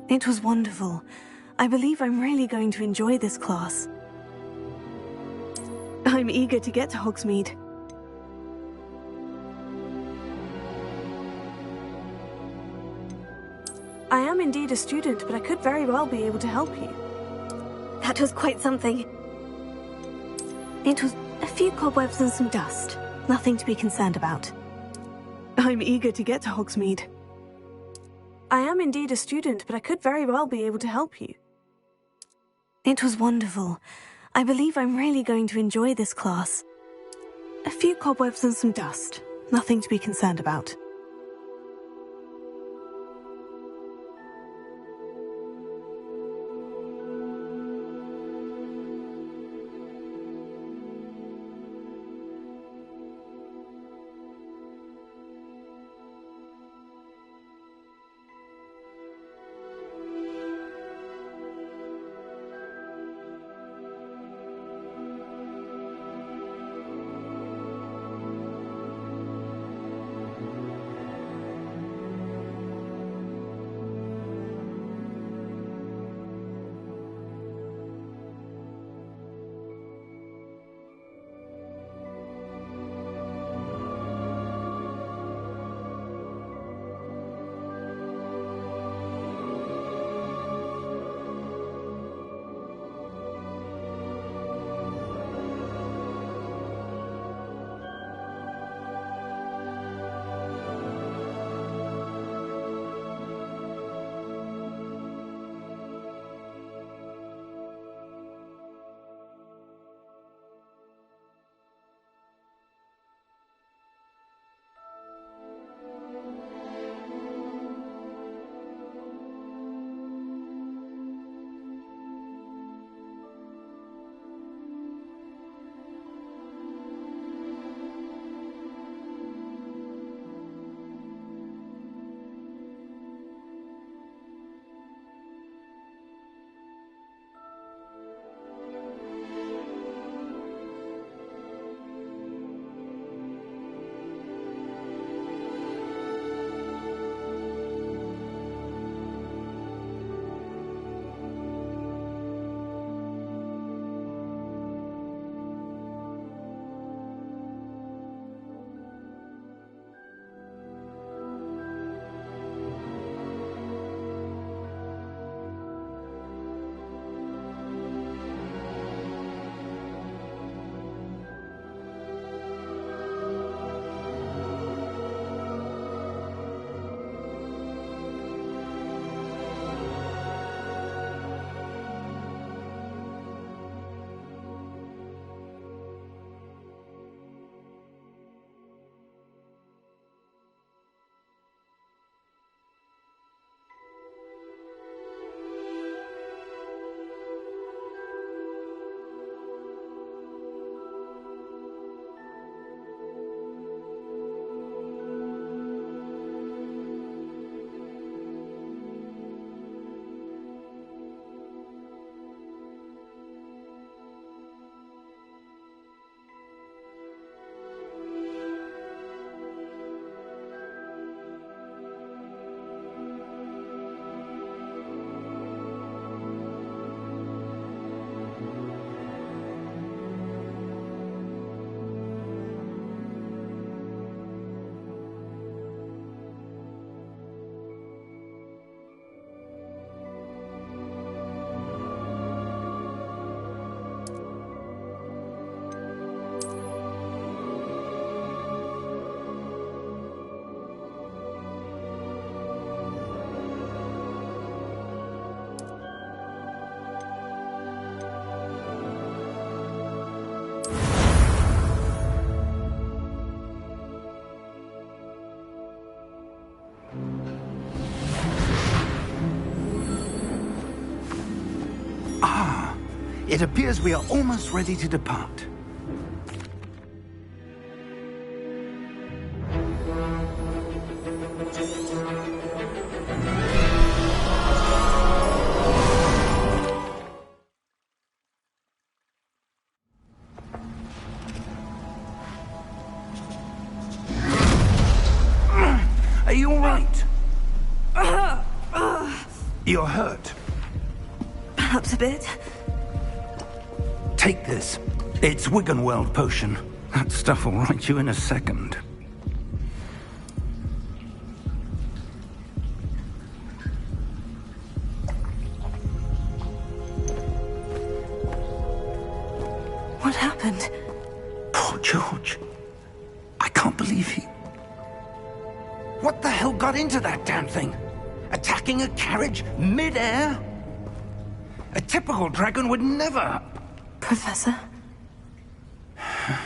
It was wonderful. I believe I'm really going to enjoy this class. I'm eager to get to Hogsmeade. I am indeed a student, but I could very well be able to help you. That was quite something. It was a few cobwebs and some dust. Nothing to be concerned about. I'm eager to get to Hogsmeade. I am indeed a student, but I could very well be able to help you. It was wonderful. I believe I'm really going to enjoy this class. A few cobwebs and some dust. Nothing to be concerned about. It appears we are almost ready to depart. Are you all right? You're hurt. Perhaps a bit. Take this. It's Wiggenweld potion. That stuff will right you in a second. What happened? Poor George. I can't believe he... What the hell got into that damn thing? Attacking a carriage mid-air? A typical dragon would never... Professor?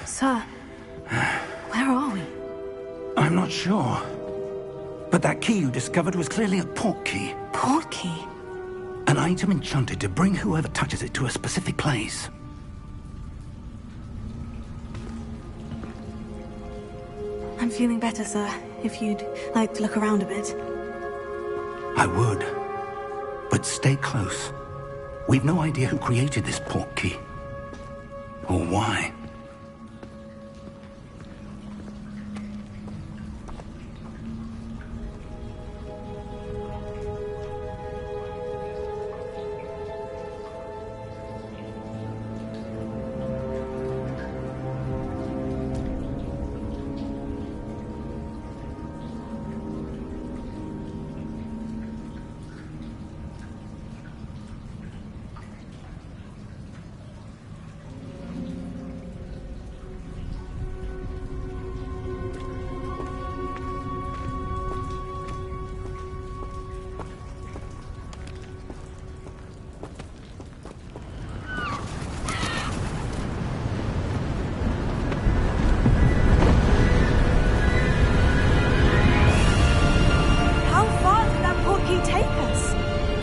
Sir, where are we? I'm not sure. But that key you discovered was clearly a port key. Port key? An item enchanted to bring whoever touches it to a specific place. I'm feeling better, sir. If you'd like to look around a bit. I would. But stay close. We've no idea who created this port key. Or why.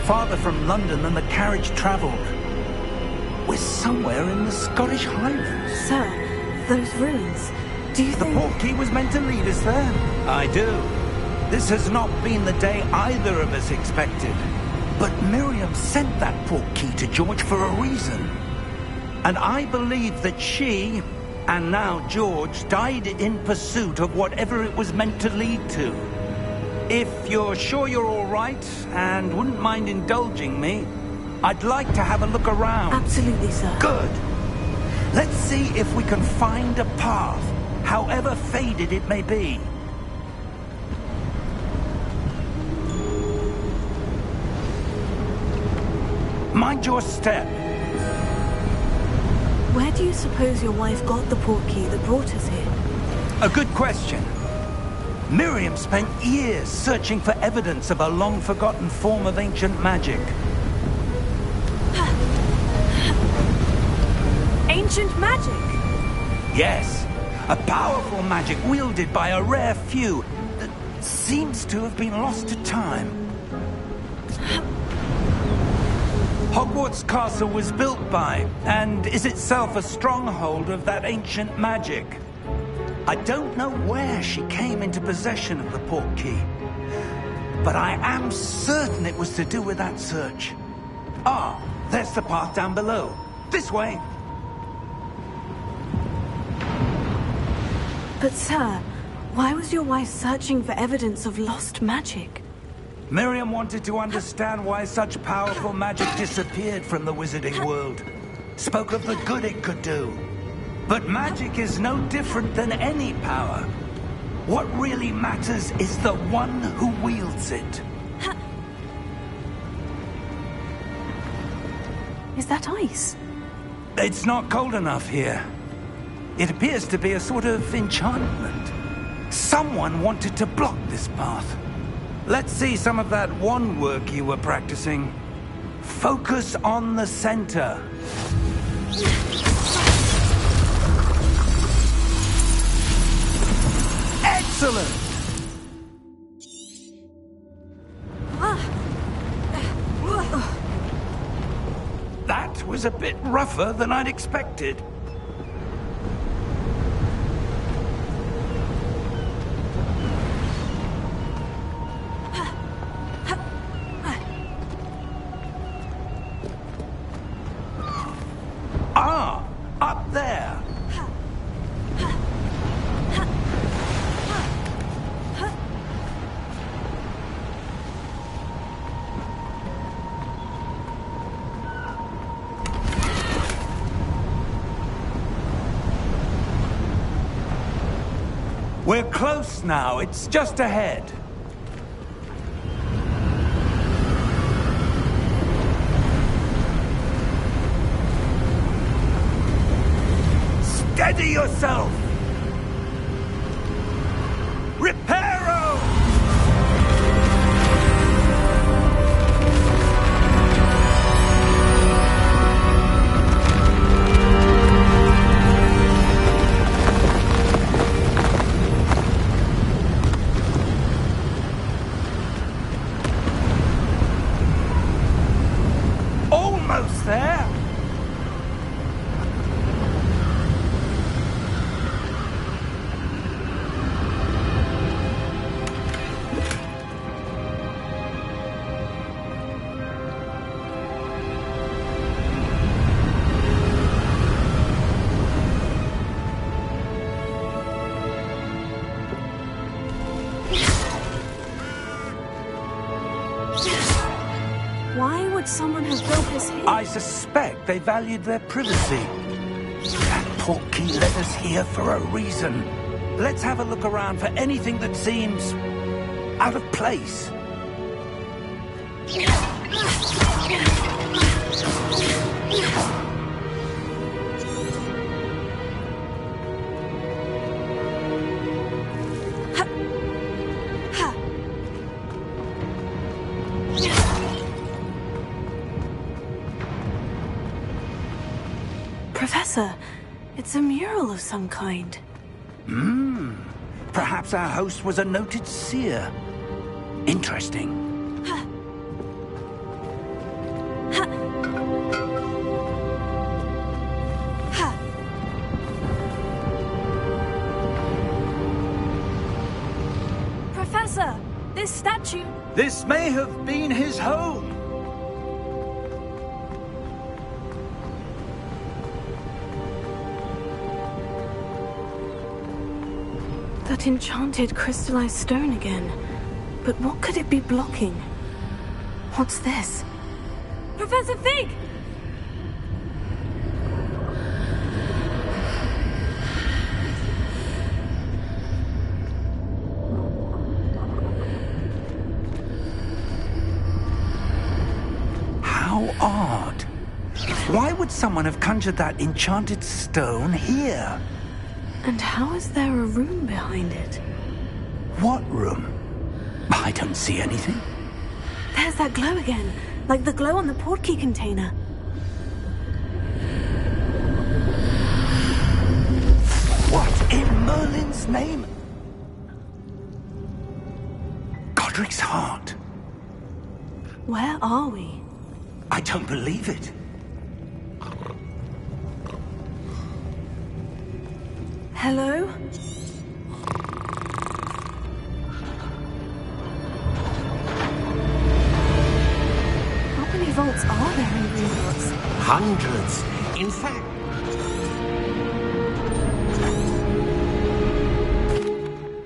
Farther from London than the carriage travelled. We're somewhere in the Scottish Highlands. Sir, those ruins, do you think... The port key was meant to lead us there? I do. This has not been the day either of us expected. But Miriam sent that port key to George for a reason. And I believe that she, and now George, died in pursuit of whatever it was meant to lead to. If you're sure you're all right, and wouldn't mind indulging me, I'd like to have a look around. Absolutely, sir. Good. Let's see if we can find a path, however faded it may be. Mind your step. Where do you suppose your wife got the port key that brought us here? A good question. Miriam spent years searching for evidence of a long-forgotten form of ancient magic. Ancient magic? Yes, a powerful magic wielded by a rare few that seems to have been lost to time. Hogwarts Castle was built by, and is itself a stronghold of that ancient magic. I don't know where she came into possession of the port key, but I am certain it was to do with that search. Ah, there's the path down below. This way. But sir, why was your wife searching for evidence of lost magic? Miriam wanted to understand why such powerful magic disappeared from the wizarding world. Spoke of the good it could do. But magic is no different than any power. What really matters is the one who wields it. Is that ice? It's not cold enough here. It appears to be a sort of enchantment. Someone wanted to block this path. Let's see some of that wand work you were practicing. Focus on the center. Excellent! That was a bit rougher than I'd expected. Ah, up there. We're close now. It's just ahead. Steady yourself! Reparo! Almost there! Why would someone have built this here? I suspect they valued their privacy. That portkey led us here for a reason. Let's have a look around for anything that seems out of place. Professor, it's a mural of some kind. Perhaps our host was a noted seer. Interesting. Professor, this statue... This may have been his home. That enchanted crystallized stone again. But what could it be blocking? What's this? Professor Fig! How odd. Why would someone have conjured that enchanted stone here? And how is there a room behind it? What room? I don't see anything. There's that glow again, like the glow on the portkey container. What in Merlin's name? Godric's heart. Where are we? I don't believe it. Hello? How many vaults are there in Hogwarts? Hundreds. In fact...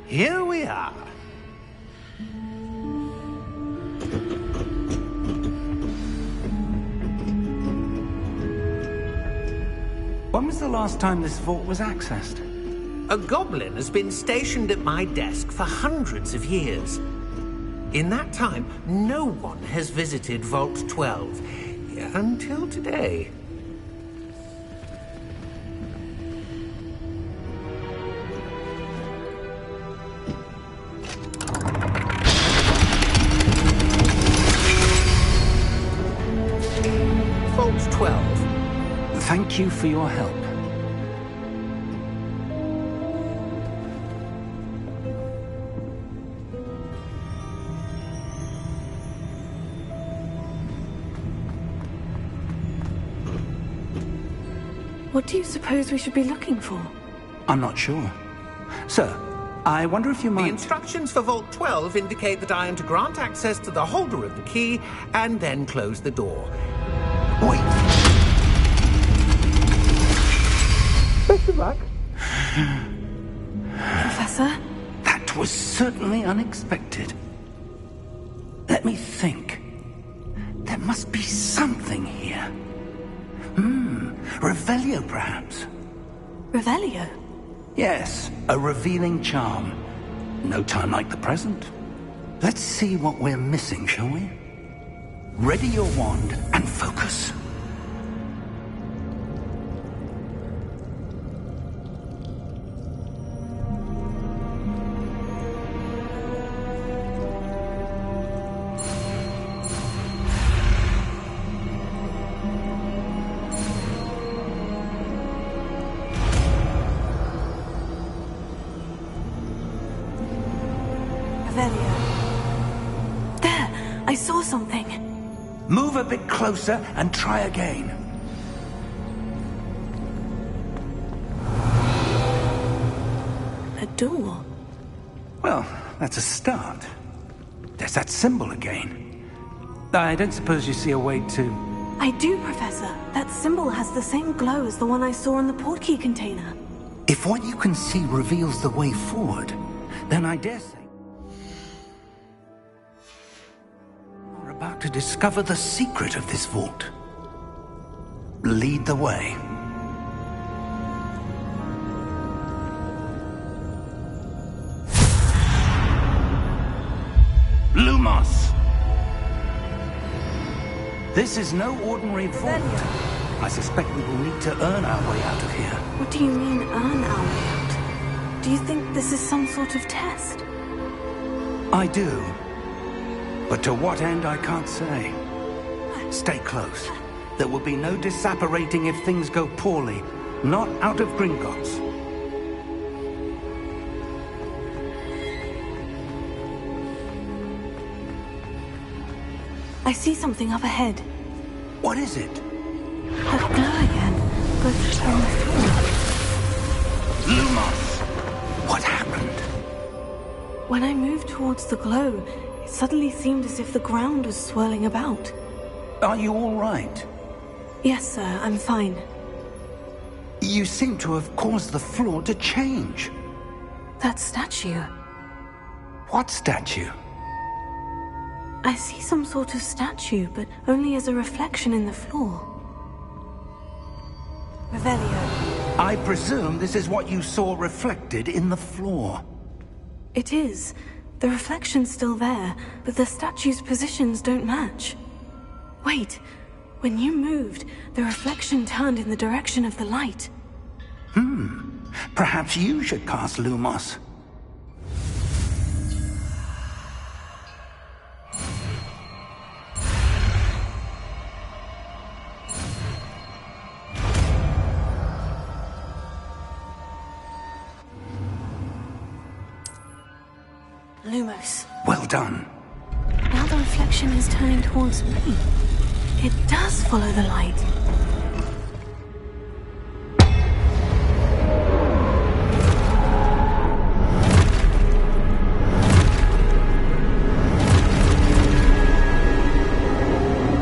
Here we are. When was the last time this vault was accessed? A goblin has been stationed at my desk for hundreds of years. In that time, no one has visited Vault 12. Until today. Vault 12. Thank you for your help. What do you suppose we should be looking for? I'm not sure. Sir, I wonder if you The might... instructions for Vault 12 indicate that I am to grant access to the holder of the key and then close the door. Wait! Best of luck. Professor? That was certainly unexpected. Let me think. There must be something here. Revelio, perhaps. Revelio? Yes, a revealing charm. No time like the present. Let's see what we're missing, shall we? Ready your wand and focus. There! I saw something. Move a bit closer and try again. A door. Well, that's a start. There's that symbol again. I don't suppose you see a way to... I do, Professor. That symbol has the same glow as the one I saw in the portkey container. If what you can see reveals the way forward, then I dare say we're about to discover the secret of this vault. Lead the way. Lumos! This is no ordinary vault. I suspect we will need to earn our way out of here. What do you mean, earn our way out? Do you think this is some sort of test? I do. But to what end, I can't say. Stay close. There will be no disapparating if things go poorly. Not out of Gringotts. I see something up ahead. What is it? That glow again. But on the floor. Lumos! What happened? When I moved towards the glow, it suddenly seemed as if the ground was swirling about. Are you all right? Yes, sir, I'm fine. You seem to have caused the floor to change. That statue. What statue? I see some sort of statue, but only as a reflection in the floor. Revelio. I presume this is what you saw reflected in the floor. It is. The reflection's still there, but the statue's positions don't match. Wait. When you moved, the reflection turned in the direction of the light. Perhaps you should cast Lumos. Lumos. Well done. Now the reflection is turning towards me. It does follow the light.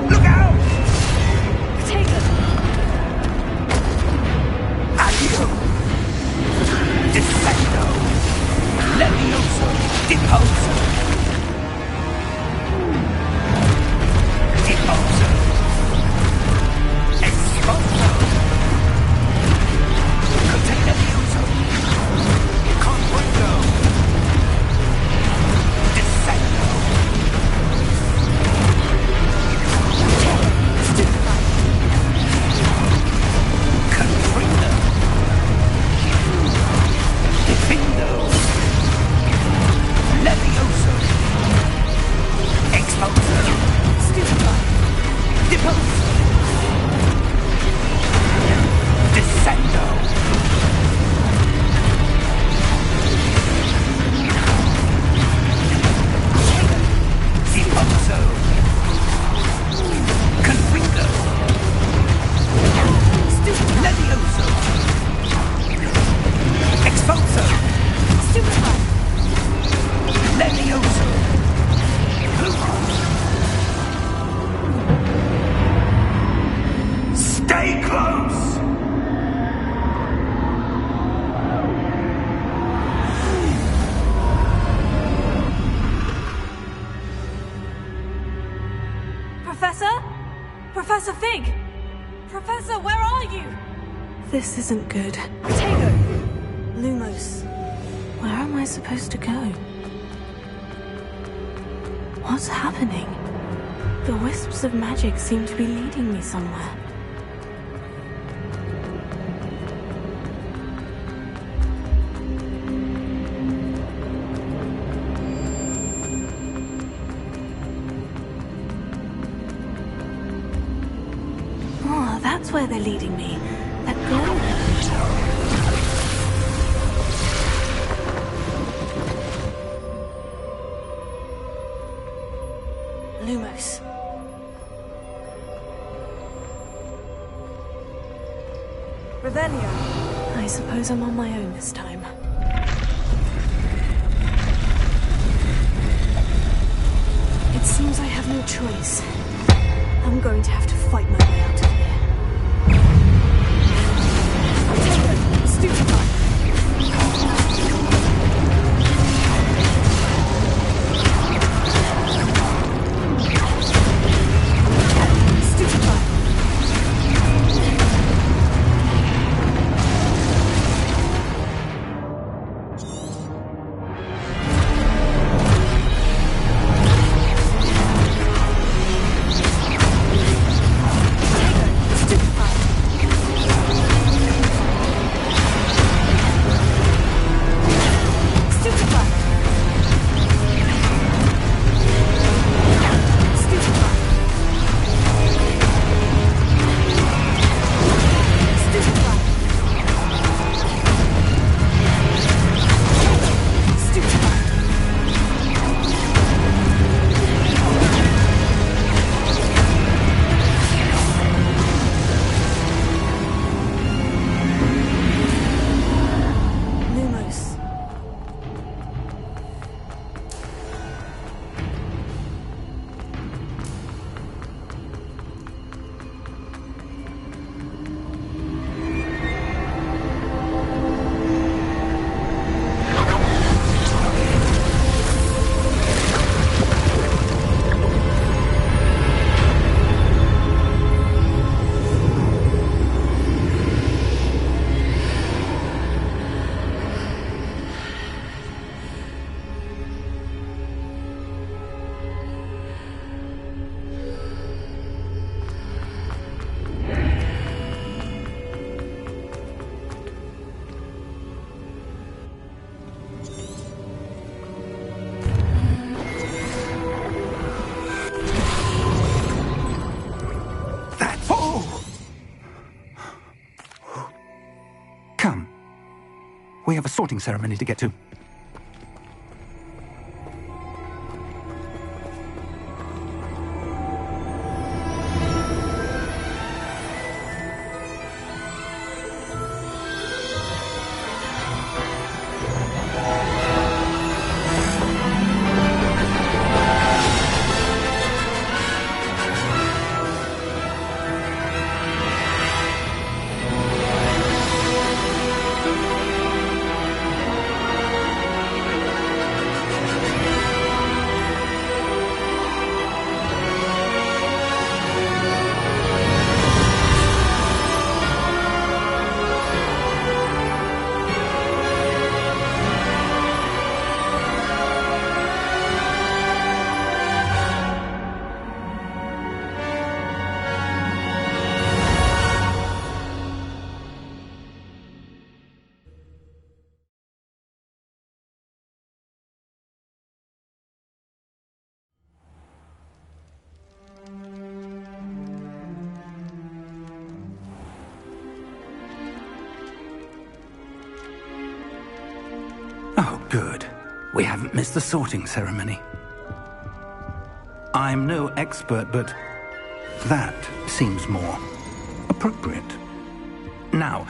Look out! Take it! Accio! Defendo! Levioso! Deposo! Deposo! Exposo! Container Levioso! Confundo! Descendo! Confrindo! Defindo! Levioso! Exposo! Stupefy! Deposo! Descendo! Deposo! Confrindo! Levioso! Exposo! Stupefy! Levioso! Lumos! Stay close! Professor? Professor Fig! Professor, where are you? This isn't good. Potato! Lumos supposed to go? What's happening? The wisps of magic seem to be leading me somewhere. Oh, that's where they're leading me. That glow. Lumos. Revelio. I suppose I'm on my own this time. It seems I have no choice. I'm going to have to fight my way out of here. Stupefy! We have a sorting ceremony to get to. Oh, good. We haven't missed the sorting ceremony. I'm no expert, but that seems more appropriate. Now,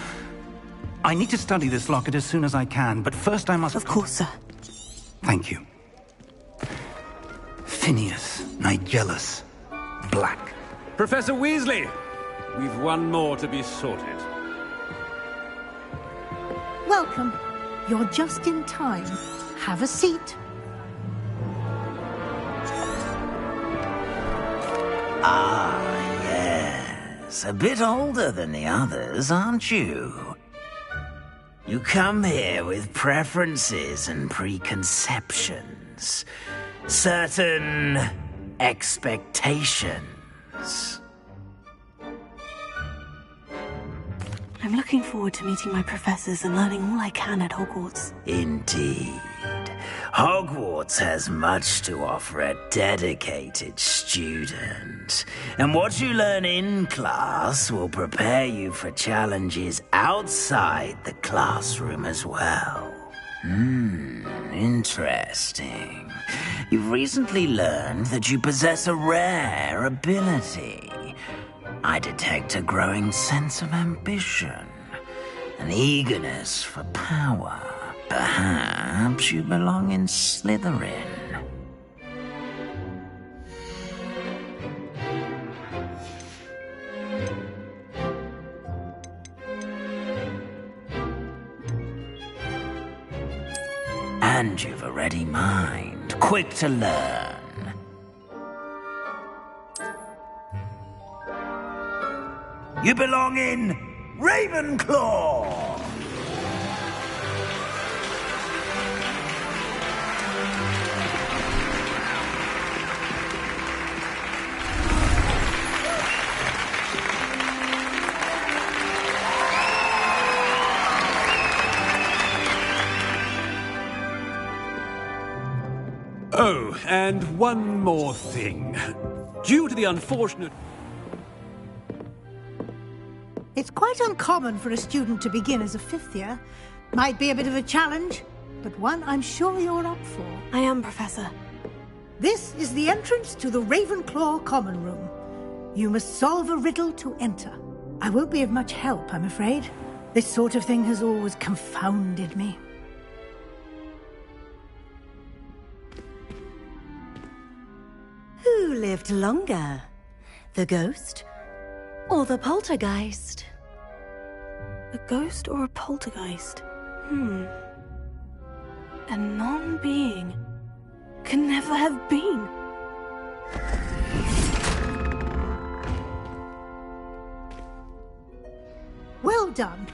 I need to study this locket as soon as I can, but first I must... Of course, sir. Thank you. Phineas, Nigellus, Black. Professor Weasley! We've one more to be sorted. Welcome. You're just in time. Have a seat. Ah, yes. A bit older than the others, aren't you? You come here with preferences and preconceptions. Certain expectations. I'm looking forward to meeting my professors and learning all I can at Hogwarts. Indeed. Hogwarts has much to offer a dedicated student. And what you learn in class will prepare you for challenges outside the classroom as well. Interesting. You've recently learned that you possess a rare ability. I detect a growing sense of ambition, an eagerness for power. Perhaps you belong in Slytherin. And you've a ready mind, quick to learn. You belong in Ravenclaw! Oh, and one more thing. Due to the unfortunate... It's quite uncommon for a student to begin as a fifth year. Might be a bit of a challenge, but one I'm sure you're up for. I am, Professor. This is the entrance to the Ravenclaw Common Room. You must solve a riddle to enter. I won't be of much help, I'm afraid. This sort of thing has always confounded me. Who lived longer? The ghost or the poltergeist? A ghost or a poltergeist? A non-being can never have been. Well done.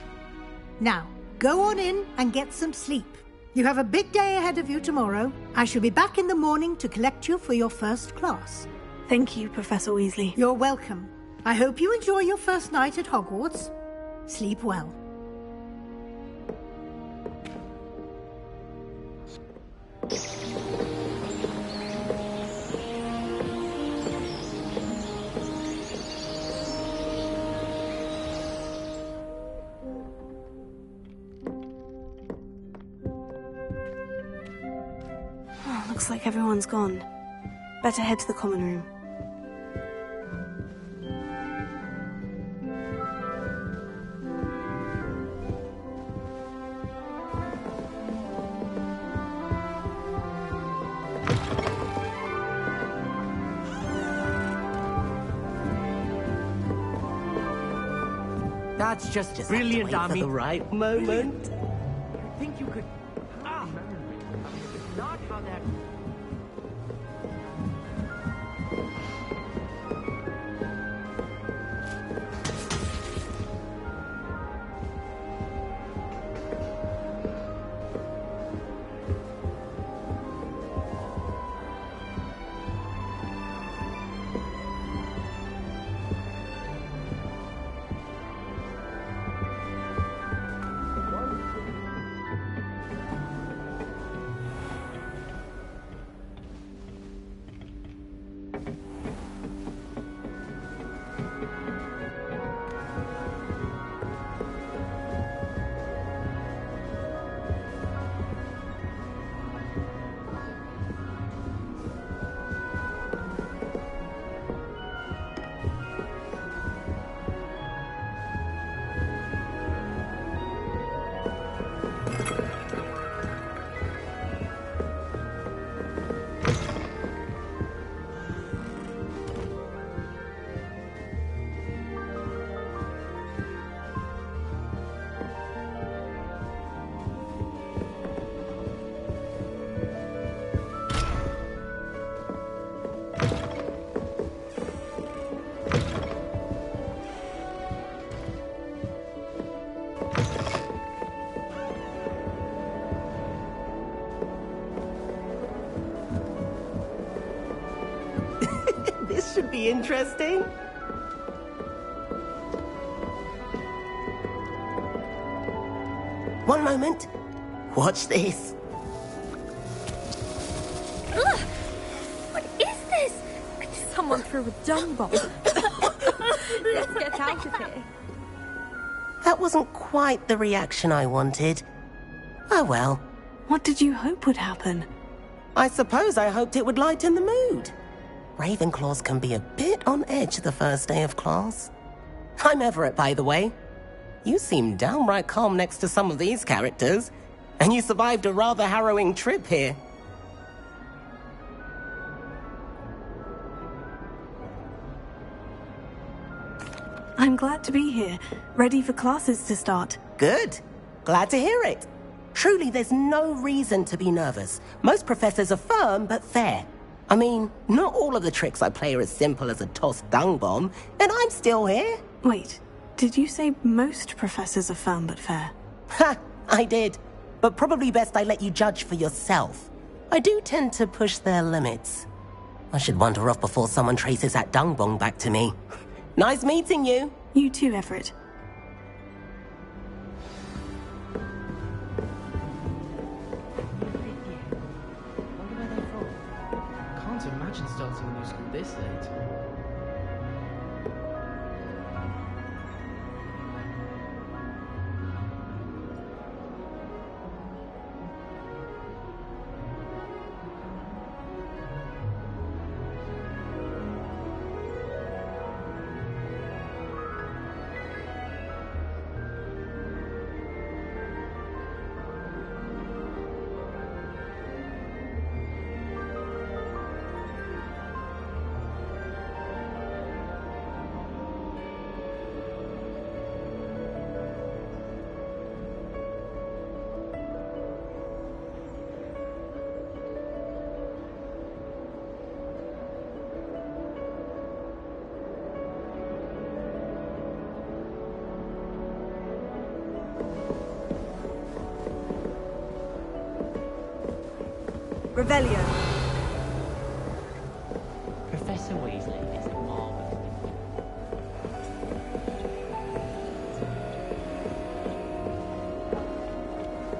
Now, go on in and get some sleep. You have a big day ahead of you tomorrow. I shall be back in the morning to collect you for your first class. Thank you, Professor Weasley. You're welcome. I hope you enjoy your first night at Hogwarts. Sleep well. Looks like everyone's gone. Better head to the common room. That's just brilliant, Army. The right moment. You think you could... Not how that... be interesting. One moment. Watch this. Ugh! What is this? Someone threw a dung bomb. Let's get out of here. That wasn't quite the reaction I wanted. Oh well. What did you hope would happen? I suppose I hoped it would lighten the mood. Ravenclaws can be a bit on edge the first day of class. I'm Everett, by the way. You seem downright calm next to some of these characters, and you survived a rather harrowing trip here. I'm glad to be here, ready for classes to start. Good. Glad to hear it. Truly, there's no reason to be nervous. Most professors are firm but fair. I mean, not all of the tricks I play are as simple as a tossed dung bomb, and I'm still here. Wait, did you say most professors are firm but fair? Ha! I did. But probably best I let you judge for yourself. I do tend to push their limits. I should wander off before someone traces that dung bomb back to me. Nice meeting you. You too, Everett. I can't imagine starting a new school this late. Revelio. Professor Weasley is a marvel.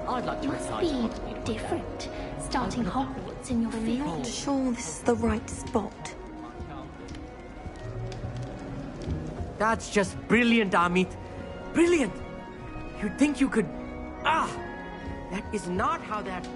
I'd like to Must recite be different, starting Hogwarts in your field. I'm not sure this is the right spot. That's just brilliant, Amit. Brilliant! You'd think you could... Ah! That is not how that...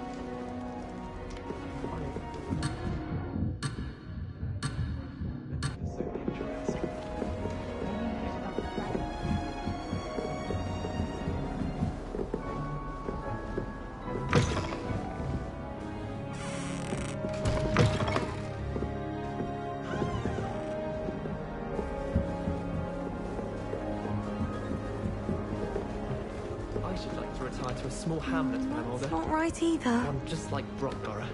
I should like to retire to a small hamlet when I'm older. That's not right either. One just like Brockborough.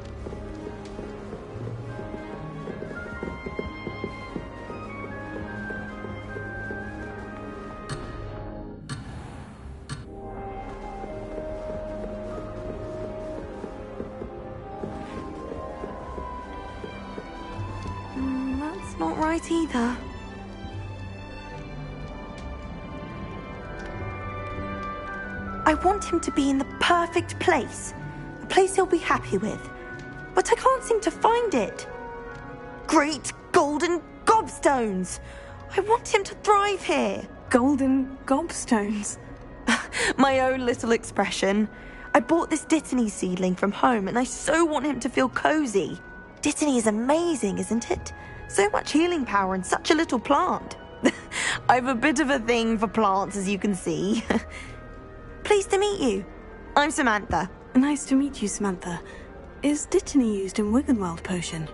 That's not right either. I want him to be in the perfect place. A place he'll be happy with. But I can't seem to find it. Great golden gobstones! I want him to thrive here. Golden gobstones. My own little expression. I bought this Dittany seedling from home and I so want him to feel cozy. Dittany is amazing, isn't it? So much healing power in such a little plant. I've a bit of a thing for plants, as you can see. Pleased to meet you. I'm Samantha. Nice to meet you, Samantha. Is Dittany used in Wiggenweld potion?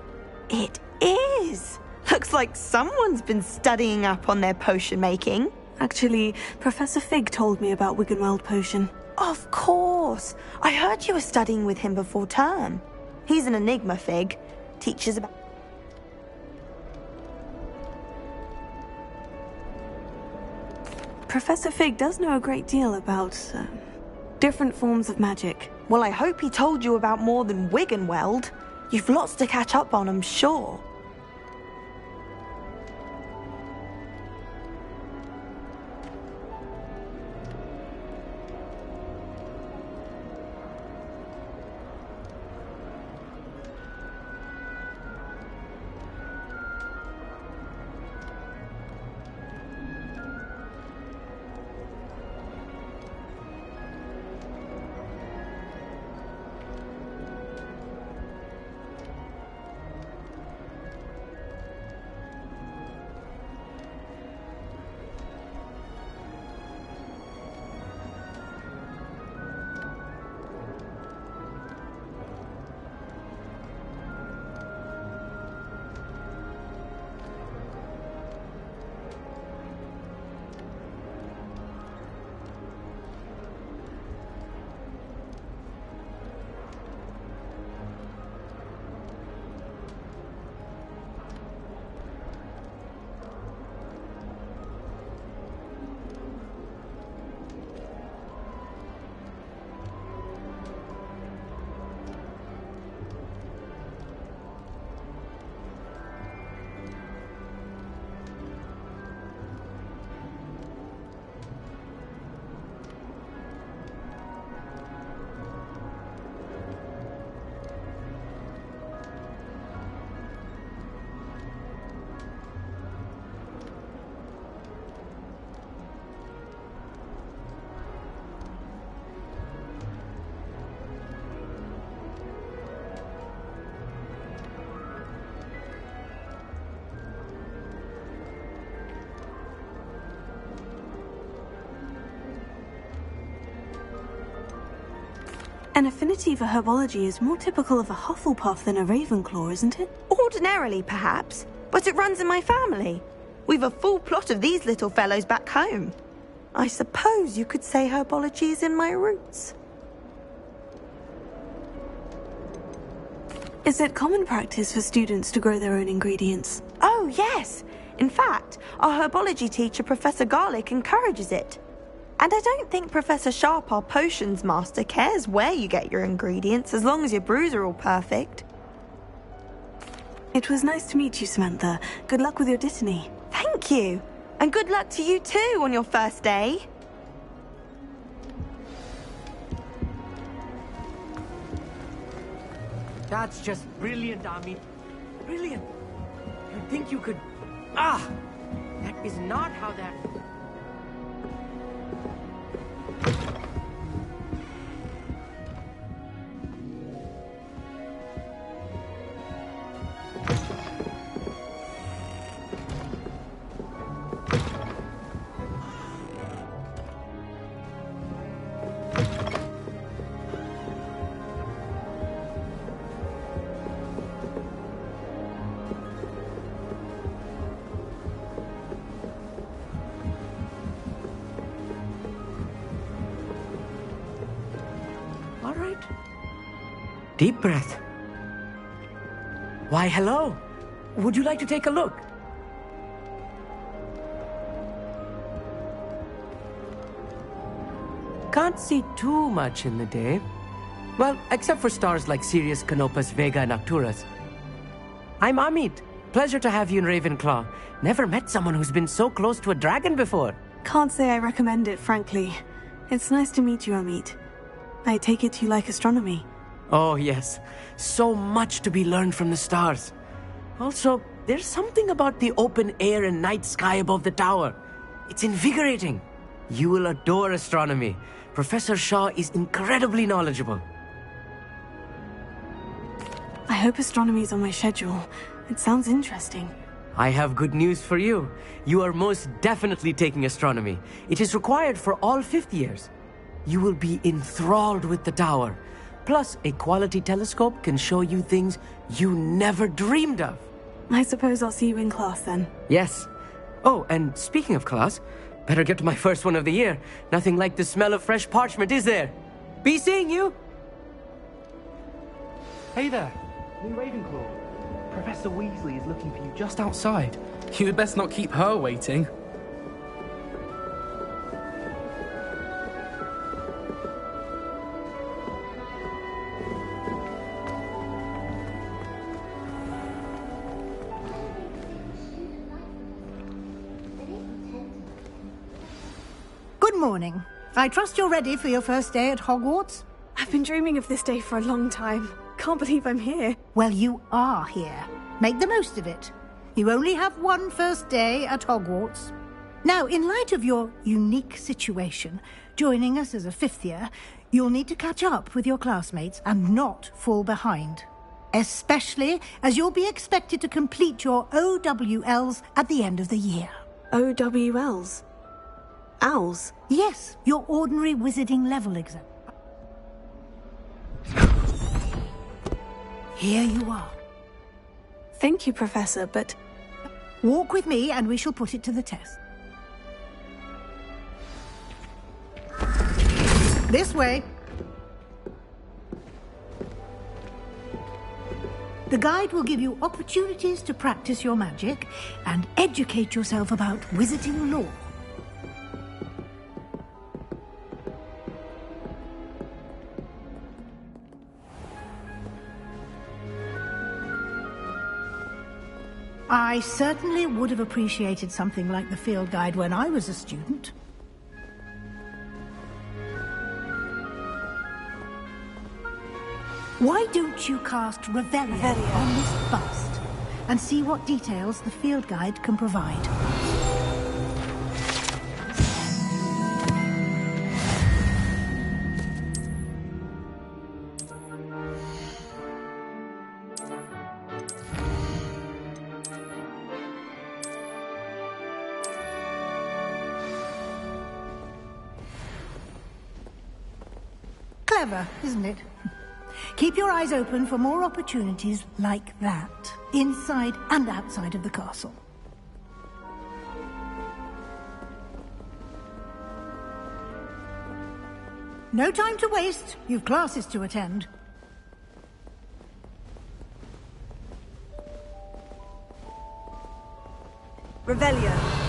It is. Looks like someone's been studying up on their potion making. Actually, Professor Fig told me about Wiggenweld potion. Of course. I heard you were studying with him before term. He's an enigma, Fig. Teaches about... Professor Fig does know a great deal about different forms of magic. Well, I hope he told you about more than Wiggenweld. You've lots to catch up on, I'm sure. An affinity for herbology is more typical of a Hufflepuff than a Ravenclaw, isn't it? Ordinarily, perhaps, but it runs in my family. We've a full plot of these little fellows back home. I suppose you could say herbology is in my roots. Is it common practice for students to grow their own ingredients? Oh, yes. In fact, our herbology teacher, Professor Garlick, encourages it. And I don't think Professor Sharp, our potions master, cares where you get your ingredients, as long as your brews are all perfect. It was nice to meet you, Samantha. Good luck with your dittany. Thank you. And good luck to you too on your first day. That's just brilliant, Ami. Brilliant. You'd think you could... Ah! That is not how that... All right. Deep breath. Why, hello. Would you like to take a look? Can't see too much in the day. Well, except for stars like Sirius, Canopus, Vega, and Arcturus. I'm Amit. Pleasure to have you in Ravenclaw. Never met someone who's been so close to a dragon before. Can't say I recommend it, frankly. It's nice to meet you, Amit. I take it you like astronomy. Oh, yes. So much to be learned from the stars. Also, there's something about the open air and night sky above the tower. It's invigorating. You will adore astronomy. Professor Shaw is incredibly knowledgeable. I hope astronomy's on my schedule. It sounds interesting. I have good news for you. You are most definitely taking astronomy. It is required for all fifth years. You will be enthralled with the tower. Plus, a quality telescope can show you things you never dreamed of. I suppose I'll see you in class then. Yes. Oh, and speaking of class, better get to my first one of the year. Nothing like the smell of fresh parchment, is there? Be seeing you! Hey there, new Ravenclaw. Professor Weasley is looking for you just outside. You'd best not keep her waiting. Good morning. I trust you're ready for your first day at Hogwarts? I've been dreaming of this day for a long time. Can't believe I'm here. Well, you are here. Make the most of it. You only have one first day at Hogwarts. Now, in light of your unique situation, joining us as a fifth year, you'll need to catch up with your classmates and not fall behind. Especially as you'll be expected to complete your OWLs at the end of the year. OWLs? Owls? Yes, your ordinary wizarding level exam. Here you are. Thank you, Professor, but... Walk with me and we shall put it to the test. This way. The guide will give you opportunities to practice your magic and educate yourself about wizarding lore. I certainly would have appreciated something like the field guide when I was a student. Why don't you cast Revelia on this bust and see what details the field guide can provide? Clever, isn't it? Keep your eyes open for more opportunities like that, inside and outside of the castle. No time to waste. You've classes to attend. Revelio.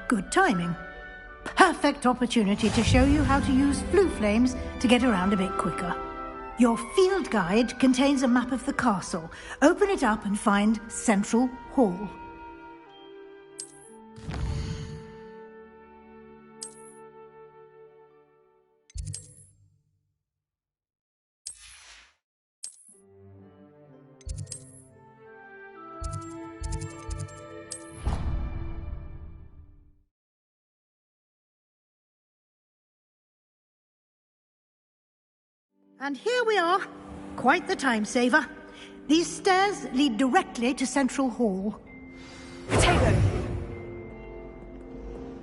Good timing. Perfect opportunity to show you how to use flue flames to get around a bit quicker. Your field guide contains a map of the castle. Open it up and find Central Hall. And here we are. Quite the time saver. These stairs lead directly to Central Hall. Potato!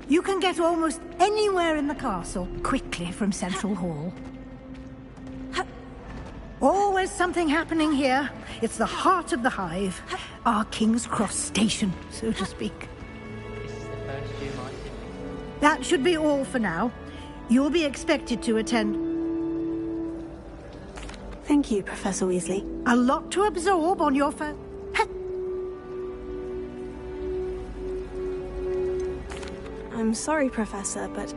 You can get almost anywhere in the castle quickly from Central Hall. Always something happening here. It's the heart of the hive. Our King's Cross station, so to speak. This is the first year my That should be all for now. You'll be expected to attend. Thank you, Professor Weasley. A lot to absorb on your first... I'm sorry, Professor, but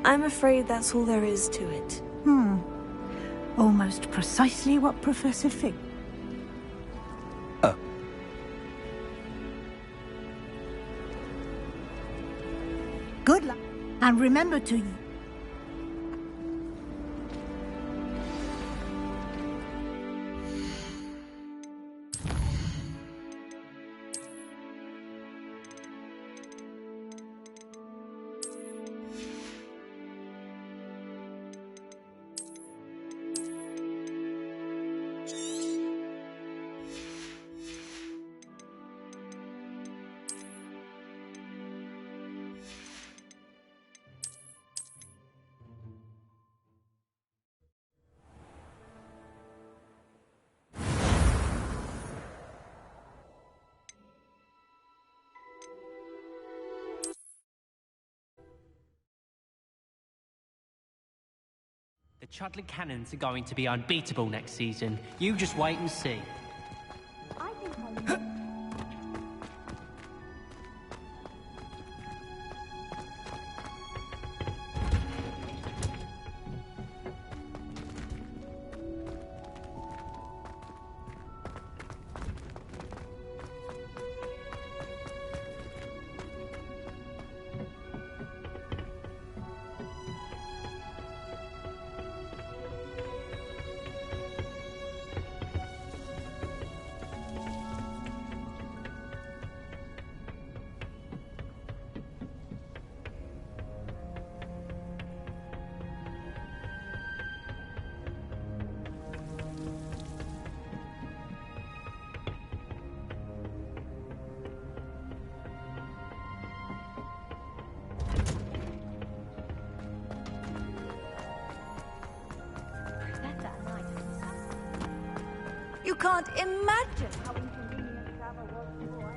I'm afraid that's all there is to it. Almost precisely what Professor Fig... Oh. Good luck. And remember to... The Chudley Cannons are going to be unbeatable next season. You just wait and see. can't imagine how inconvenient Sava was before.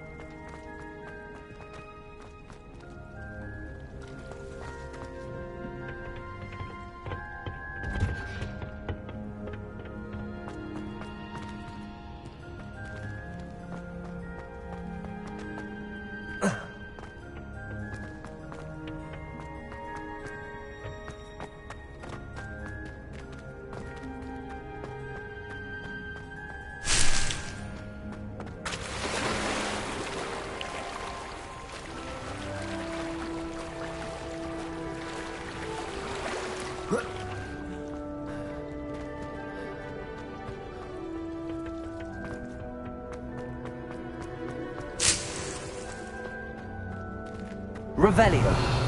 Revelio.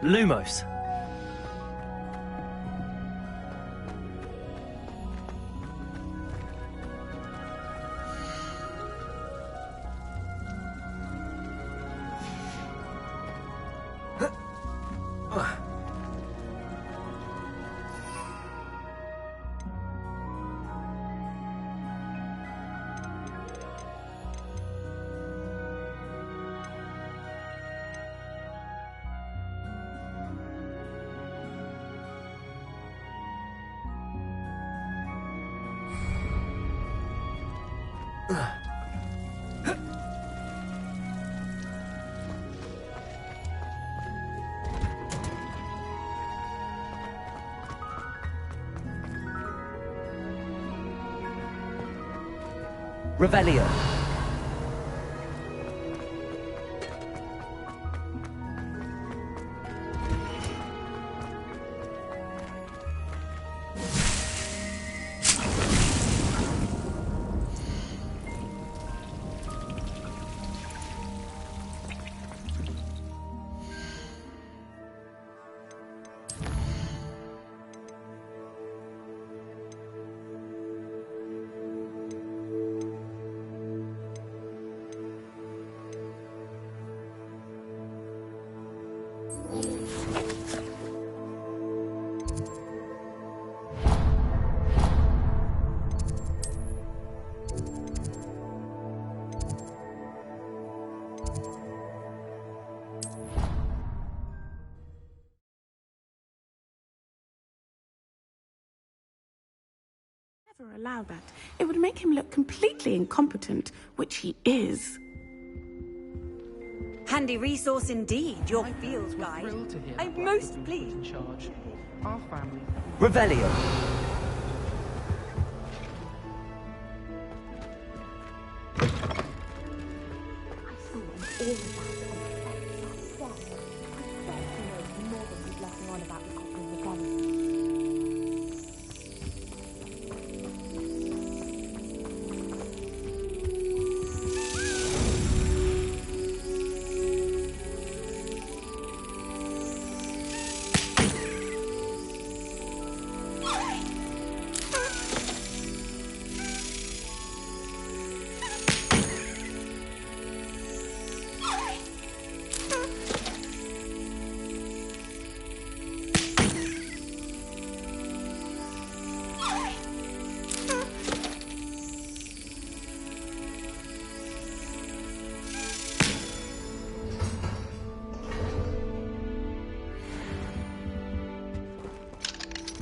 Lumos. Revelio. Never allow that. It would make him look completely incompetent, which he is. Handy resource indeed, your field guide. I'm most pleased. In charge. Our family. Revelio.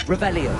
Revelio.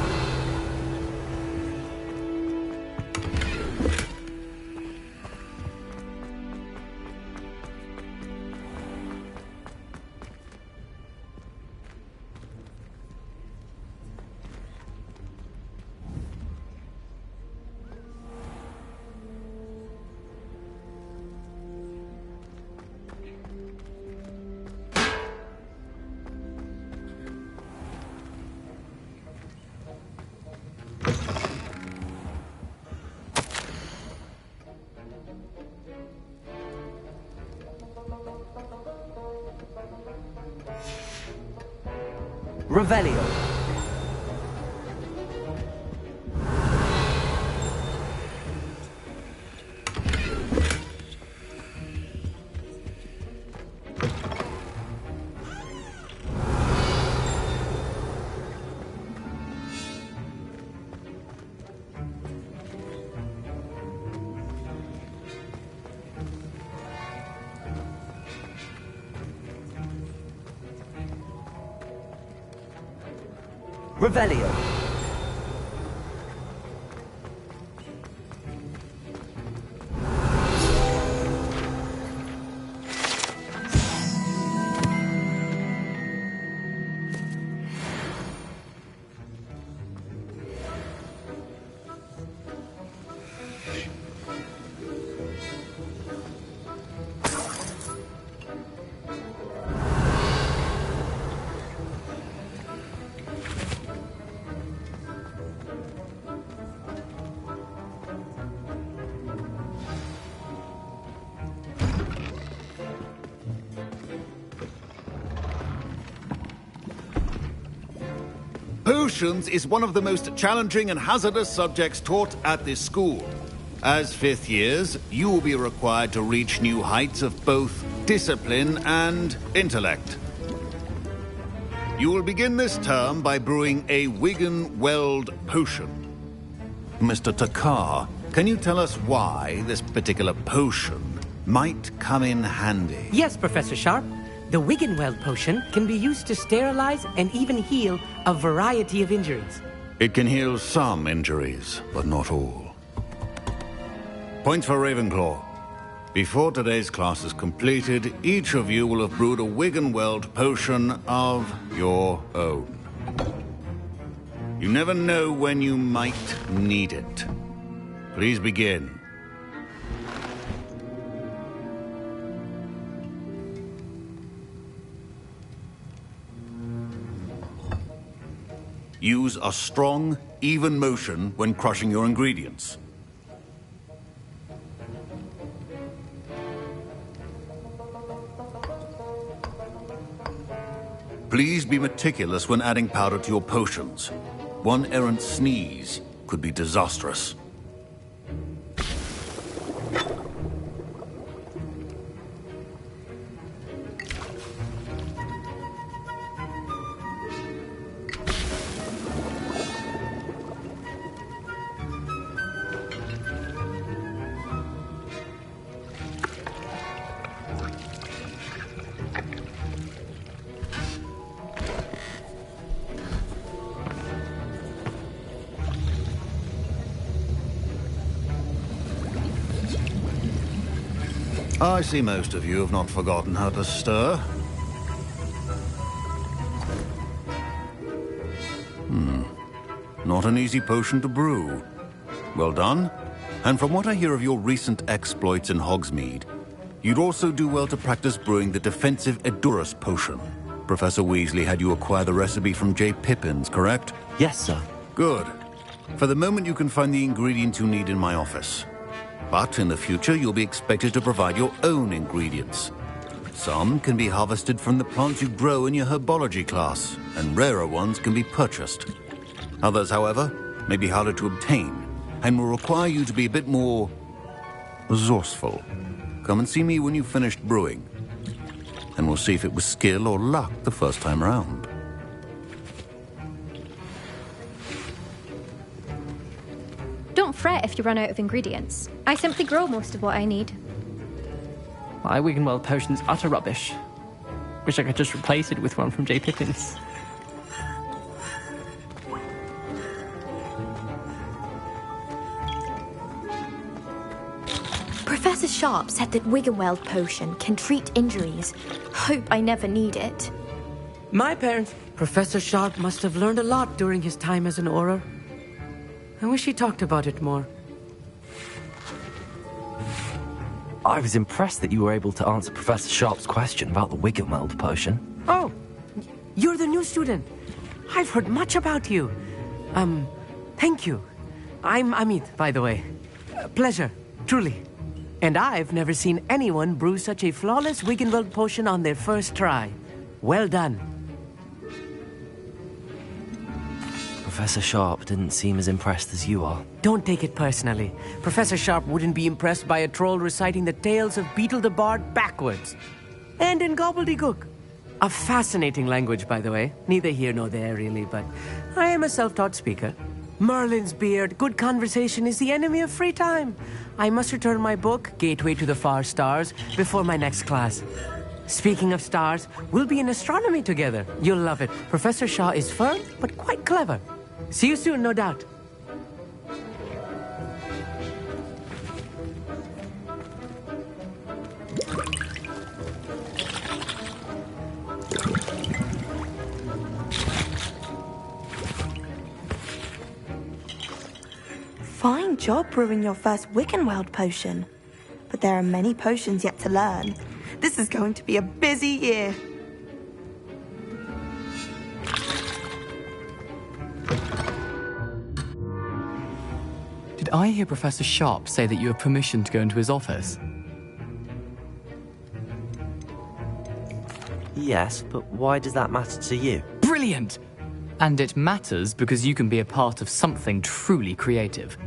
Revelio. Revelio. Potions is one of the most challenging and hazardous subjects taught at this school. As fifth years, you will be required to reach new heights of both discipline and intellect. You will begin this term by brewing a Wiggenweld potion. Mr. Takar, can you tell us why this particular potion might come in handy? Yes, Professor Sharp. The Wiggenweld potion can be used to sterilize and even heal a variety of injuries. It can heal some injuries, but not all. Points for Ravenclaw. Before today's class is completed, each of you will have brewed a Wiggenweld potion of your own. You never know when you might need it. Please begin. Use a strong, even motion when crushing your ingredients. Please be meticulous when adding powder to your potions. One errant sneeze could be disastrous. I see most of you have not forgotten how to stir. Not an easy potion to brew. Well done. And from what I hear of your recent exploits in Hogsmeade, you'd also do well to practice brewing the defensive Edurus potion. Professor Weasley had you acquire the recipe from J. Pippins, correct? Yes, sir. Good. For the moment, you can find the ingredients you need in my office. But in the future, you'll be expected to provide your own ingredients. Some can be harvested from the plants you grow in your herbology class, and rarer ones can be purchased. Others, however, may be harder to obtain, and will require you to be a bit more resourceful. Come and see me when you've finished brewing, and we'll see if it was skill or luck the first time round. Don't fret if you run out of ingredients. I simply grow most of what I need. My Wiggenweld potion's utter rubbish. Wish I could just replace it with one from J. Pippins. Professor Sharp said that Wiggenweld potion can treat injuries. Hope I never need it. My parents, Professor Sharp must have learned a lot during his time as an Auror. I wish he talked about it more. I was impressed that you were able to answer Professor Sharp's question about the Wiggenweld potion. Oh, you're the new student. I've heard much about you. Thank you. I'm Amit, by the way. Pleasure, truly. And I've never seen anyone brew such a flawless Wiggenweld potion on their first try. Well done. Professor Sharp didn't seem as impressed as you are. Don't take it personally. Professor Sharp wouldn't be impressed by a troll reciting the tales of Beetle the Bard backwards. And in gobbledygook. A fascinating language, by the way. Neither here nor there, really, but I am a self-taught speaker. Merlin's beard, good conversation is the enemy of free time. I must return my book, Gateway to the Far Stars, before my next class. Speaking of stars, we'll be in astronomy together. You'll love it. Professor Shaw is firm, but quite clever. See you soon, no doubt. Fine job brewing your first Wiccanweld potion. But there are many potions yet to learn. This is going to be a busy year. Did I hear Professor Sharp say that you have permission to go into his office? Yes, but why does that matter to you? Brilliant! And it matters because you can be a part of something truly creative.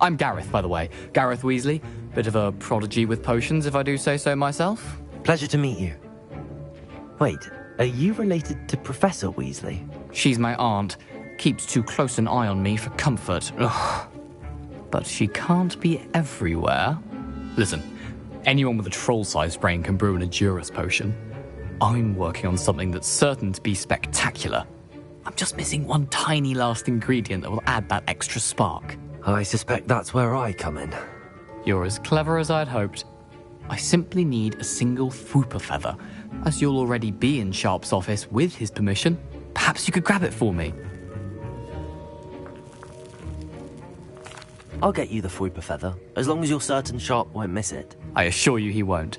I'm Gareth, by the way. Gareth Weasley. Bit of a prodigy with potions, if I do say so myself. Pleasure to meet you. Wait, are you related to Professor Weasley? She's my aunt. Keeps too close an eye on me for comfort. Ugh. But she can't be everywhere. Listen, anyone with a troll-sized brain can brew an Adurus potion. I'm working on something that's certain to be spectacular. I'm just missing one tiny last ingredient that will add that extra spark. I suspect that's where I come in. You're as clever as I'd hoped. I simply need a single Fwooper feather. As you'll already be in Sharp's office with his permission, perhaps you could grab it for me. I'll get you the Fwooper feather, as long as you're certain Sharp won't miss it. I assure you he won't.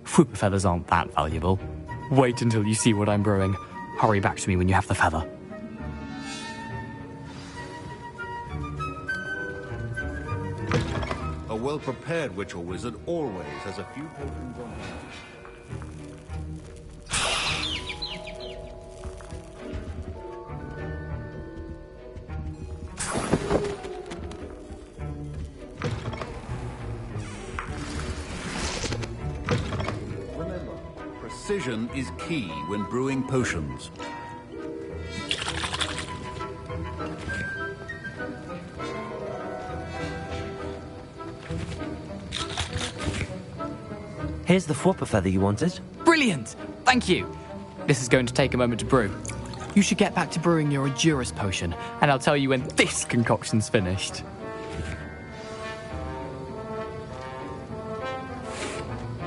Fwooper feathers aren't that valuable. Wait until you see what I'm brewing. Hurry back to me when you have the feather. A well-prepared witch or wizard always has a few potions on hand. Remember, precision is key when brewing potions. Here's the Fwooper feather you wanted. Brilliant! Thank you! This is going to take a moment to brew. You should get back to brewing your Adurus potion, and I'll tell you when this concoction's finished.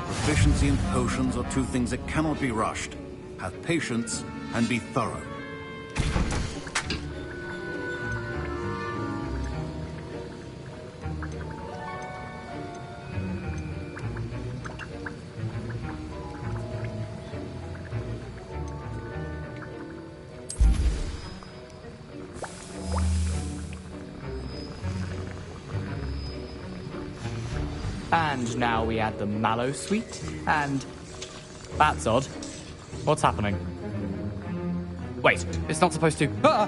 Proficiency and potions are two things that cannot be rushed. Have patience and be thorough. And now we add the mallow sweet, and... That's odd. What's happening? Wait, it's not supposed to... Ah!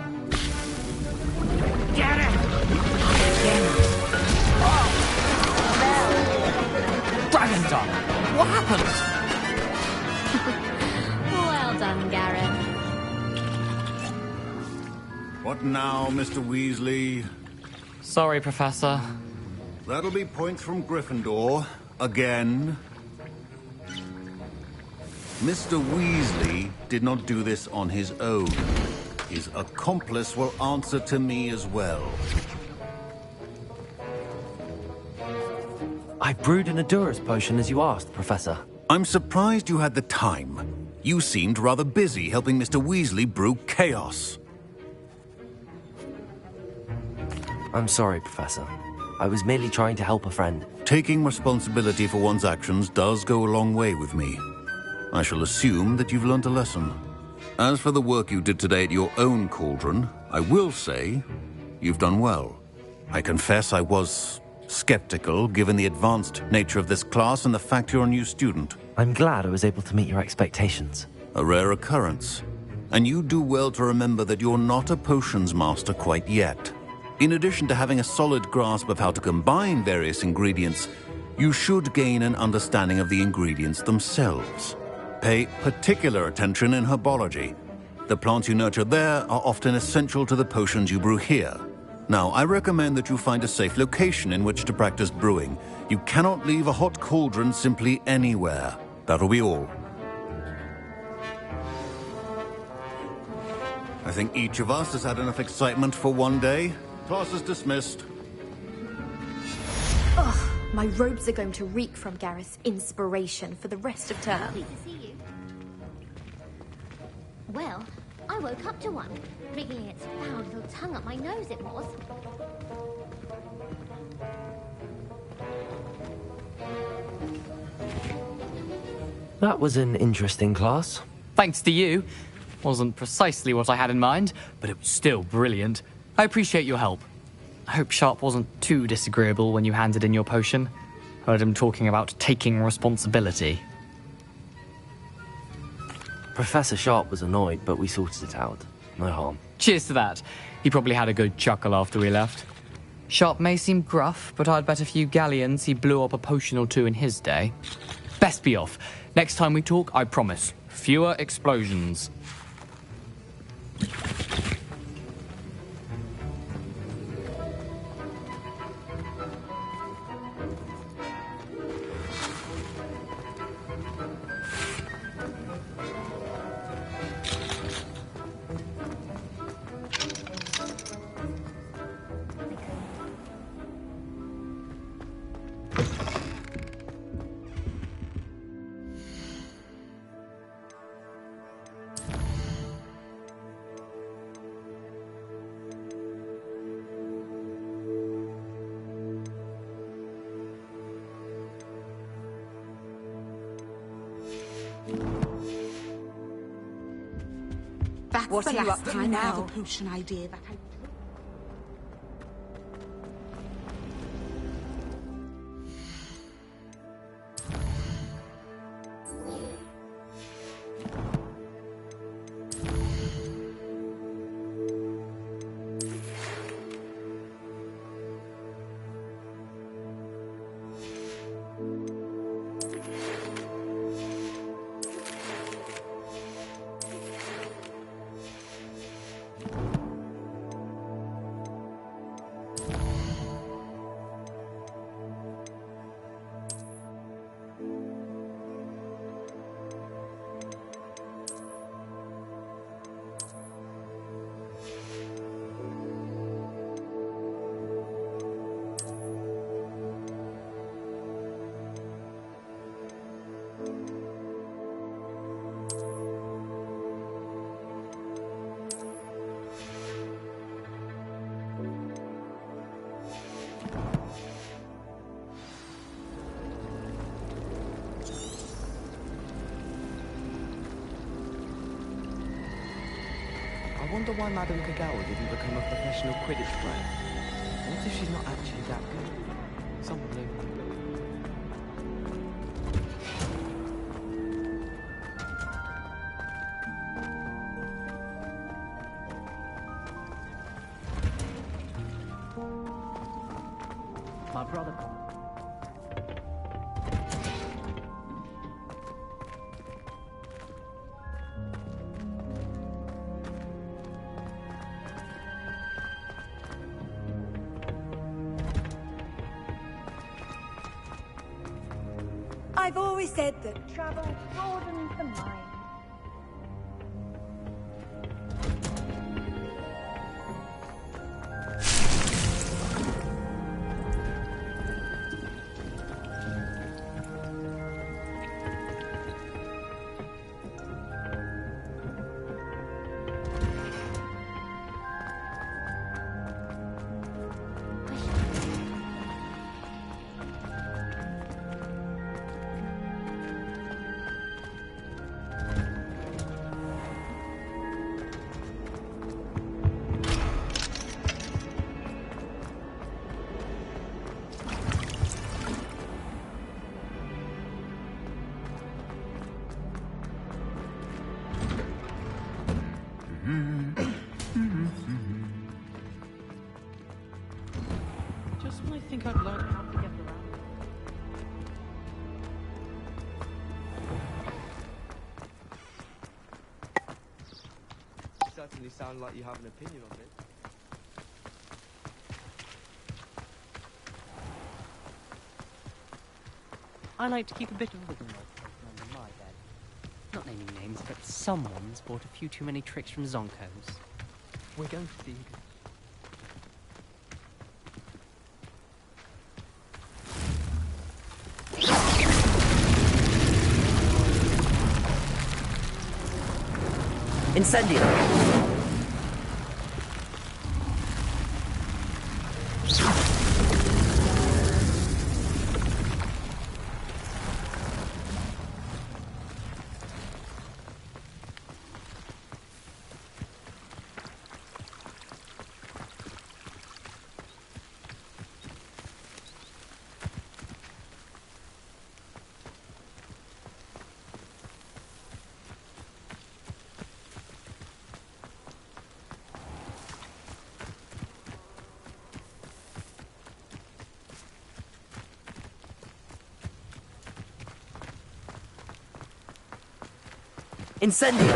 Get it! Dragon Tongue! What happened? Well done, Gareth. What now, Mr. Weasley? Sorry, Professor. That'll be points from Gryffindor. Again. Mr. Weasley did not do this on his own. His accomplice will answer to me as well. I brewed an Adurus potion as you asked, Professor. I'm surprised you had the time. You seemed rather busy helping Mr. Weasley brew chaos. I'm sorry, Professor. I was merely trying to help a friend. Taking responsibility for one's actions does go a long way with me. I shall assume that you've learnt a lesson. As for the work you did today at your own cauldron, I will say you've done well. I confess I was skeptical, given the advanced nature of this class and the fact you're a new student. I'm glad I was able to meet your expectations. A rare occurrence. And you do well to remember that you're not a potions master quite yet. In addition to having a solid grasp of how to combine various ingredients, you should gain an understanding of the ingredients themselves. Pay particular attention in herbology. The plants you nurture there are often essential to the potions you brew here. Now, I recommend that you find a safe location in which to practice brewing. You cannot leave a hot cauldron simply anywhere. That'll be all. I think each of us has had enough excitement for one day. Class is dismissed. Ugh, my robes are going to reek from Gareth's inspiration for the rest of term. Happy to see you. Well, I woke up to one, wriggling its foul little tongue up my nose it was. That was an interesting class. Thanks to you. Wasn't precisely what I had in mind, but it was still brilliant. I appreciate your help. I hope Sharp wasn't too disagreeable when you handed in your potion. Heard him talking about taking responsibility. Professor Sharp was annoyed, but we sorted it out. No harm. Cheers to that. He probably had a good chuckle after we left. Sharp may seem gruff, but I'd bet a few galleons he blew up a potion or two in his day. Best be off. Next time we talk, I promise. Fewer explosions. That's What the are you last up to time I have a now? potion idea that I... I wonder why Madame Kagawa didn't become a professional Quidditch player. What if she's not actually that good? Some blue. My brother. I've always said that travel broadens the mind. I think I've learned how to get around. You certainly sound like you have an opinion on it. I like to keep a bit of wiggle milk under my bed. Not naming names, but someone's bought a few too many tricks from Zonko's. We're going to see. Incendio! Incendio!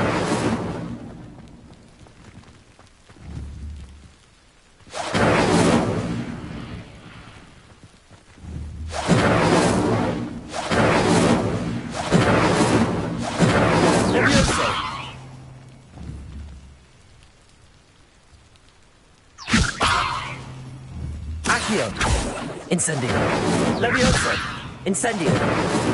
Levioso! Accio! Incendio! Levioso! Incendio!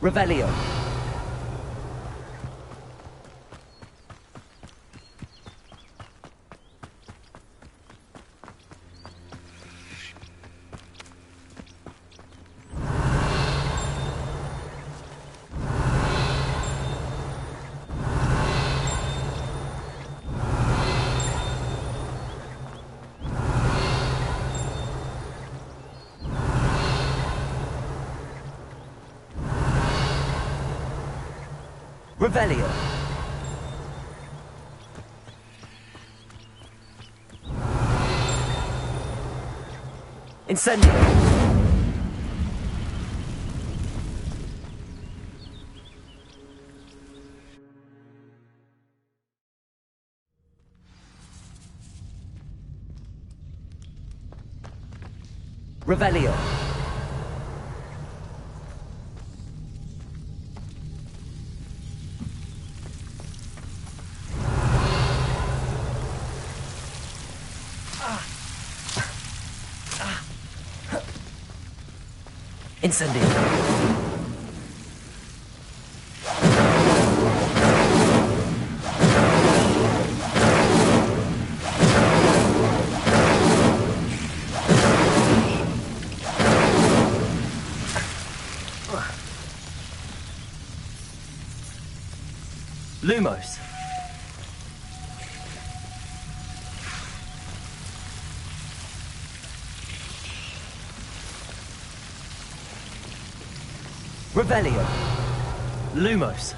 Revelio. Revelio. Incendio. Revelio. Incendio. Lumos. Revelio. Lumos.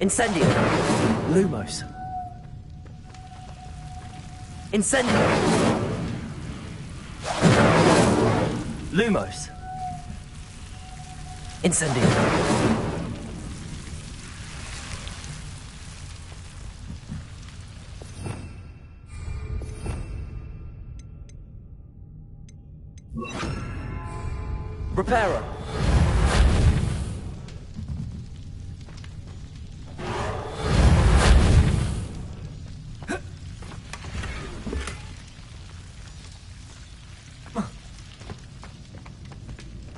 Incendio. Lumos. Incendio. Lumos. Incendio. Reparo.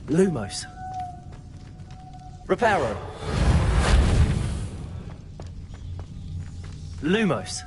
Lumos. Reparo. Lumos.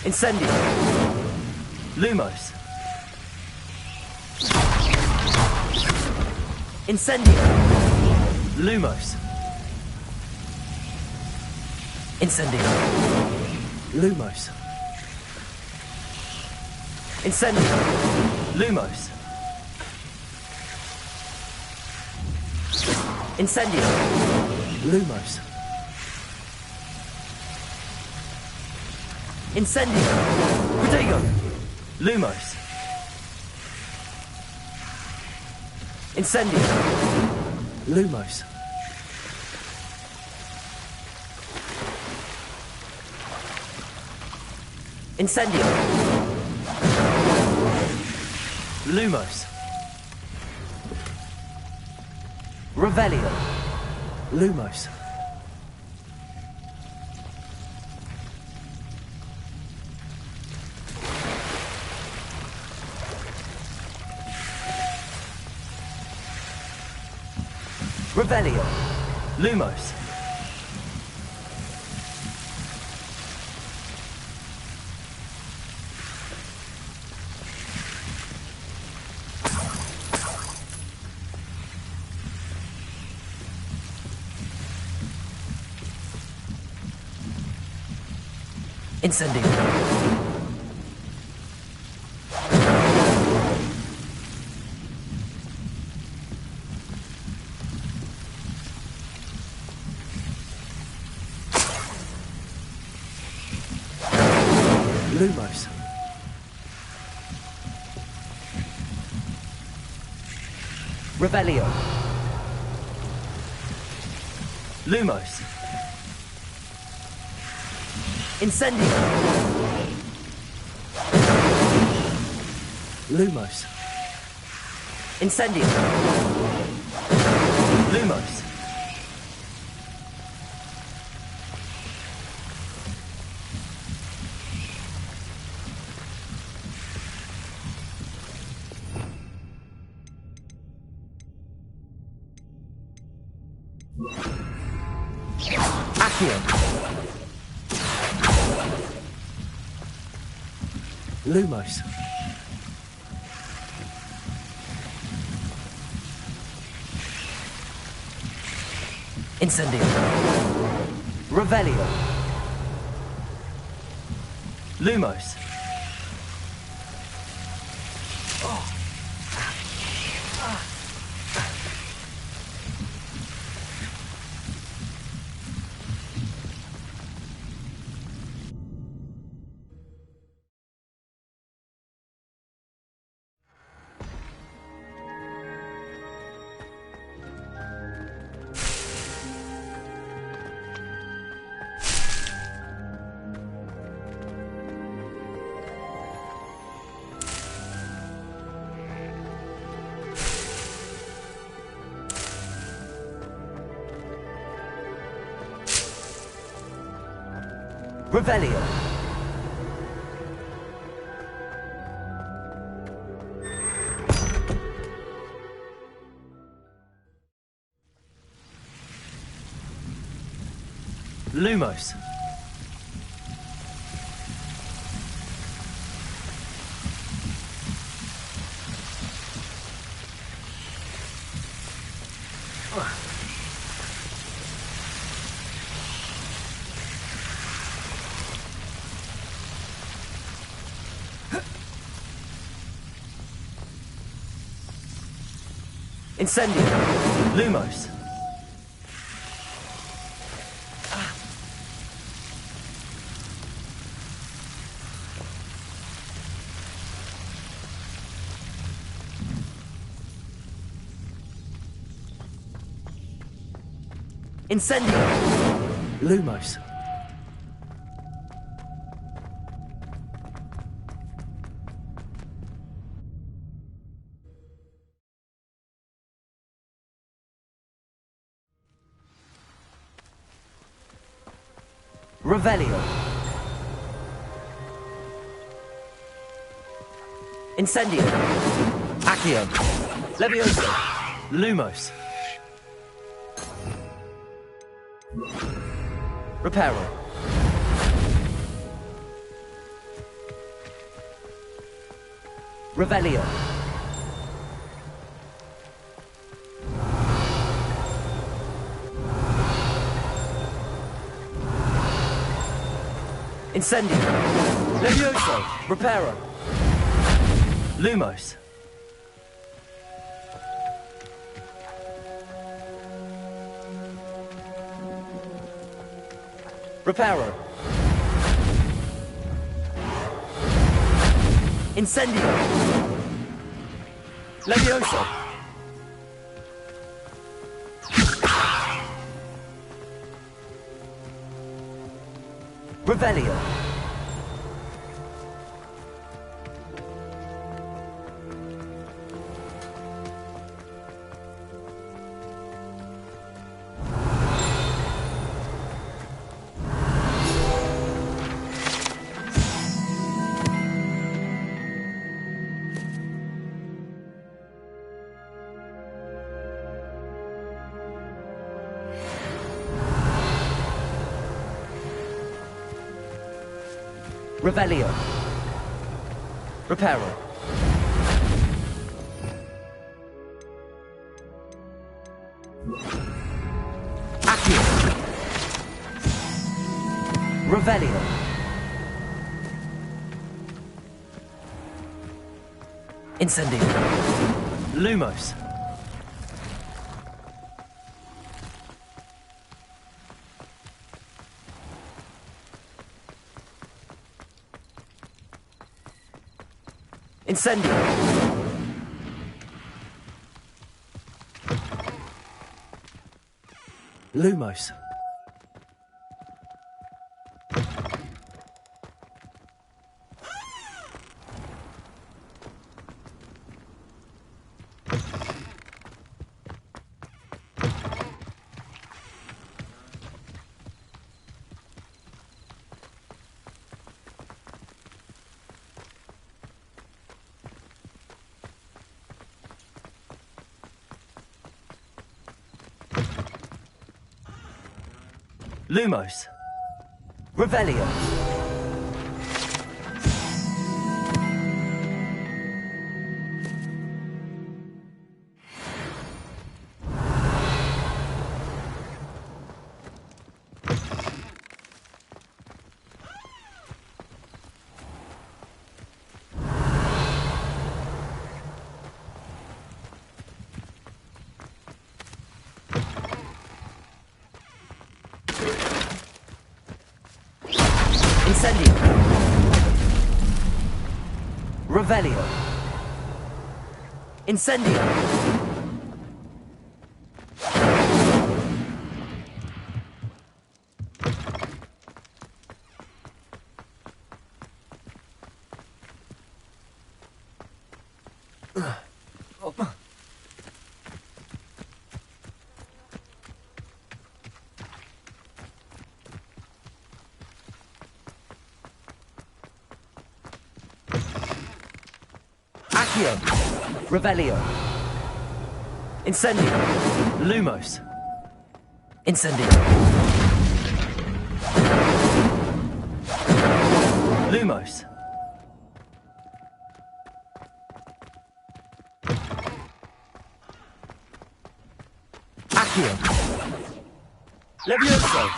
Incendio. Lumos. Incendio. Lumos. Incendio. Lumos. Incendio. Lumos. Incendio. Lumos. Incendio. Protego. Lumos. Incendio. Lumos. Incendio. Lumos. Revelio. Lumos. Revelio. Lumos. Incendio. Lumos. Revelio. Lumos. Incendio. Lumos. Incendio. Lumos. Accio. Lumos. Incendio. Revelio. Lumos. Revelio. Lumos. Incendio. Lumos. Incendio. Lumos. Revelio. Incendio. Accio. Levioso. Lumos. Reparo. Revelio. Incendio. Levioso. Reparo. Lumos. Reparo. Incendio. Levioso. Revelio. Revelio. Reparo. Accio. Revelio. Incendio. Lumos. Incendio. Lumos. Lumos. Revelio. Incendio. Revelio. Incendio. Accio. Revelio. Incendio. Lumos. Incendio. Lumos. Accio. Levioso.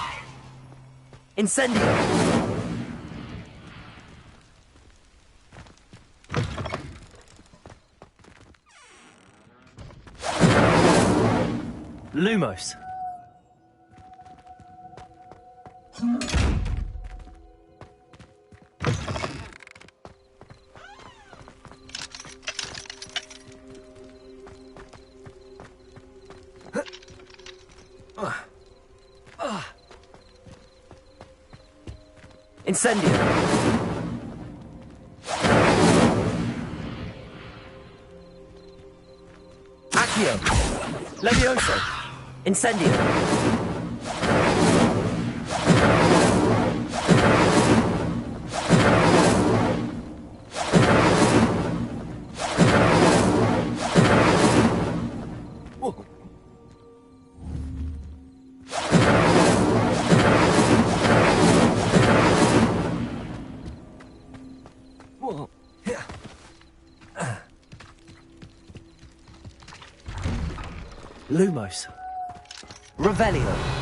Incendio. Lumos. Incendio. Accio. Levioso. Incendio. Lumos. Revelio.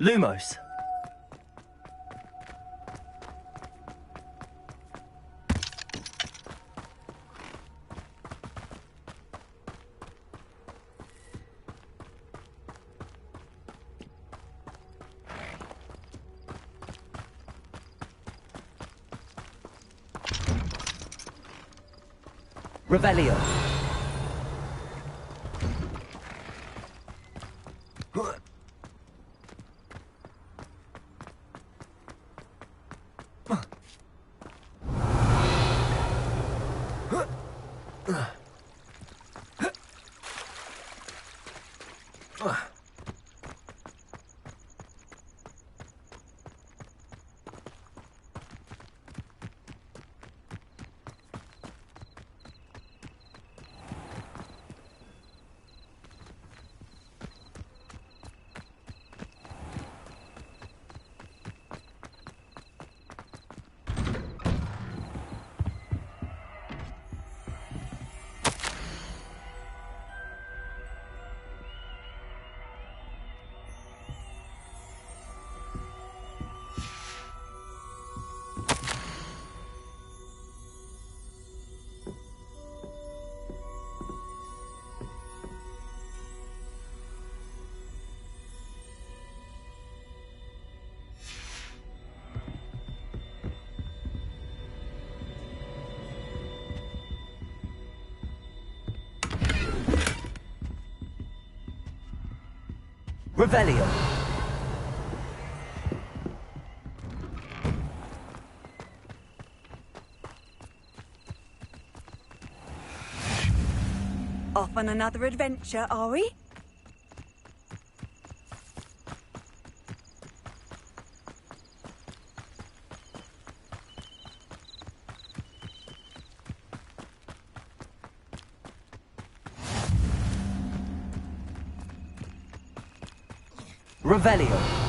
Lumos. Revelio. Revelio. Off on another adventure, are we? Revelio.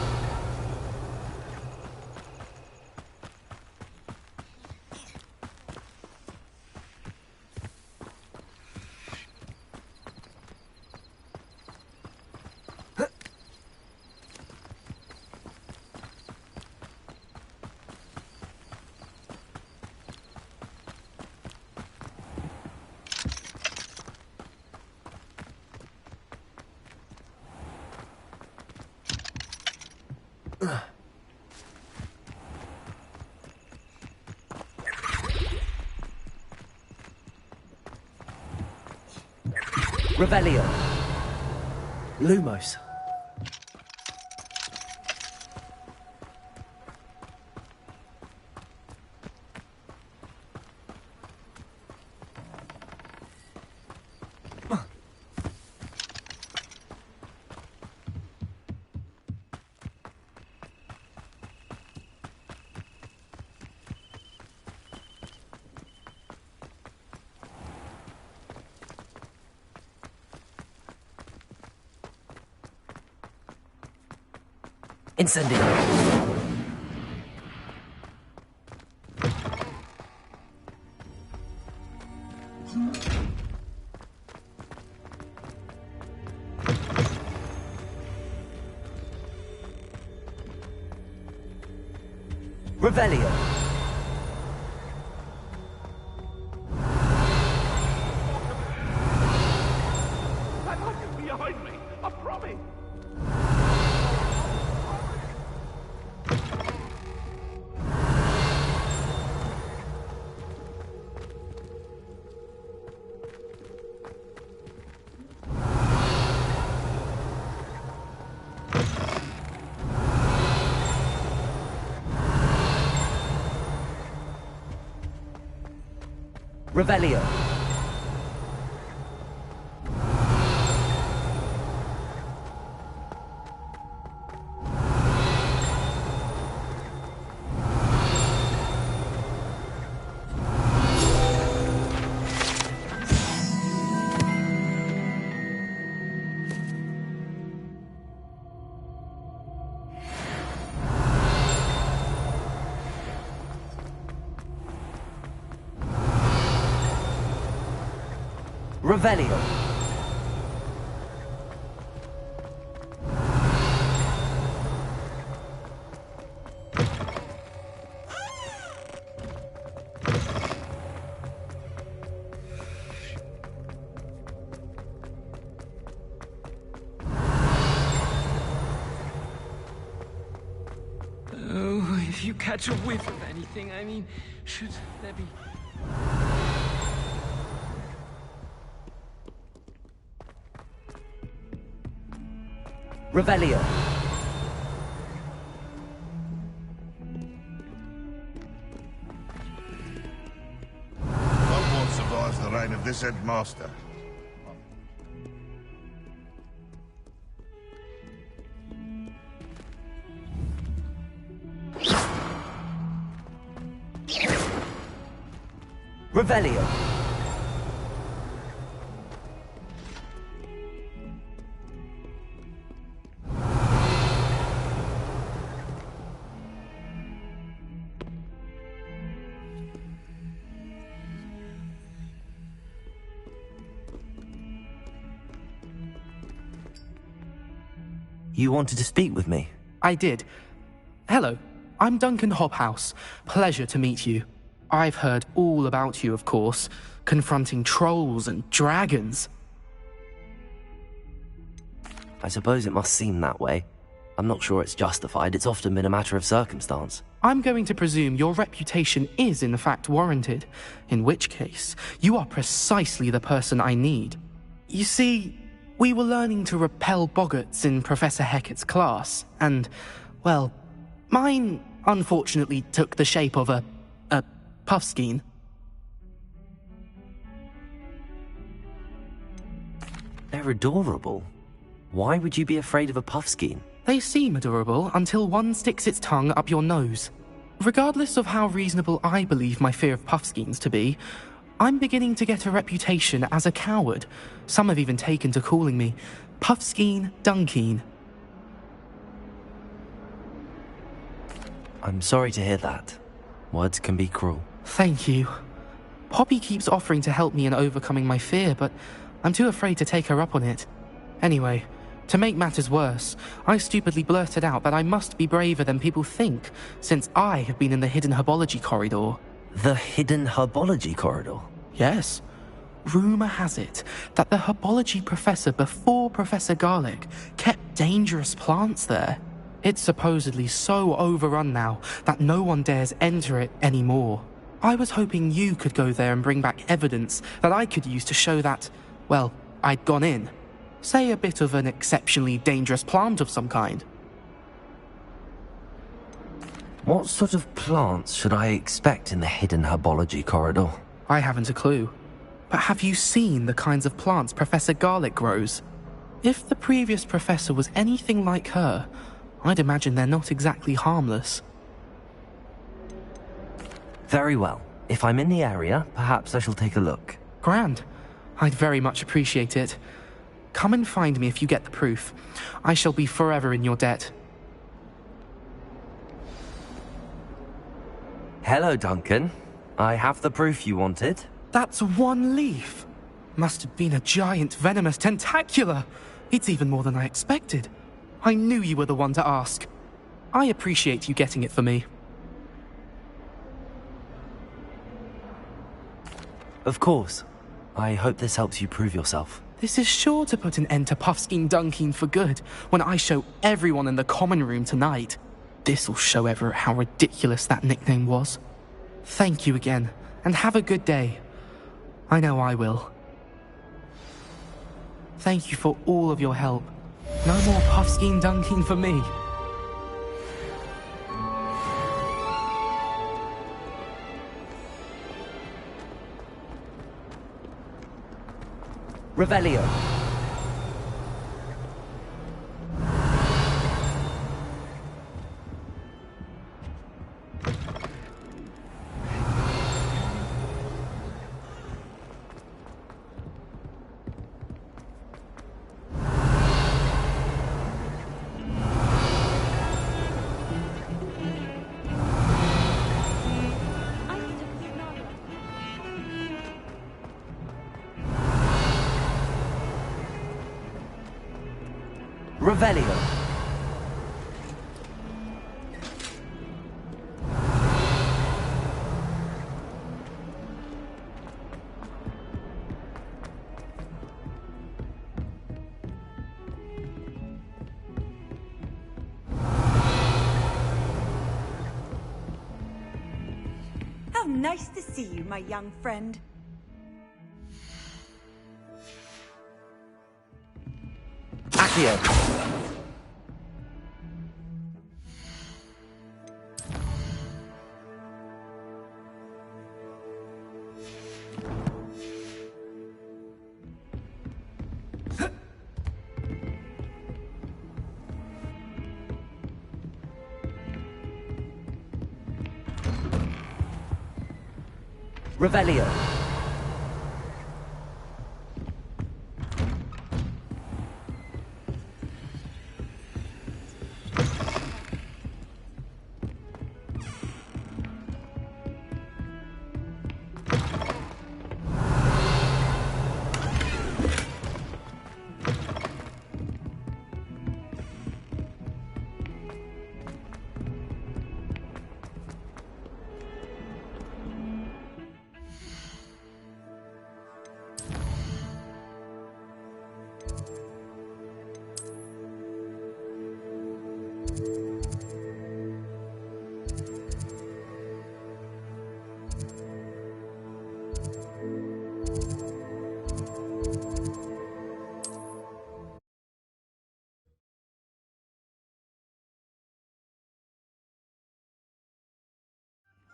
Revelio. Lumos. Incendio. Revelio. Nothing behind me. I promise. Revelio. Revelio. Oh, if you catch a whiff of anything, I mean, should there be... Revelio. Hogwarts survives the reign of this headmaster. Revelio. You wanted to speak with me? I did. Hello, I'm Duncan Hobhouse. Pleasure to meet you. I've heard all about you, of course, confronting trolls and dragons. I suppose it must seem that way. I'm not sure it's justified. It's often been a matter of circumstance. I'm going to presume your reputation is in fact warranted, in which case, you are precisely the person I need. You see, we were learning to repel boggarts in Professor Hecat's class, and, well, mine unfortunately took the shape of a puffskein. They're adorable. Why would you be afraid of a puffskein? They seem adorable until one sticks its tongue up your nose. Regardless of how reasonable I believe my fear of puffskeins to be, I'm beginning to get a reputation as a coward. Some have even taken to calling me Puffskein Dunkeen. I'm sorry to hear that. Words can be cruel. Thank you. Poppy keeps offering to help me in overcoming my fear, but I'm too afraid to take her up on it. Anyway, to make matters worse, I stupidly blurted out that I must be braver than people think, since I have been in the hidden herbology corridor. The hidden herbology corridor? Yes. Rumour has it that the herbology professor before Professor Garlic kept dangerous plants there. It's supposedly so overrun now that no one dares enter it anymore. I was hoping you could go there and bring back evidence that I could use to show that, well, I'd gone in. Say a bit of an exceptionally dangerous plant of some kind. What sort of plants should I expect in the hidden herbology corridor? I haven't a clue. But have you seen the kinds of plants Professor Garlic grows? If the previous professor was anything like her, I'd imagine they're not exactly harmless. Very well. If I'm in the area, perhaps I shall take a look. Grand. I'd very much appreciate it. Come and find me if you get the proof. I shall be forever in your debt. Hello, Duncan. I have the proof you wanted. That's one leaf. Must have been a giant venomous tentacula. It's even more than I expected. I knew you were the one to ask. I appreciate you getting it for me. Of course. I hope this helps you prove yourself. This is sure to put an end to Puffskein Dunkeen for good when I show everyone in the common room tonight. This'll show Everett how ridiculous that nickname was. Thank you again, and have a good day. I know I will. Thank you for all of your help. No more Puffskein Dunkeen for me. Revelio. Revelio. How nice to see you, my young friend. Accio. Revelio.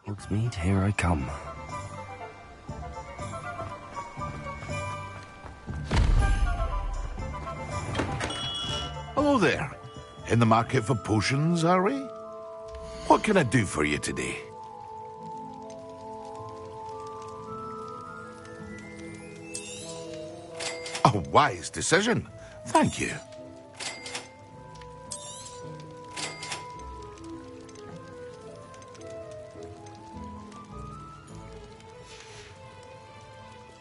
Hogsmeade, here I come. Hello there. In the market for potions, are we? What can I do for you today? A wise decision. Thank you.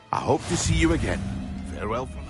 I hope to see you again. Farewell for now.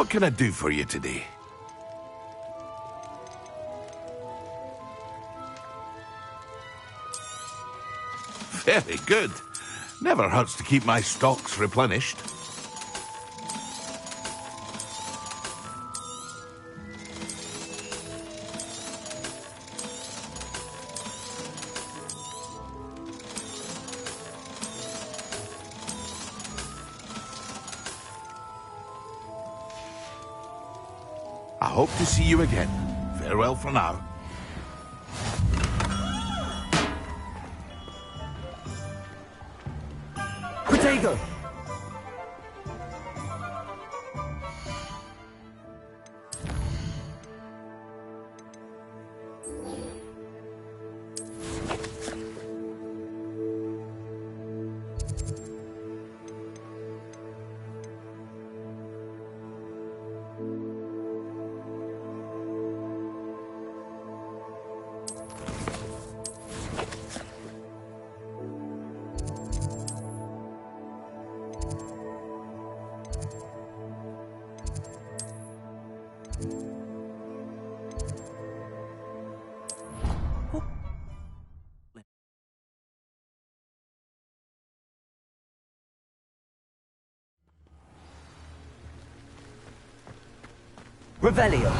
What can I do for you today? Very good. Never hurts to keep my stocks replenished. I hope to see you again. Farewell for now. Potato! Revelio.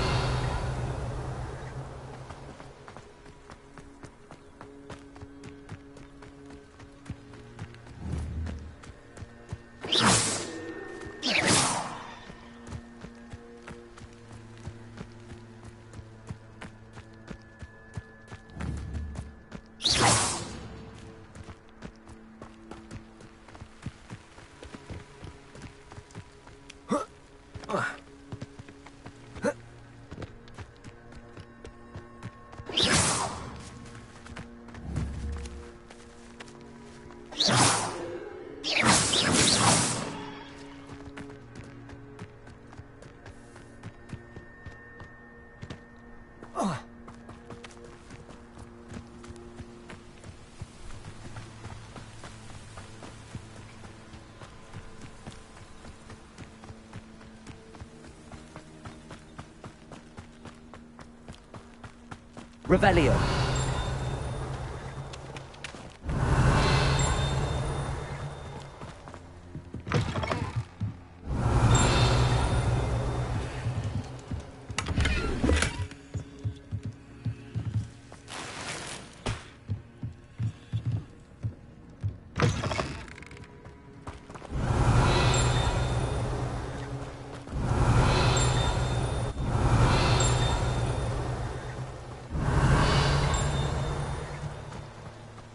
Revelio.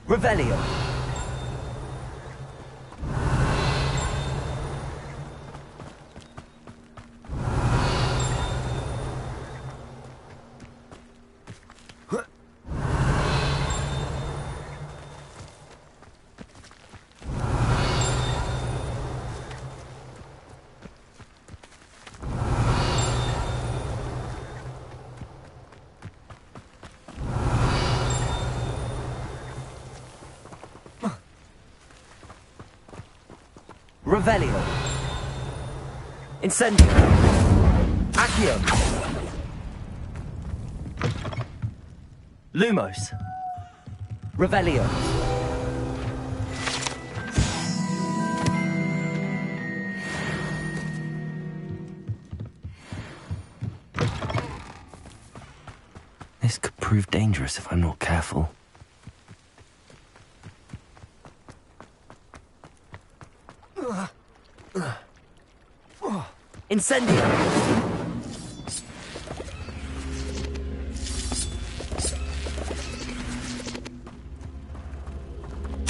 Revelio. Revelio. Incendio. Accio. Lumos. Revelio. This could prove dangerous if I'm not careful. Incendio.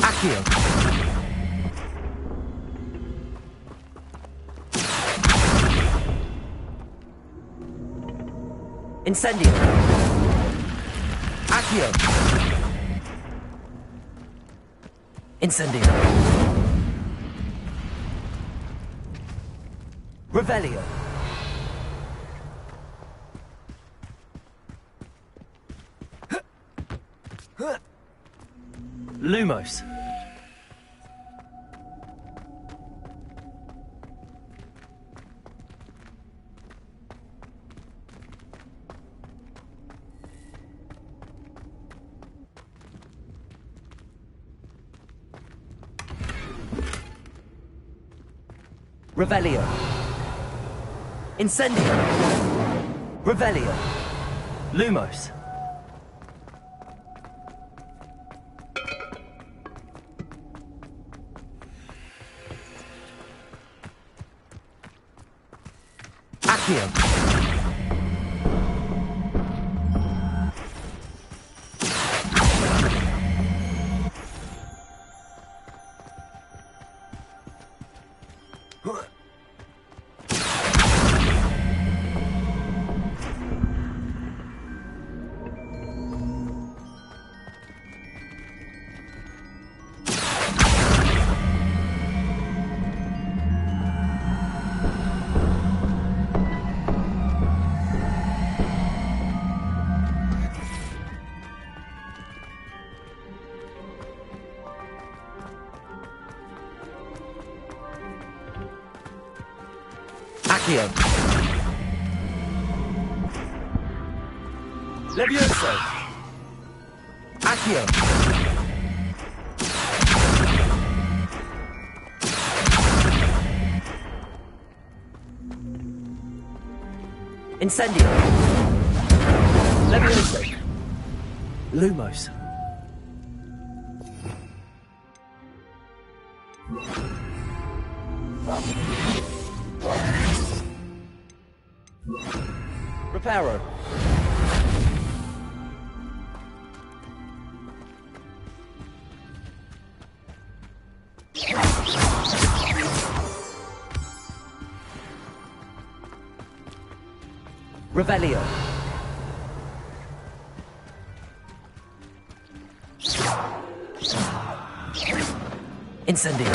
Accio. Incendio. Accio. Incendio. Revelio. Lumos. Revelio. Incendio. Revelio. Lumos. Accio. Accio. Levioso. Accio. Incendio. Levioso. Lumos. Reparo. Revelio. Incendio.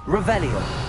Revelio.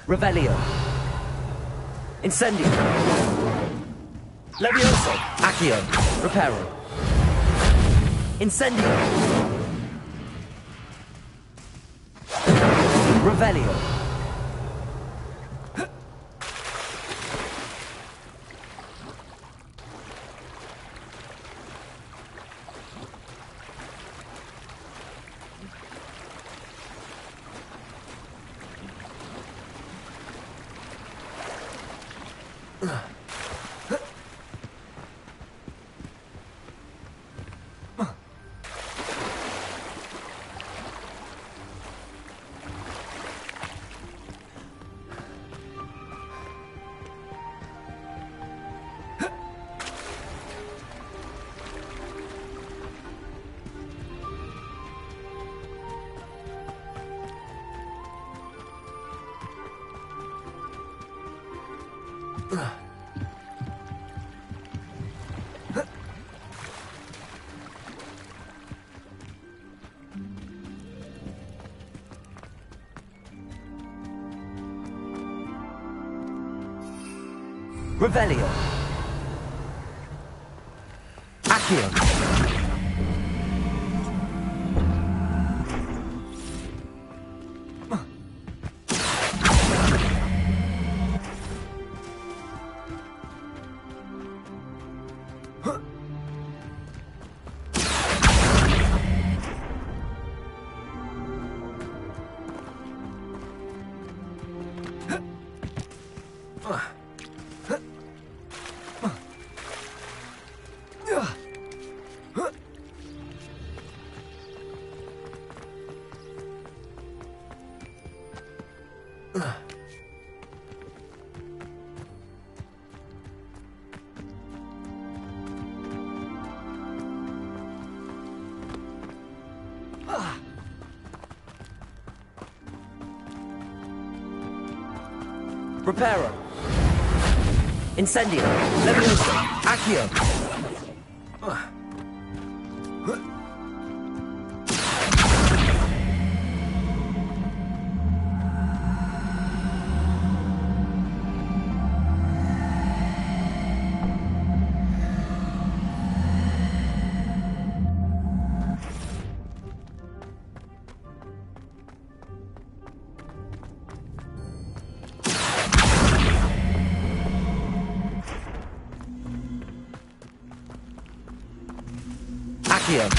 Revelio. Incendio. Levioso. Accio. Reparo. Incendio. Revelio. Revelio. Accio. Reparo. Incendio. Leviosa. Accio. Accio.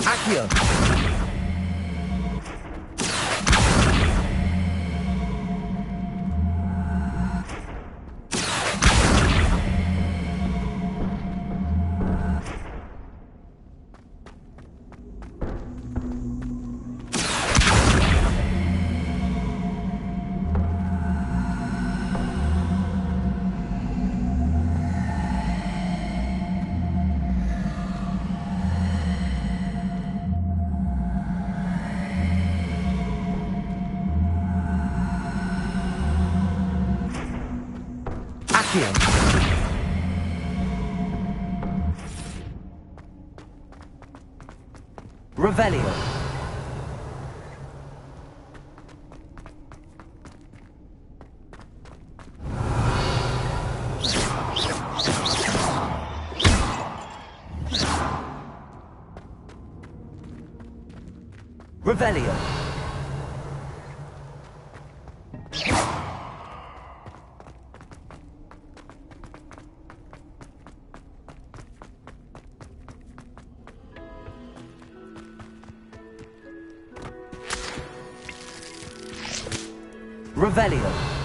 Accio. Accio. Revelio. Revelio. Revelio.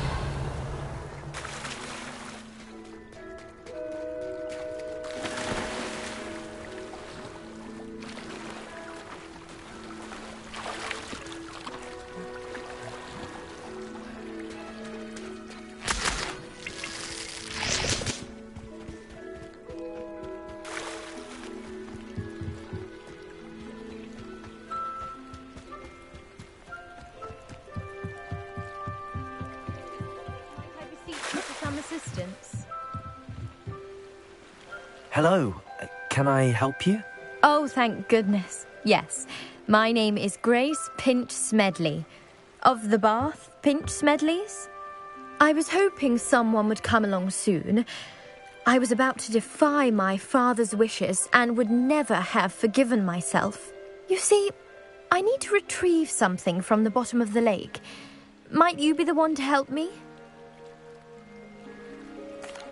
Some assistance. Hello. Can I help you? Oh, thank goodness. Yes. My name is Grace Pinch Smedley. Of the Bath Pinch Smedleys. I was hoping someone would come along soon. I was about to defy my father's wishes and would never have forgiven myself. You see, I need to retrieve something from the bottom of the lake. Might you be the one to help me?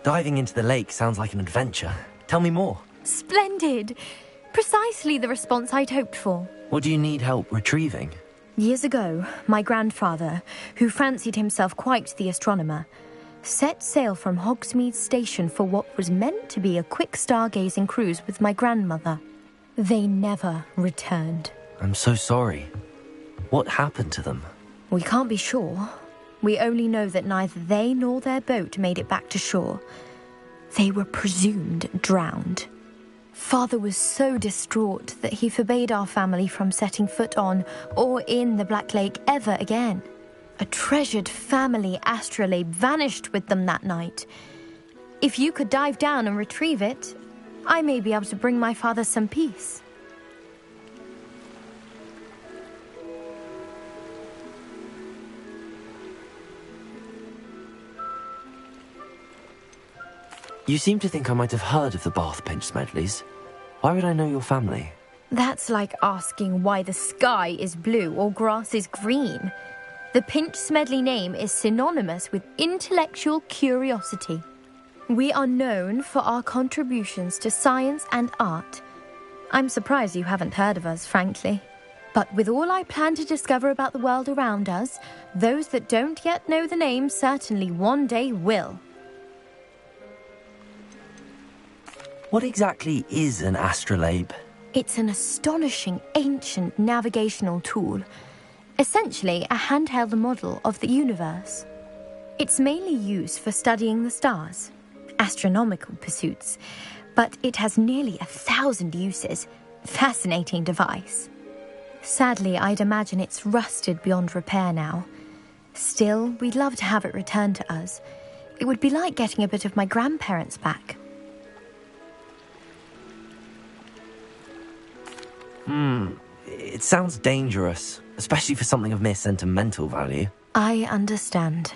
Diving into the lake sounds like an adventure. Tell me more. Splendid! Precisely the response I'd hoped for. What do you need help retrieving? Years ago, my grandfather, who fancied himself quite the astronomer, set sail from Hogsmeade Station for what was meant to be a quick stargazing cruise with my grandmother. They never returned. I'm so sorry. What happened to them? We can't be sure. We only know that neither they nor their boat made it back to shore. They were presumed drowned. Father was so distraught that he forbade our family from setting foot on or in the Black Lake ever again. A treasured family astrolabe vanished with them that night. If you could dive down and retrieve it, I may be able to bring my father some peace. You seem to think I might have heard of the Bath Pinch Smedleys. Why would I know your family? That's like asking why the sky is blue or grass is green. The Pinch Smedley name is synonymous with intellectual curiosity. We are known for our contributions to science and art. I'm surprised you haven't heard of us, frankly. But with all I plan to discover about the world around us, those that don't yet know the name certainly one day will. What exactly is an astrolabe? It's an astonishing ancient navigational tool. Essentially a handheld model of the universe. It's mainly used for studying the stars, astronomical pursuits, but it has nearly 1,000 uses. Fascinating device. Sadly, I'd imagine it's rusted beyond repair now. Still, we'd love to have it returned to us. It would be like getting a bit of my grandparents back. It sounds dangerous, especially for something of mere sentimental value. I understand.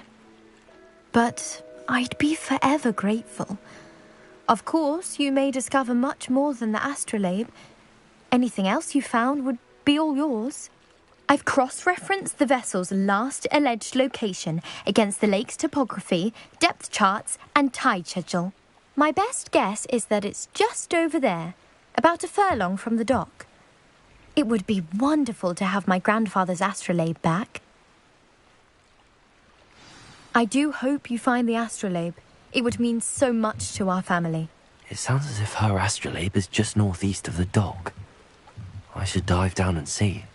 But I'd be forever grateful. Of course, you may discover much more than the astrolabe. Anything else you found would be all yours. I've cross-referenced the vessel's last alleged location against the lake's topography, depth charts, and tide schedule. My best guess is that it's just over there, about a furlong from the dock. It would be wonderful to have my grandfather's astrolabe back. I do hope you find the astrolabe. It would mean so much to our family. It sounds as if her astrolabe is just northeast of the dock. I should dive down and see.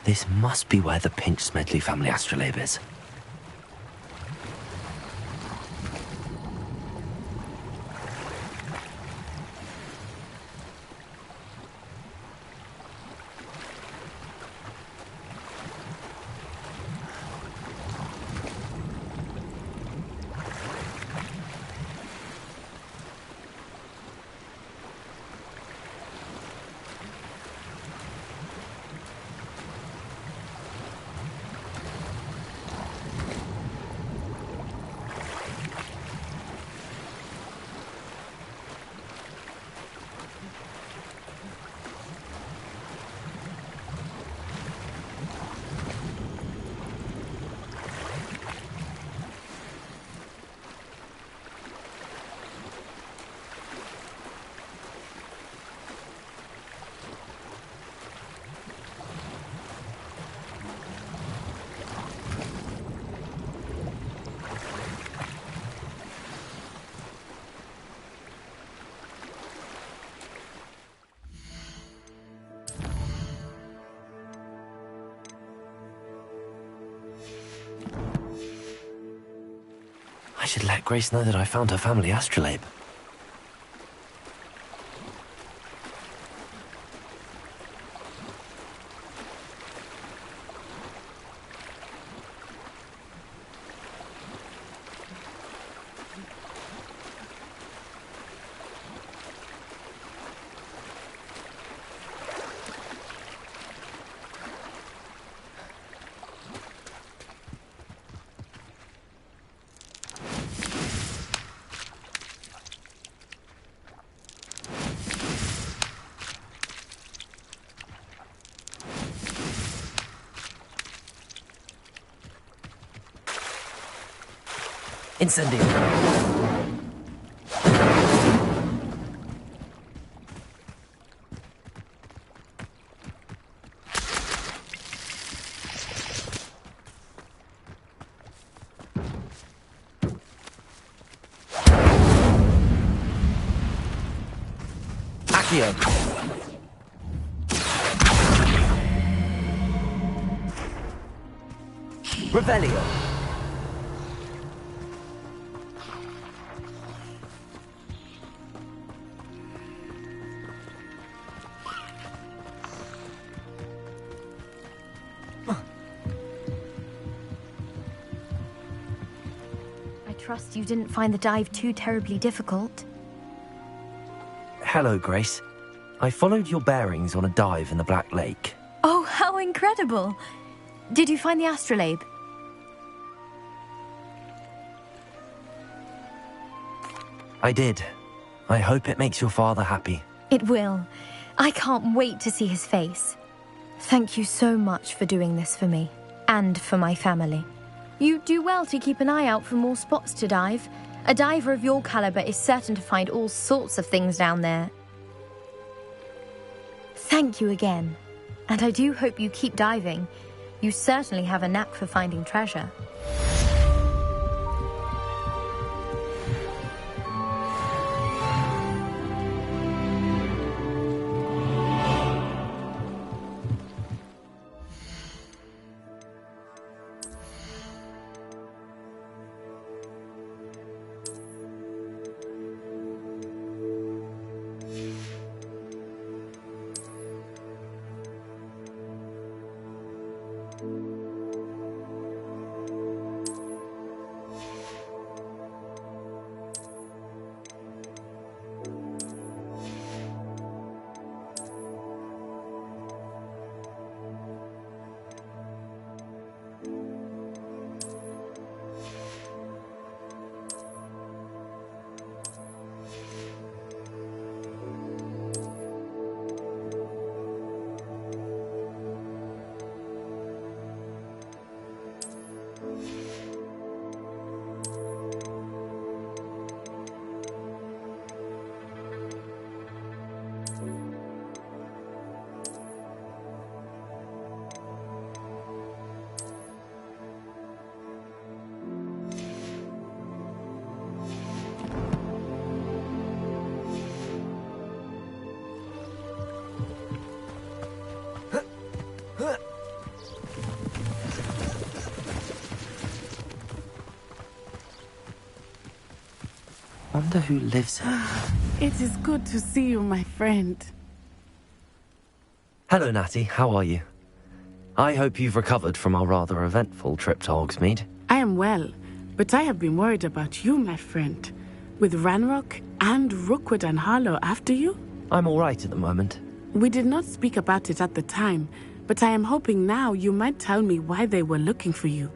This must be where the Pinch-Smedley family astrolabe is. I should let Grace know that I found her family astrolabe. Incendio. Accio. Revelio. Trust you didn't find the dive too terribly difficult. Hello, Grace. I followed your bearings on a dive in the Black Lake. Oh, how incredible! Did you find the astrolabe? I did. I hope it makes your father happy. It will. I can't wait to see his face. Thank you so much for doing this for me, and for my family. You do well to keep an eye out for more spots to dive. A diver of your caliber is certain to find all sorts of things down there. Thank you again, and I do hope you keep diving. You certainly have a knack for finding treasure. Wonder who lives here. It is good to see you, my friend. Hello, Natty. How are you? I hope you've recovered from our rather eventful trip to Hogsmeade. I am well, but I have been worried about you, my friend. With Ranrock and Rookwood and Harlow after you? I'm all right at the moment. We did not speak about it at the time, but I am hoping now you might tell me why they were looking for you.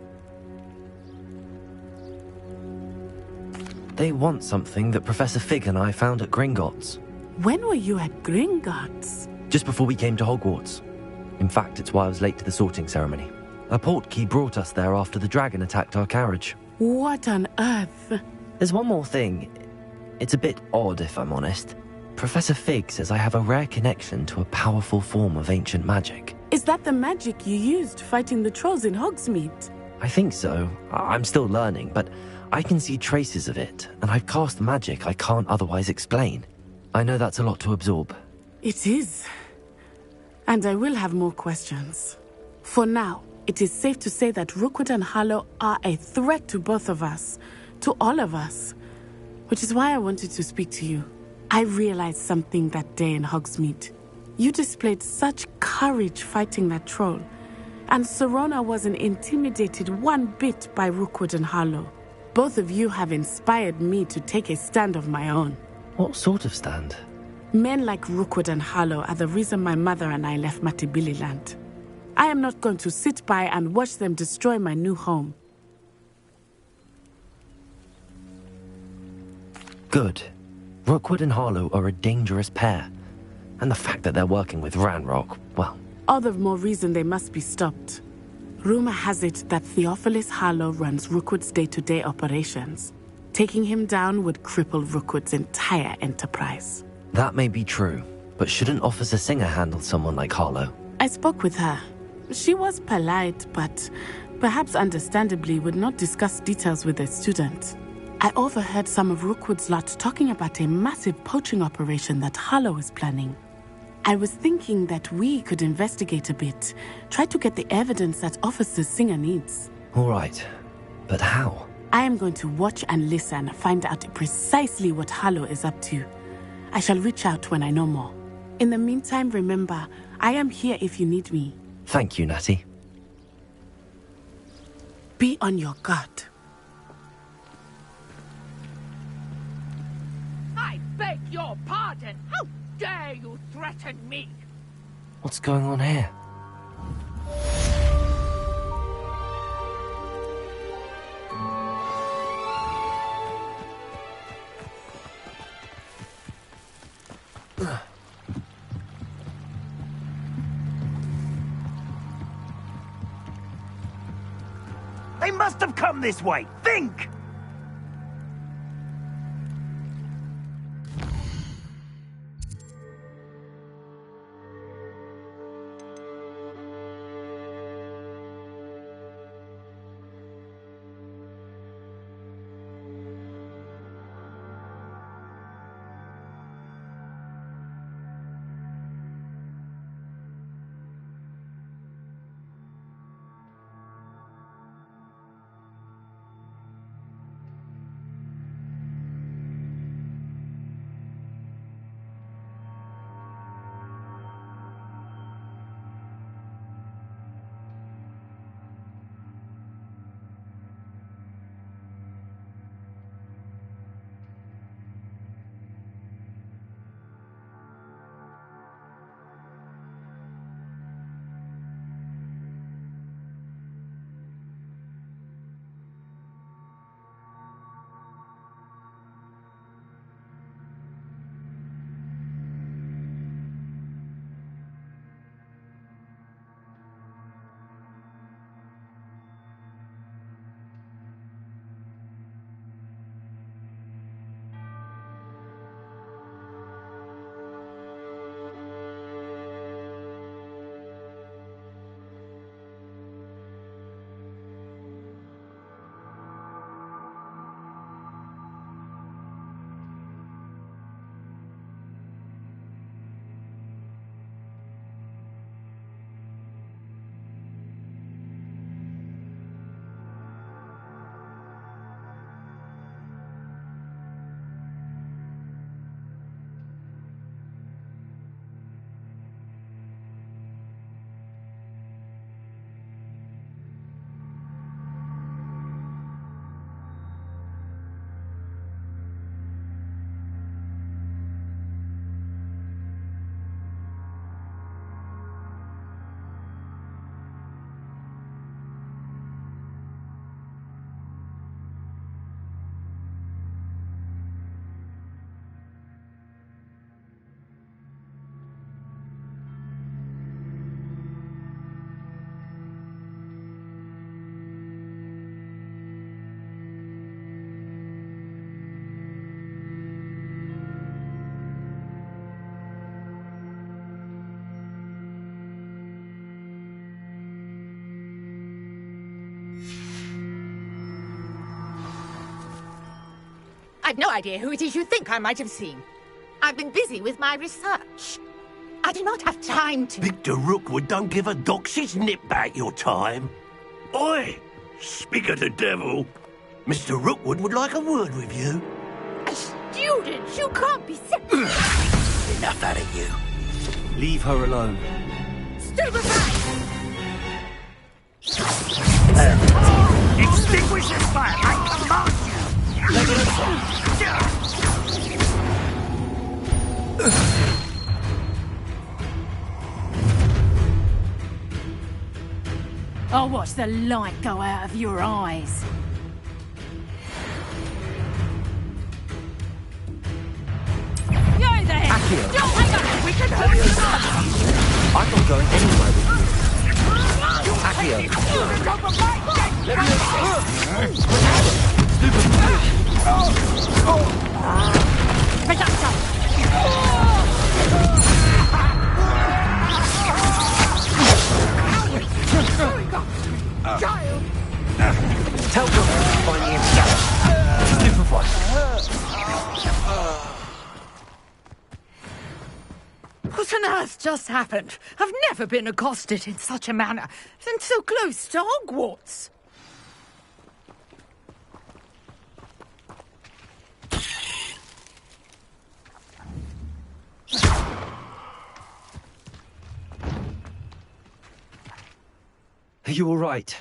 They want something that Professor Fig and I found at Gringotts. When were you at Gringotts? Just before we came to Hogwarts. In fact, it's why I was late to the sorting ceremony. A portkey brought us there after the dragon attacked our carriage. What on earth? There's one more thing. It's a bit odd, if I'm honest. Professor Fig says I have a rare connection to a powerful form of ancient magic. Is that the magic you used fighting the trolls in Hogsmeade? I think so. I'm still learning, but I can see traces of it, and I've cast magic I can't otherwise explain. I know that's a lot to absorb. It is. And I will have more questions. For now, it is safe to say that Rookwood and Harlow are a threat to both of us, to all of us. Which is why I wanted to speak to you. I realized something that day in Hogsmeade. You displayed such courage fighting that troll, and Serona wasn't intimidated one bit by Rookwood and Harlow. Both of you have inspired me to take a stand of my own. What sort of stand? Men like Rookwood and Harlow are the reason my mother and I left Matibili Land. I am not going to sit by and watch them destroy my new home. Good. Rookwood and Harlow are a dangerous pair. And the fact that they're working with Ranrock, well... All the more reason they must be stopped. Rumor has it that Theophilus Harlow runs Rookwood's day-to-day operations. Taking him down would cripple Rookwood's entire enterprise. That may be true, but shouldn't Officer Singer handle someone like Harlow? I spoke with her. She was polite, but perhaps understandably would not discuss details with a student. I overheard some of Rookwood's lot talking about a massive poaching operation that Harlow is planning. I was thinking that we could investigate a bit, try to get the evidence that Officer Singer needs. All right, but how? I am going to watch and listen, find out precisely what Harlow is up to. I shall reach out when I know more. In the meantime, remember, I am here if you need me. Thank you, Natty. Be on your guard. I beg your pardon! How dare you threaten me? What's going on here? They must have come this way. Think! I've no idea who it is you think I might have seen. I've been busy with my research. I do not have time to... Victor Rookwood don't give a doxy's nip back your time. Oi! Speak of the devil. Mr. Rookwood would like a word with you. A student? You can't be serious. Enough out of you. Leave her alone. Stupefy! Extinguish this fire! I command you! I'll watch the light go out of your eyes. Yo there! Accio. Don't hang up! We can hurt you! I'm not going anywhere with you. Accio. Tell them to find the inside. Stupefy. What on earth just happened? I've never been accosted in such a manner, and so close to Hogwarts. Are you all right?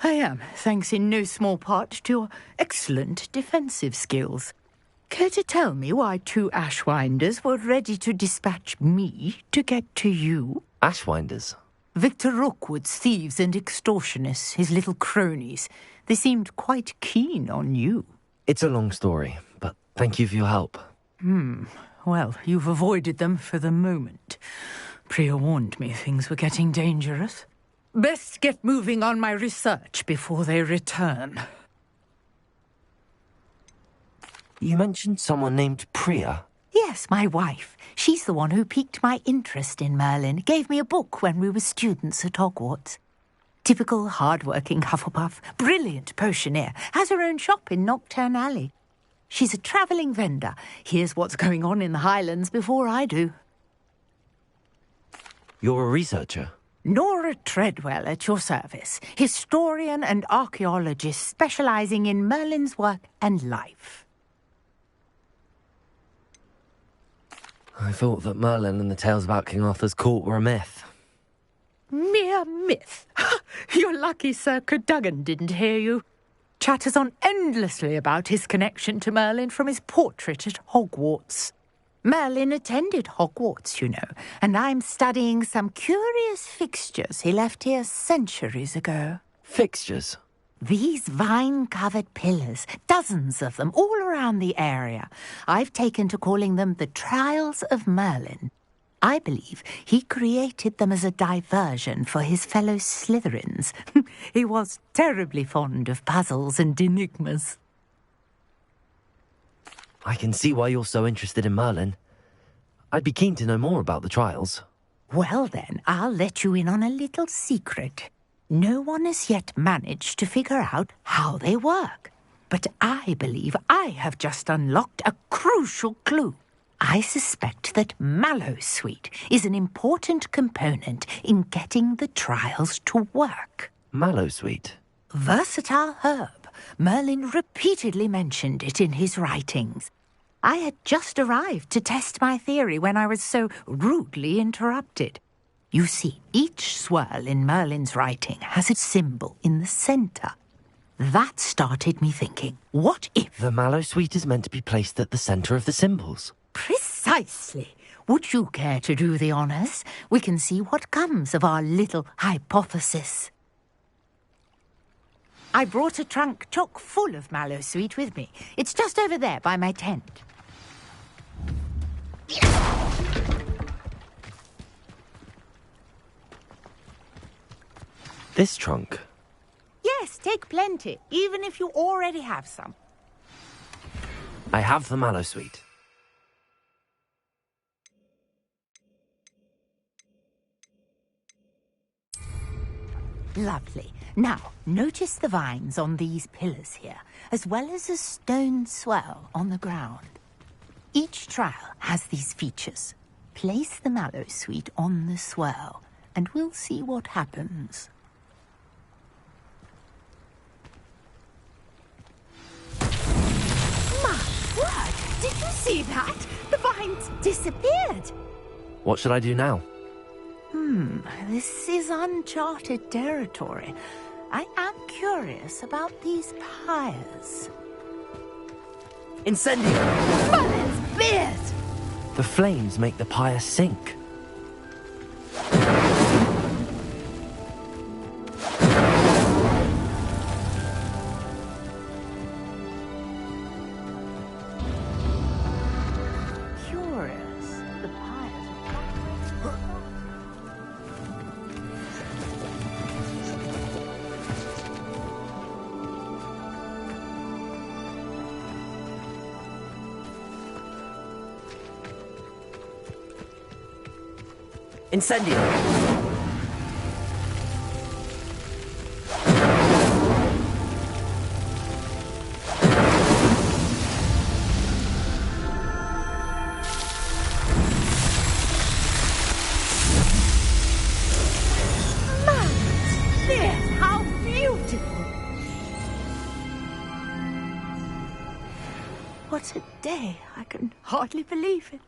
I am, thanks in no small part to your excellent defensive skills. Care to tell me why two Ashwinders were ready to dispatch me to get to you? Ashwinders? Victor Rookwood's thieves and extortionists, his little cronies. They seemed quite keen on you. It's a long story, but thank you for your help. Well, you've avoided them for the moment. Priya warned me things were getting dangerous. Best get moving on my research before they return. You mentioned someone named Priya. Yes, my wife. She's the one who piqued my interest in Merlin. Gave me a book when we were students at Hogwarts. Typical hard-working Hufflepuff, brilliant potioneer, has her own shop in Knockturn Alley. She's a travelling vendor. Hears what's going on in the Highlands before I do. You're a researcher? Nora Treadwell at your service. Historian and archaeologist specialising in Merlin's work and life. I thought that Merlin and the tales about King Arthur's court were a myth. Mere myth. You're lucky Sir Cadogan didn't hear you. Chatters on endlessly about his connection to Merlin from his portrait at Hogwarts. Merlin attended Hogwarts, you know, and I'm studying some curious fixtures he left here centuries ago. Fixtures? These vine-covered pillars, dozens of them, all around the area. I've taken to calling them the Trials of Merlin. I believe he created them as a diversion for his fellow Slytherins. He was terribly fond of puzzles and enigmas. I can see why you're so interested in Merlin. I'd be keen to know more about the trials. Well then, I'll let you in on a little secret. No one has yet managed to figure out how they work. But I believe I have just unlocked a crucial clue. I suspect that Mallowsweet is an important component in getting the trials to work. Mallowsweet? Versatile herb. Merlin repeatedly mentioned it in his writings. I had just arrived to test my theory when I was so rudely interrupted. You see, each swirl in Merlin's writing has a symbol in the centre. That started me thinking, what if... The Mallowsweet is meant to be placed at the centre of the symbols. Precisely. Would you care to do the honours? We can see what comes of our little hypothesis. I brought a trunk chock full of Mallowsweet with me. It's just over there by my tent. This trunk? Yes, take plenty, even if you already have some. I have the Mallowsweet. Lovely. Now, notice the vines on these pillars here, as well as a stone swell on the ground. Each trial has these features. Place the Mallowsweet on the swell, and we'll see what happens. My word! Did you see that? The vines disappeared! What should I do now? This is uncharted territory. I am curious about these pyres. Incendio! Merlin's beard! The flames make the pyre sink. Incendio! How beautiful! What a day! I can hardly believe it.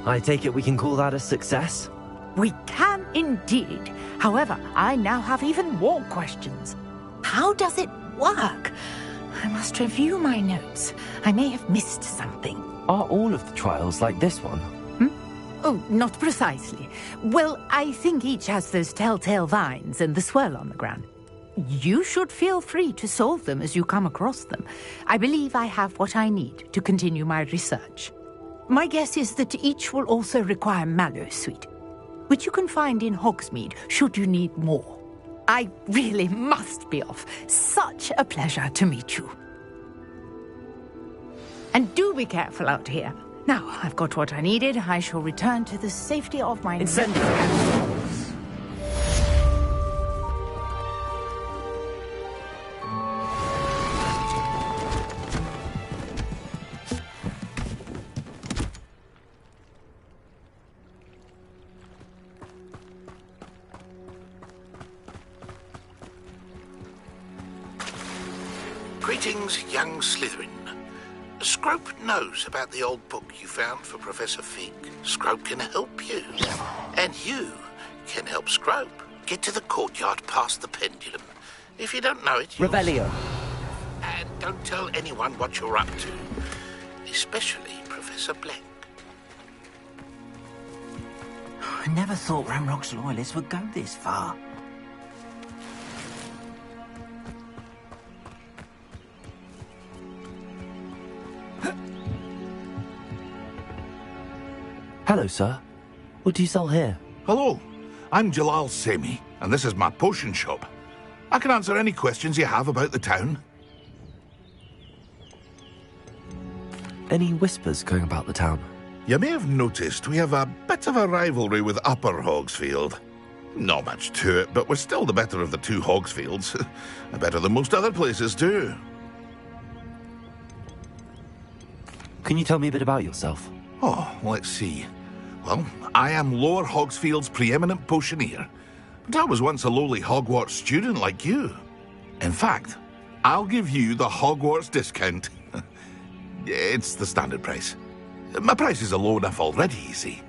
I take it we can call that a success? We can indeed. However, I now have even more questions. How does it work? I must review my notes. I may have missed something. Are all of the trials like this one? Oh, not precisely. Well, I think each has those telltale vines and the swirl on the ground. you should feel free to solve them as you come across them. I believe I have what I need to continue my research. My guess is that each will also require mallow sweet, which you can find in Hogsmeade should you need more. I really must be off. Such a pleasure to meet you. And do be careful out here. Now, I've got what I needed. I shall return to the safety of my... Greetings, young Slytherin. Scrope knows about the old book you found for Professor Fig. Scrope can help you. And you can help Scrope get to the courtyard past the pendulum. If you don't know it, Revelio. And don't tell anyone what you're up to. Especially Professor Blank. I never thought Ramrock's loyalists would go this far. Hello, sir. What do you sell here? Hello, I'm Jalal Semi, and this is my potion shop. I can answer any questions you have about the town. Any whispers going about the town? You may have noticed we have a bit of a rivalry with Upper Hogsfield. Not much to it, but we're still the better of the two Hogsfields. Better than most other places, too. Can you tell me a bit about yourself? Oh, let's see. Well, I am Lower Hogsfield's preeminent potioneer, but I was once a lowly Hogwarts student like you. In fact, I'll give you the Hogwarts discount. It's the standard price. My prices are low enough already, you see.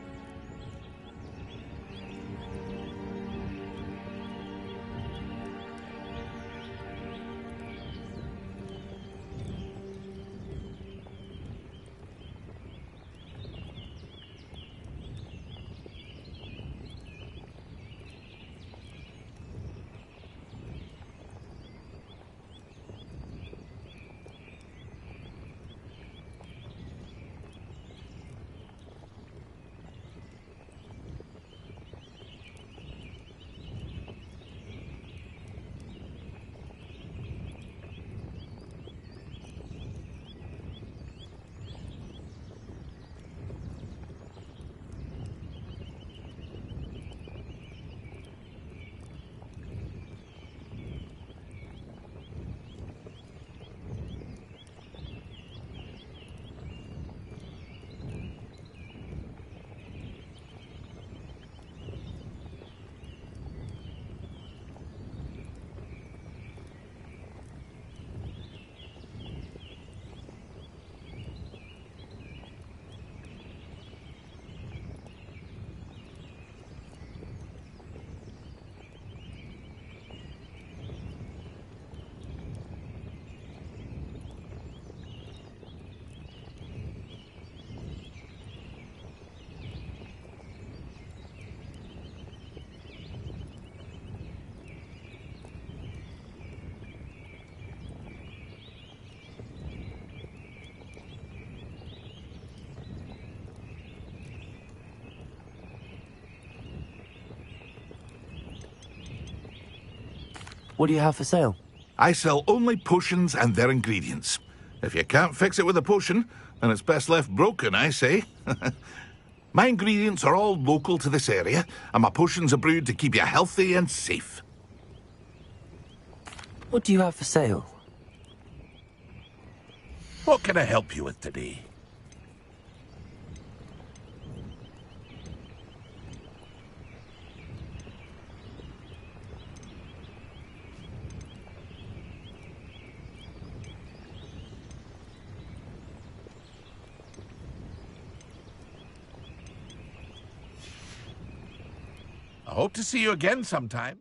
What do you have for sale? I sell only potions and their ingredients. If you can't fix it with a potion, then it's best left broken, I say. My ingredients are all local to this area, and my potions are brewed to keep you healthy and safe. What do you have for sale? What can I help you with today? I hope to see you again sometime.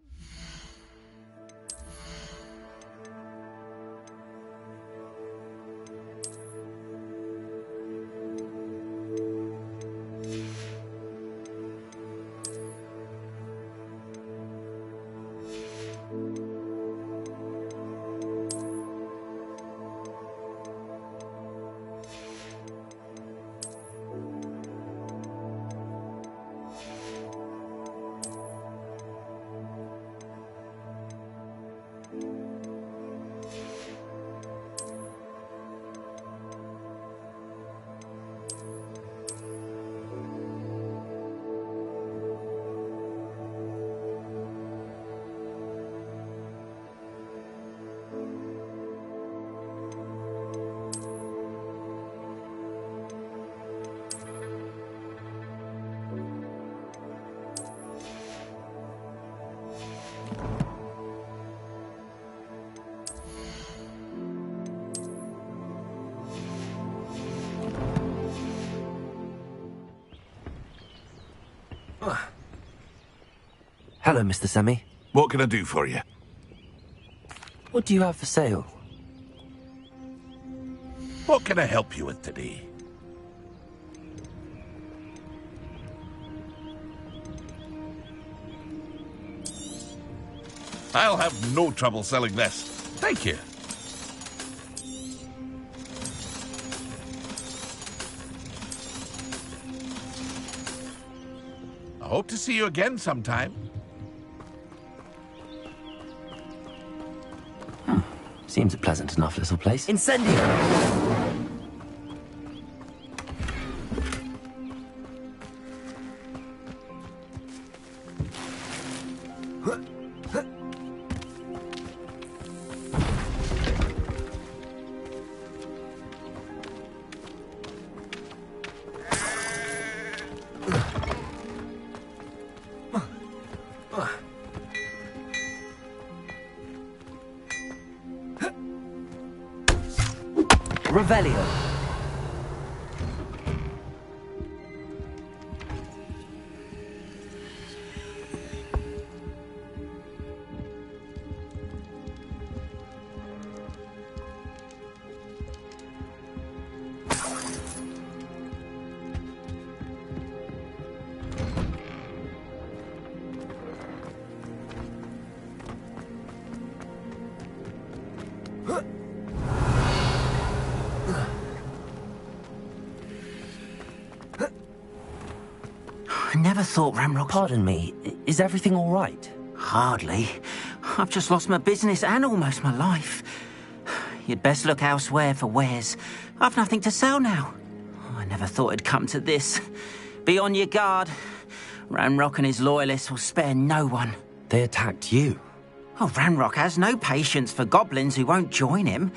Hello, Mr. Semi. What can I do for you? What do you have for sale? What can I help you with today? I'll have no trouble selling this. Thank you. I hope to see you again sometime. Seems a pleasant enough little place. Incendio! Revelio. I never thought Ramrock... Pardon me, is everything all right? Hardly. I've just lost my business and almost my life. You'd best look elsewhere for wares. I've nothing to sell now. I never thought it'd come to this. Be on your guard. Ramrock and his loyalists will spare no one. They attacked you. Oh, Ranrock has no patience for goblins who won't join him.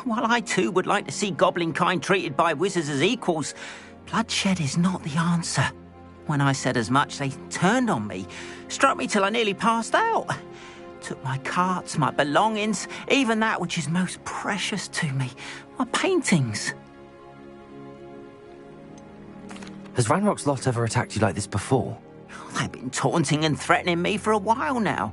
While I too would like to see goblin kind treated by wizards as equals, bloodshed is not the answer. When I said as much, they turned on me, struck me till I nearly passed out. Took my carts, my belongings, even that which is most precious to me, my paintings. Has Ranrock's lot ever attacked you like this before? They've been taunting and threatening me for a while now.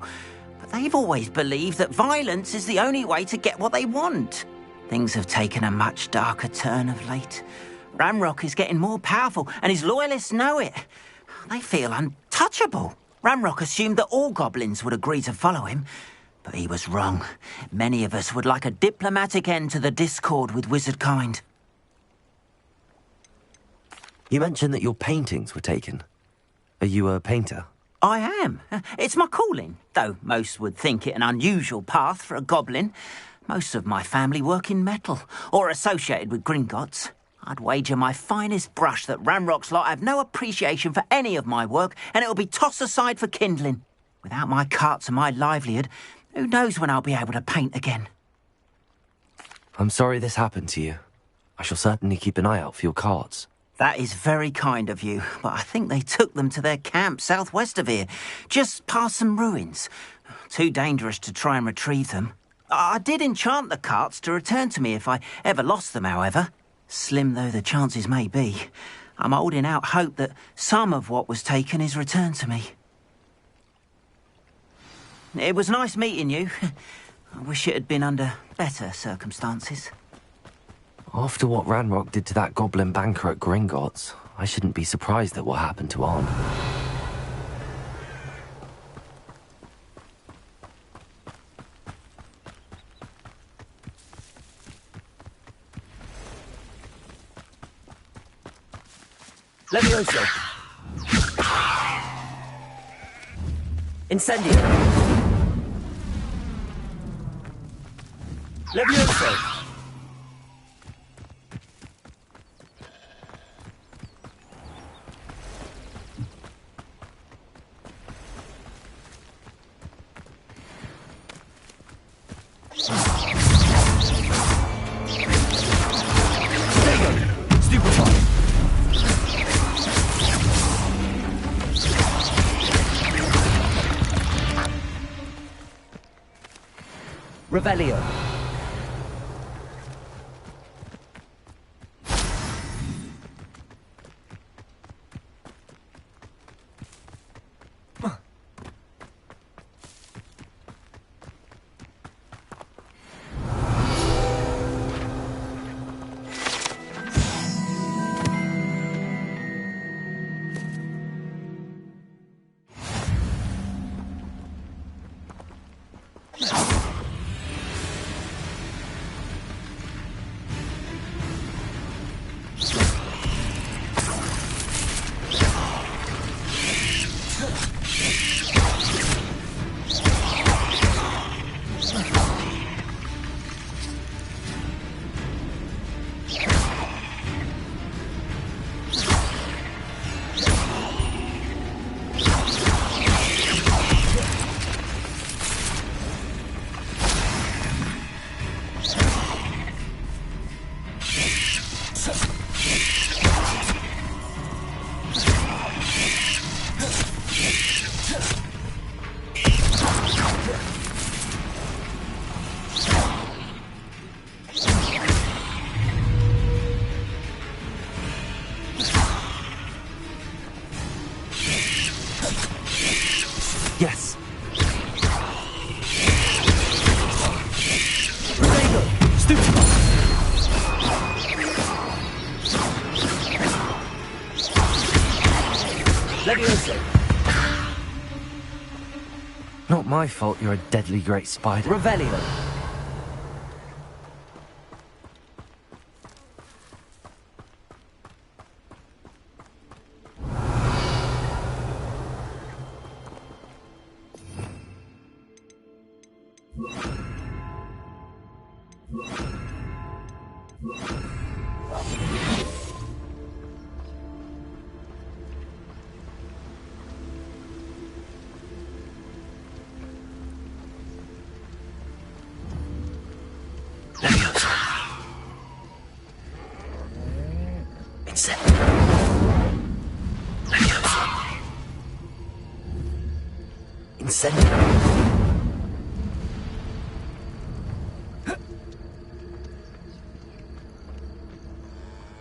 They've always believed that violence is the only way to get what they want. Things have taken a much darker turn of late. Ramrock is getting more powerful, and his loyalists know it. They feel untouchable. Ramrock assumed that all goblins would agree to follow him, but he was wrong. Many of us would like a diplomatic end to the discord with wizard kind. You mentioned that your paintings were taken. Are you a painter? I am. It's my calling, though most would think it an unusual path for a goblin. Most of my family work in metal, or associated with Gringotts. I'd wager my finest brush that Ramrock's lot have no appreciation for any of my work, and it'll be tossed aside for kindling. Without my carts and my livelihood, who knows when I'll be able to paint again. I'm sorry this happened to you. I shall certainly keep an eye out for your carts. That is very kind of you, but I think they took them to their camp southwest of here, just past some ruins. Too dangerous to try and retrieve them. I did enchant the carts to return to me if I ever lost them, however. Slim though the chances may be, I'm holding out hope that some of what was taken is returned to me. It was nice meeting you. I wish it had been under better circumstances. After what Ranrock did to that goblin banker at Gringotts, I shouldn't be surprised at what happened to Arn. Levioso. Incendio. Levioso. Revelio. Not my fault you're a deadly great spider. Revelio.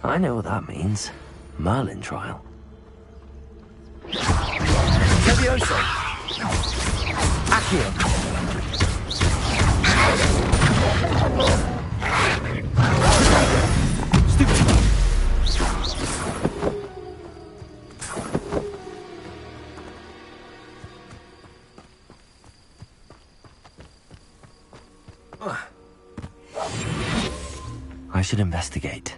I know what that means. Merlin trial. Levioso. Accio. I should investigate.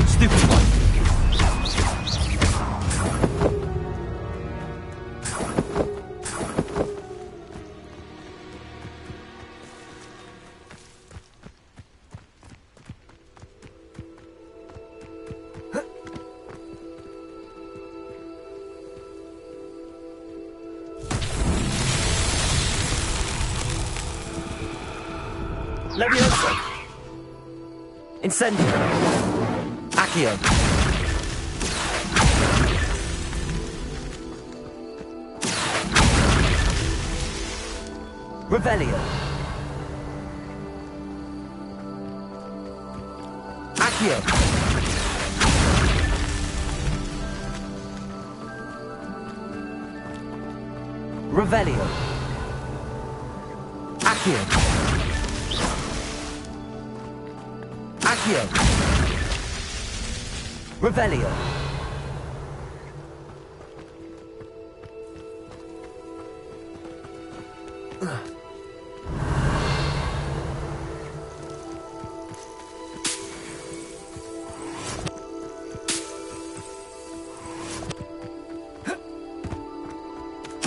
Stupid one. Levioso. Incendio. Accio. Revelio. Accio. Revelio. Accio. Accio. Revelio.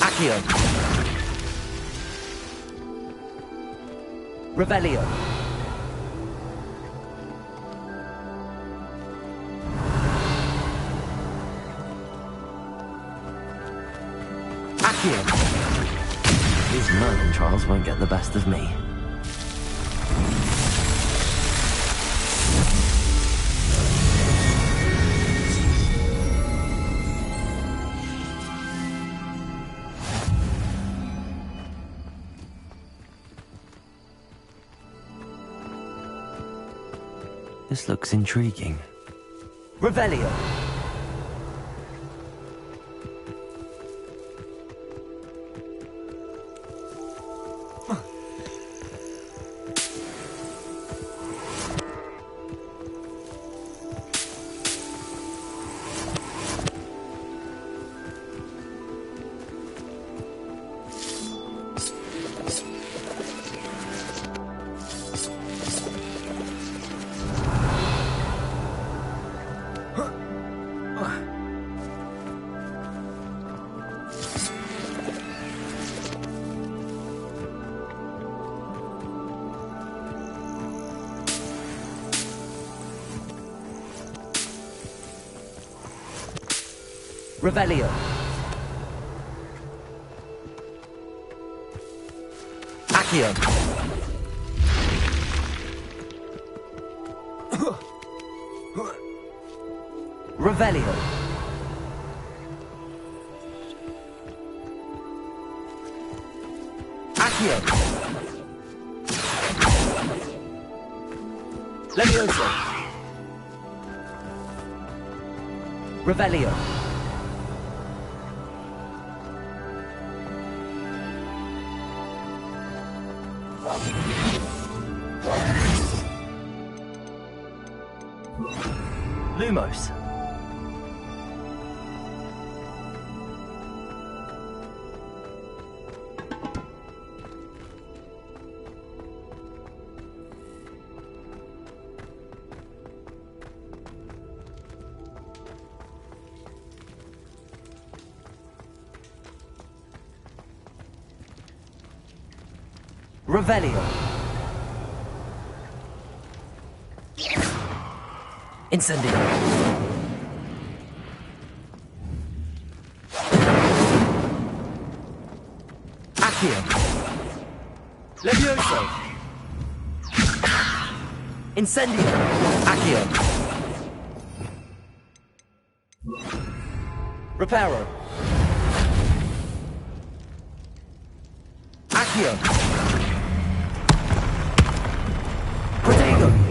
Accio. Revelio. These Merlin trials won't get the best of me. This looks intriguing. Revelio. Revelio. Accio. Revelio. Accio. Levioso. Revelio. Lumos. Revelio. Incendio. Accio. Levioso. Incendio. Accio. Reparo. Accio. Protego.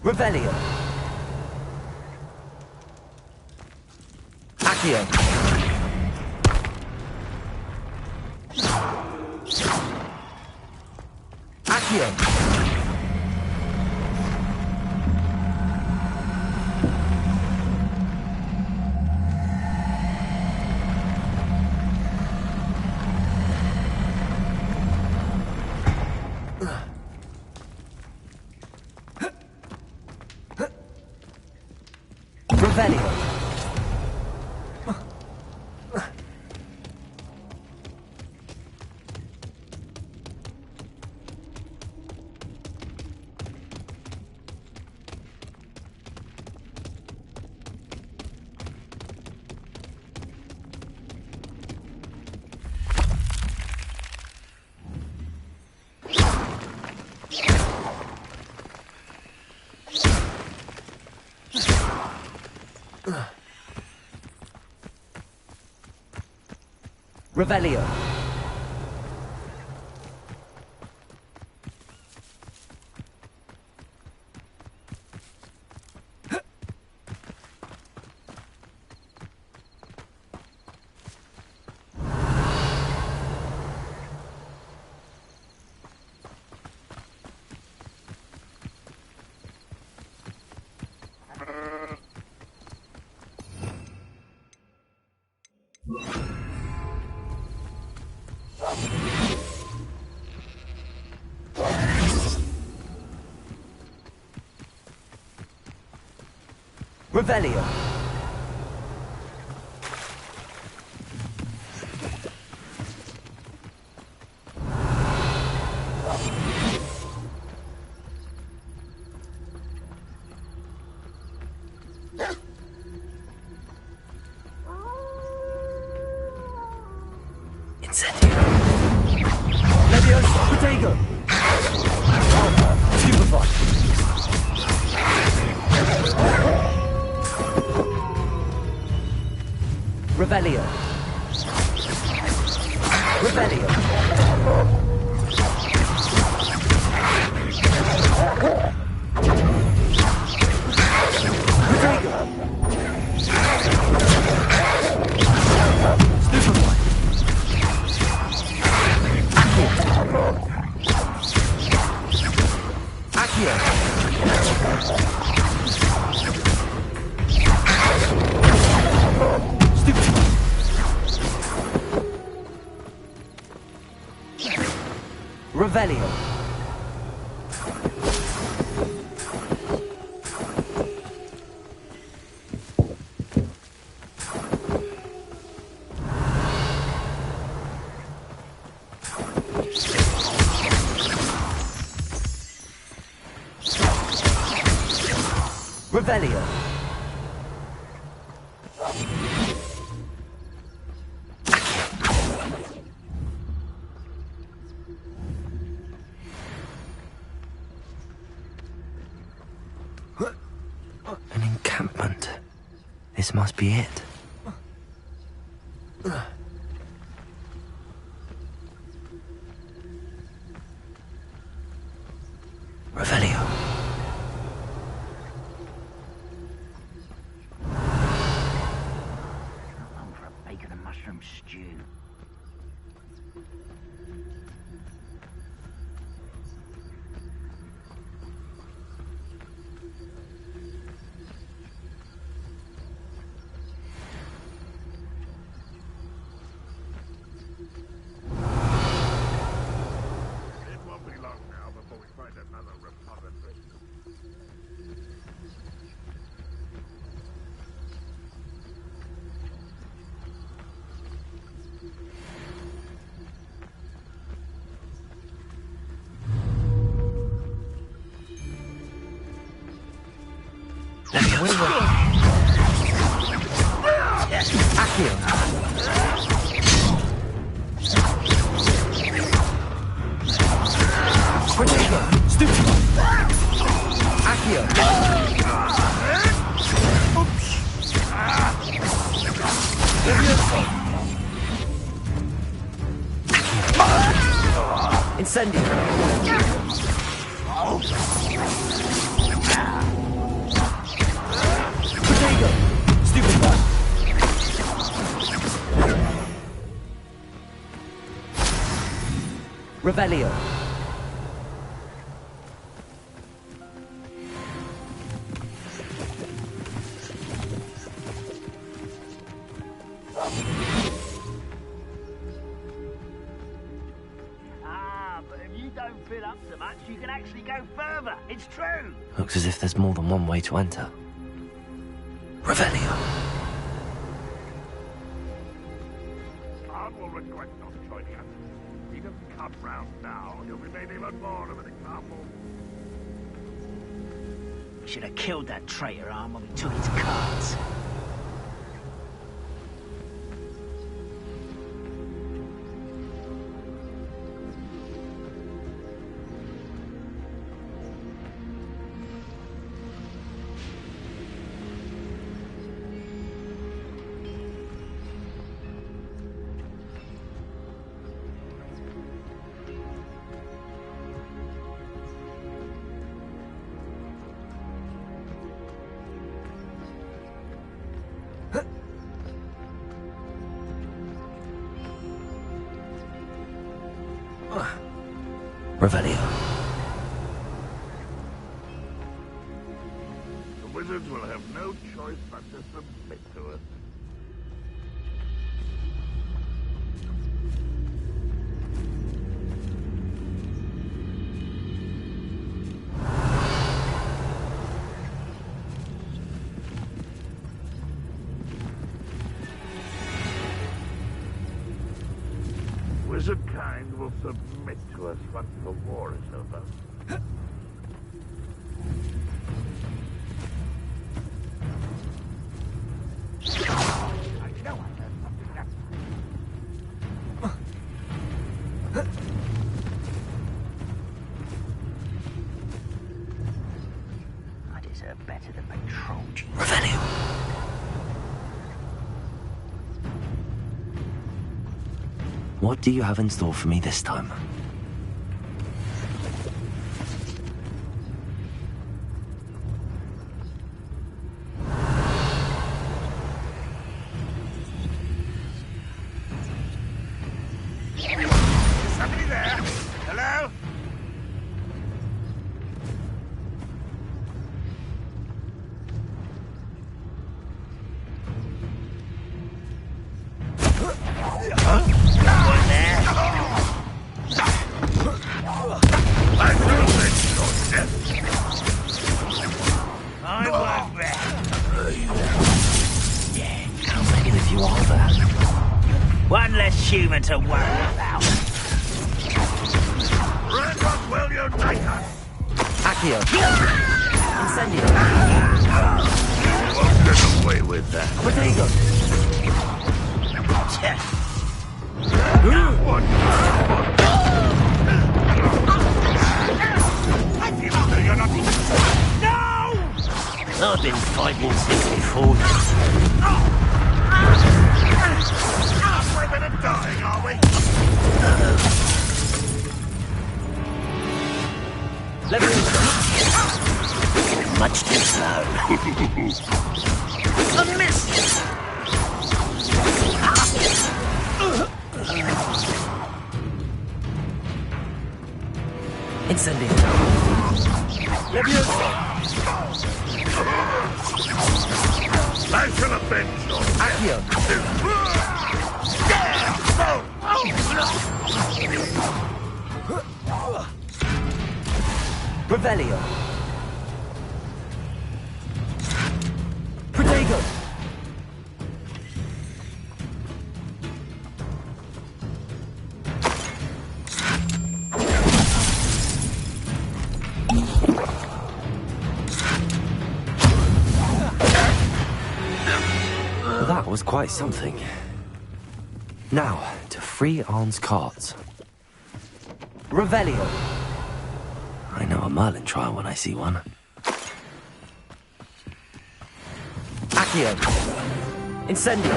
Revelio. Accio. Accio. Revelio. Revelio. Revelio. Revelio. Revelio. Revelio. Revelio. An encampment. This must be it. Revelio. I'm for a bacon and mushroom stew. Revelio. But if you don't fill up so much, you can actually go further. It's true. Looks as if there's more than one way to enter. Revelio. Khan will regret not joining us. If he doesn't come round now, he'll be made even more of an example. We should have killed that traitor arm when we took his cards. Revelio. The wizards will have no choice but to submit to us. submit to us once the war is over. I know I heard something that's... I deserve better than patrol duty. Revelio. What do you have in store for me this time? Somebody there? Hello? I won't bet. How many of you are there? One less human to worry about. Red Rock will unite us! Accio. Incendio. You won't get away with that. Protego. I feel as though you're not... No! I've been fighting since before. We're gonna die, are we? Much too slow. A miss! Incendio. I shall avenge your Accio. Revelio. Protego. That was quite something. Now, to free Arn's cards. Revelio. I know a Merlin trial when I see one. Accio. Incendio.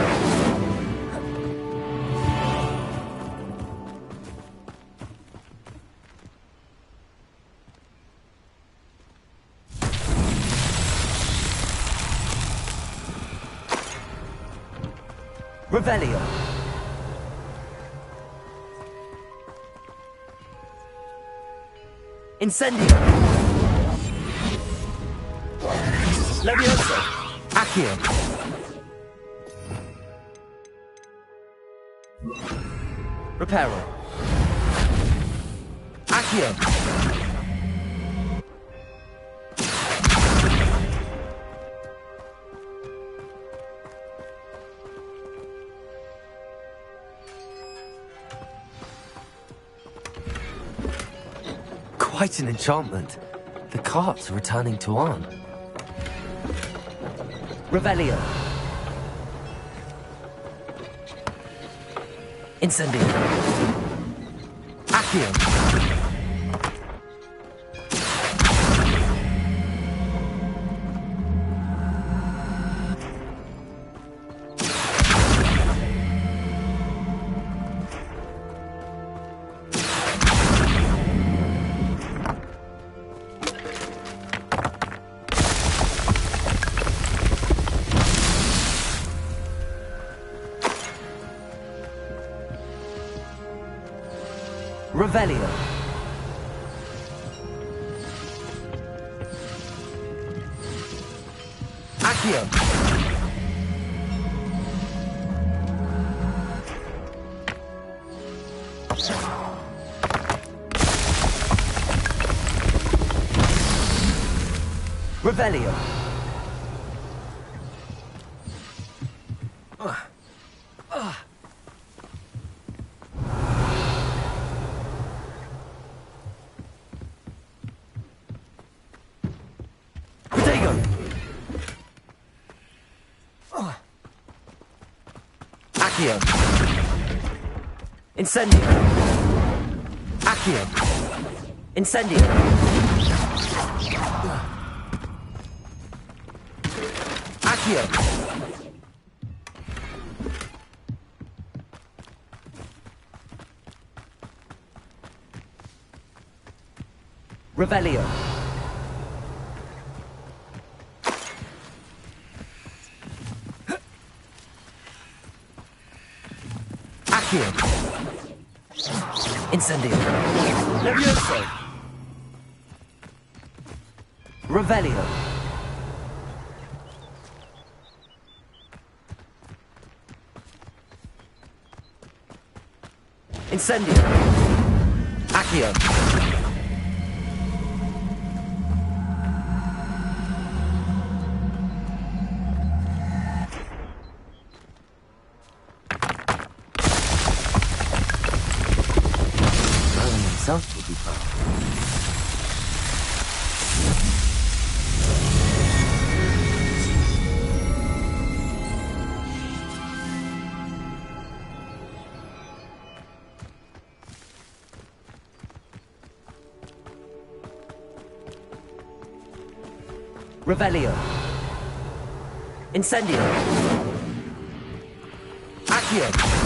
Revelio. Incendio. Levioso. Accio. Reparo. Accio. Quite an enchantment. The carts are returning to Arn. Revelio. Incendio. Accio. Revelio. Accio. Revelio. Accio. Incendio. Accio. Incendio. Accio. Revelio. Accio. Incendio. Levioso. Revelio. Incendio. Accio. Merlin himself will be proud. Revelio. Incendio. Accio.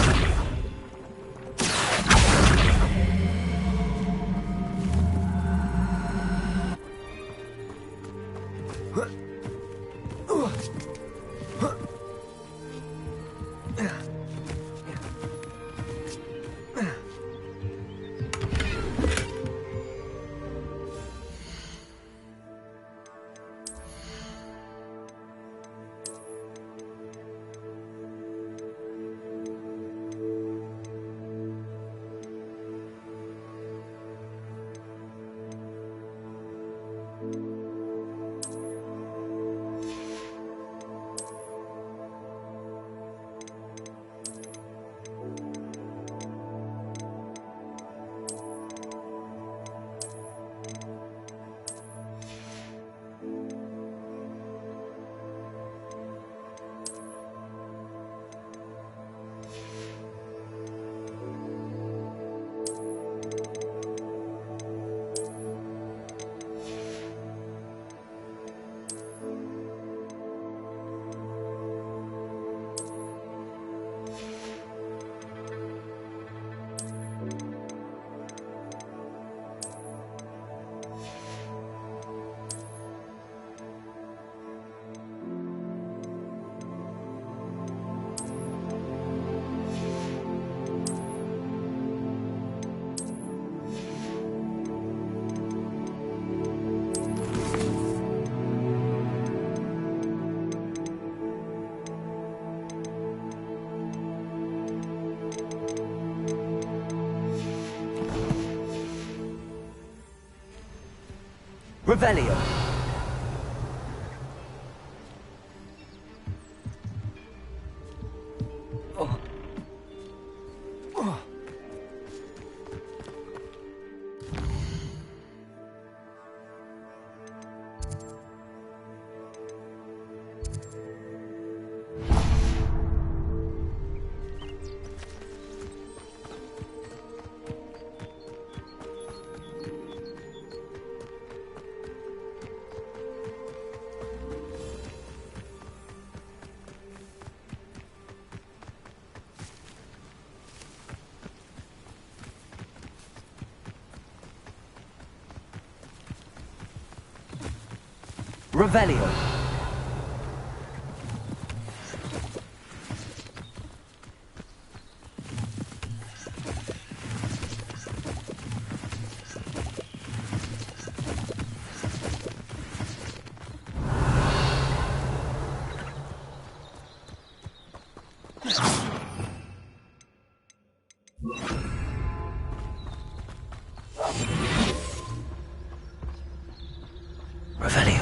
Revelio. Revelio. Revelio.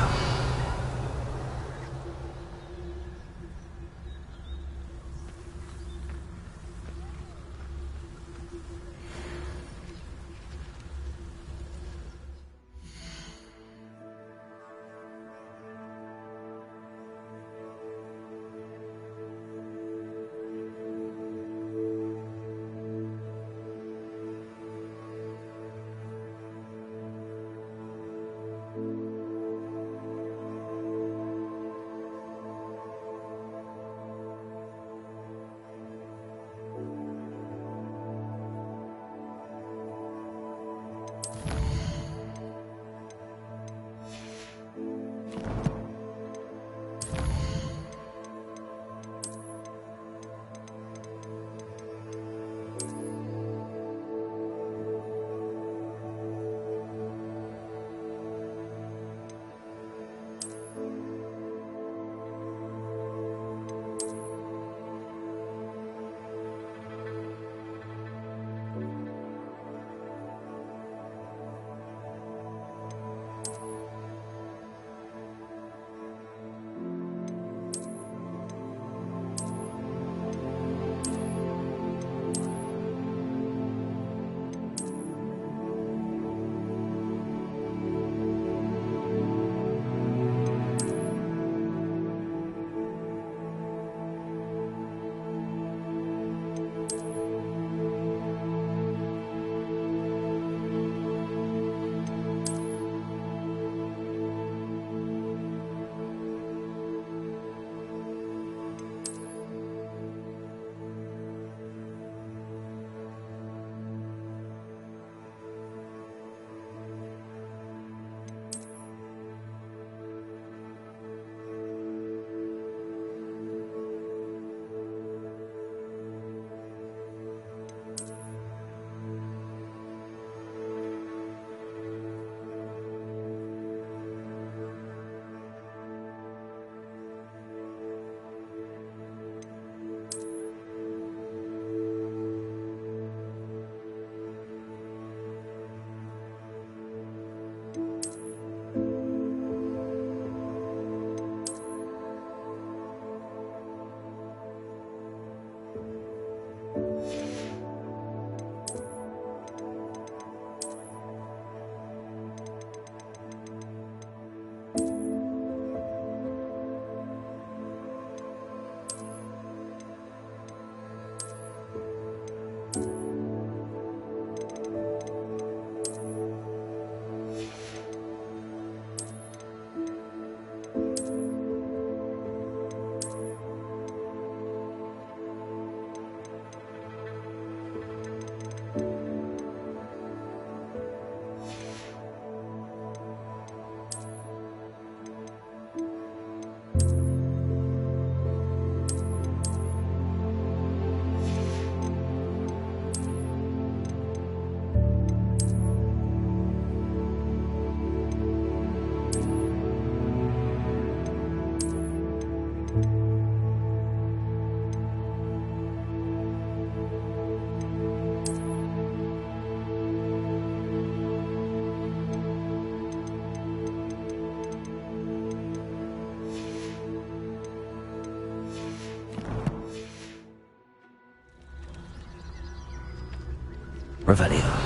Revelio.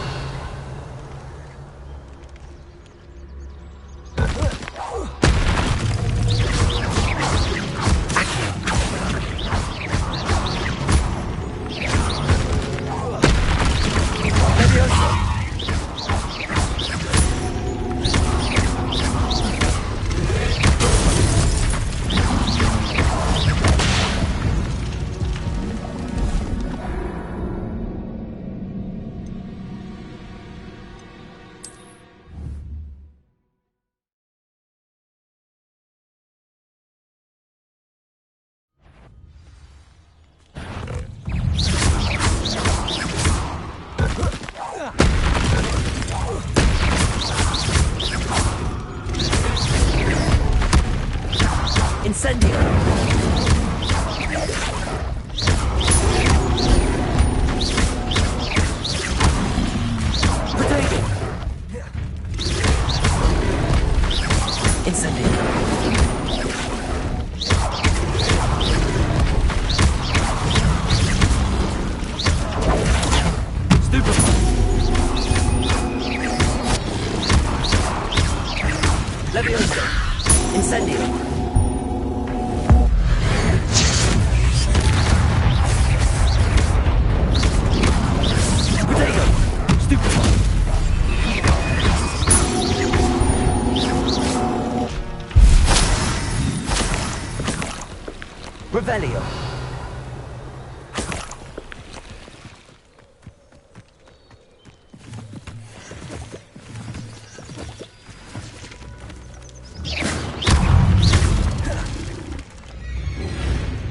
Revelio.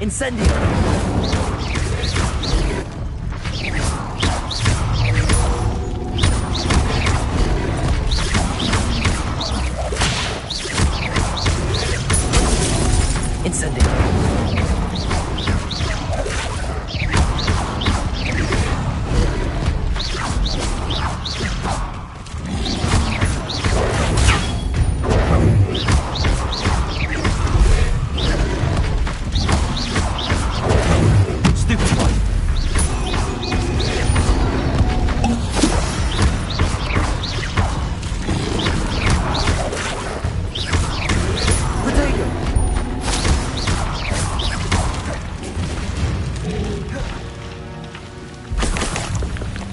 Incendio!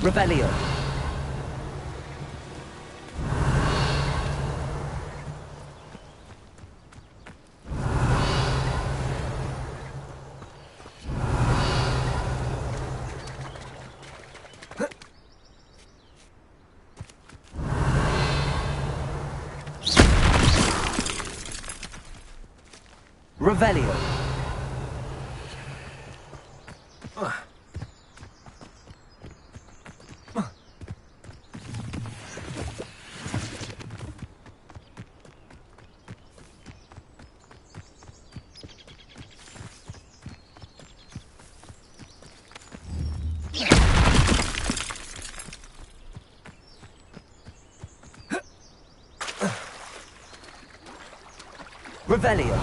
Revelio. Revelio. Revelio.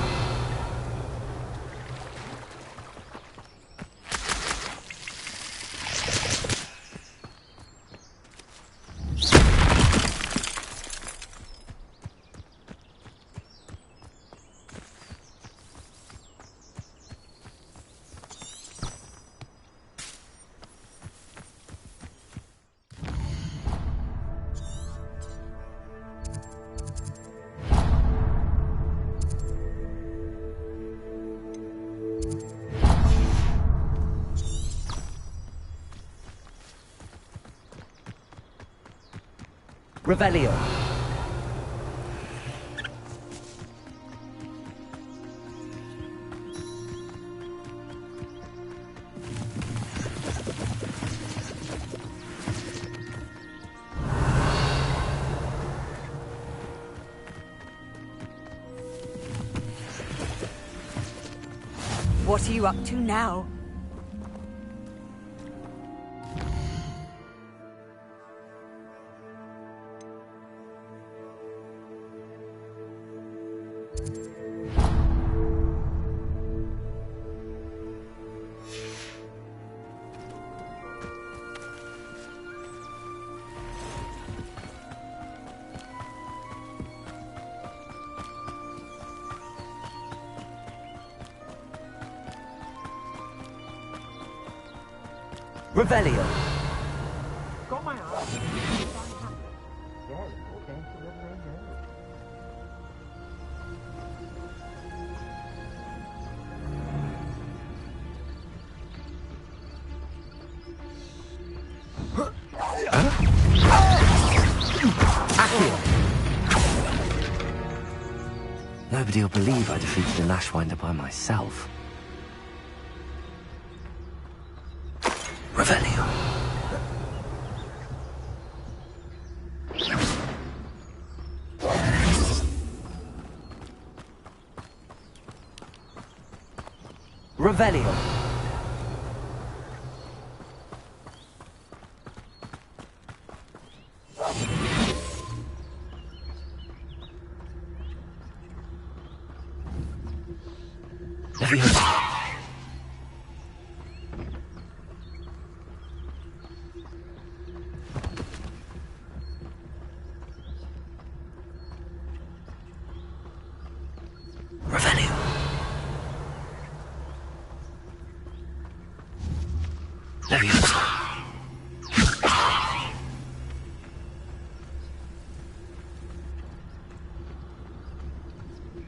Revelio. What are you up to now? Revelio. Got my arm. Nobody will believe I defeated an Ashwinder by myself. Revelio. Revelio.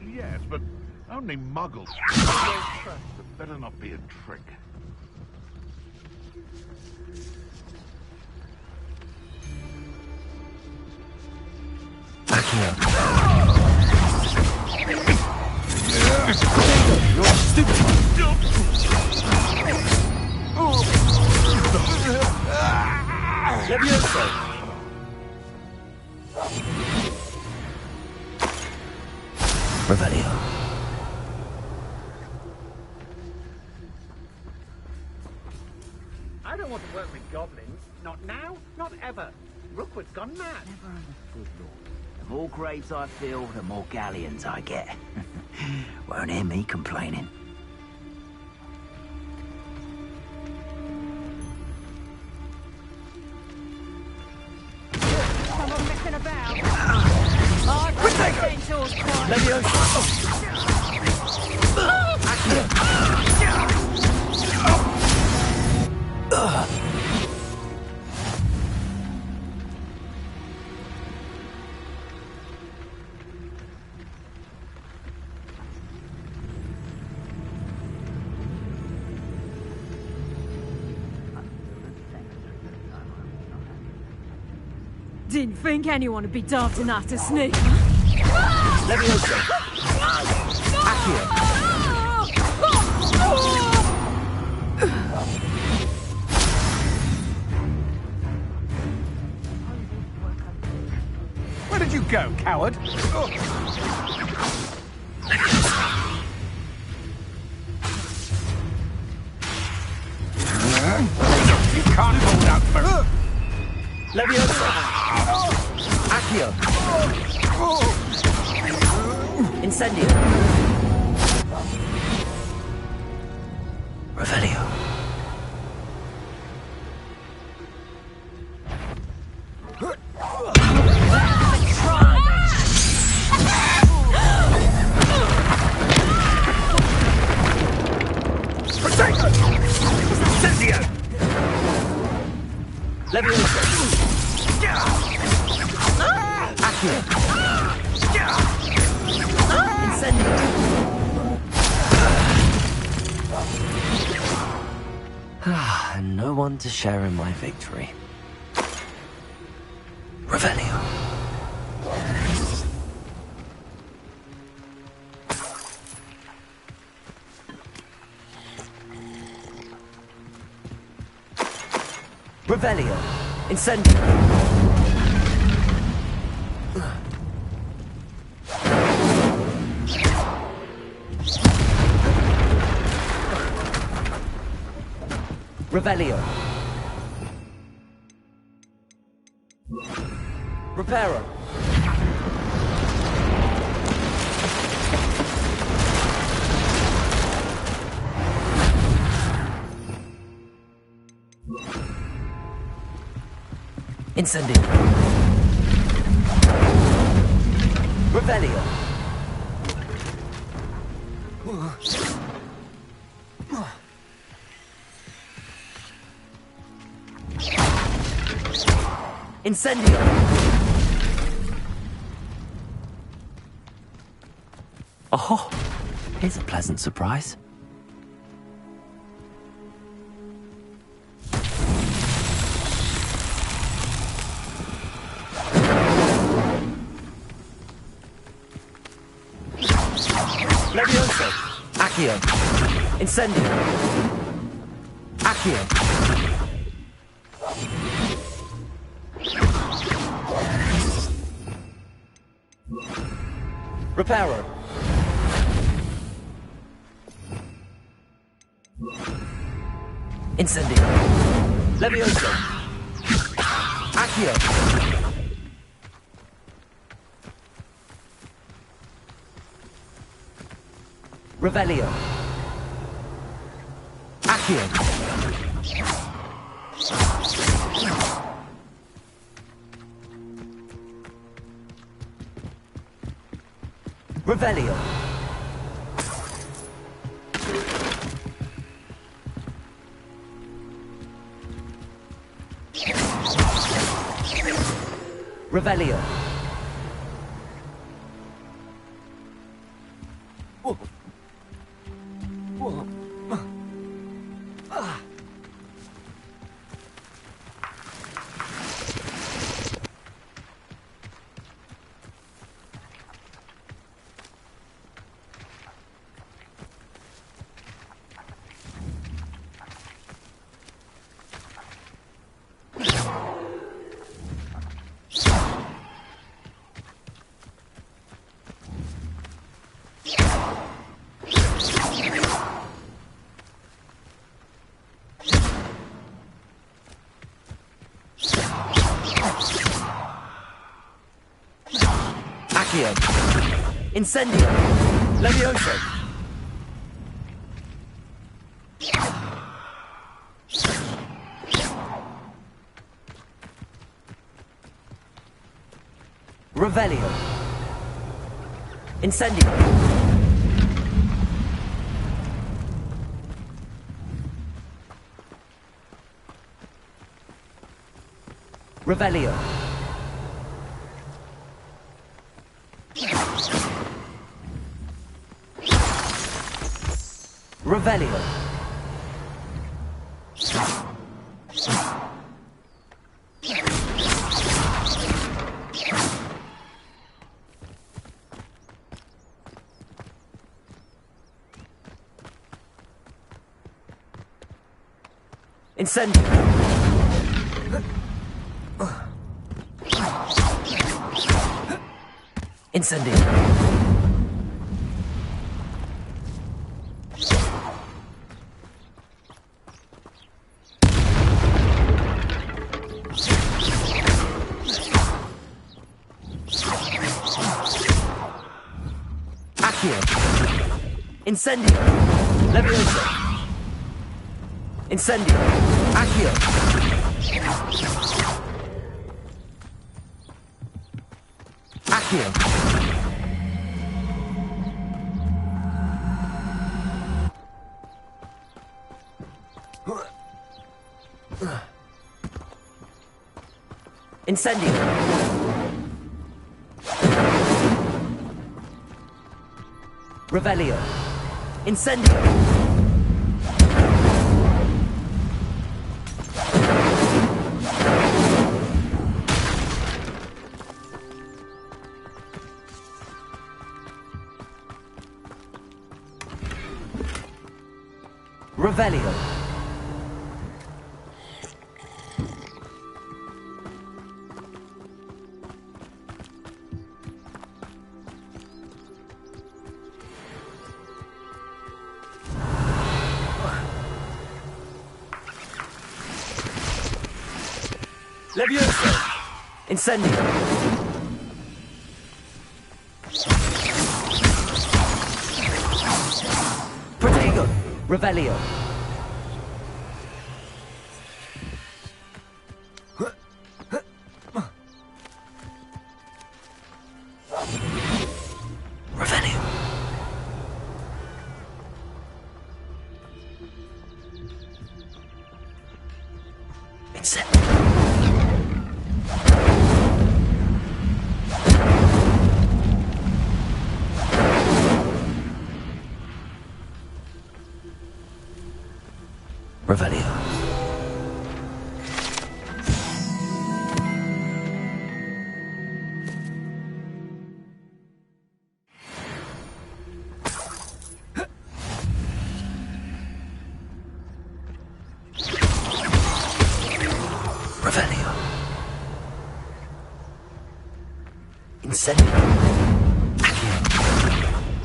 Yes, but only muggles. It better not be a trick. Back here. You're stupid. Levioso! Revelio. I don't want to work with goblins. Not now, not ever. Rookwood's gone mad. Never understood, Lord. The more graves I fill, the more galleons I get. Won't hear me complaining. Someone messing about. Didn't think anyone would be daft enough to sneak. Levioso! Accio! Where did you go, coward? You can't hold out for... Levioso! Accio! Incendio! Revelio! Incendio! Levioso! Accio! Incendio! And no one to share in my victory. Revelio. Revelio. Incendio. Revelio. Reparo. Incendio. Revelio. Incendio! Oh, here's a pleasant surprise. Levioso! Accio! Incendio! Accio! Reparo. Incendio. Levioso. Accio. Revelio. Accio. Revelio. Revelio. Whoa. Whoa. Ah. Accio. Incendio. Levioso. Revelio. Incendio. Revelio. Revelio. Incendio. Incendio. Accio. Incendio. Levioso. Incendio. Accio. Accio. Incendio. Revelio. Incendio. Revelio. Levioso. Incendio. Protego. Revelio. Revelio. Incendio. Revelio. Revelio. Incendio. Accio.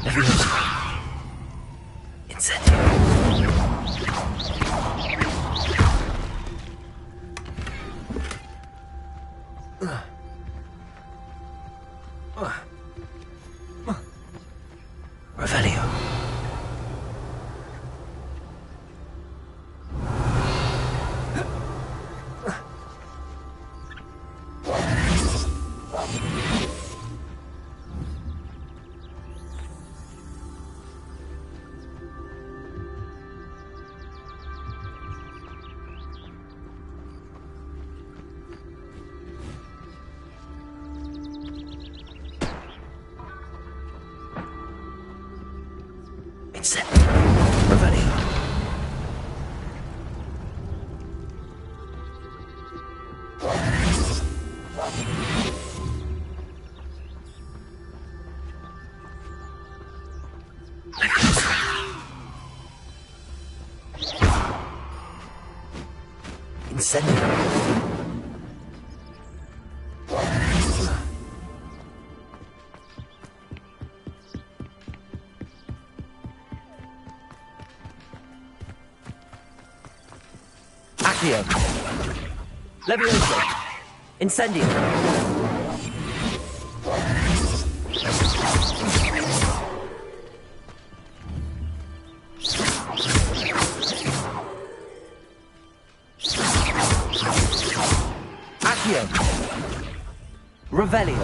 Levioso. Incendio. Revelio. Incendio. Revelio. Incendio. Accio. Levioso. Incendio. Revelio.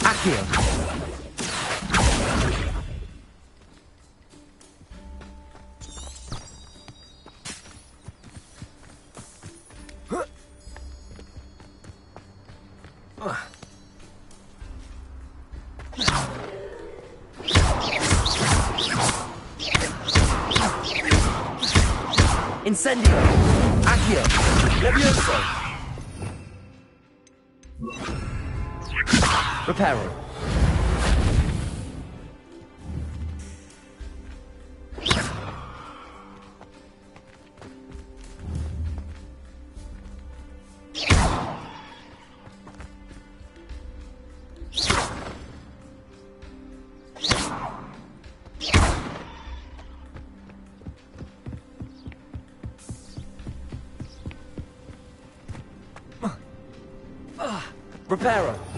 Accio. Incendio. Accio. Levioso. Reparo. Reparo.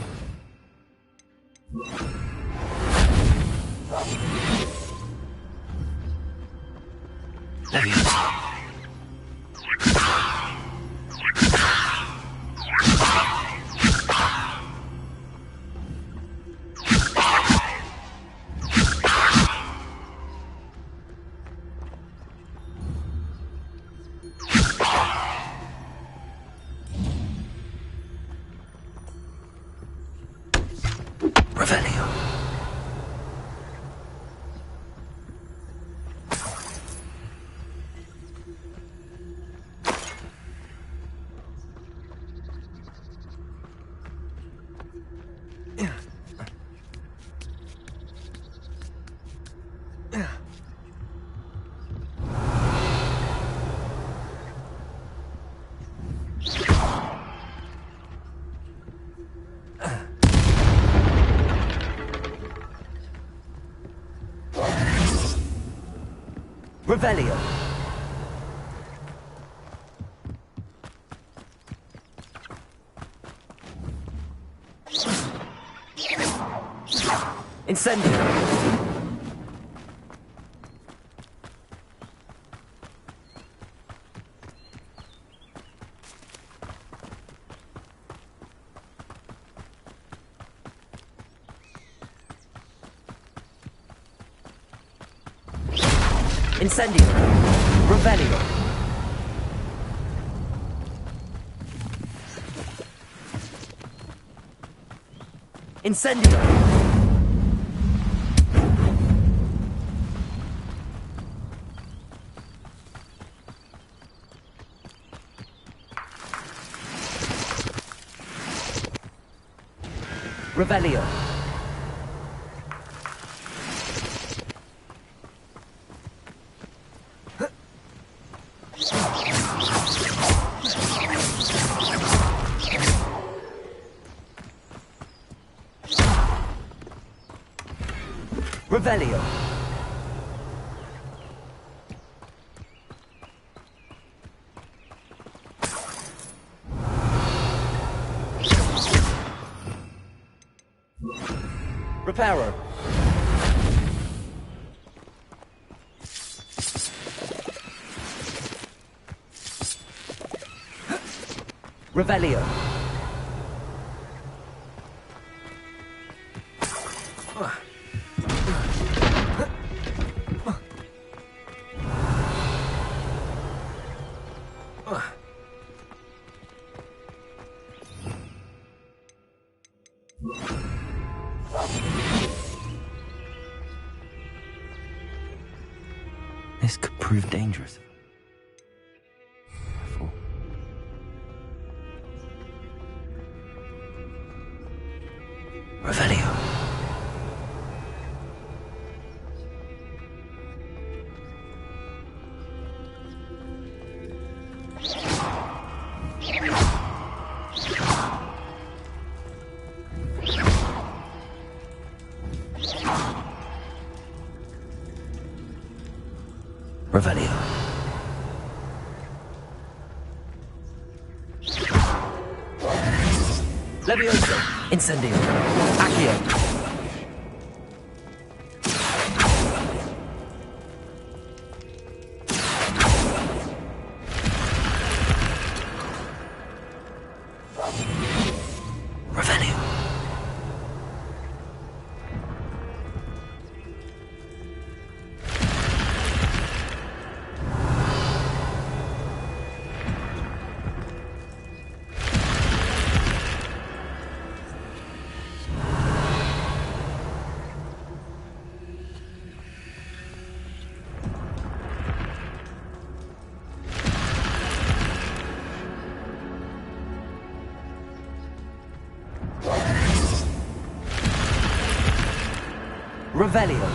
Revelio. Revelio. Incendio. Incendio. Revelio. Incendio. Revelio. Revelio. Reparo. Revelio. This could prove dangerous. Revelio. Revelio. Levioso. Incendio. Accio. Revelio.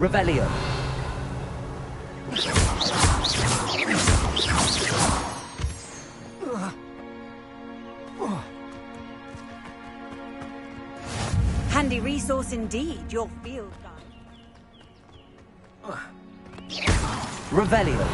Revelio. Handy resource indeed, your field guide. Revelio.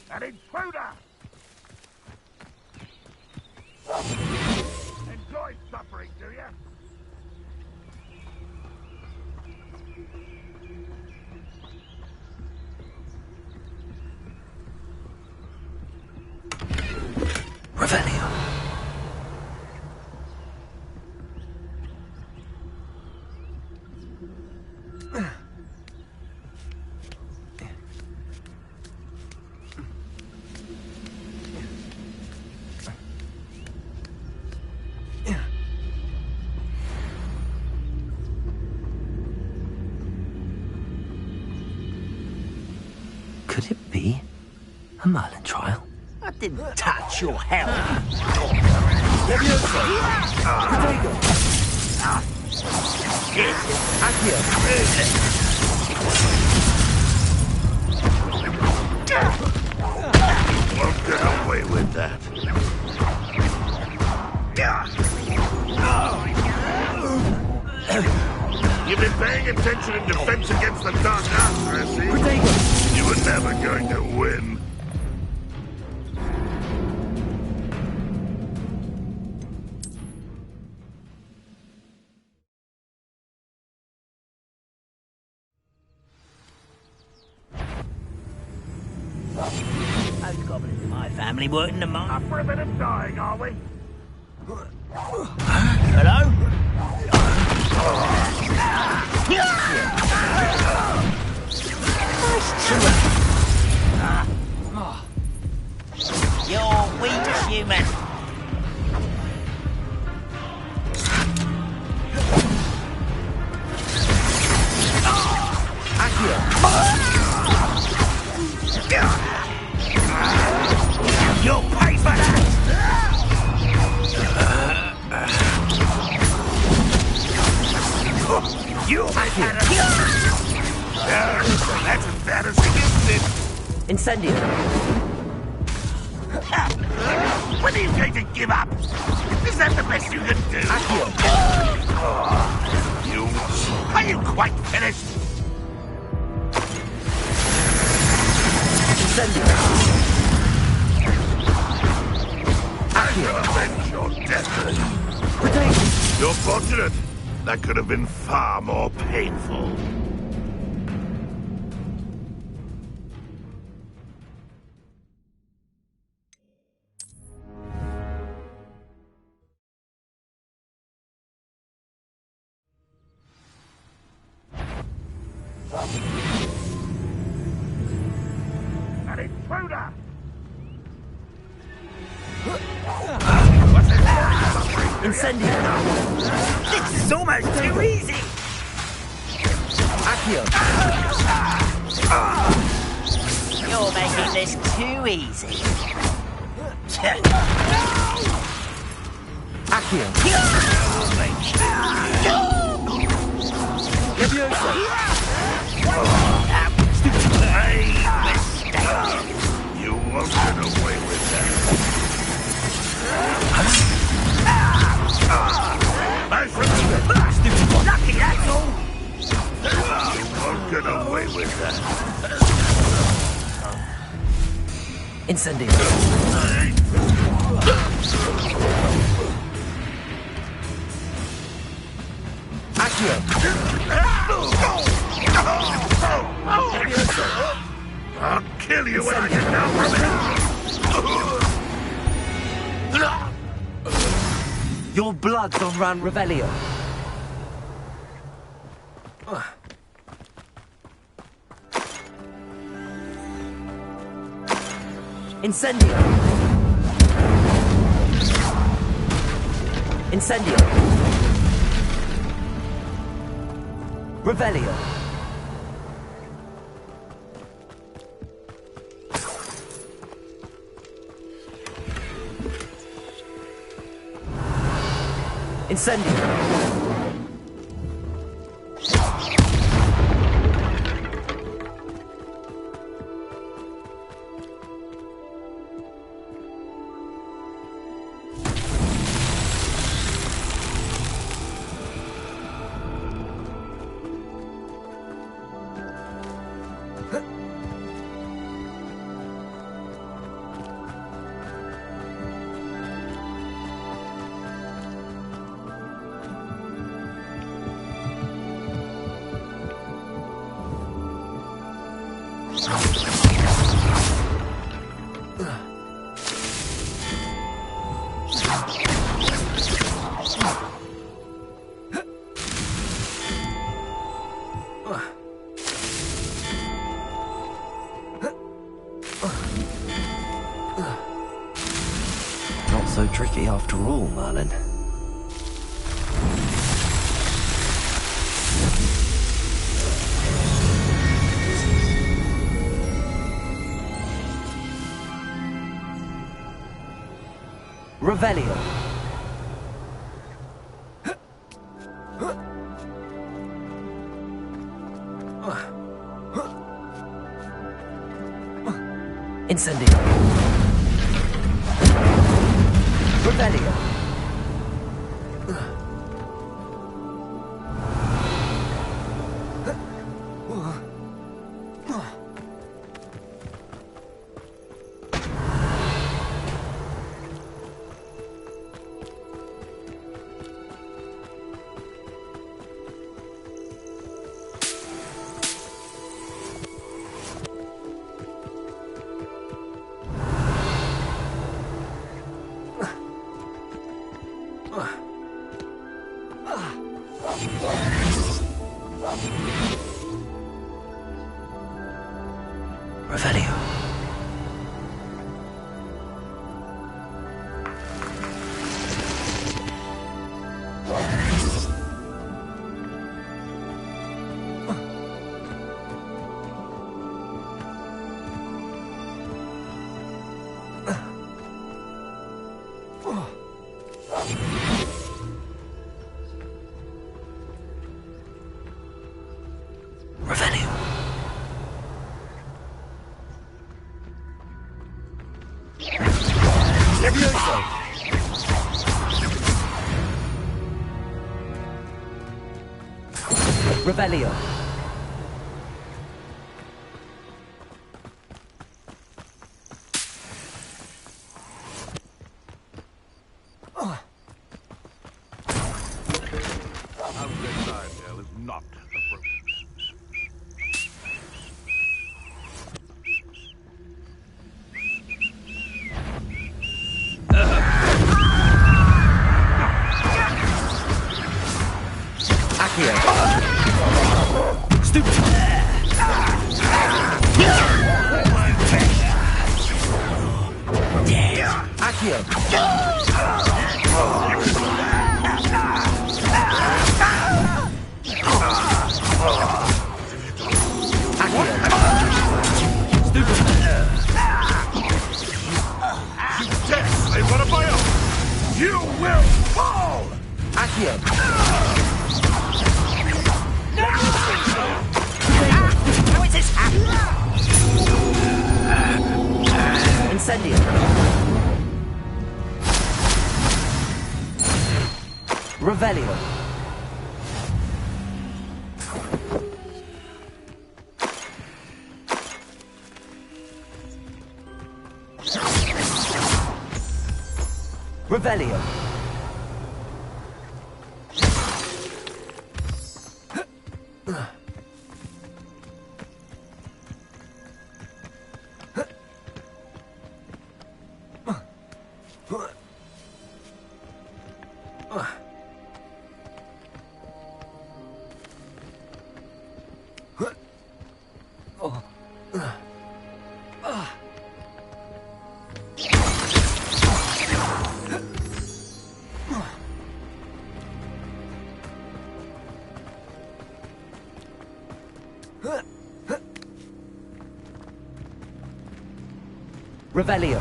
An intruder! Enjoy suffering, do you? Revelio. Could it be a Merlin trial? I didn't touch your health. Won't get away with that. You've been paying attention in defense against the Dark Arts, I see. You were never going to win. Those goblins in my family weren't in the mine. Up for a bit of dying, are we? Hello? You're weak, human. You'll pay for that! You had that's as bad as it is. Incendio. When are you going to give up? Is that the best you can do? Are you quite finished? Incendio. Avenge your death. You're fortunate. That could have been far more painful. An intruder! Incendio. This is almost too easy. Accio. You're making this too easy. Accio. You won't get away with that. Stupid one. Lucky, that's all. You won't get away with that. Incendio. Accio. I'll kill you when I get down from it. Your blood's on Ran Revelio. Incendio. Incendio. Revelio. Incendio. Not so tricky after all, Merlin. Revelio. Incendio. Revelio. Revelio. Revelio. Levioso. Revelio. Nightingale is not appropriate. Accio. Stupid. Accio. They want to buy up. You will fall. Accio. How is this happening? Incendio. Revelio. Revelio. Revelio.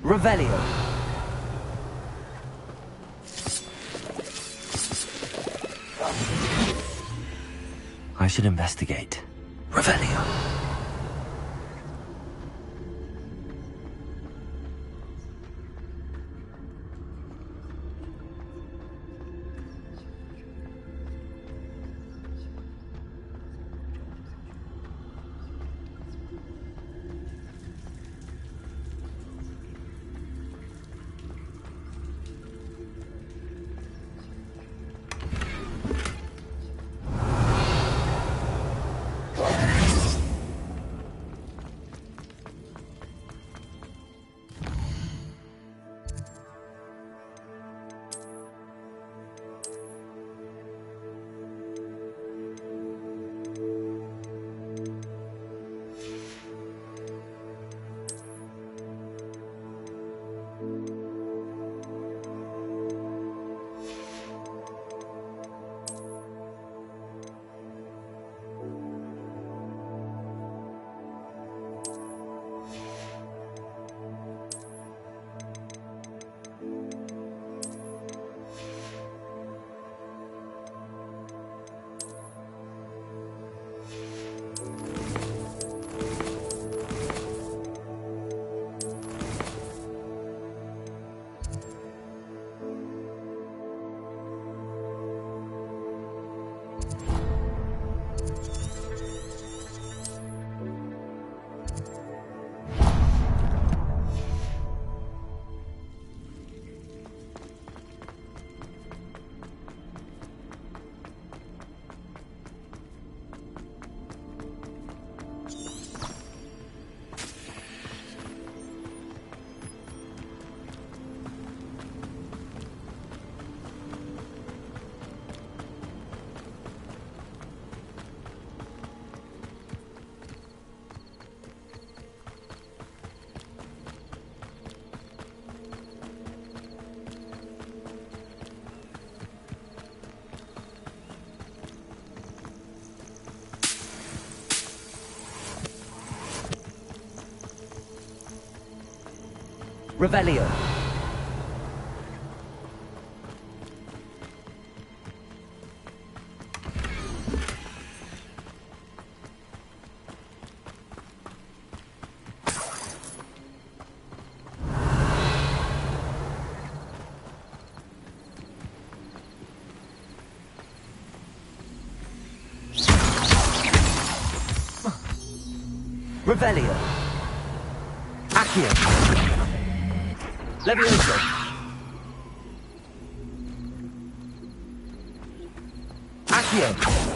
Revelio. I should investigate. Revelio. Revelio. Revelio. Accio. Levioso. Accio.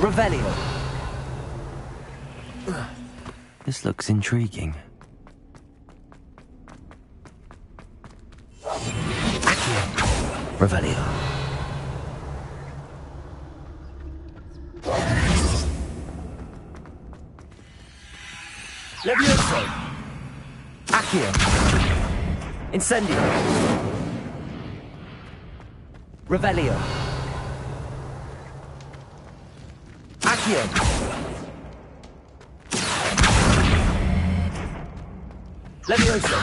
Revelio. This looks intriguing. Revelio. Levioso! Accio! Incendio! Revelio! Accio! Levioso!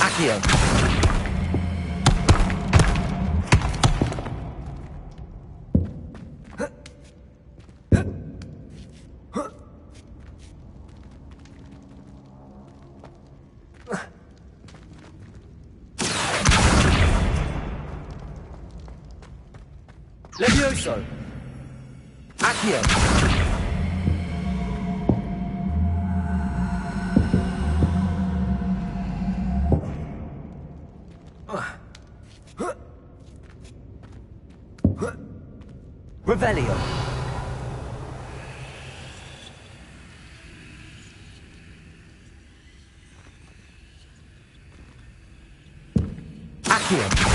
Accio! Levioso! Accio! Revelio! Accio!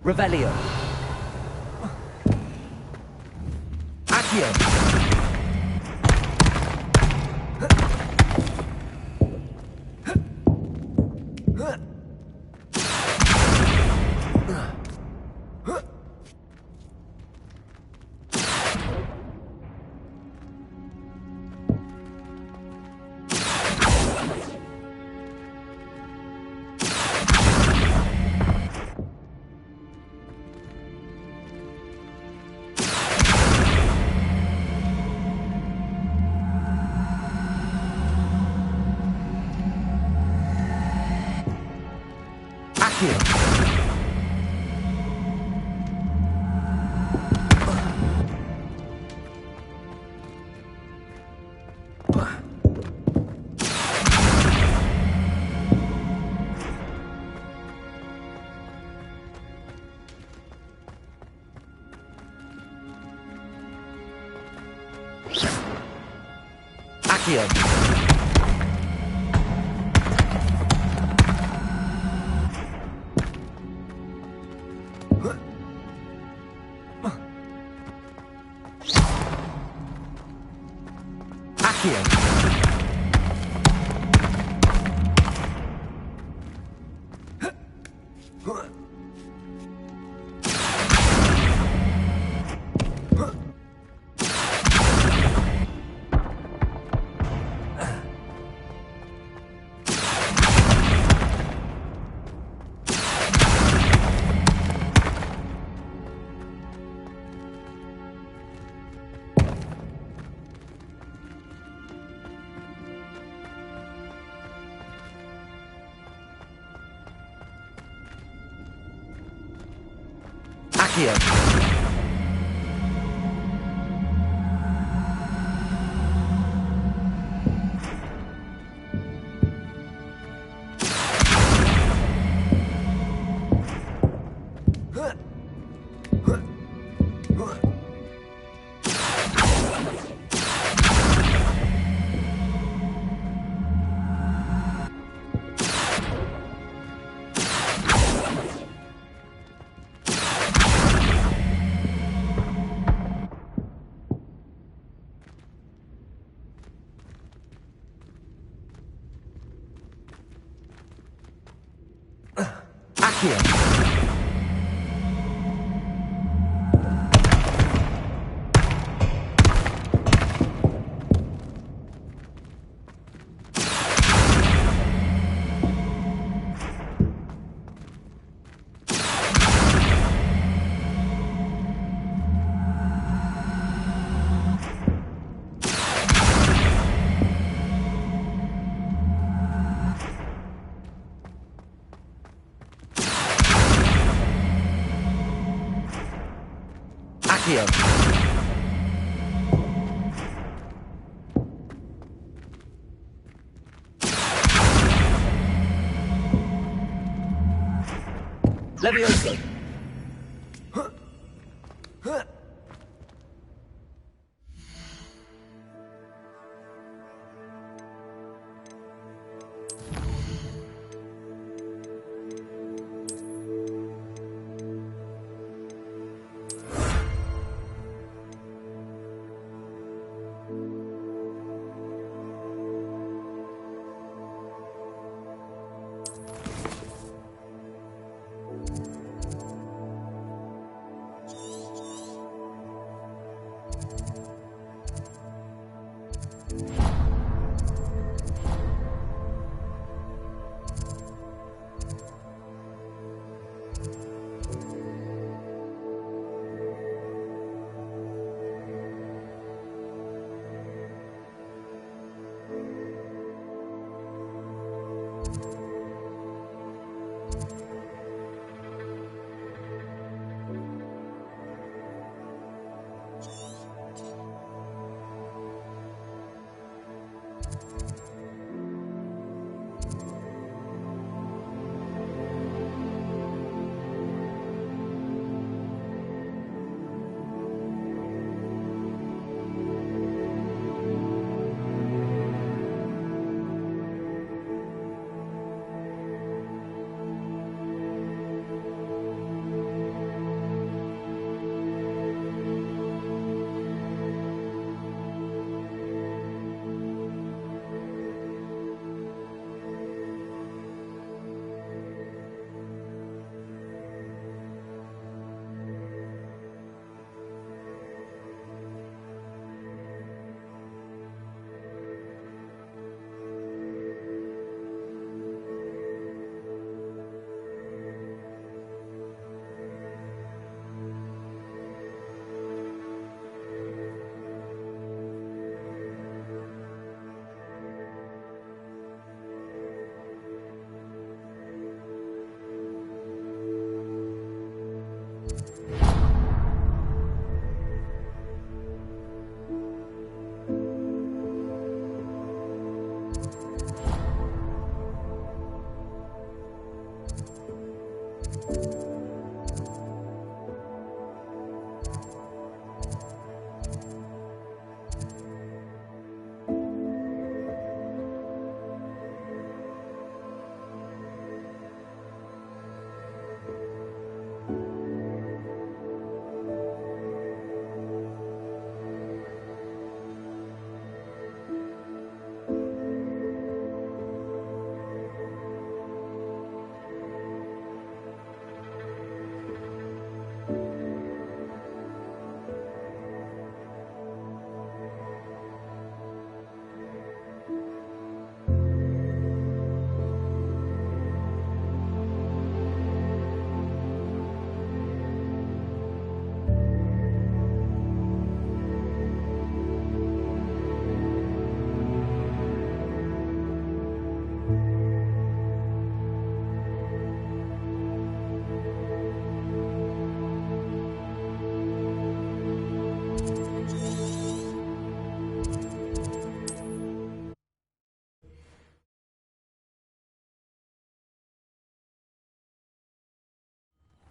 Revelio. Accio. Accio. Accio. Accio. Levioso!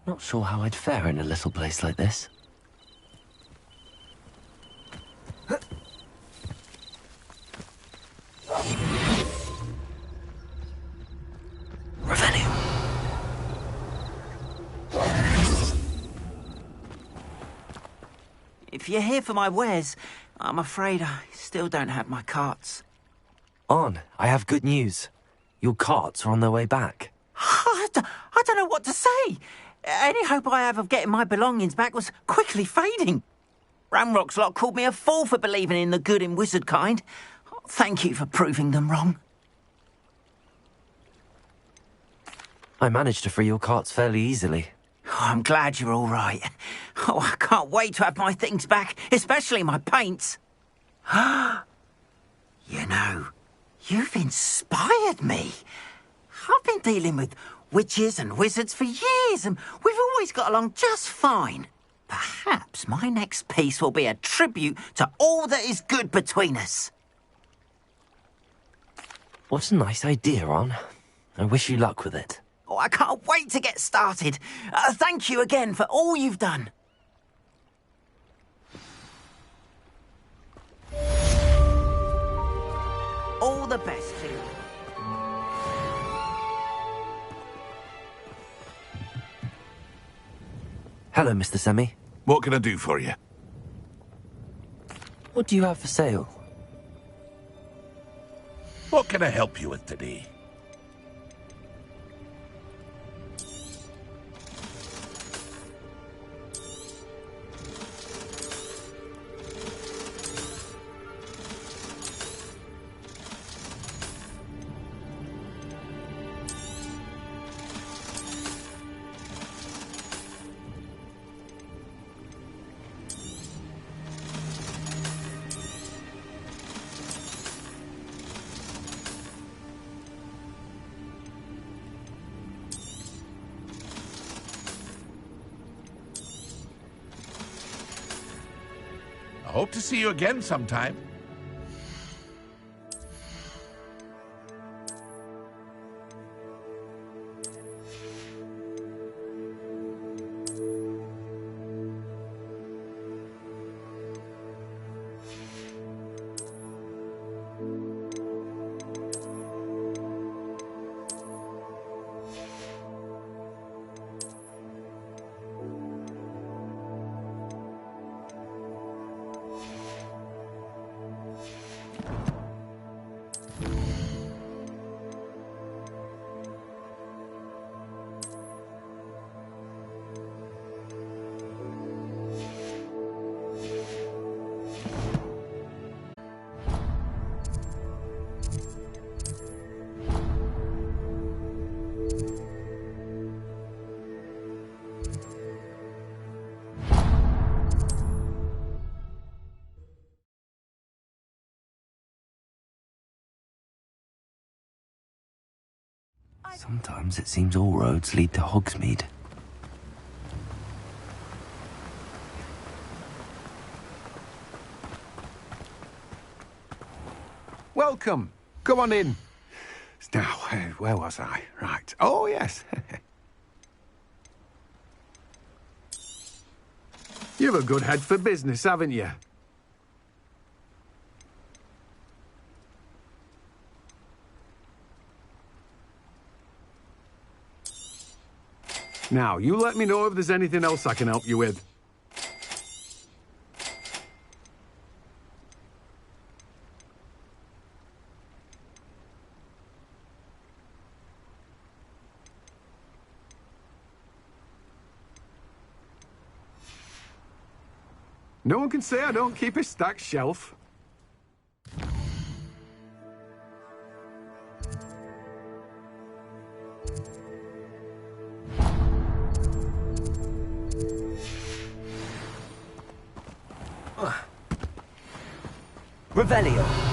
Not sure how I'd fare in a little place like this. If you're here for my wares, I'm afraid I still don't have my carts. On, I have good news. Your carts are on their way back. I don't know what to say. Any hope I have of getting my belongings back was quickly fading. Ramrock's lot called me a fool for believing in the good in wizard kind. Thank you for proving them wrong. I managed to free your carts fairly easily. Oh, I'm glad you're all right. Oh, I can't wait to have my things back, especially my paints. You know, you've inspired me. I've been dealing with witches and wizards for years, and we've always got along just fine. Perhaps my next piece will be a tribute to all that is good between us. What a nice idea, On. I wish you luck with it. Oh, I can't wait to get started. Thank you again for all you've done. All the best to you. Hello, Mr. Semi. What can I do for you? What do you have for sale? What can I help you with today? I hope to see you again sometime. Sometimes it seems all roads lead to Hogsmeade. Welcome. Come on in. Now, where was I? Right. Oh, yes. You've a good head for business, haven't you? Now, you let me know if there's anything else I can help you with. No one can say I don't keep a stacked shelf. Revelio.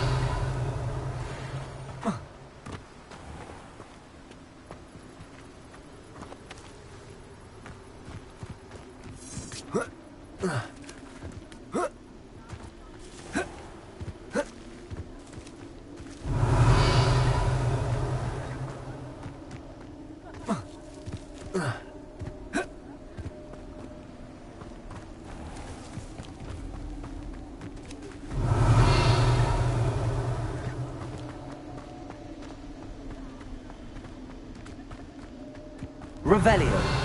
Revelio.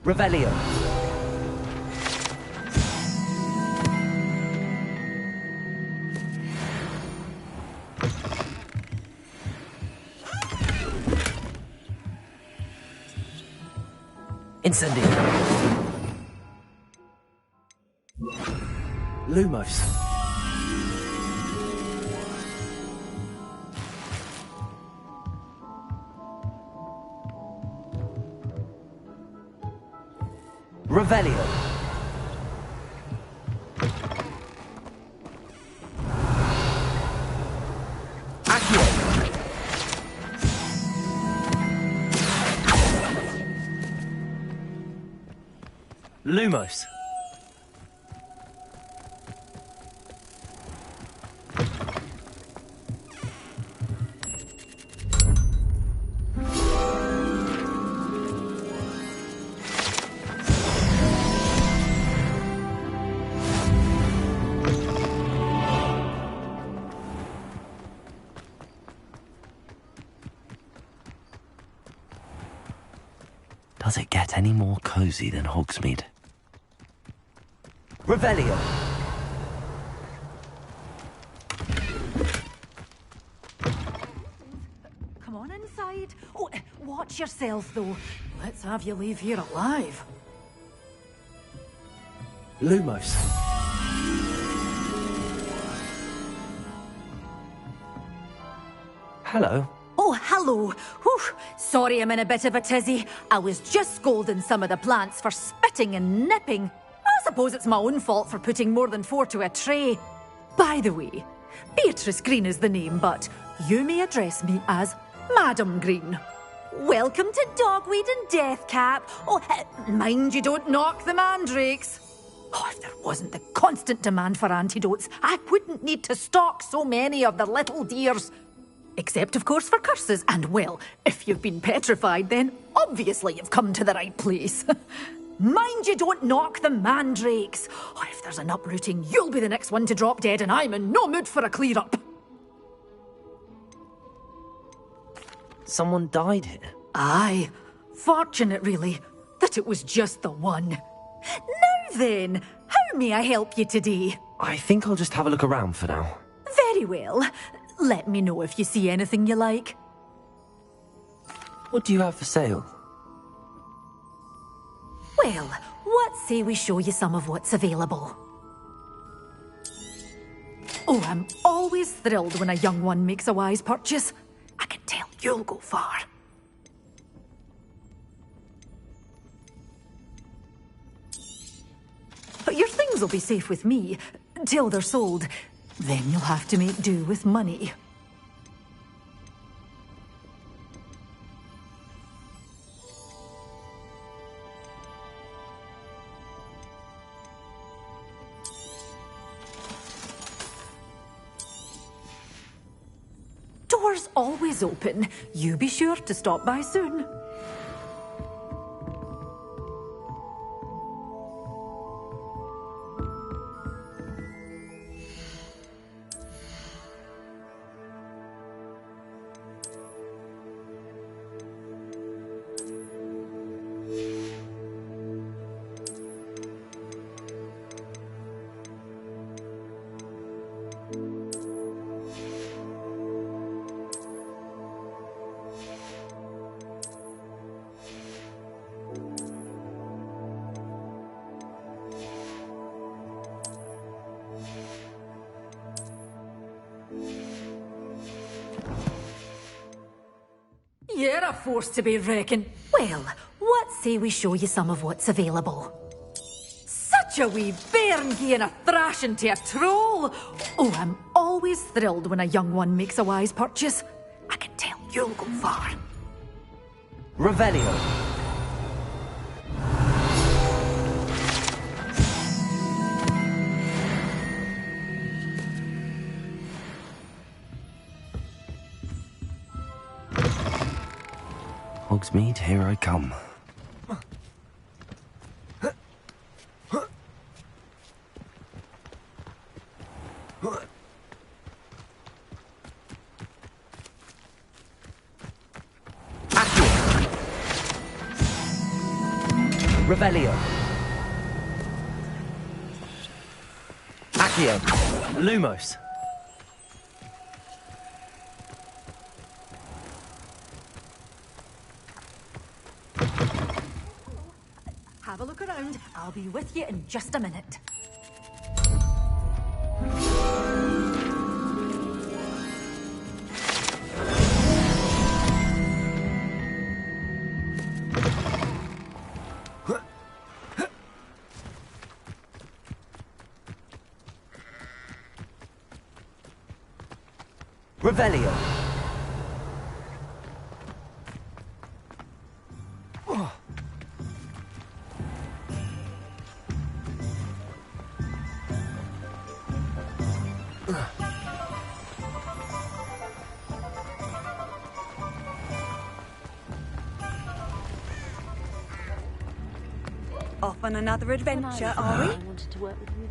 Revelio. Incendio. Lumos. Revelio. Accio. Lumos. Does it get any more cozy than Hogsmeade? Revelio. Come on inside. Oh, watch yourself, though. Let's have you leave here alive. Lumos. Hello. Oh, hello. Whew. Sorry I'm in a bit of a tizzy. I was just scolding some of the plants for spitting and nipping. I suppose it's my own fault for putting more than 4 to a tray. By the way, Beatrice Green is the name, but you may address me as Madam Green. Welcome to Dogweed and Deathcap. Oh, mind you don't knock the mandrakes. Oh, if there wasn't the constant demand for antidotes, I wouldn't need to stock so many of the little dears. Except, of course, for curses. And, well, if you've been petrified, then obviously you've come to the right place. Mind you don't knock the mandrakes. Oh, if there's an uprooting, you'll be the next one to drop dead, and I'm in no mood for a clear-up. Someone died here? Aye. Fortunate, really, that it was just the one. Now then, how may I help you today? I think I'll just have a look around for now. Very well. Let me know if you see anything you like. What do you have for sale? Well, what say we show you some of what's available? Oh, I'm always thrilled when a young one makes a wise purchase. I can tell you'll go far. But your things will be safe with me, till they're sold. Then you'll have to make do with money. Doors always open. You be sure to stop by soon. You're a force to be reckoned. Well, what say we show you some of what's available? Such a wee bairn giving a thrashing to a troll! Oh, I'm always thrilled when a young one makes a wise purchase. I can tell you'll go far. Revelio. Hogsmeade, here I come. Revelio. Accio. Lumos. Have a look around. I'll be with you in just a minute. Revelio. Off on another adventure, are we? I wanted to work with you.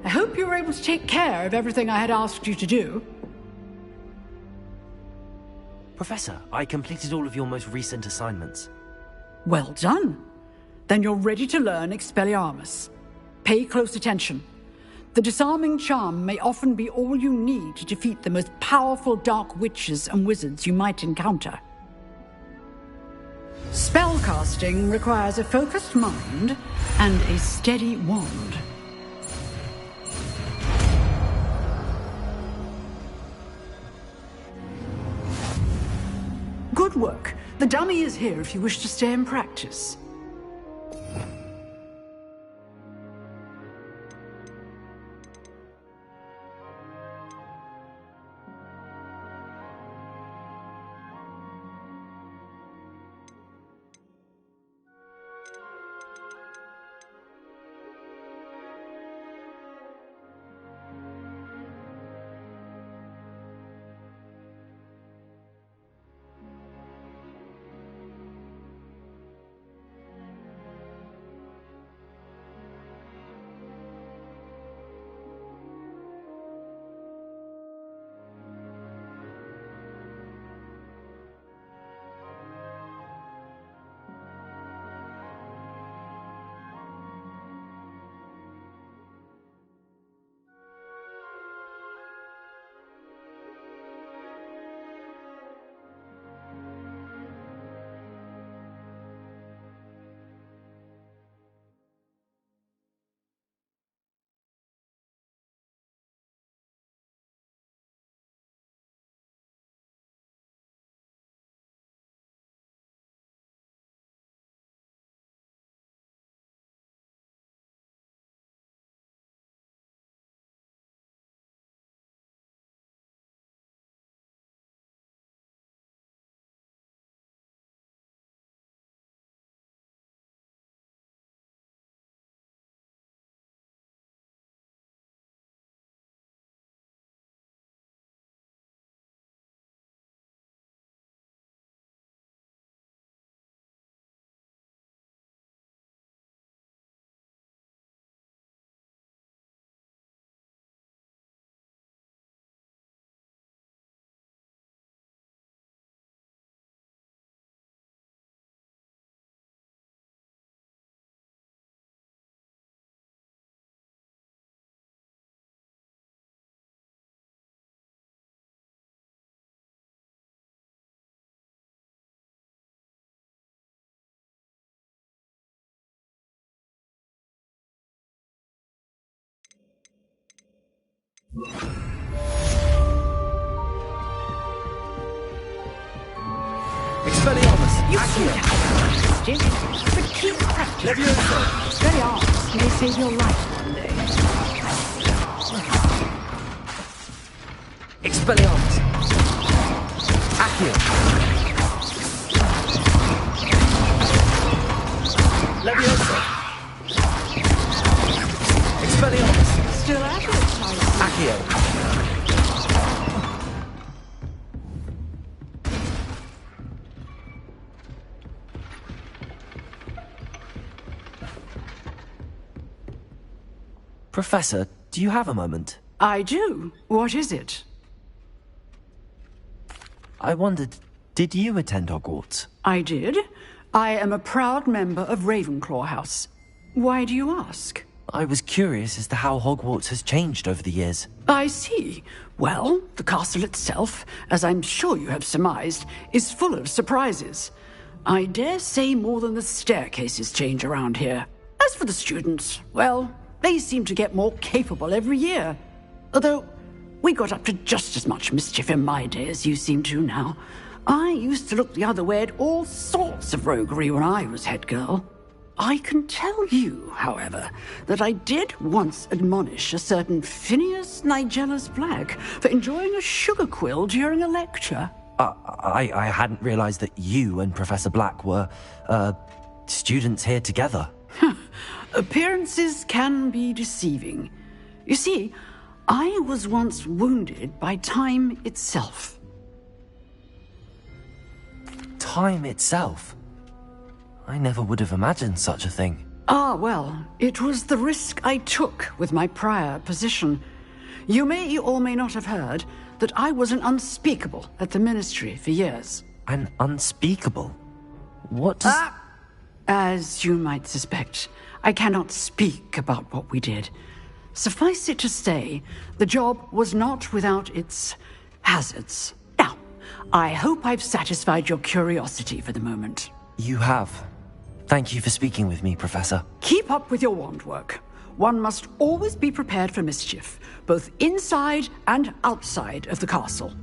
I hope you were able to take care of everything I had asked you to do. Professor, I completed all of your most recent assignments. Well done. Then you're ready to learn Expelliarmus. Pay close attention. The disarming charm may often be all you need to defeat the most powerful dark witches and wizards you might encounter. Spellcasting requires a focused mind and a steady wand. Good work. The dummy is here if you wish to stay and practice. Expelliarmus! You seem to have practiced, but keep practicing. Expelliarmus may save your life one day. Expelliarmus! Accio! Professor, do you have a moment? I do. What is it? I wondered, did you attend Hogwarts? I did. I am a proud member of Ravenclaw House. Why do you ask? I was curious as to how Hogwarts has changed over the years. I see. Well, the castle itself, as I'm sure you have surmised, is full of surprises. I dare say more than the staircases change around here. As for the students, well, they seem to get more capable every year. Although, we got up to just as much mischief in my day as you seem to now. I used to look the other way at all sorts of roguery when I was head girl. I can tell you, however, that I did once admonish a certain Phineas Nigellus Black for enjoying a sugar quill during a lecture. I hadn't realized that you and Professor Black were, students here together. Appearances can be deceiving. You see, I was once wounded by time itself. Time itself? I never would have imagined such a thing. Ah, well, it was the risk I took with my prior position. You may or may not have heard that I was an unspeakable at the Ministry for years. An unspeakable? What does... As you might suspect, I cannot speak about what we did. Suffice it to say, the job was not without its hazards. Now, I hope I've satisfied your curiosity for the moment. You have. Thank you for speaking with me, Professor. Keep up with your wand work. One must always be prepared for mischief, both inside and outside of the castle.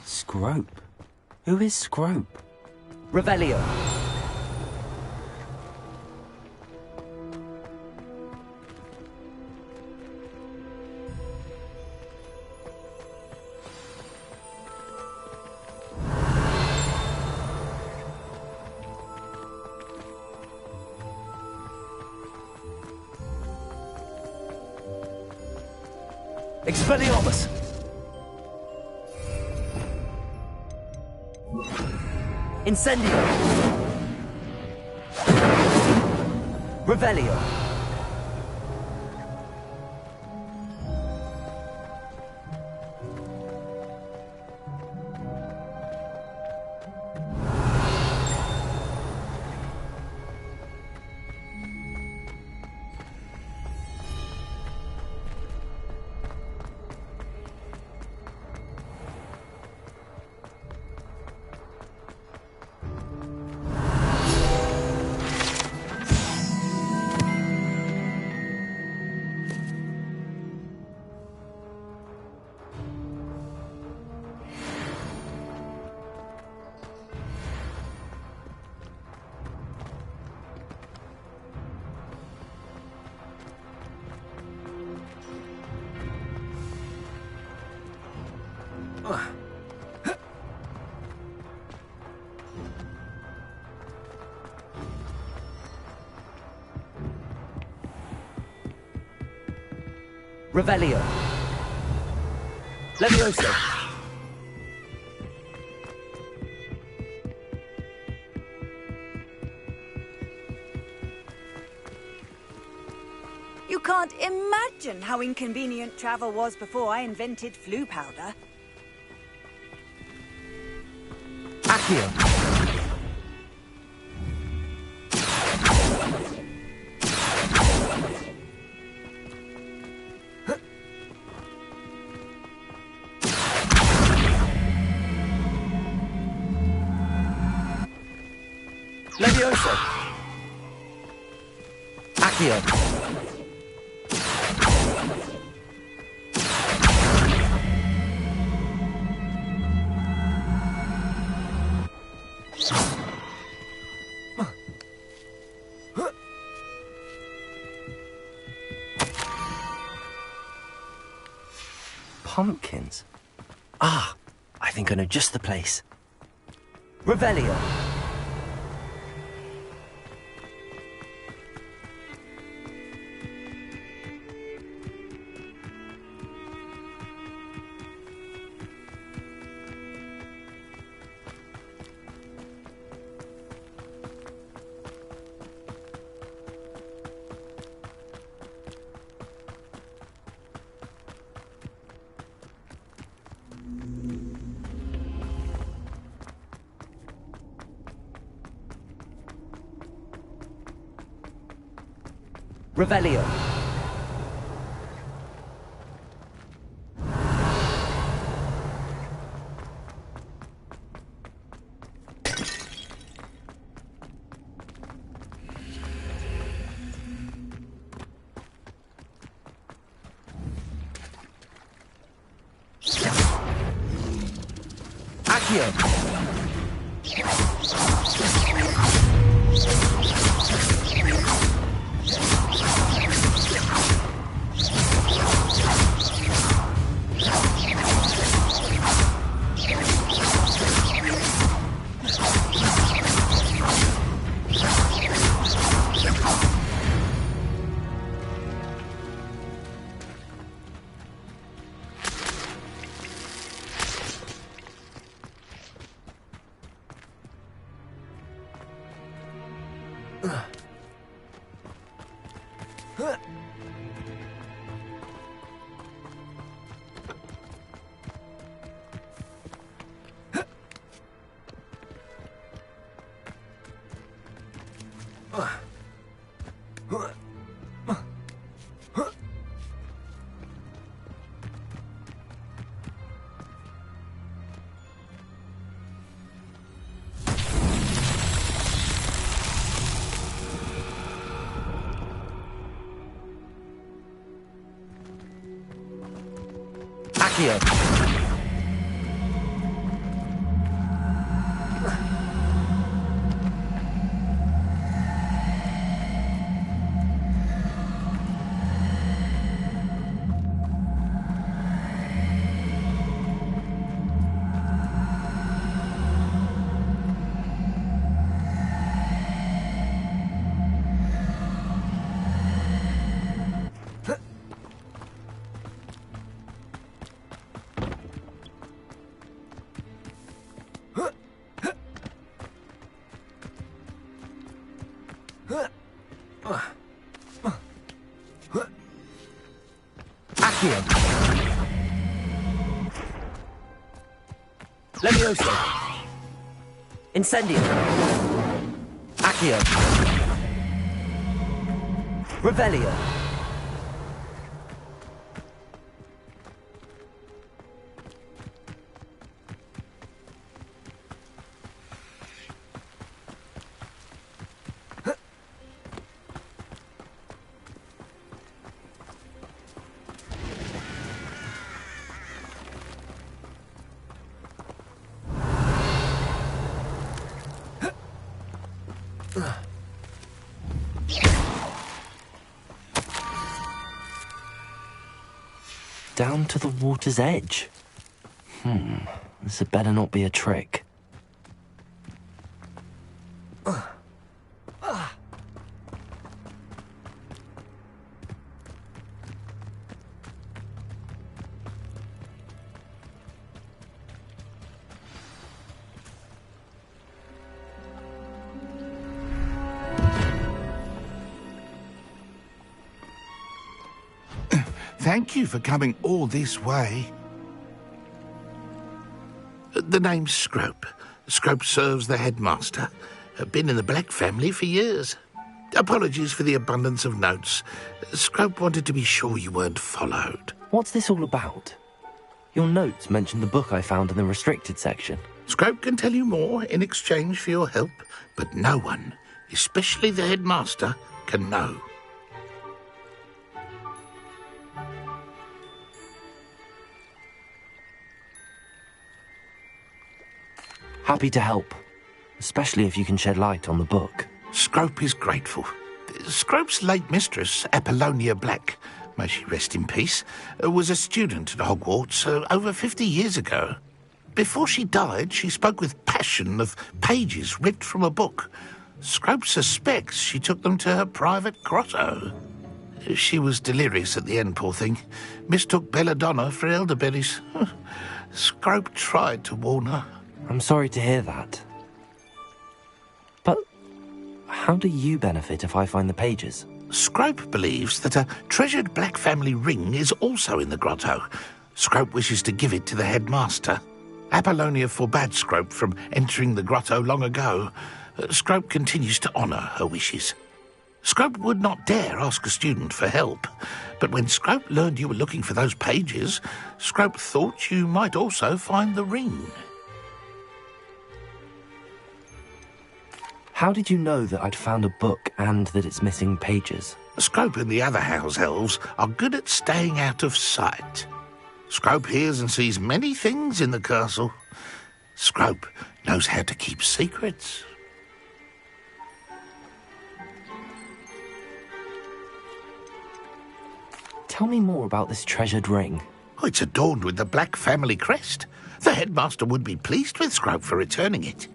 Scrope? Who is Scrope? Revelio. Expelliarmus! Incendio! Revelio! Revelio. Levioso. You can't imagine how inconvenient travel was before I invented flu powder. Accio. Levioso. Accio. Pumpkins? Ah, I think I know just the place. Revelio. Revelio. Accio. Accio. Accio. Levioso. Incendio. Accio. Revelio. Down to the water's edge. This had better not be a trick. Thank you for coming all this way. The name's Scrope. Scrope serves the headmaster. Been in the Black family for years. Apologies for the abundance of notes. Scrope wanted to be sure you weren't followed. What's this all about? Your notes mentioned the book I found in the restricted section. Scrope can tell you more in exchange for your help, but no one, especially the headmaster, can know. Happy to help, especially if you can shed light on the book. Scrope is grateful. Scrope's late mistress, Apollonia Black, may she rest in peace, was a student at Hogwarts over 50 years ago. Before she died, she spoke with passion of pages ripped from a book. Scrope suspects she took them to her private grotto. She was delirious at the end, poor thing. Mistook belladonna for elderberries. Scrope tried to warn her. I'm sorry to hear that. But how do you benefit if I find the pages? Scrope believes that a treasured Black family ring is also in the grotto. Scrope wishes to give it to the headmaster. Apollonia forbade Scrope from entering the grotto long ago. Scrope continues to honour her wishes. Scrope would not dare ask a student for help, but when Scrope learned you were looking for those pages, Scrope thought you might also find the ring. How did you know that I'd found a book and that it's missing pages? Scrope and the other house elves are good at staying out of sight. Scrope hears and sees many things in the castle. Scrope knows how to keep secrets. Tell me more about this treasured ring. Oh, it's adorned with the Black family crest. The headmaster would be pleased with Scrope for returning it.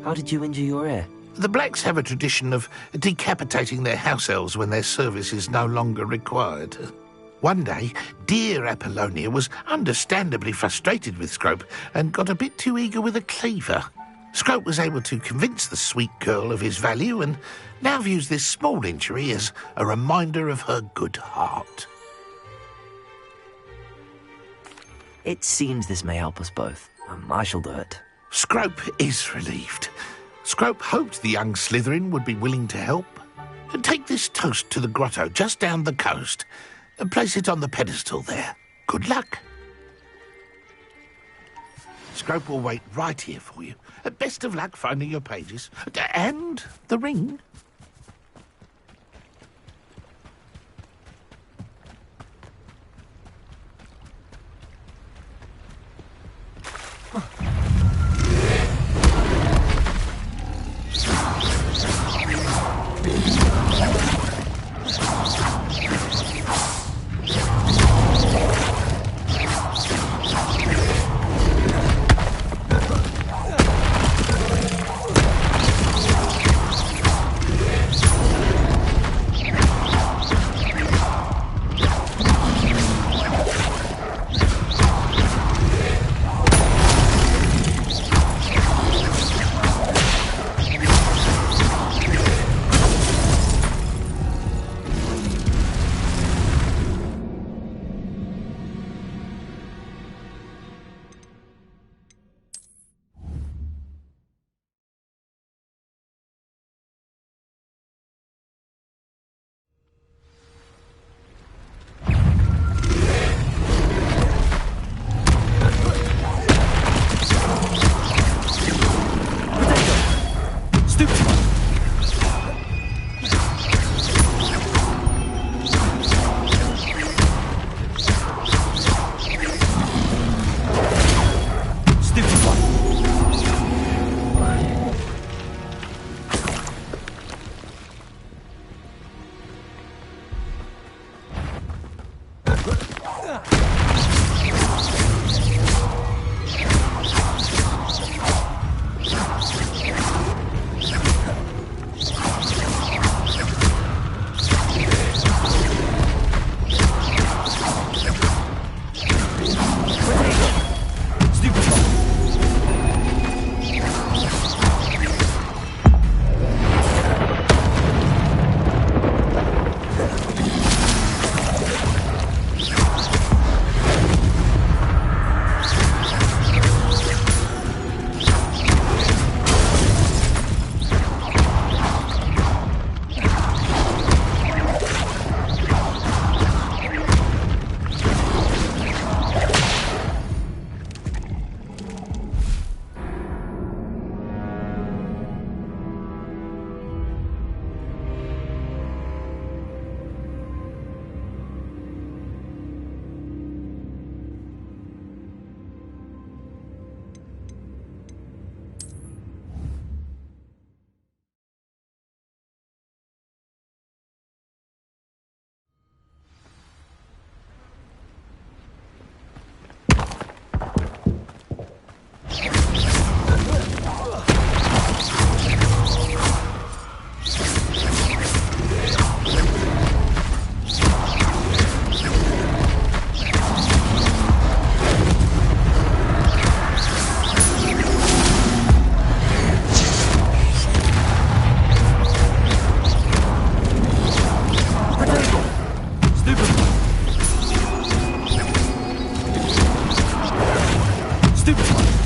How did you injure your ear? The Blacks have a tradition of decapitating their house elves when their service is no longer required. One day, dear Apollonia was understandably frustrated with Scrope and got a bit too eager with a cleaver. Scrope was able to convince the sweet girl of his value and now views this small injury as a reminder of her good heart. It seems this may help us both. I shall do it. Scrope is relieved. Scrope hoped the young Slytherin would be willing to help. Take this toast to the grotto just down the coast and place it on the pedestal there. Good luck. Scrope will wait right here for you. Best of luck finding your pages. And the ring. Stupid one!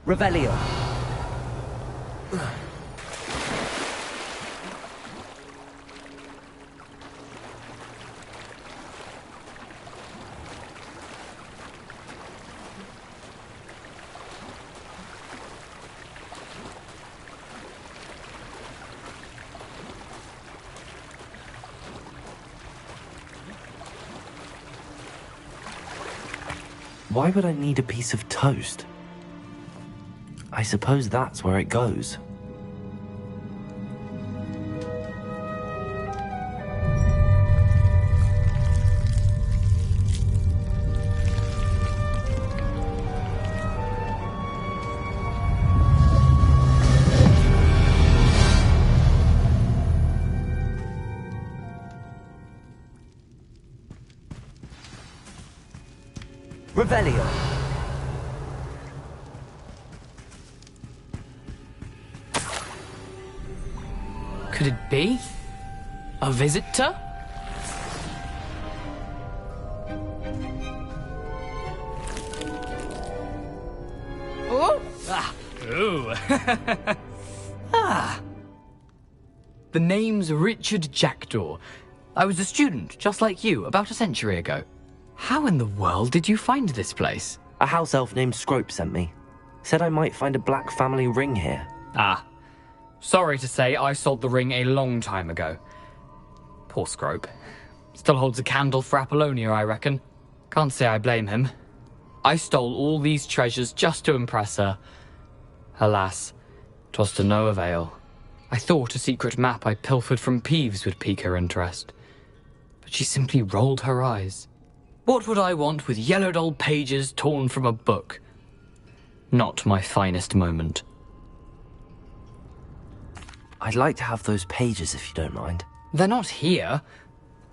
Revelio. Why would I need a piece of toast? I suppose that's where it goes. Revelio. Could it be? A visitor? Oh! Ah! Ooh! Ah! The name's Richard Jackdaw. I was a student, just like you, about a century ago. How in the world did you find this place? A house elf named Scrope sent me. Said I might find a black family ring here. Ah. Sorry to say, I sold the ring a long time ago. Poor Scrope. Still holds a candle for Apollonia, I reckon. Can't say I blame him. I stole all these treasures just to impress her. Alas, 'twas to no avail. I thought a secret map I pilfered from Peeves would pique her interest. But she simply rolled her eyes. What would I want with yellowed old pages torn from a book? Not my finest moment. I'd like to have those pages if you don't mind. They're not here.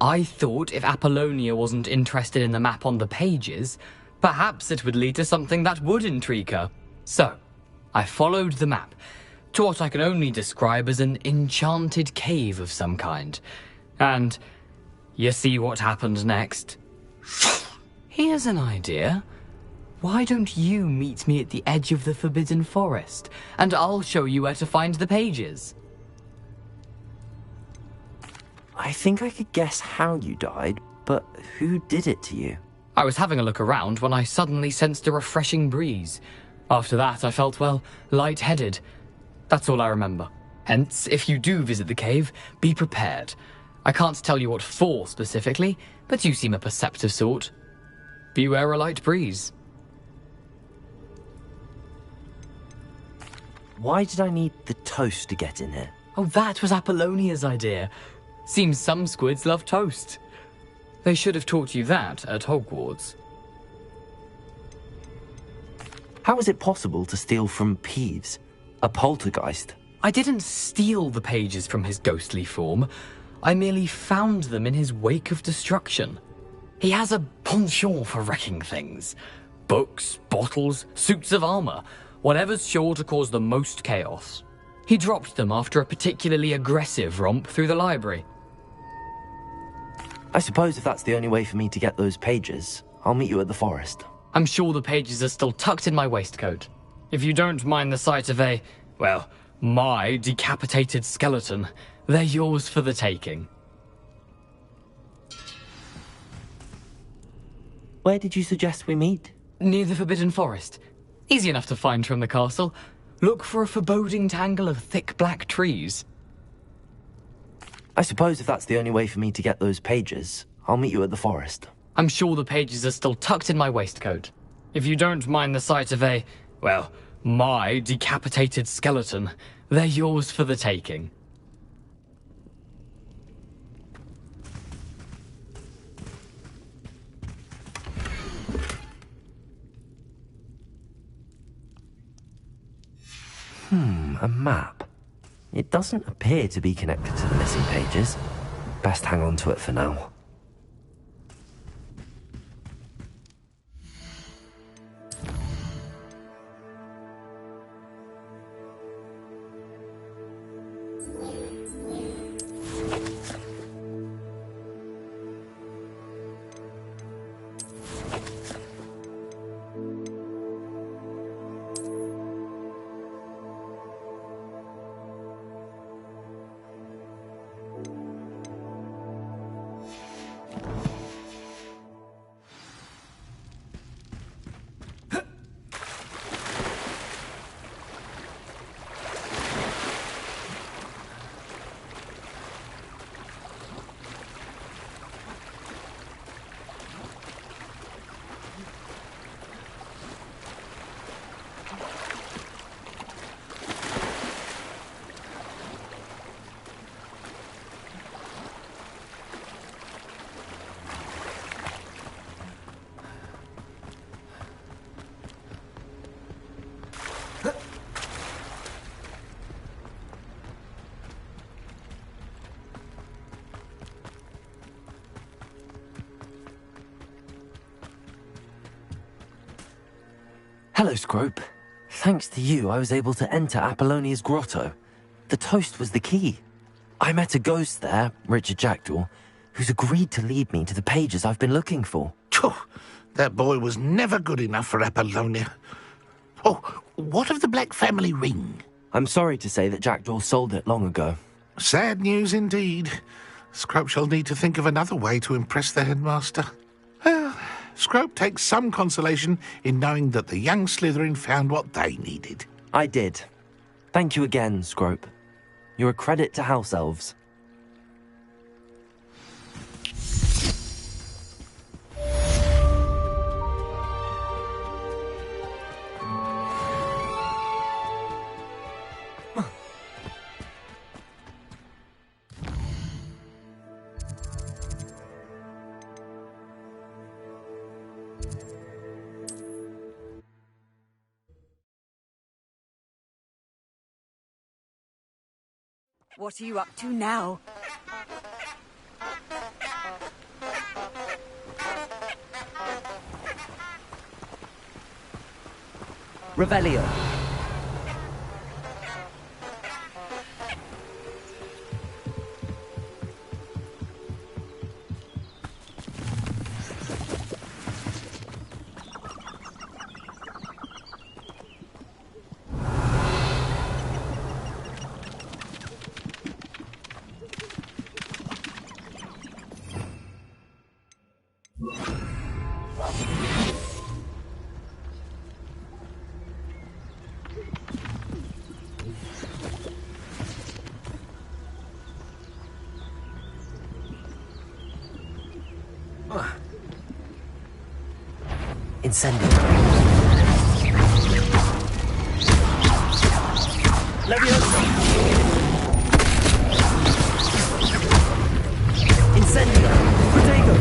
I thought if Apollonia wasn't interested in the map on the pages, perhaps it would lead to something that would intrigue her. So, I followed the map to what I can only describe as an enchanted cave of some kind. And you see what happened next? Here's an idea. Why don't you meet me at the edge of the Forbidden Forest, and I'll show you where to find the pages? I think I could guess how you died, but who did it to you? I was having a look around when I suddenly sensed a refreshing breeze. After that, I felt, well, lightheaded. That's all I remember. Hence, if you do visit the cave, be prepared. I can't tell you what for specifically, but you seem a perceptive sort. Beware a light breeze. Why did I need the toast to get in here? Oh, that was Apollonia's idea. Seems some squids love toast. They should have taught you that at Hogwarts. How is it possible to steal from Peeves, a poltergeist? I didn't steal the pages from his ghostly form. I merely found them in his wake of destruction. He has a penchant for wrecking things. Books, bottles, suits of armor, whatever's sure to cause the most chaos. He dropped them after a particularly aggressive romp through the library. I suppose if that's the only way for me to get those pages, I'll meet you at the forest. I'm sure the pages are still tucked in my waistcoat. If you don't mind the sight of a, well, my decapitated skeleton, they're yours for the taking. Where did you suggest we meet? Near the Forbidden Forest. Easy enough to find from the castle. Look for a foreboding tangle of thick black trees. I suppose if that's the only way for me to get those pages, I'll meet you at the forest. I'm sure the pages are still tucked in my waistcoat. If you don't mind the sight of a, well, my decapitated skeleton, they're yours for the taking. A map. It doesn't appear to be connected to the missing pages. Best hang on to it for now. Hello, Scrope. Thanks to you, I was able to enter Apollonia's grotto. The toast was the key. I met a ghost there, Richard Jackdaw, who's agreed to lead me to the pages I've been looking for. That boy was never good enough for Apollonia. Oh, what of the Black family ring? I'm sorry to say that Jackdaw sold it long ago. Sad news indeed. Scrope shall need to think of another way to impress the headmaster. Well, Scrope takes some consolation in knowing that the young Slytherin found what they needed. I did. Thank you again, Scrope. You're a credit to House Elves. What are you up to now? Revelio. Incendio. Leviosa. Incendio. Protego.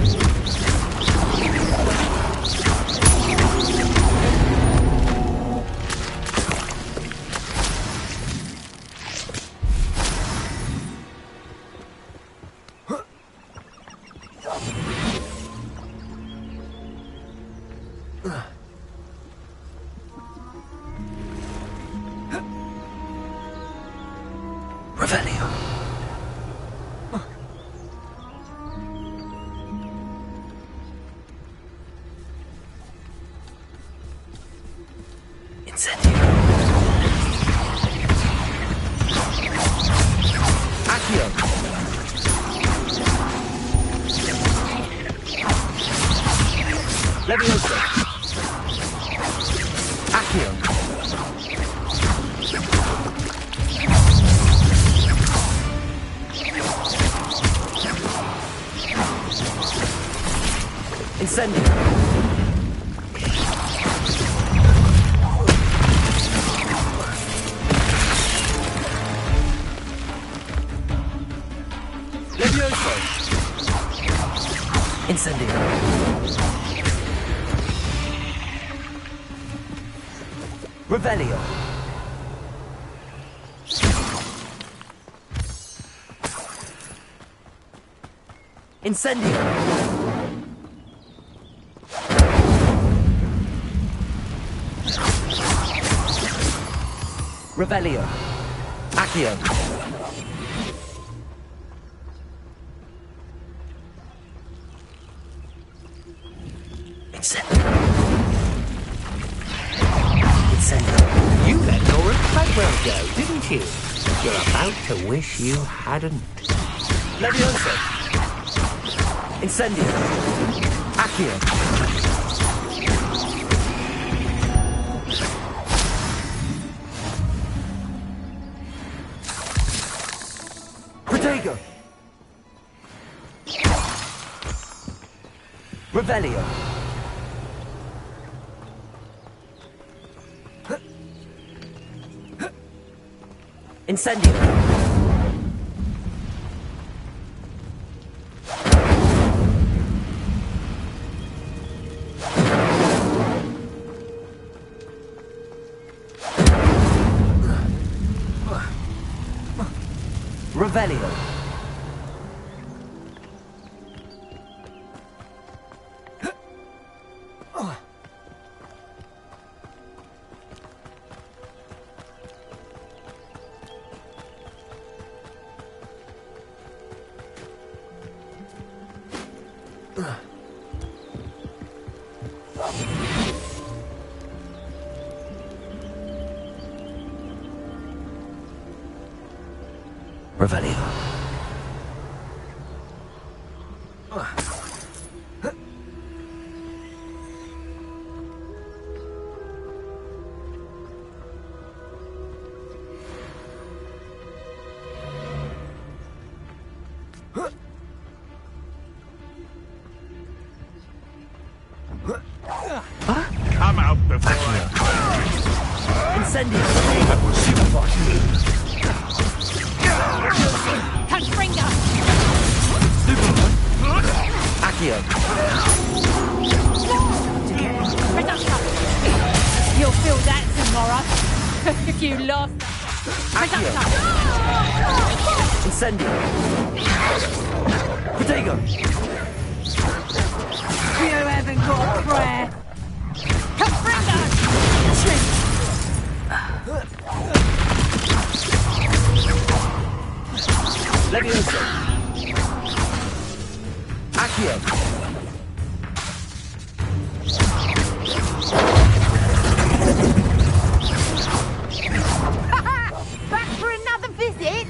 Revelio. Incendio. Accio. Leviosa. Accio. Incendio. Levioso. Incendio. Revelio. Incendio! Revelio. Accio. You let Laura Cradwell go, didn't you? You're about to wish you hadn't. Leviosa. Incendio. Accio. Protego. Revelio. Incendio. Revelio. Revelio. Come out before I... Incendio. That was Confringo! Accio. Reducto! You'll feel that tomorrow. If you lost. Reducto! Incendio. Protego. You haven't got a prayer. Confringo! Leviosa. Accio. Back for another visit?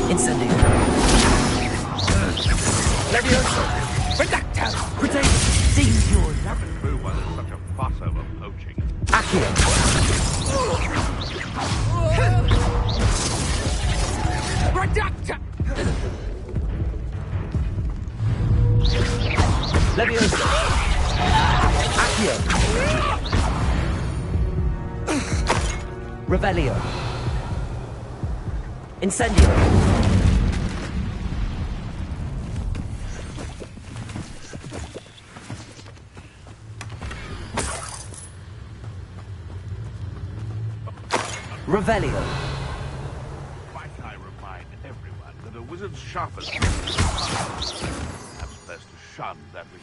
Incendio. Leviosa. Reducto. Protego. Seems you're nothing through one is such a fuss over poaching. Accio. Reducto! Leviosa. Accio. Revelio. Incendio. Revelio. Might I remind everyone that a wizard's sharpest... Perhaps best to shun that which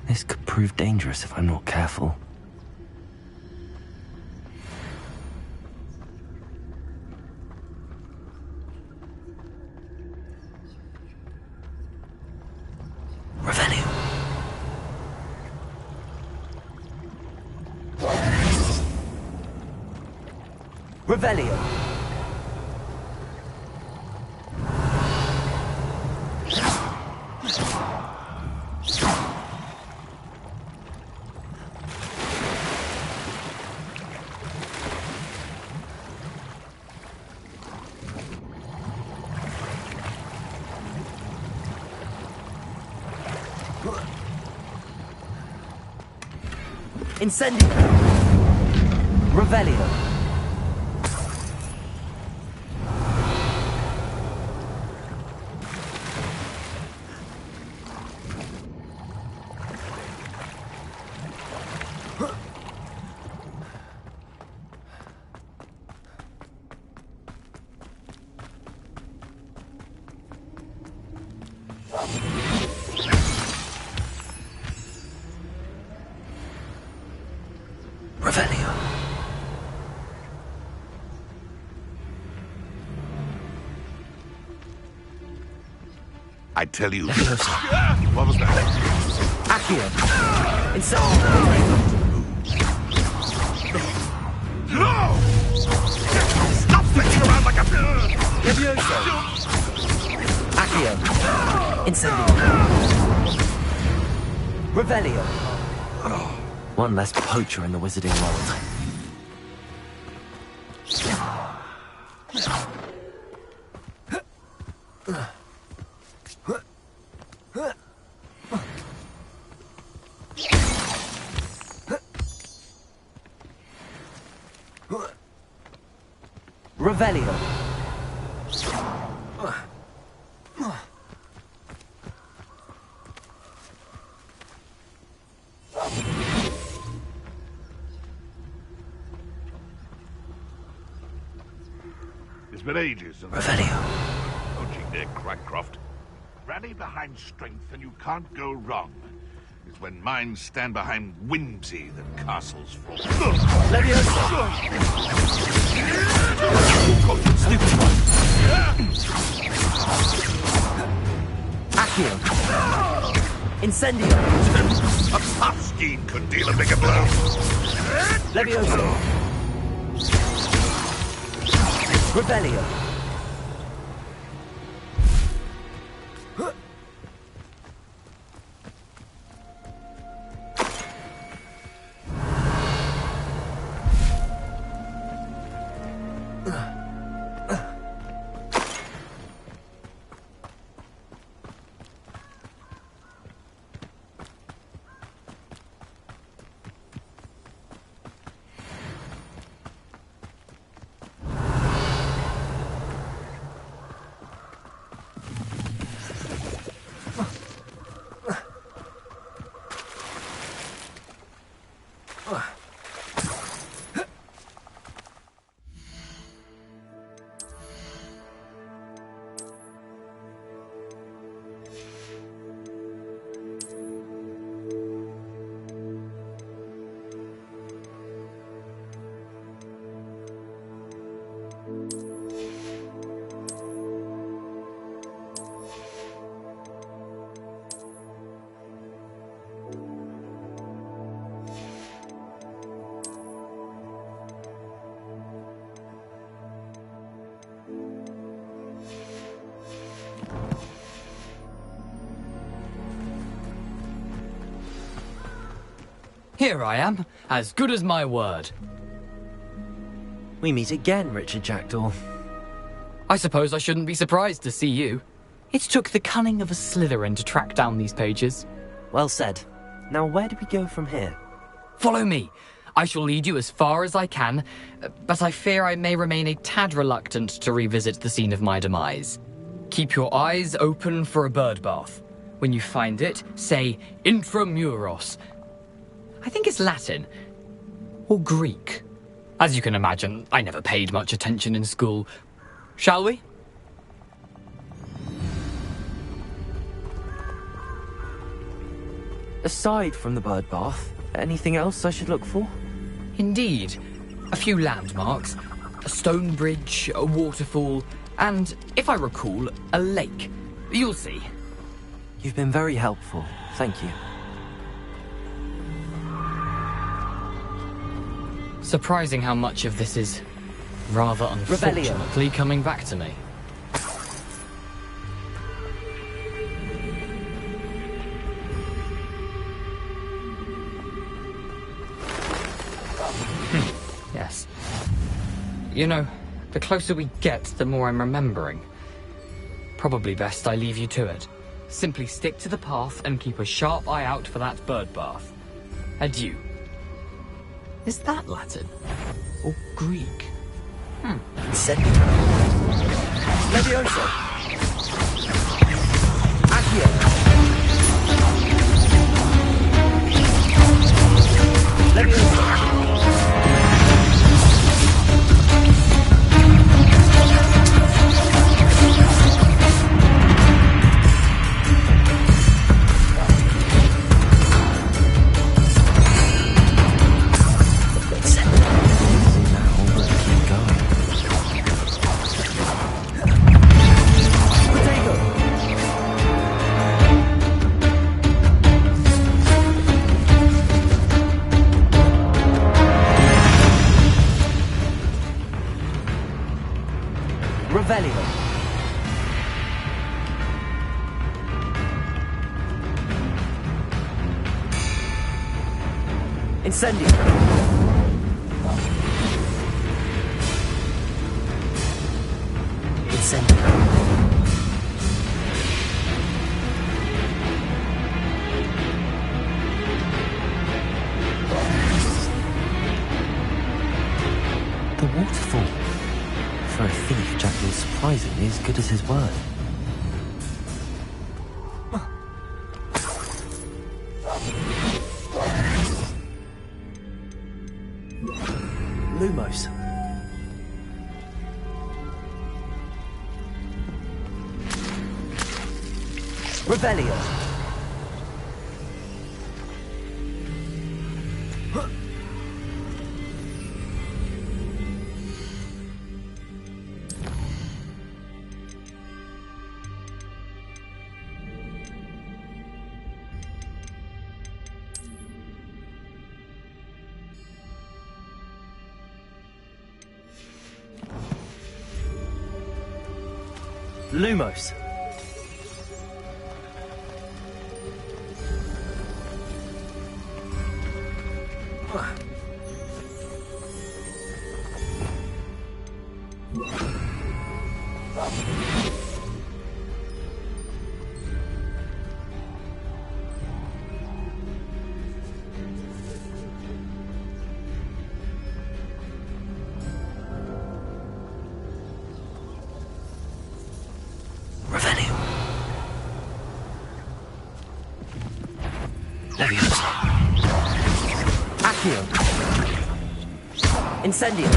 This could prove dangerous if I'm not careful. Revelio. Revelio. Incendio. Revelio. Revelio. I tell you. What was that? Accio. No! Stop flicking around like a... Levioso. Accio. Incendio. Revelio. One less poacher in the wizarding world. Revelio. It's been ages since... Revelio. Coaching there, Crackcroft. Rally behind strength and you can't go wrong. It's when minds stand behind whimsy that castles fall. Levioso. Stupid one. Accio. Incendio. A top scheme could deal a bigger blow. Levioso. Revelio. Here I am, as good as my word. We meet again, Richard Jackdaw. I suppose I shouldn't be surprised to see you. It took the cunning of a Slytherin to track down these pages. Well said. Now where do we go from here? Follow me. I shall lead you as far as I can, but I fear I may remain a tad reluctant to revisit the scene of my demise. Keep your eyes open for a bird bath. When you find it, say intramuros. I think it's Latin. Or Greek. As you can imagine, I never paid much attention in school. Shall we? Aside from the bird bath, anything else I should look for? Indeed. A few landmarks. A stone bridge, a waterfall, and, if I recall, a lake. You'll see. You've been very helpful. Thank you. Surprising how much of this is rather unfortunately coming back to me. Yes. You know, the closer we get, the more I'm remembering. Probably best I leave you to it. Simply stick to the path and keep a sharp eye out for that bird bath. Adieu. Is that Latin? Or Greek? Levioso. Accio. Levioso. Incendio. Incendio. The waterfall. For a thief, Jackdaw surprisingly as good as his word. Lumos. Revelio. Lumos. Incendio.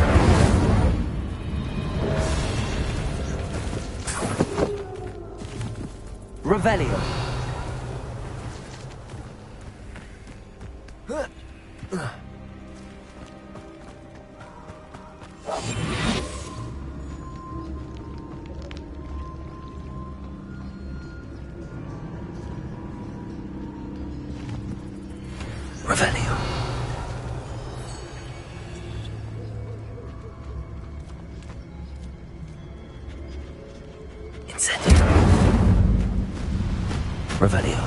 Revelio. Revelio. Incendio. Revelio.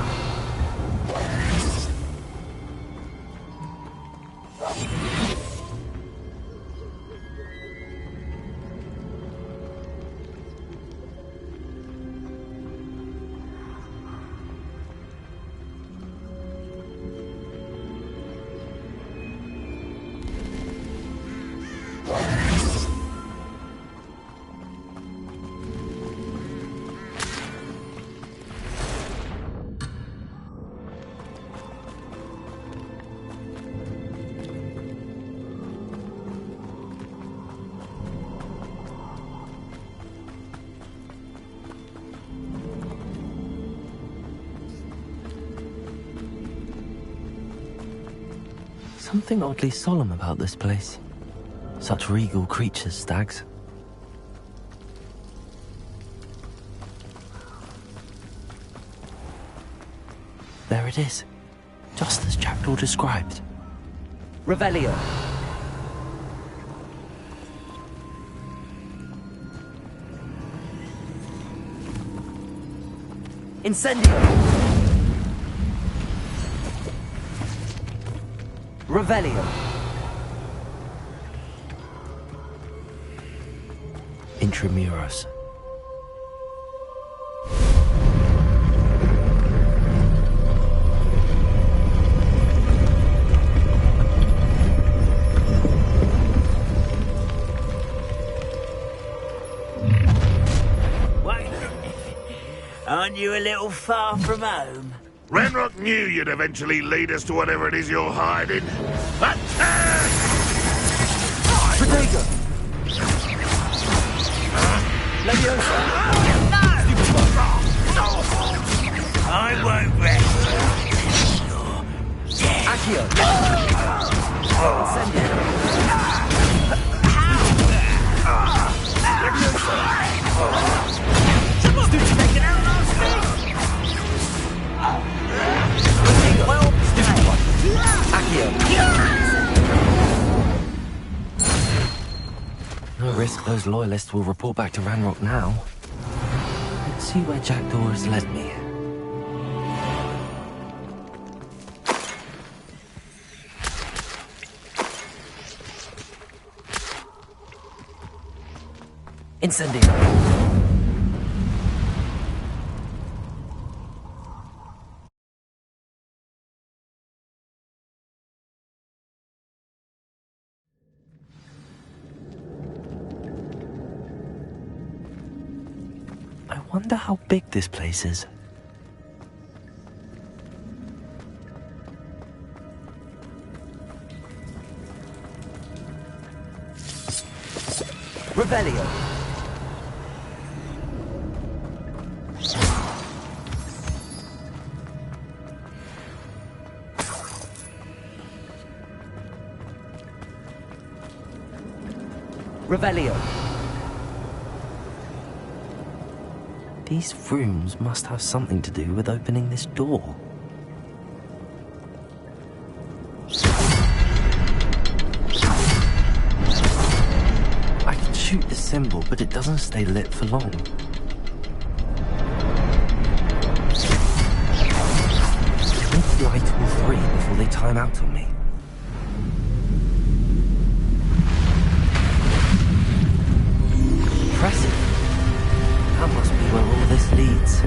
Something oddly solemn about this place. Such regal creatures, stags. There it is. Just as Jackdaw described. Revelio. Incendio. Revelio. Intramuros. Aren't you a little far from home? Ranrock knew you'd eventually lead us to whatever it is you're hiding. Attack! Protego! Leviosa! I won't rest. Accio! Incendio! Someone's taken out last week! Well, stupid one. Accio! No risk those loyalists will report back to Ranrock now. Let's see where Jackdaw has led me. Incendio. I wonder how big this place is. Revelio. Revelio. These rooms must have something to do with opening this door. I can shoot the symbol, but it doesn't stay lit for long. I need to light all three before they time out on me. Impressive. That must be where all this leads.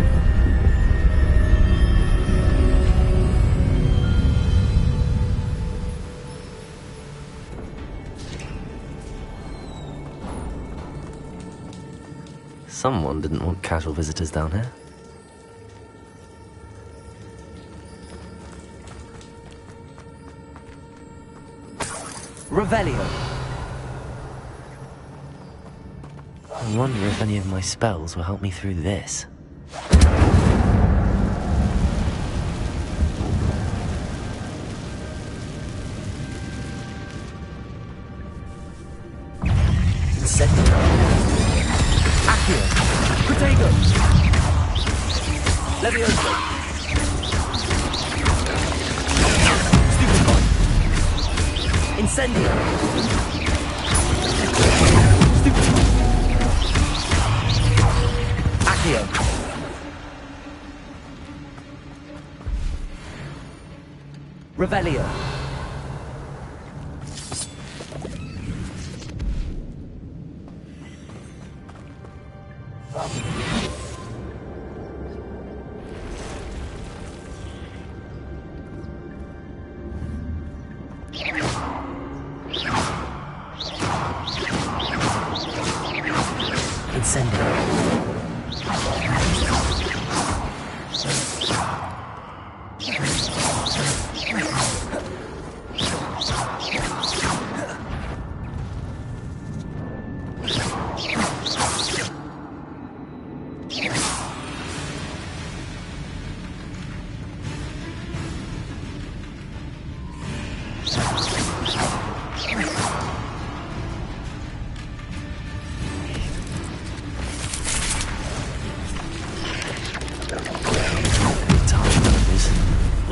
Someone didn't want casual visitors down here. Revelio. I wonder if any of my spells will help me through this. Incendio. Accio. Protego. Levioso. Stupefy. Incendio. Stupefy. Accio. Revelio.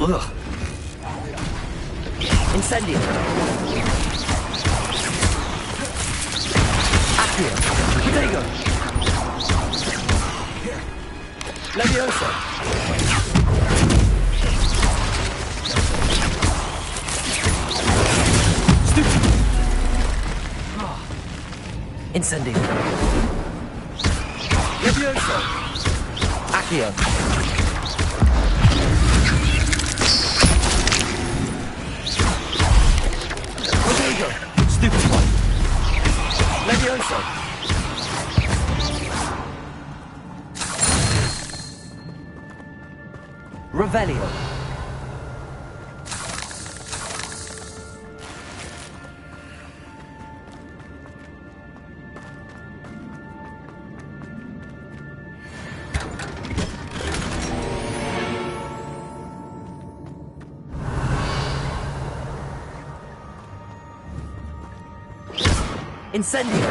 Ugh. Incendio. Accio. Protego. Levioso. Stupid. Incendio. Levioso. Accio. Stupefy. Levioso. Revelio. Incendio.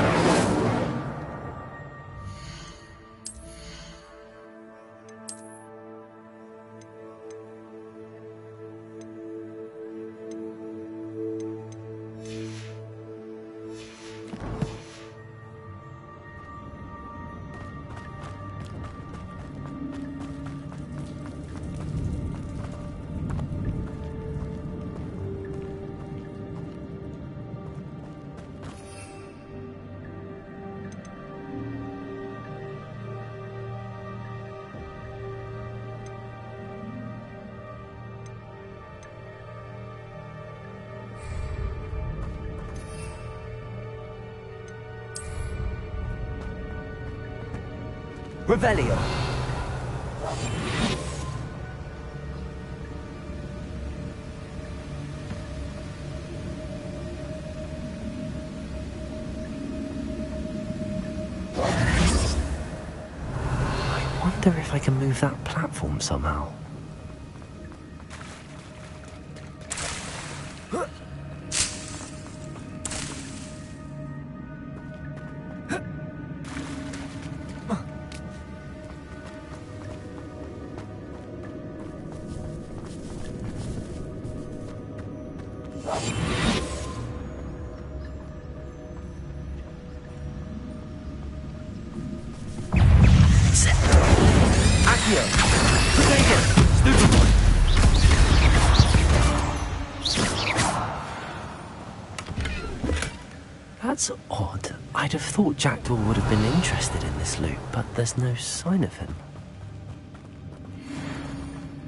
Revelio. I wonder if I can move that platform somehow. That's odd. I'd have thought Jackdaw would have been interested in this loot, but there's no sign of him.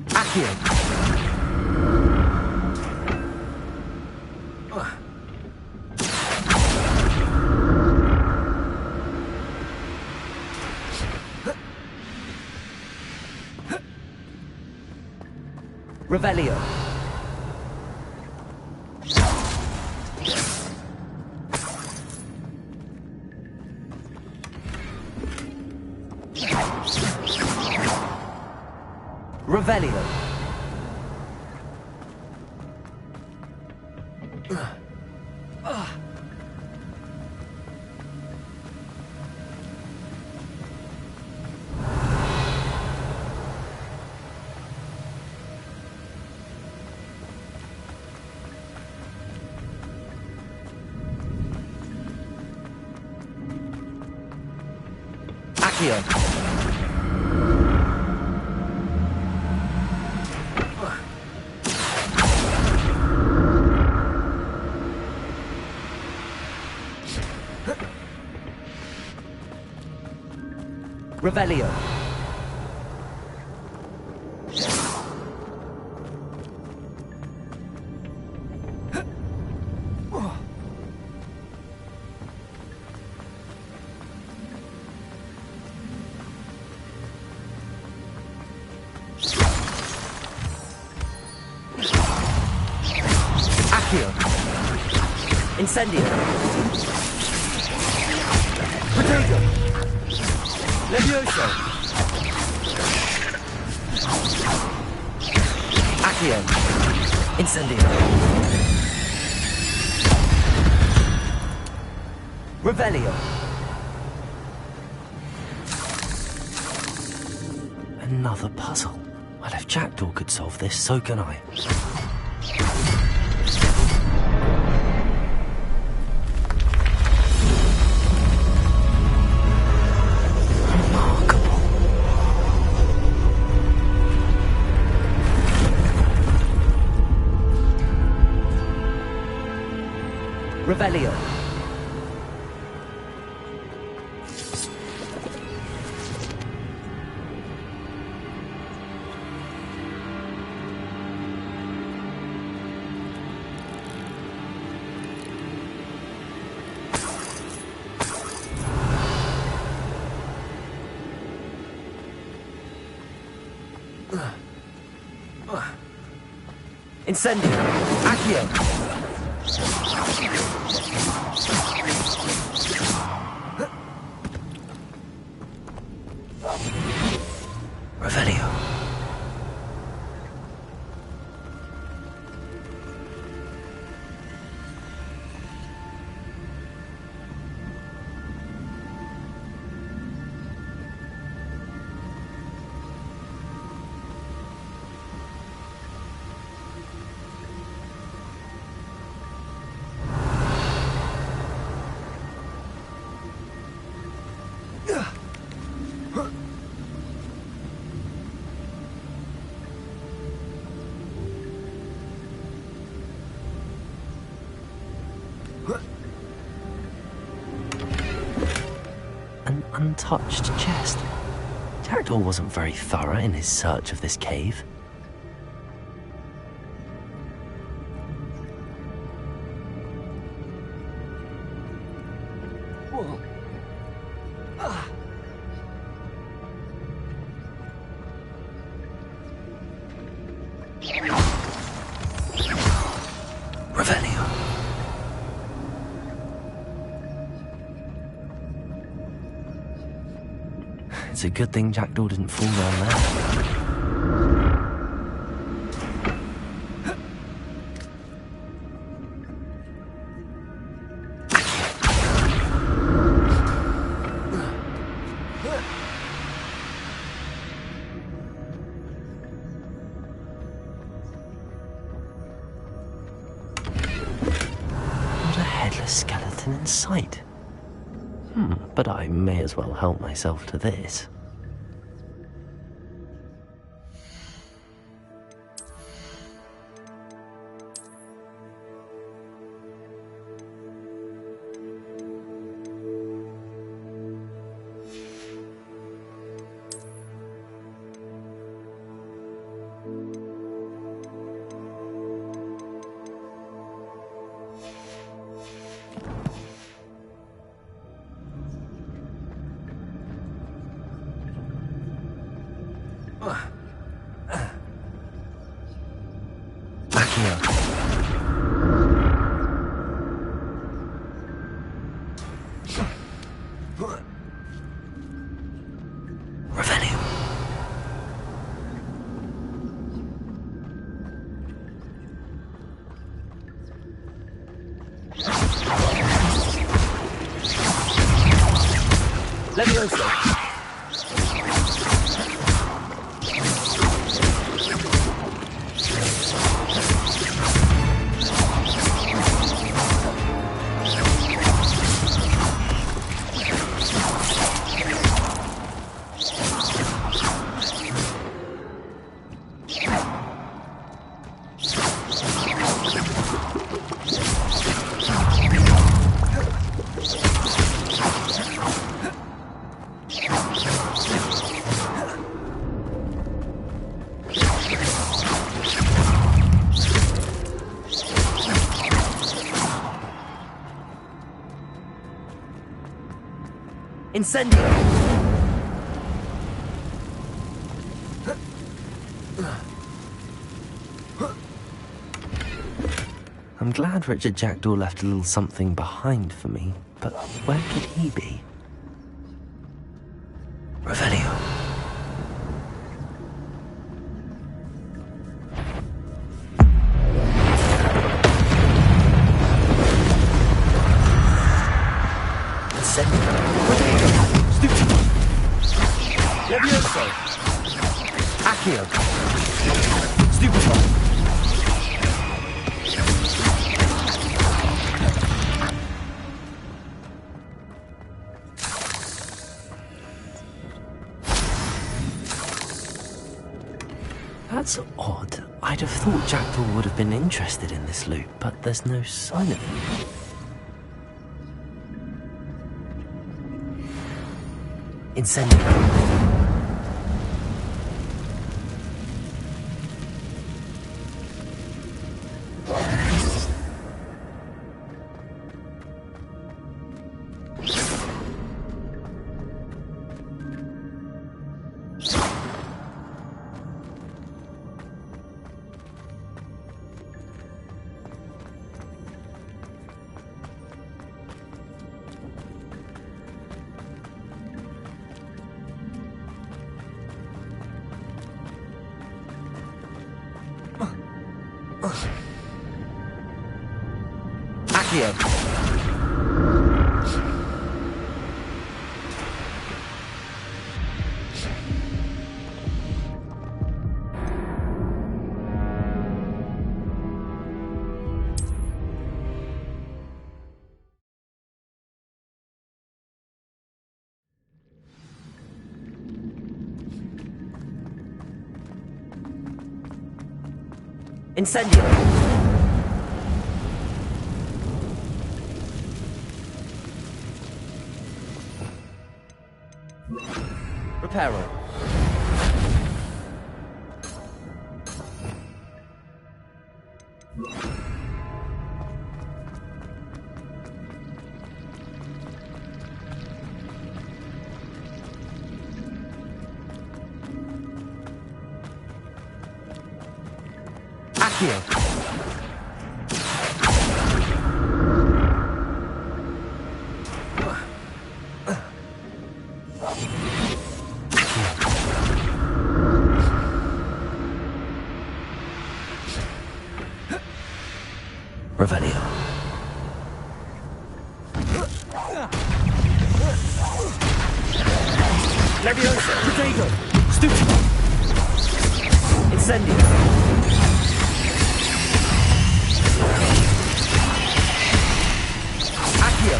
Accio. Revelio. Revelio. Accio. Revelio. Accio. Incendio. Protego. Levioso! Accio! Incendio! Revelio! Another puzzle. Well, if Jackdaw could solve this, so can I. Revelio. Incendio. Accio. Revelio. An untouched chest. Jackdaw wasn't very thorough in his search of this cave. Revelio. It's a good thing Jackdaw didn't fall down there. Skeleton in sight. But I may as well help myself to this. Incendio! I'm glad Richard Jackdaw left a little something behind for me, but where could he be? Revelio. Levioso! Accio! Stupefy! That's odd. I'd have thought Jackdaw would have been interested in this loot, but there's no sign of him. Incendio. Accio. Incendio. Reparo. Accio. Revelio. Leviosa. Protego. Stuccio. Incendio. Accio.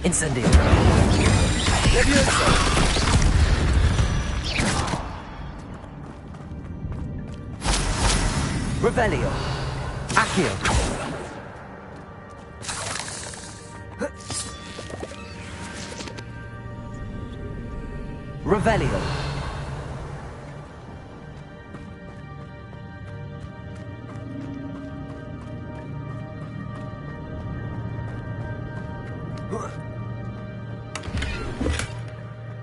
Incendio. Leviosa. Revelio. Accio. Revelio.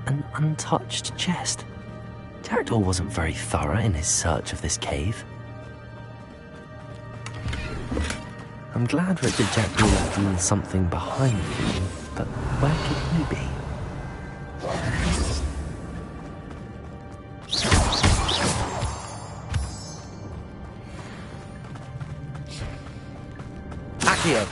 An untouched chest. Jackdaw wasn't very thorough in his search of this cave. I'm glad Richard Jackdaw left a little something behind for me, but where could he be? Accio.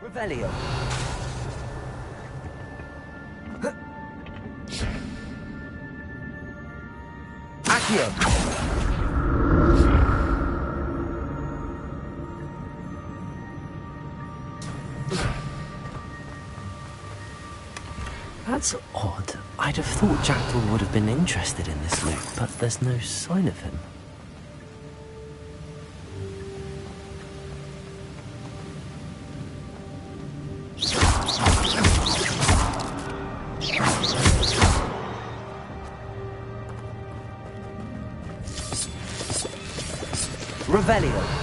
Revelio. Accio. That's odd. I'd have thought Jackdaw would have been interested in this loot, but there's no sign of him. Revelio.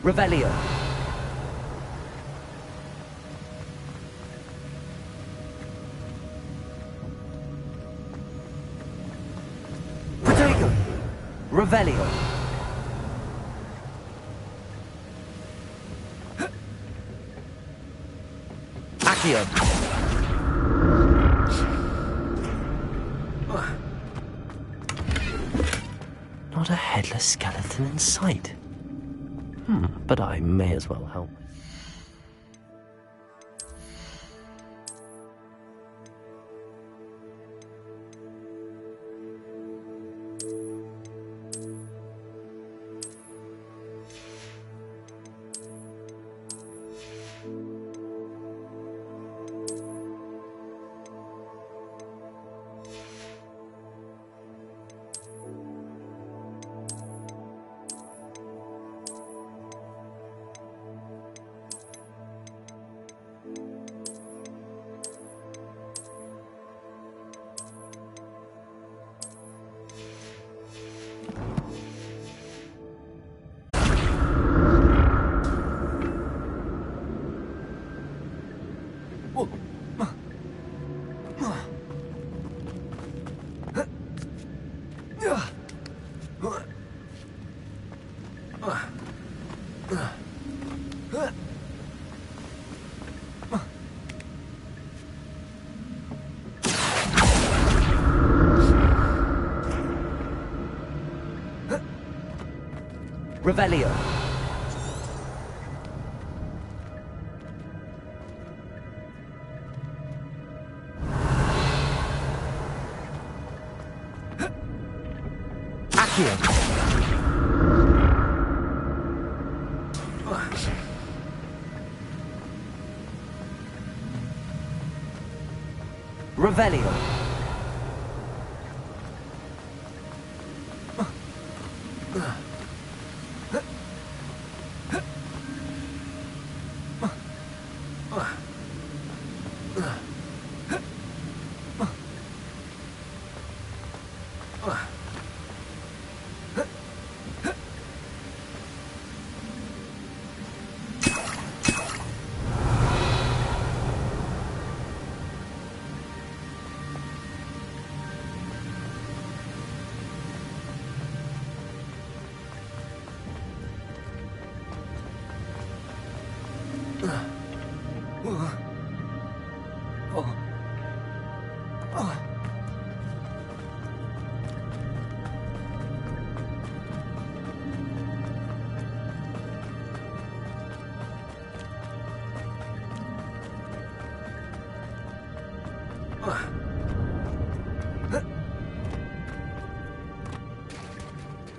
Revelio. Protego. Revelio. Accio. Not a headless skeleton in sight. But I may as well help. Revelio. Accio. Revelio.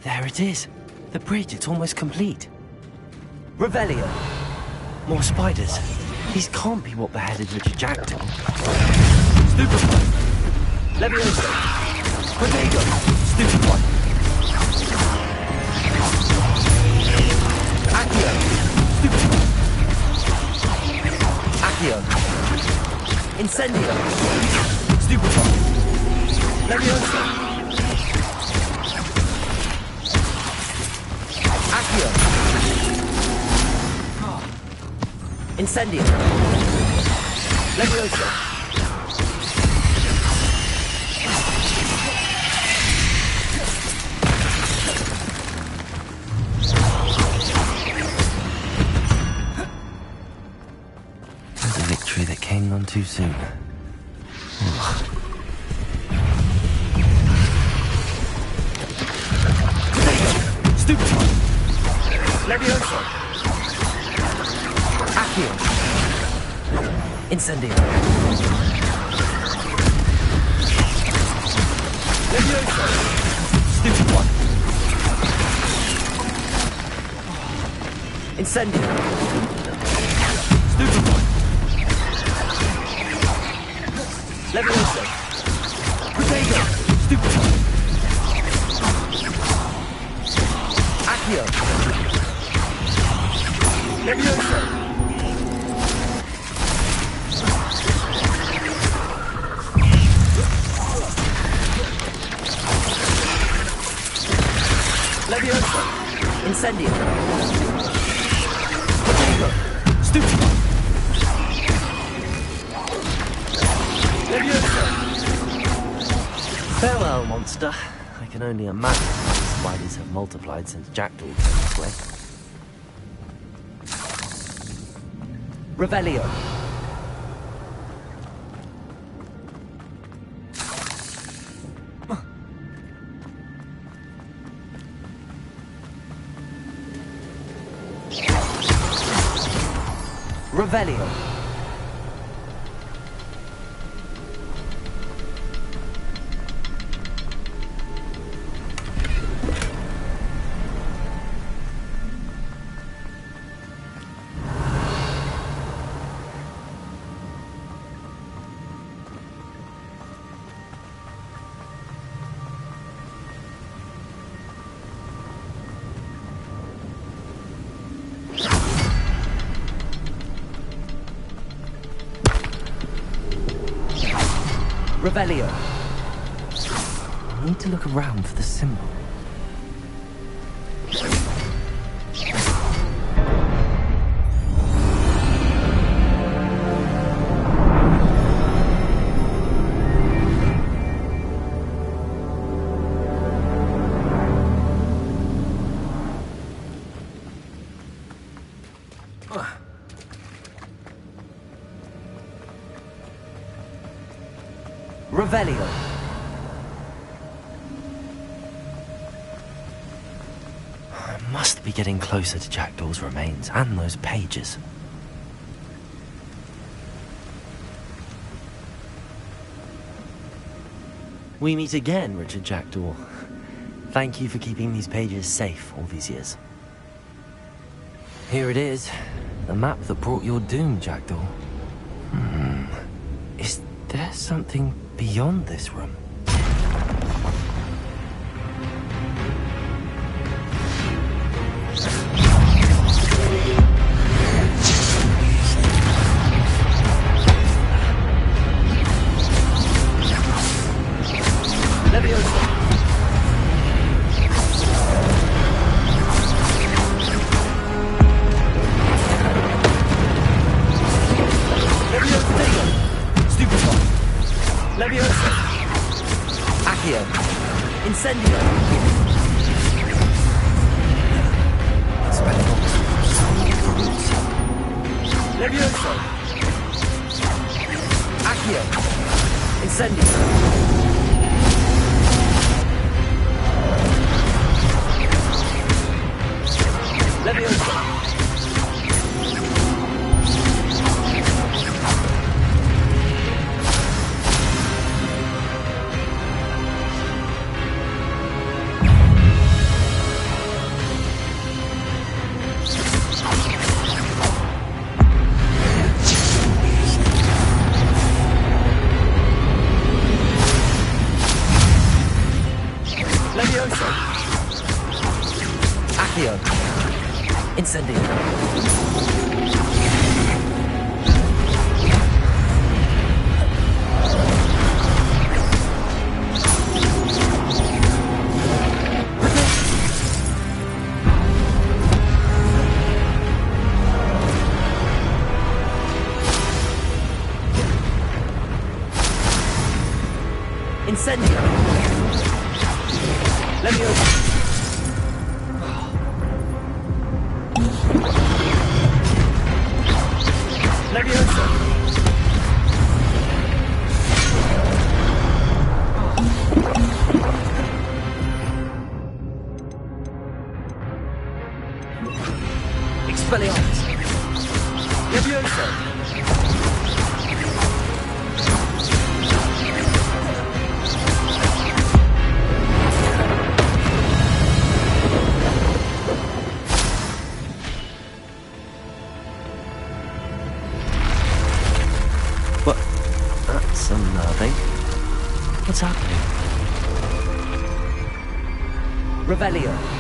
There it is. The bridge, it's almost complete. Revelio. More spiders. These can't be what beheaded Richard Jackdaw. Stupefy. Leviosa. Protego. Stupefy. Accio. Stupefy. Accio. Incendio. Stupefy. Leviosa. Accio. Incendio. Leviosa. There's a victory that came none too soon. Stupefy. Leviosa. Accio. Incendio. Leviosa. Stupefy. Incendio. Stupefy. Leviosa. Protego. Stupefy. Accio. Leviosa. Leviosa. Incendio. Protego. Stupefy. Leviosa. Farewell, monster. I can only imagine how the spiders have multiplied since Jackdaw came this way. Revelio. Revelio. Revelio. I need to look around for the symbol. Revelio. Must be getting closer to Jackdaw's remains and those pages. We meet again, Richard Jackdaw. Thank you for keeping these pages safe all these years. Here it is, the map that brought your doom, Jackdaw. Is there something beyond this room? What's happening? Revelio.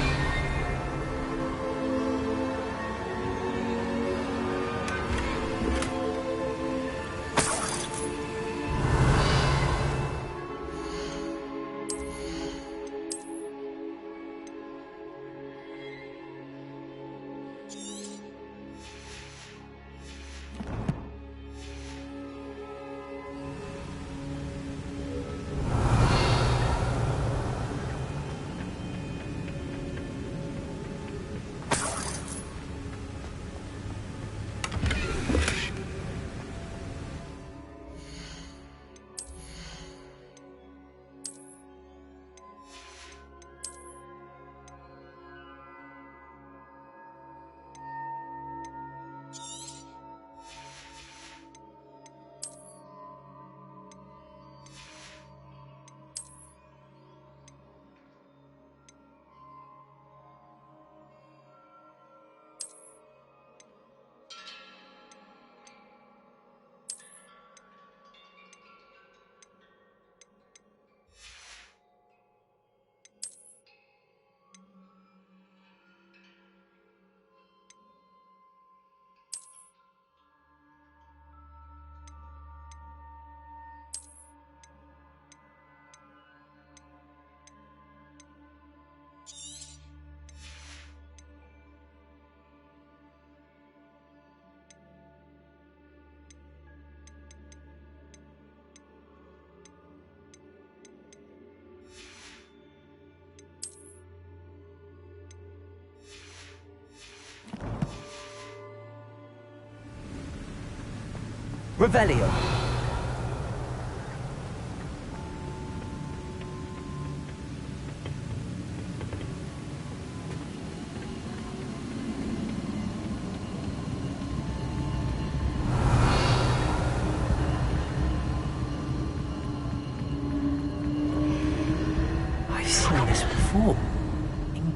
Revelio.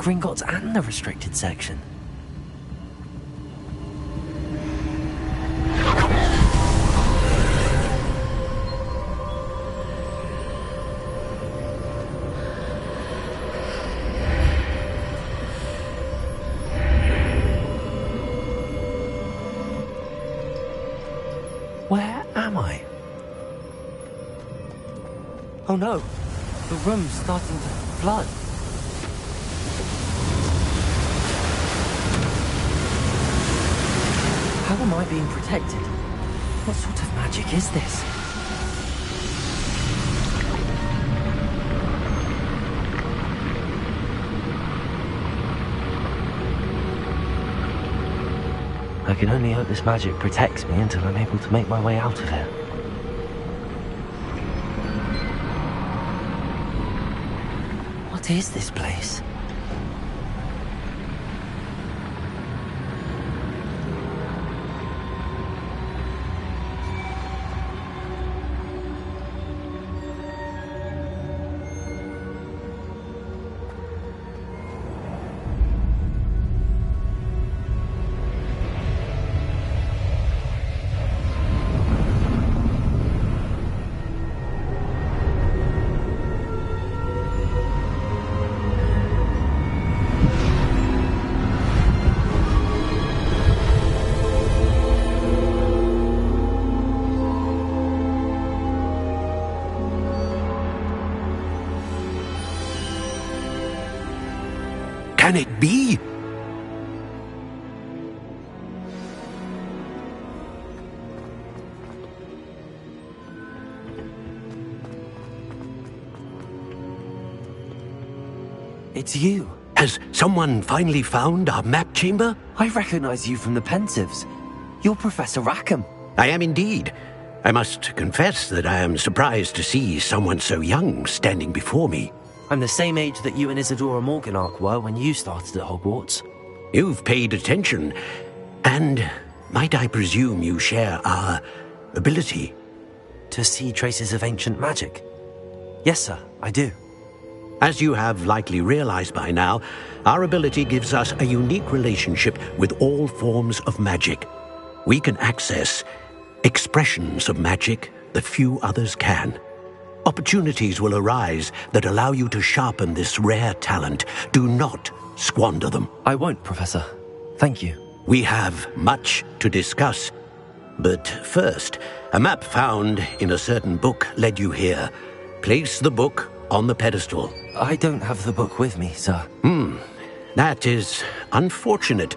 Gringotts and the restricted section. Where am I? Oh no, the room's starting to flood. How am I being protected? What sort of magic is this? I can only hope this magic protects me until I'm able to make my way out of here. What is this place? Can it be? It's you. Has someone finally found our map chamber? I recognize you from the Pensives. You're Professor Rackham. I am indeed. I must confess that I am surprised to see someone so young standing before me. I'm the same age that you and Isadora Morganach were when you started at Hogwarts. You've paid attention, and might I presume you share our ability? To see traces of ancient magic? Yes, sir, I do. As you have likely realized by now, our ability gives us a unique relationship with all forms of magic. We can access expressions of magic that few others can. Opportunities will arise that allow you to sharpen this rare talent. Do not squander them. I won't, Professor. Thank you. We have much to discuss. But first, a map found in a certain book led you here. Place the book on the pedestal. I don't have the book with me, sir. That is unfortunate.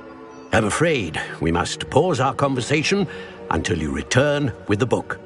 I'm afraid we must pause our conversation until you return with the book.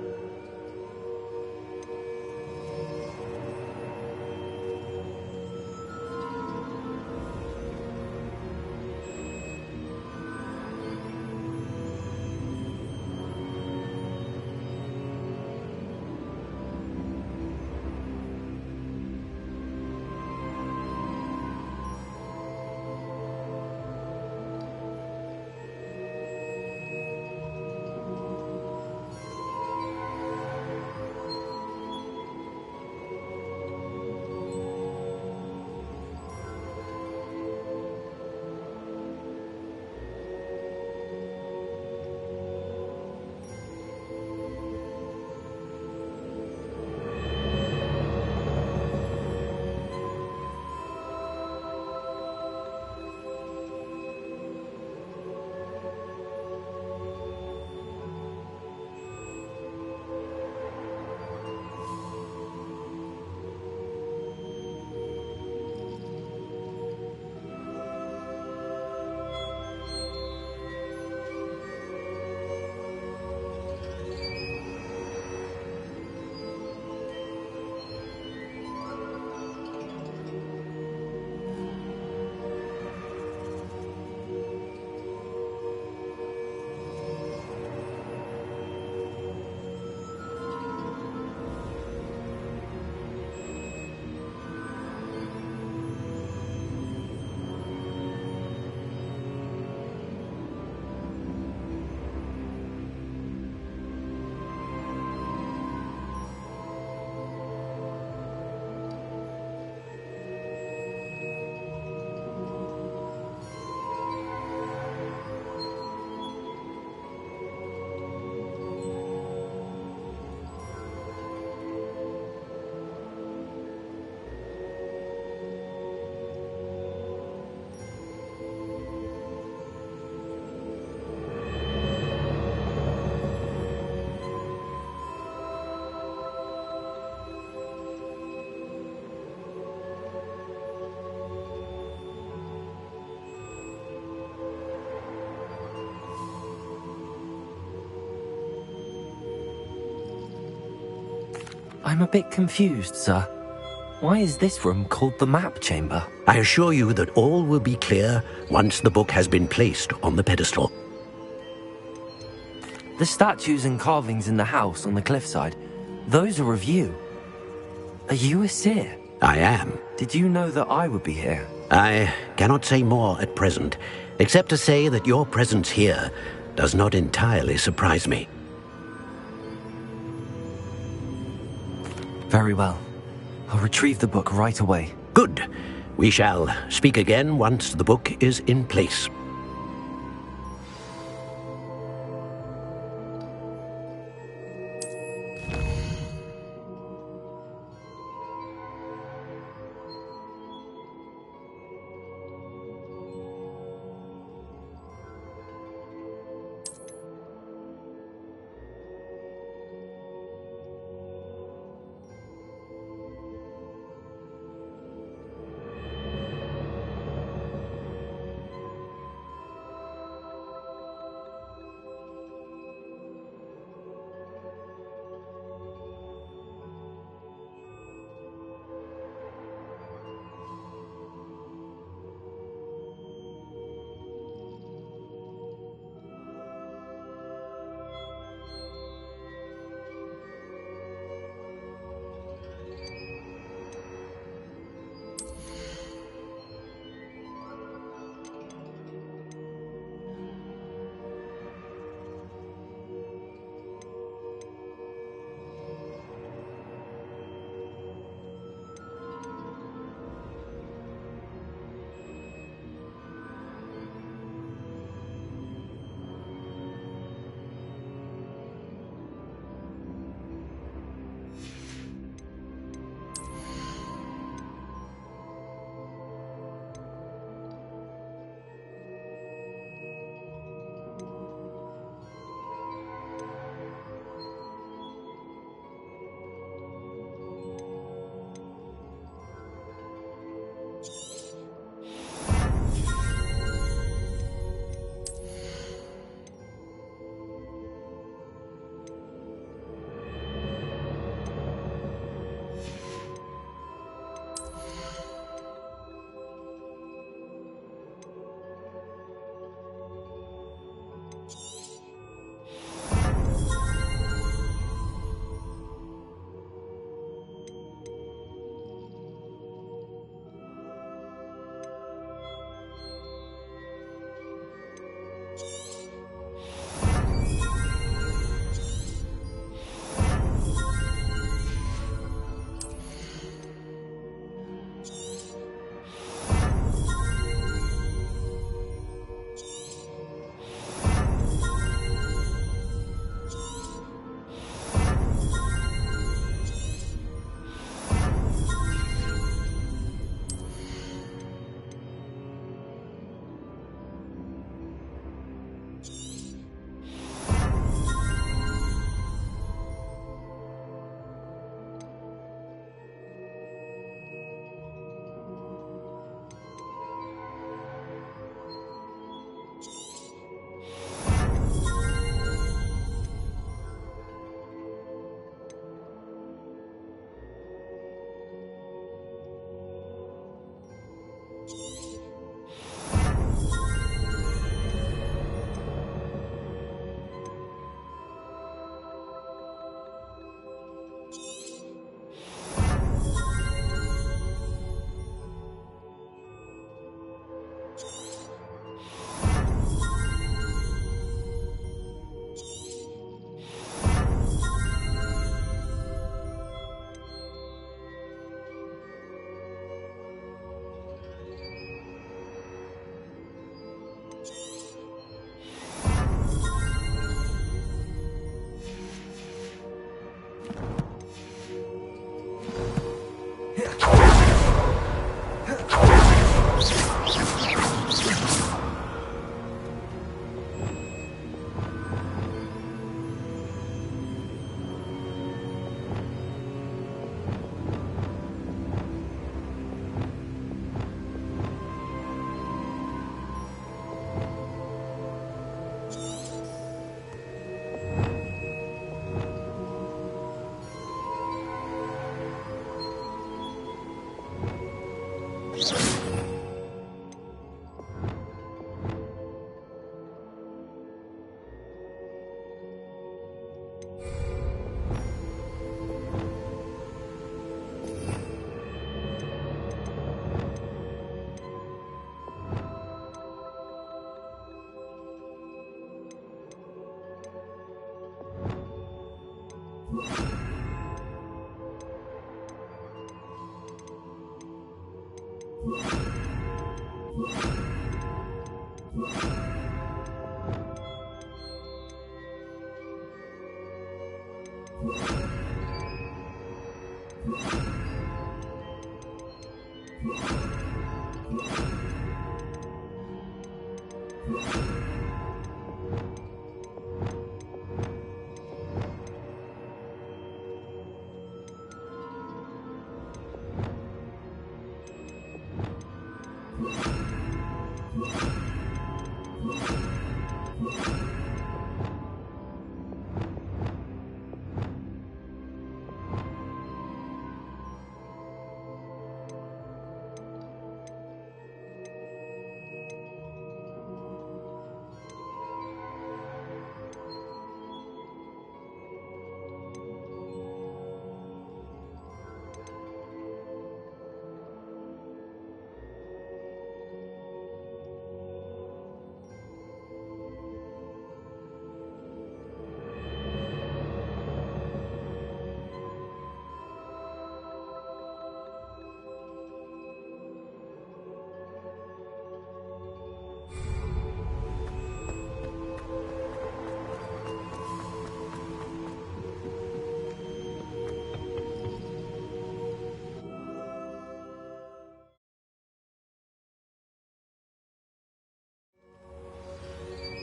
I'm a bit confused, sir. Why is this room called the map chamber? I assure you that all will be clear once the book has been placed on the pedestal. The statues and carvings in the house on the cliffside, those are of you. Are you a seer? I am. Did you know that I would be here? I cannot say more at present, except to say that your presence here does not entirely surprise me. Very well. I'll retrieve the book right away. Good. We shall speak again once the book is in place.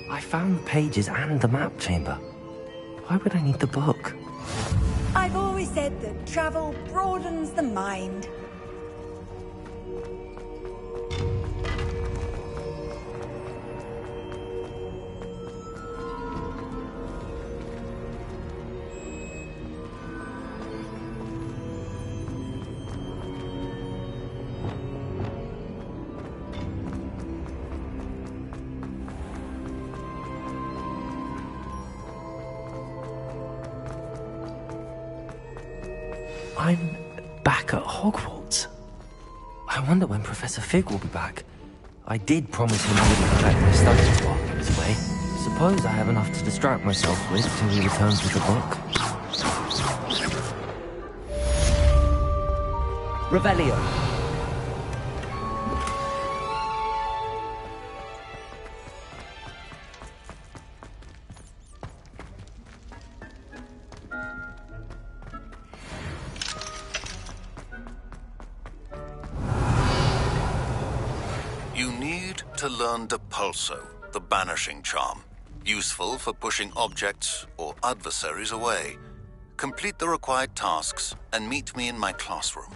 I found the pages and the map chamber. Why would I need the book? I've always said that travel broadens the mind. I'm back at Hogwarts. I wonder when Professor Fig will be back. I did promise him I wouldn't collect my studies while he was away. Suppose I have enough to distract myself with till he returns with the book. Revelio. You need to learn Depulso, the banishing charm. Useful for pushing objects or adversaries away. Complete the required tasks and meet me in my classroom.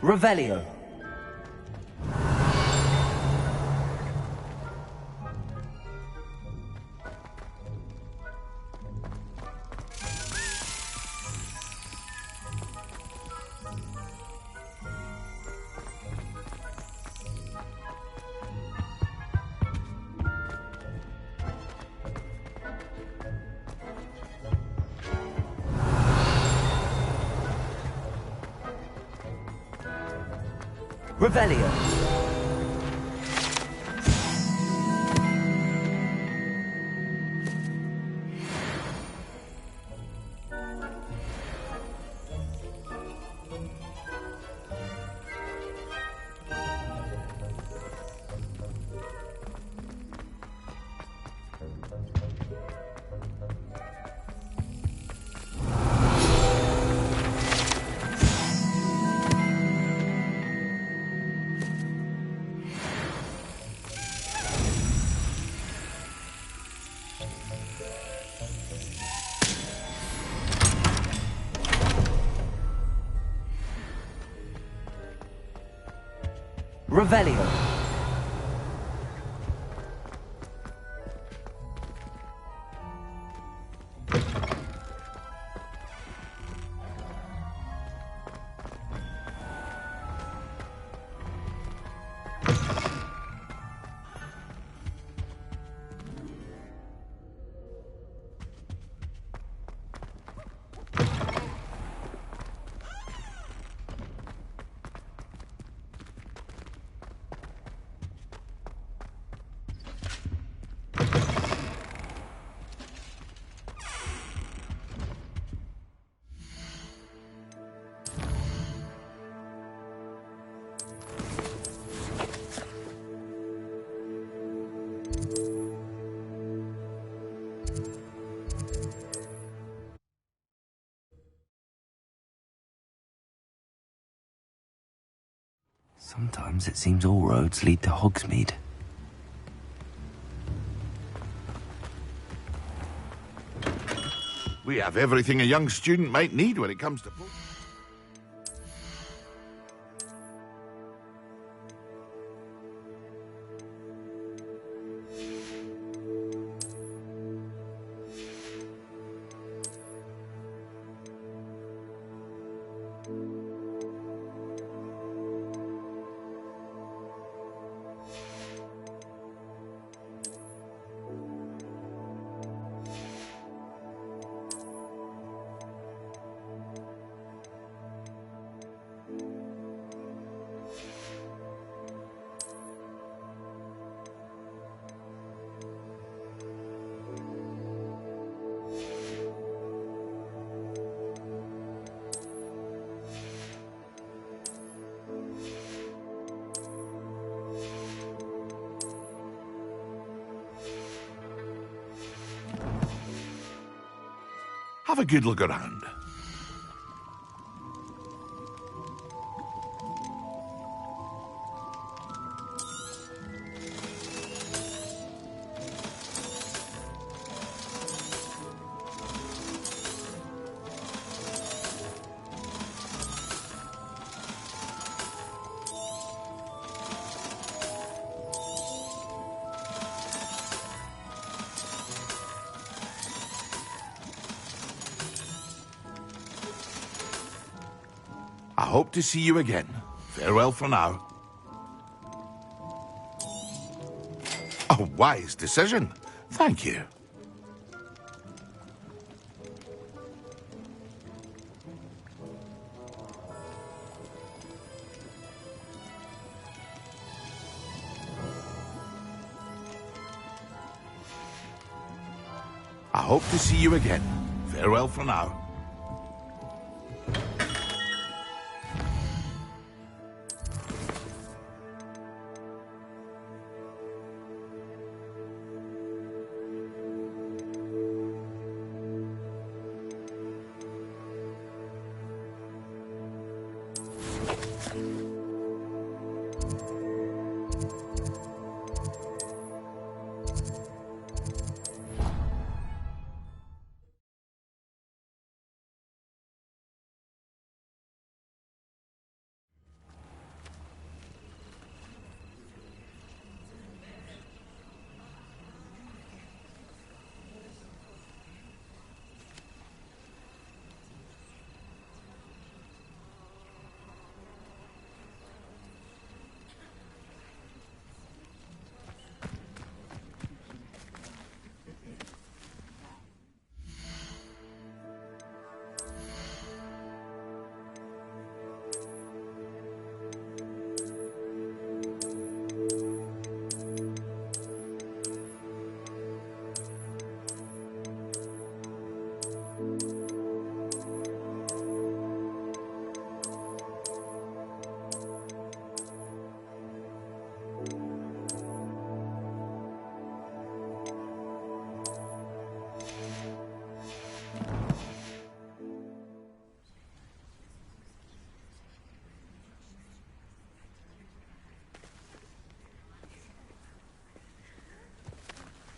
Revelio. Revelio. Revelio. Sometimes it seems all roads lead to Hogsmeade. We have everything a young student might need when it comes to... Have a good look around. I hope to see you again. Farewell for now. A wise decision. Thank you. I hope to see you again. Farewell for now.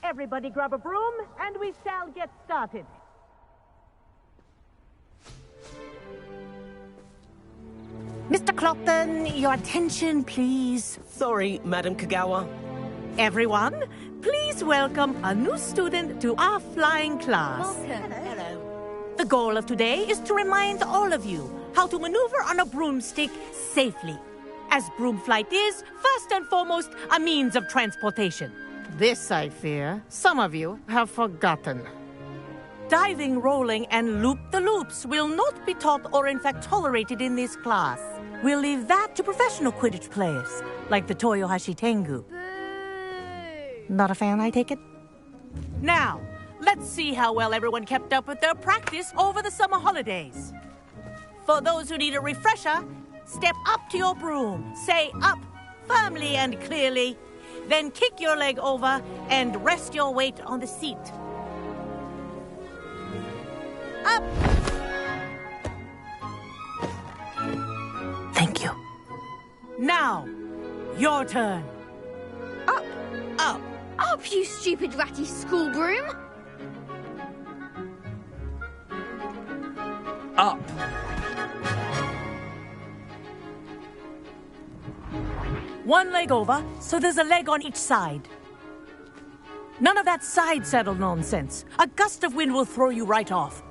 Everybody grab a broom, and we shall get started. Mr. Clopton, your attention, please. Sorry, Madam Kagawa. Everyone, please welcome a new student to our flying class. Welcome. Hello. The goal of today is to remind all of you how to maneuver on a broomstick safely, as broom flight is, first and foremost, a means of transportation. This, I fear, some of you have forgotten. Diving, rolling, and loop-the-loops will not be taught or in fact tolerated in this class. We'll leave that to professional Quidditch players, like the Toyohashi Tengu. Not a fan, I take it? Now, let's see how well everyone kept up with their practice over the summer holidays. For those who need a refresher, step up to your broom, say up firmly and clearly, then kick your leg over and rest your weight on the seat. Up! Thank you. Now, your turn. Up! Up! Up, you stupid ratty school broom! Up! One leg over, so there's a leg on each side. None of that side saddle nonsense. A gust of wind will throw you right off.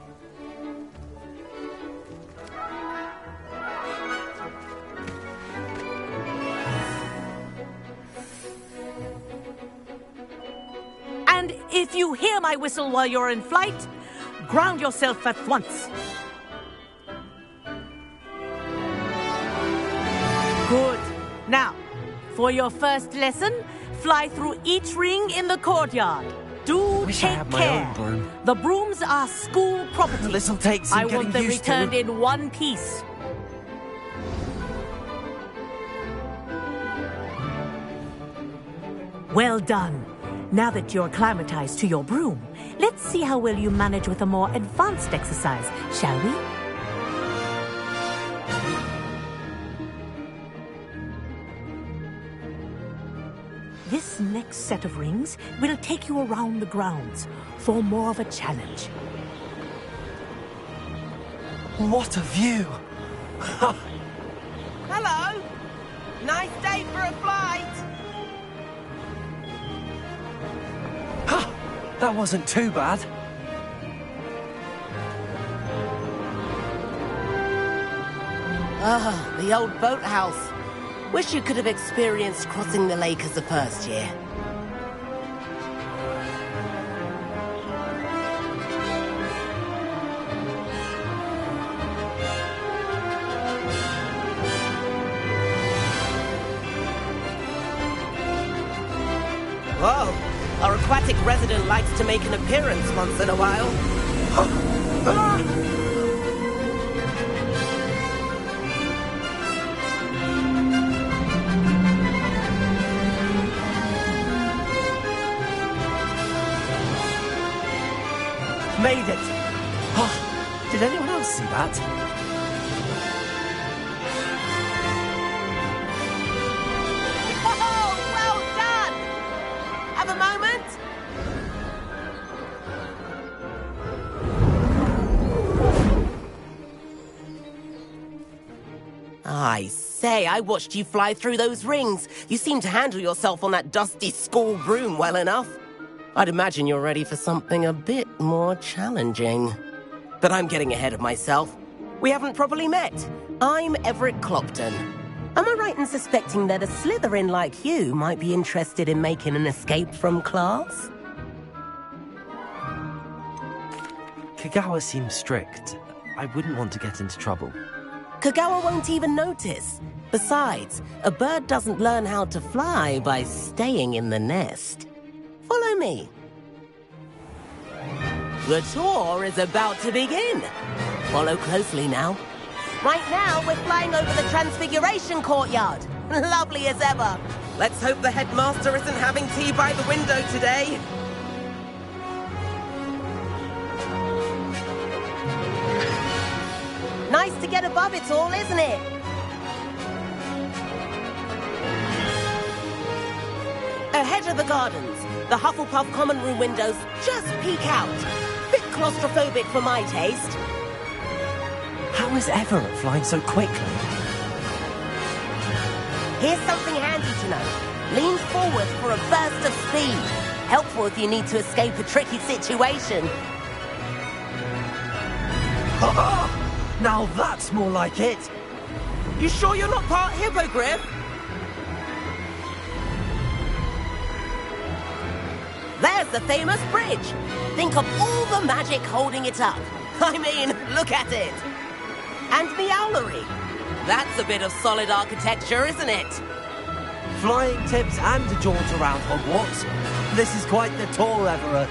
And if you hear my whistle while you're in flight, ground yourself at once. Good. Now, for your first lesson, fly through each ring in the courtyard. Do Wish I take had my care. own broom. The brooms are school property. This'll take some I want getting them used to. returned in one piece. Well done. Now that you're acclimatized to your broom, let's see how well you manage with a more advanced exercise, shall we? This next set of rings will take you around the grounds for more of a challenge. What a view! Hello! Nice day for a flight! That wasn't too bad. Ah, the old boathouse. Wish you could have experienced crossing the lake as a first year. Whoa! Our aquatic resident likes to make an appearance once in a while. Made it! Oh, did anyone else see that? Oh, well done! Have a moment? I say, I watched you fly through those rings. You seem to handle yourself on that dusty school broom well enough. I'd imagine you're ready for something a bit more challenging. But I'm getting ahead of myself. We haven't properly met. I'm Everett Clopton. Am I right in suspecting that a Slytherin like you might be interested in making an escape from class? Kagawa seems strict. I wouldn't want to get into trouble. Kagawa won't even notice. Besides, a bird doesn't learn how to fly by staying in the nest. Follow me. The tour is about to begin. Follow closely now. Right now, we're flying over the Transfiguration Courtyard. Lovely as ever. Let's hope the headmaster isn't having tea by the window today. Nice to get above it all, isn't it? Ahead of the gardens, the Hufflepuff common room windows just peek out. Bit claustrophobic for my taste. How is Everett flying so quickly? Here's something handy to know. Lean forward for a burst of speed. Helpful if you need to escape a tricky situation. Now that's more like it. You sure you're not part hippogriff? There's the famous bridge. Think of all the magic holding it up. I mean, look at it. And the owlery. That's a bit of solid architecture, isn't it? Flying tips and a jaunt around Hogwarts. This is quite the tour, Everett.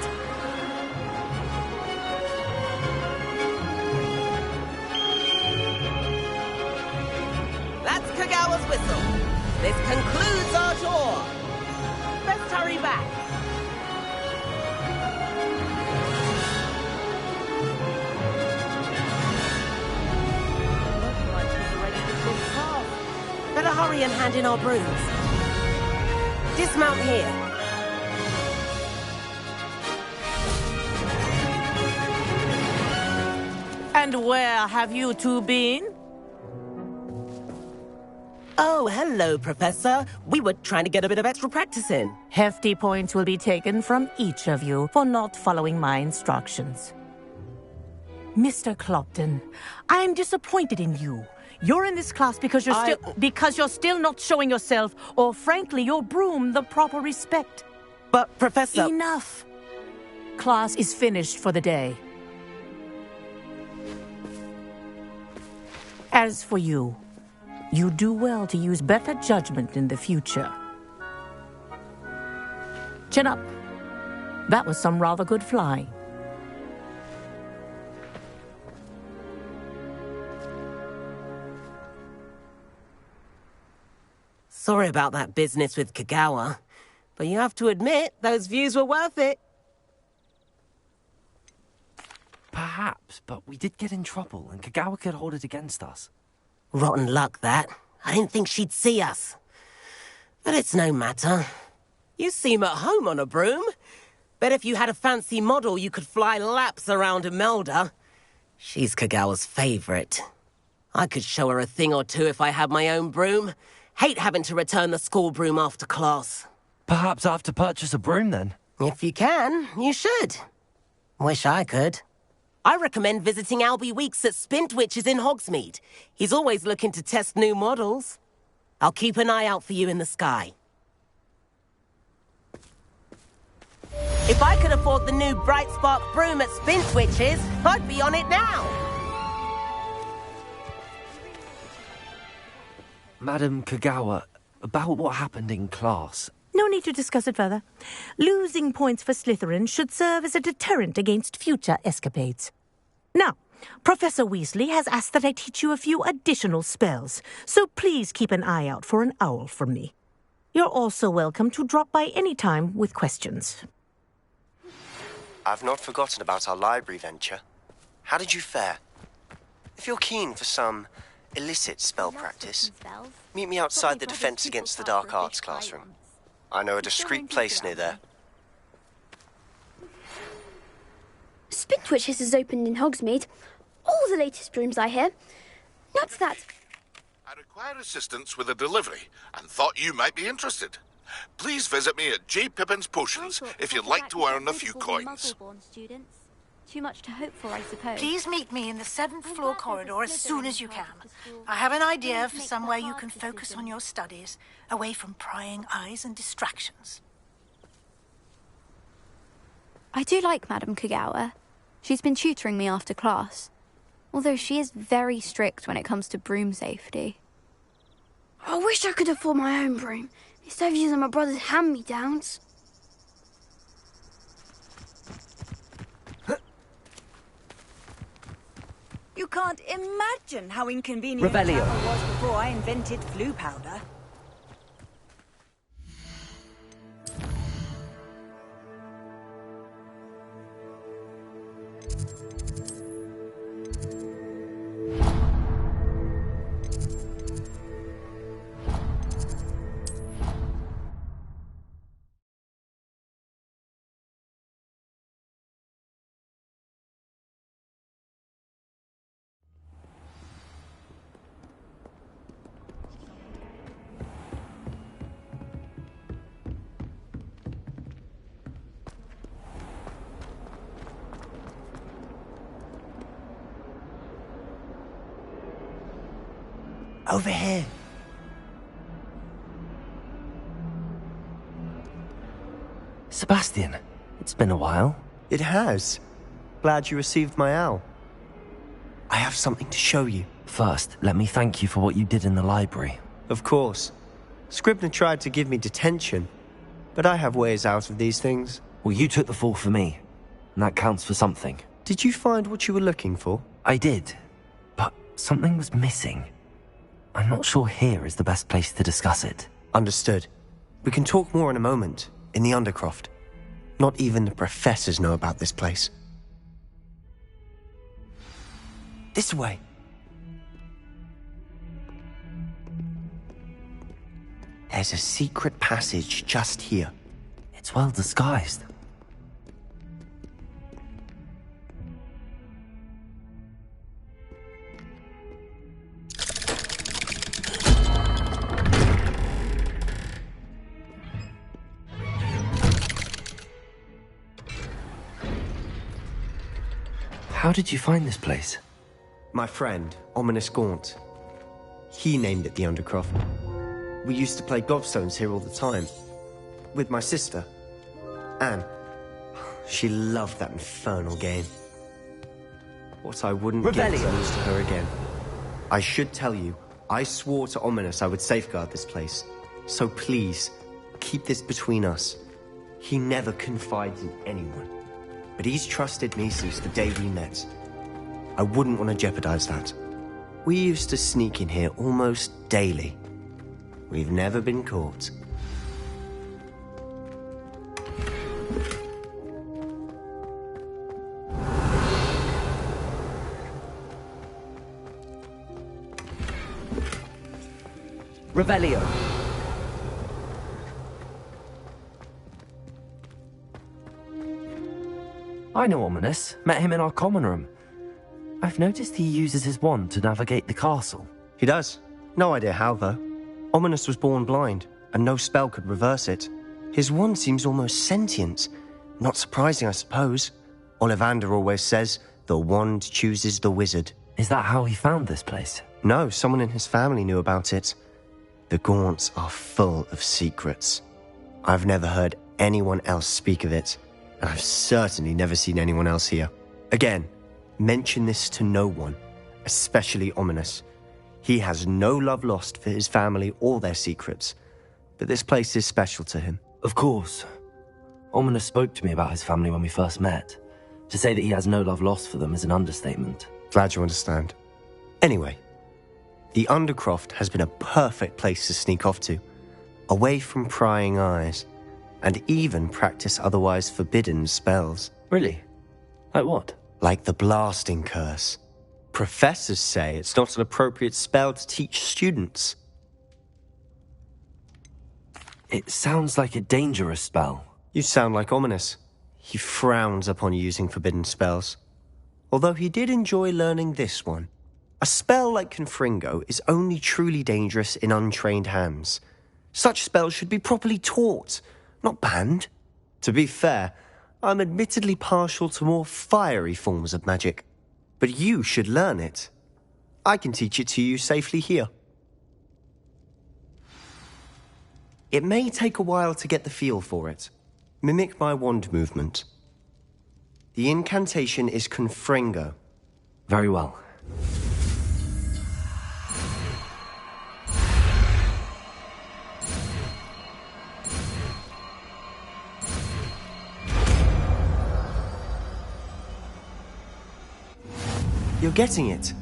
That's Kagawa's whistle. This concludes our tour. Let's hurry back. Better hurry and hand in our brooms. Dismount here. And where have you two been? Oh, hello, Professor. We were trying to get a bit of extra practice in. Hefty points will be taken from each of you for not following my instructions. Mr. Clopton, I am disappointed in you. You're in this class because you're still not showing yourself, or frankly, your broom, the proper respect. But, Professor... Enough. Class is finished for the day. As for you, you do well to use better judgment in the future. Chin up. That was some rather good flying. Sorry about that business with Kagawa, but you have to admit, those views were worth it. Perhaps, but we did get in trouble, and Kagawa could hold it against us. Rotten luck, that. I didn't think she'd see us. But it's no matter. You seem at home on a broom. Bet if you had a fancy model, you could fly laps around Imelda. She's Kagawa's favorite. I could show her a thing or two if I had my own broom. Hate having to return the school broom after class. Perhaps I have to purchase a broom, then? If you can, you should. Wish I could. I recommend visiting Albie Weeks at Spintwitches in Hogsmeade. He's always looking to test new models. I'll keep an eye out for you in the sky. If I could afford the new Bright Spark broom at Spintwitches, I'd be on it now. Madam Kagawa, about what happened in class. No need to discuss it further. Losing points for Slytherin should serve as a deterrent against future escapades. Now, Professor Weasley has asked that I teach you a few additional spells, so please keep an eye out for an owl from me. You're also welcome to drop by any time with questions. I've not forgotten about our library venture. How did you fare? If you're keen for some illicit spell practice, meet me outside the Defense Against the Dark Arts classroom. I know a discreet place near there. Spintwitches has opened in Hogsmeade. All the latest brooms, I hear. What's that? I require assistance with a delivery and thought you might be interested. Please visit me at J. Pippin's Potions if you'd like to earn a few coins. Too much to hope for, I suppose. Please meet me in the 7th floor corridor as soon as you can. I have an idea for somewhere you can focus on your studies, away from prying eyes and distractions. I do like Madam Kagawa. She's been tutoring me after class. Although she is very strict when it comes to broom safety. I wish I could afford my own broom, instead of using my brother's hand-me-downs. You can't imagine how inconvenient Revelio. travel was before I invented flu powder. Over here. Sebastian, it's been a while. It has. Glad you received my owl. I have something to show you. First, let me thank you for what you did in the library. Of course. Scribner tried to give me detention, but I have ways out of these things. Well, you took the fall for me, and that counts for something. Did you find what you were looking for? I did, but something was missing. I'm not sure here is the best place to discuss it. Understood. We can talk more in a moment, in the Undercroft. Not even the professors know about this place. This way. There's a secret passage just here. It's well disguised. How did you find this place? My friend, Ominous Gaunt. He named it the Undercroft. We used to play gobstones here all the time. With my sister, Anne. She loved that infernal game. What I wouldn't give to lose to her again. I should tell you, I swore to Ominous I would safeguard this place. So please, keep this between us. He never confides in anyone. But he's trusted me since the day we met. I wouldn't want to jeopardize that. We used to sneak in here almost daily. We've never been caught. Revelio. I know Ominous. Met him in our common room. I've noticed he uses his wand to navigate the castle. He does. No idea how, though. Ominous was born blind, and no spell could reverse it. His wand seems almost sentient. Not surprising, I suppose. Ollivander always says, the wand chooses the wizard. Is that how he found this place? No, someone in his family knew about it. The Gaunts are full of secrets. I've never heard anyone else speak of it, and I've certainly never seen anyone else here. Again, mention this to no one, especially Ominous. He has no love lost for his family or their secrets, but this place is special to him. Of course. Ominous spoke to me about his family when we first met. To say that he has no love lost for them is an understatement. Glad you understand. Anyway, the Undercroft has been a perfect place to sneak off to, away from prying eyes, and even practice otherwise forbidden spells. Really? Like what? Like the blasting curse. Professors say it's not an appropriate spell to teach students. It sounds like a dangerous spell. You sound like Ominous. He frowns upon using forbidden spells. Although he did enjoy learning this one. A spell like Confringo is only truly dangerous in untrained hands. Such spells should be properly taught, not banned. To be fair, I'm admittedly partial to more fiery forms of magic. But you should learn it. I can teach it to you safely here. It may take a while to get the feel for it. Mimic my wand movement. The incantation is Confringo. Very well. You're getting it.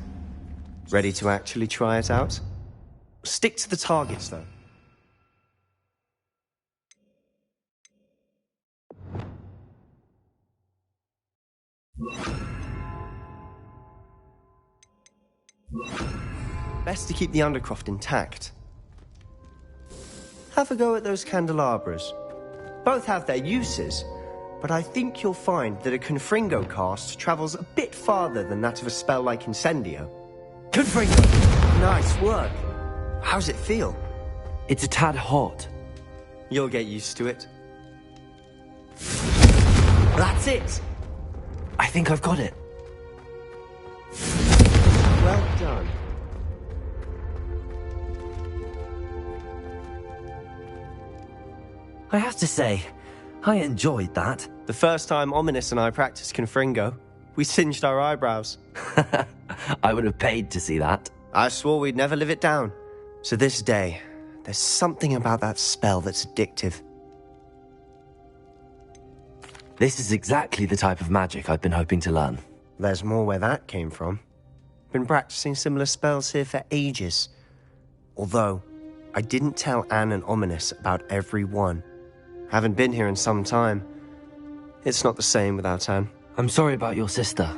Ready to actually try it out? Stick to the targets, though. Best to keep the Undercroft intact. Have a go at those candelabras. Both have their uses, but I think you'll find that a Confringo cast travels a bit farther than that of a spell like Incendio. Confringo! Nice work. How's it feel? It's a tad hot. You'll get used to it. That's it! I think I've got it. Well done. I have to say, I enjoyed that. The first time Ominous and I practiced Confringo, we singed our eyebrows. I would have paid to see that. I swore we'd never live it down. So this day, there's something about that spell that's addictive. This is exactly the type of magic I've been hoping to learn. There's more where that came from. Been practicing similar spells here for ages. Although, I didn't tell Anne and Ominous about every one. Haven't been here in some time. It's not the same without Anne. I'm sorry about your sister.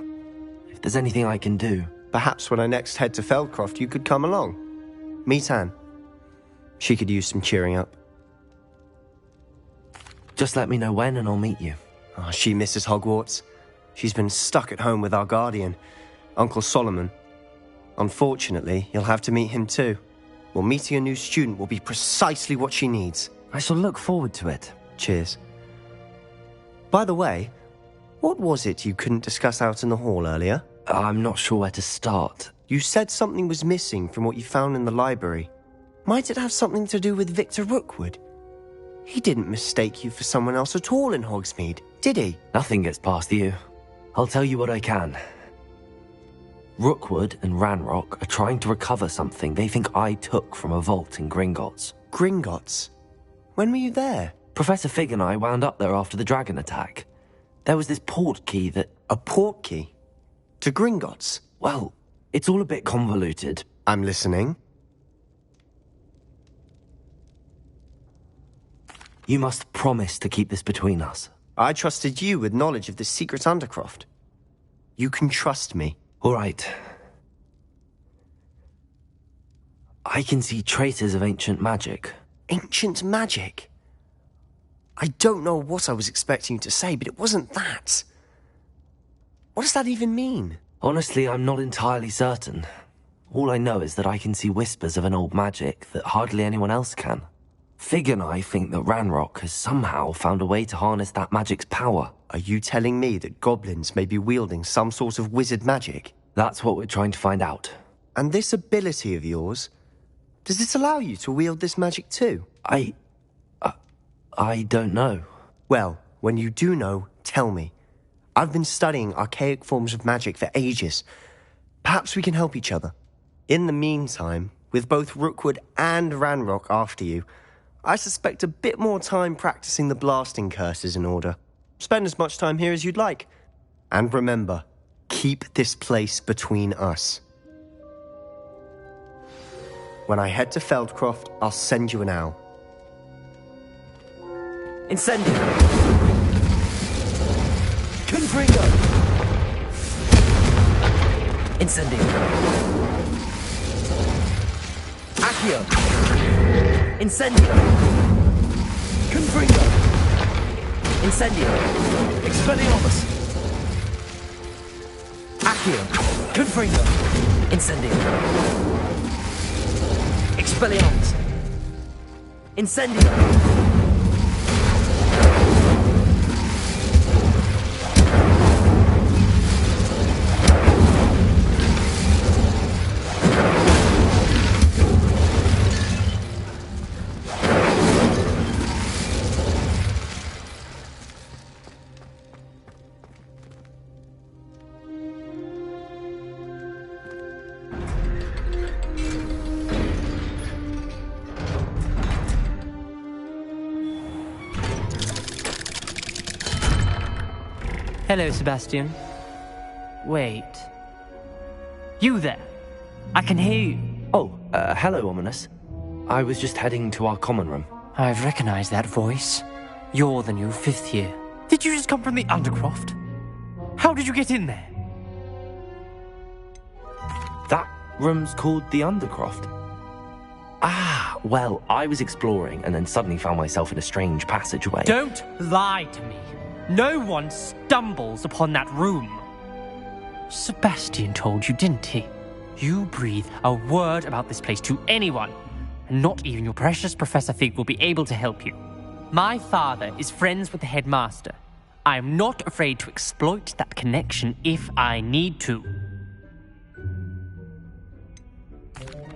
If there's anything I can do... Perhaps when I next head to Feldcroft, you could come along. Meet Anne. She could use some cheering up. Just let me know when and I'll meet you. Oh, she misses Hogwarts. She's been stuck at home with our guardian, Uncle Solomon. Unfortunately, you'll have to meet him too. Well, meeting a new student will be precisely what she needs. I shall look forward to it. Cheers. By the way, what was it you couldn't discuss out in the hall earlier? I'm not sure where to start. You said something was missing from what you found in the library. Might it have something to do with Victor Rookwood? He didn't mistake you for someone else at all in Hogsmeade, did he? Nothing gets past you. I'll tell you what I can. Rookwood and Ranrock are trying to recover something they think I took from a vault in Gringotts. Gringotts? When were you there? Professor Fig and I wound up there after the dragon attack. There was this port key that... A port key? To Gringotts? Well, it's all a bit convoluted. I'm listening. You must promise to keep this between us. I trusted you with knowledge of the secret Undercroft. You can trust me. All right. I can see traces of ancient magic. Ancient magic? I don't know what I was expecting you to say, but it wasn't that. What does that even mean? Honestly, I'm not entirely certain. All I know is that I can see whispers of an old magic that hardly anyone else can. Fig and I think that Ranrock has somehow found a way to harness that magic's power. Are you telling me that goblins may be wielding some sort of wizard magic? That's what we're trying to find out. And this ability of yours, does it allow you to wield this magic too? I don't know. Well, when you do know, tell me. I've been studying archaic forms of magic for ages. Perhaps we can help each other. In the meantime, with both Rookwood and Ranrock after you, I suspect a bit more time practicing the blasting curses in order. Spend as much time here as you'd like. And remember, keep this place between us. When I head to Feldcroft, I'll send you an owl. Incendio! Confringo! Incendio! Accio! Incendio! Confringo! Incendio! Expelliarmus! Accio! Confringo! Incendio! Expelliarmus! Incendio! Hello, Sebastian. Wait. You there? I can hear you. Oh, hello, Ominous. I was just heading to our common room. I've recognized that voice. You're the new 5th year. Did you just come from the Undercroft? How did you get in there? That room's called the Undercroft. Ah, well, I was exploring and then suddenly found myself in a strange passageway. Don't lie to me. No one stumbles upon that room. Sebastian told you, didn't he? You breathe a word about this place to anyone, and not even your precious Professor Fig will be able to help you. My father is friends with the headmaster. I am not afraid to exploit that connection if I need to.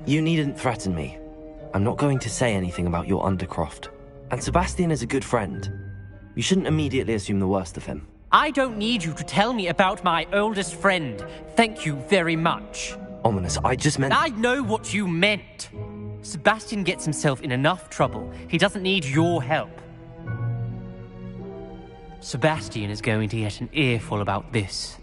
You needn't threaten me. I'm not going to say anything about your Undercroft. And Sebastian is a good friend. You shouldn't immediately assume the worst of him. I don't need you to tell me about my oldest friend. Thank you very much. Ominous, I just meant... I know what you meant. Sebastian gets himself in enough trouble. He doesn't need your help. Sebastian is going to get an earful about this.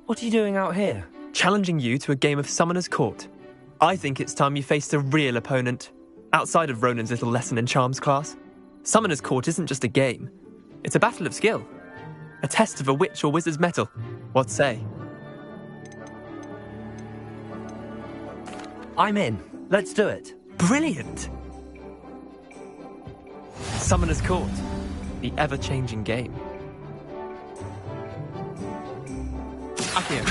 What are you doing out here? Challenging you to a game of Summoner's Court. I think it's time you faced a real opponent, outside of Ronan's little lesson in charms class. Summoner's Court isn't just a game. It's a battle of skill. A test of a witch or wizard's mettle. What say? I'm in. Let's do it. Brilliant! Summoner's Court. The ever-changing game. Accio.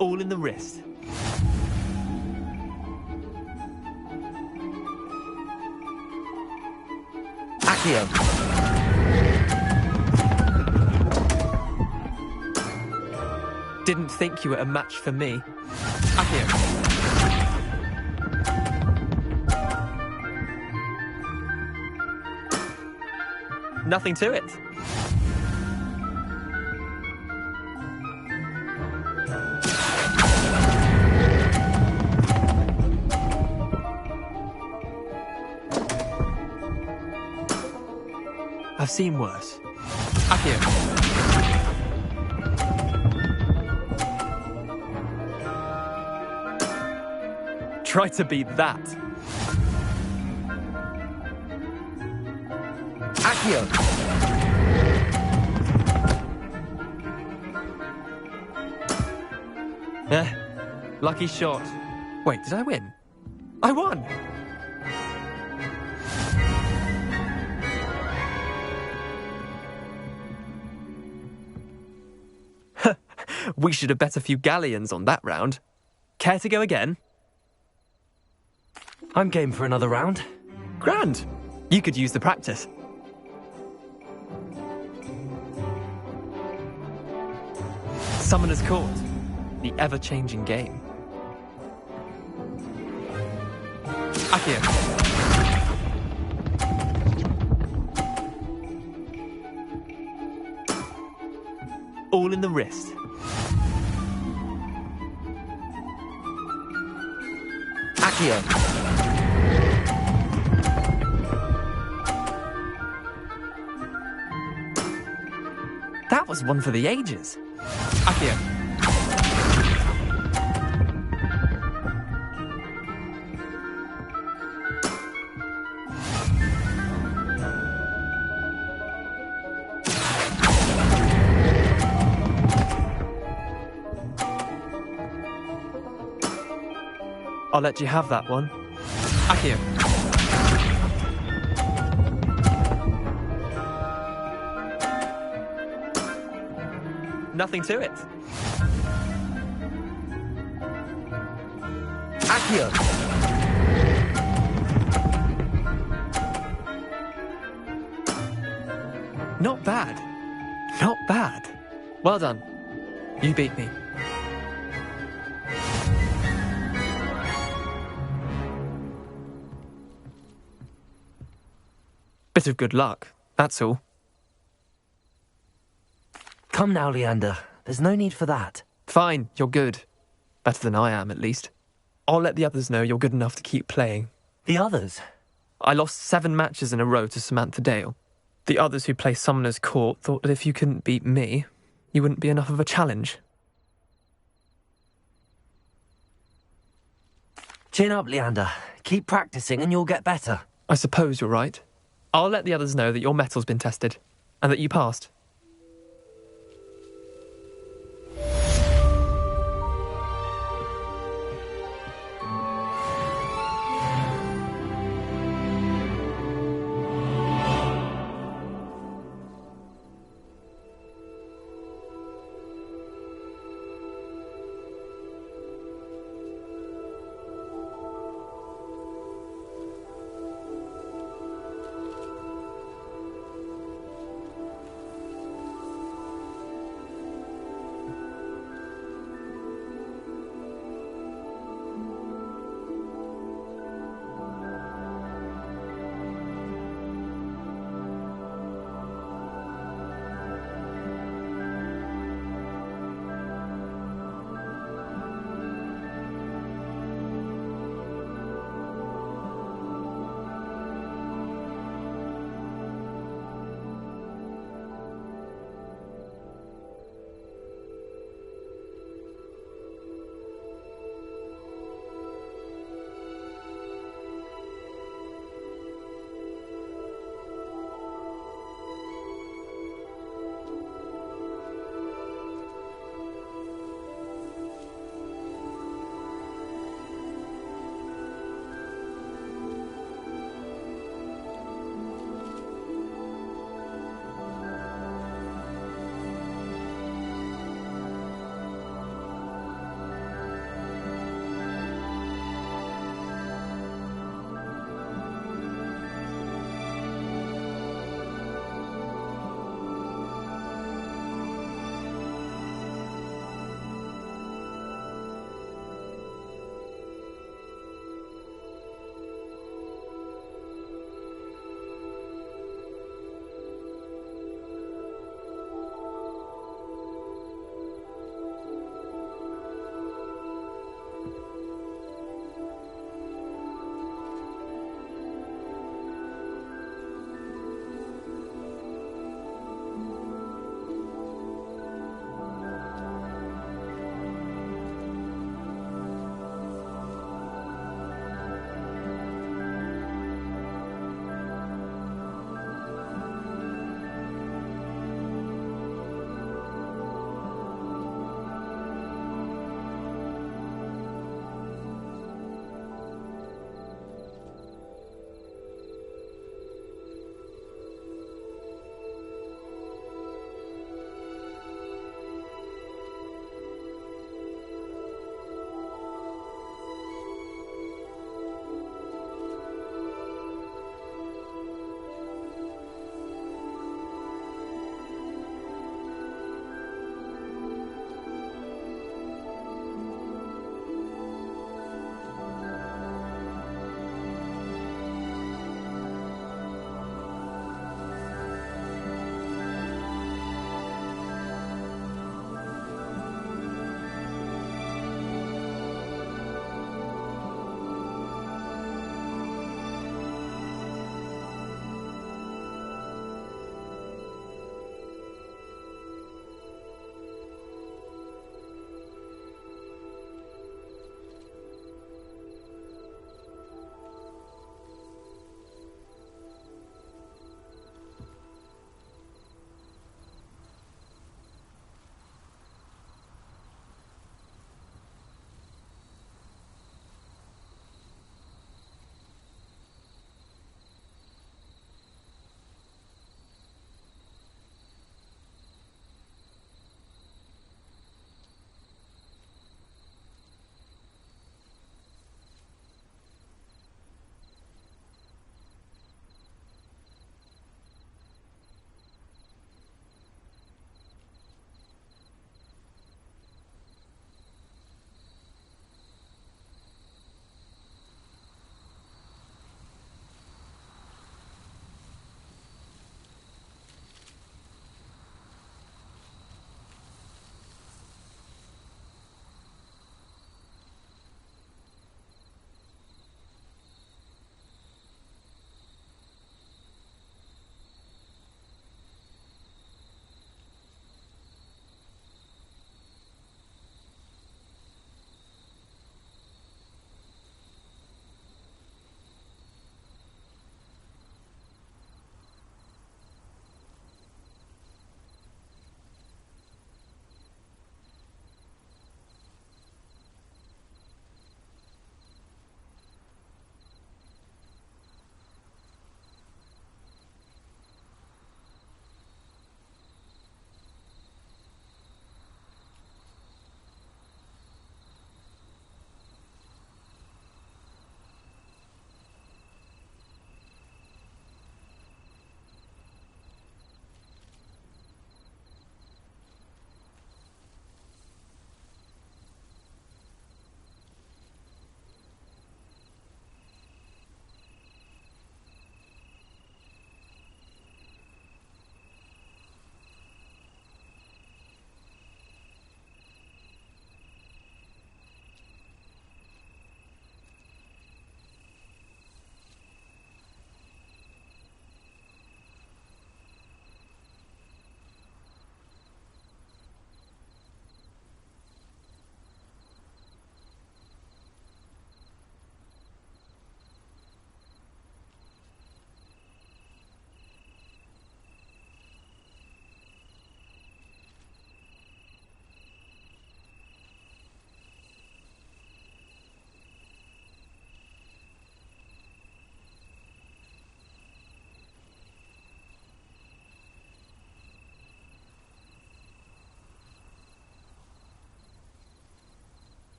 All in the wrist. Accio. Didn't think you were a match for me. Accio. Nothing to it. I've seen worse. Accio. Try to beat that. Accio. Lucky shot. Wait, did I win? I won! We should have bet a few galleons on that round. Care to go again? I'm game for another round. Grand! You could use the practice. Summoner's Court. The ever-changing game. Accio. All in the wrist. Accio. That was one for the ages. Accio. I'll let you have that one. Accio. Nothing to it. Accio. Not bad. Not bad. Well done. You beat me. Bit of good luck, that's all. Come now, Leander. There's no need for that. Fine, you're good. Better than I am, at least. I'll let the others know you're good enough to keep playing. The others? I lost 7 matches in a row to Samantha Dale. The others who play Summoner's Court thought that if you couldn't beat me, you wouldn't be enough of a challenge. Chin up, Leander. Keep practicing and you'll get better. I suppose you're right. I'll let the others know that your metal's been tested, and that you passed.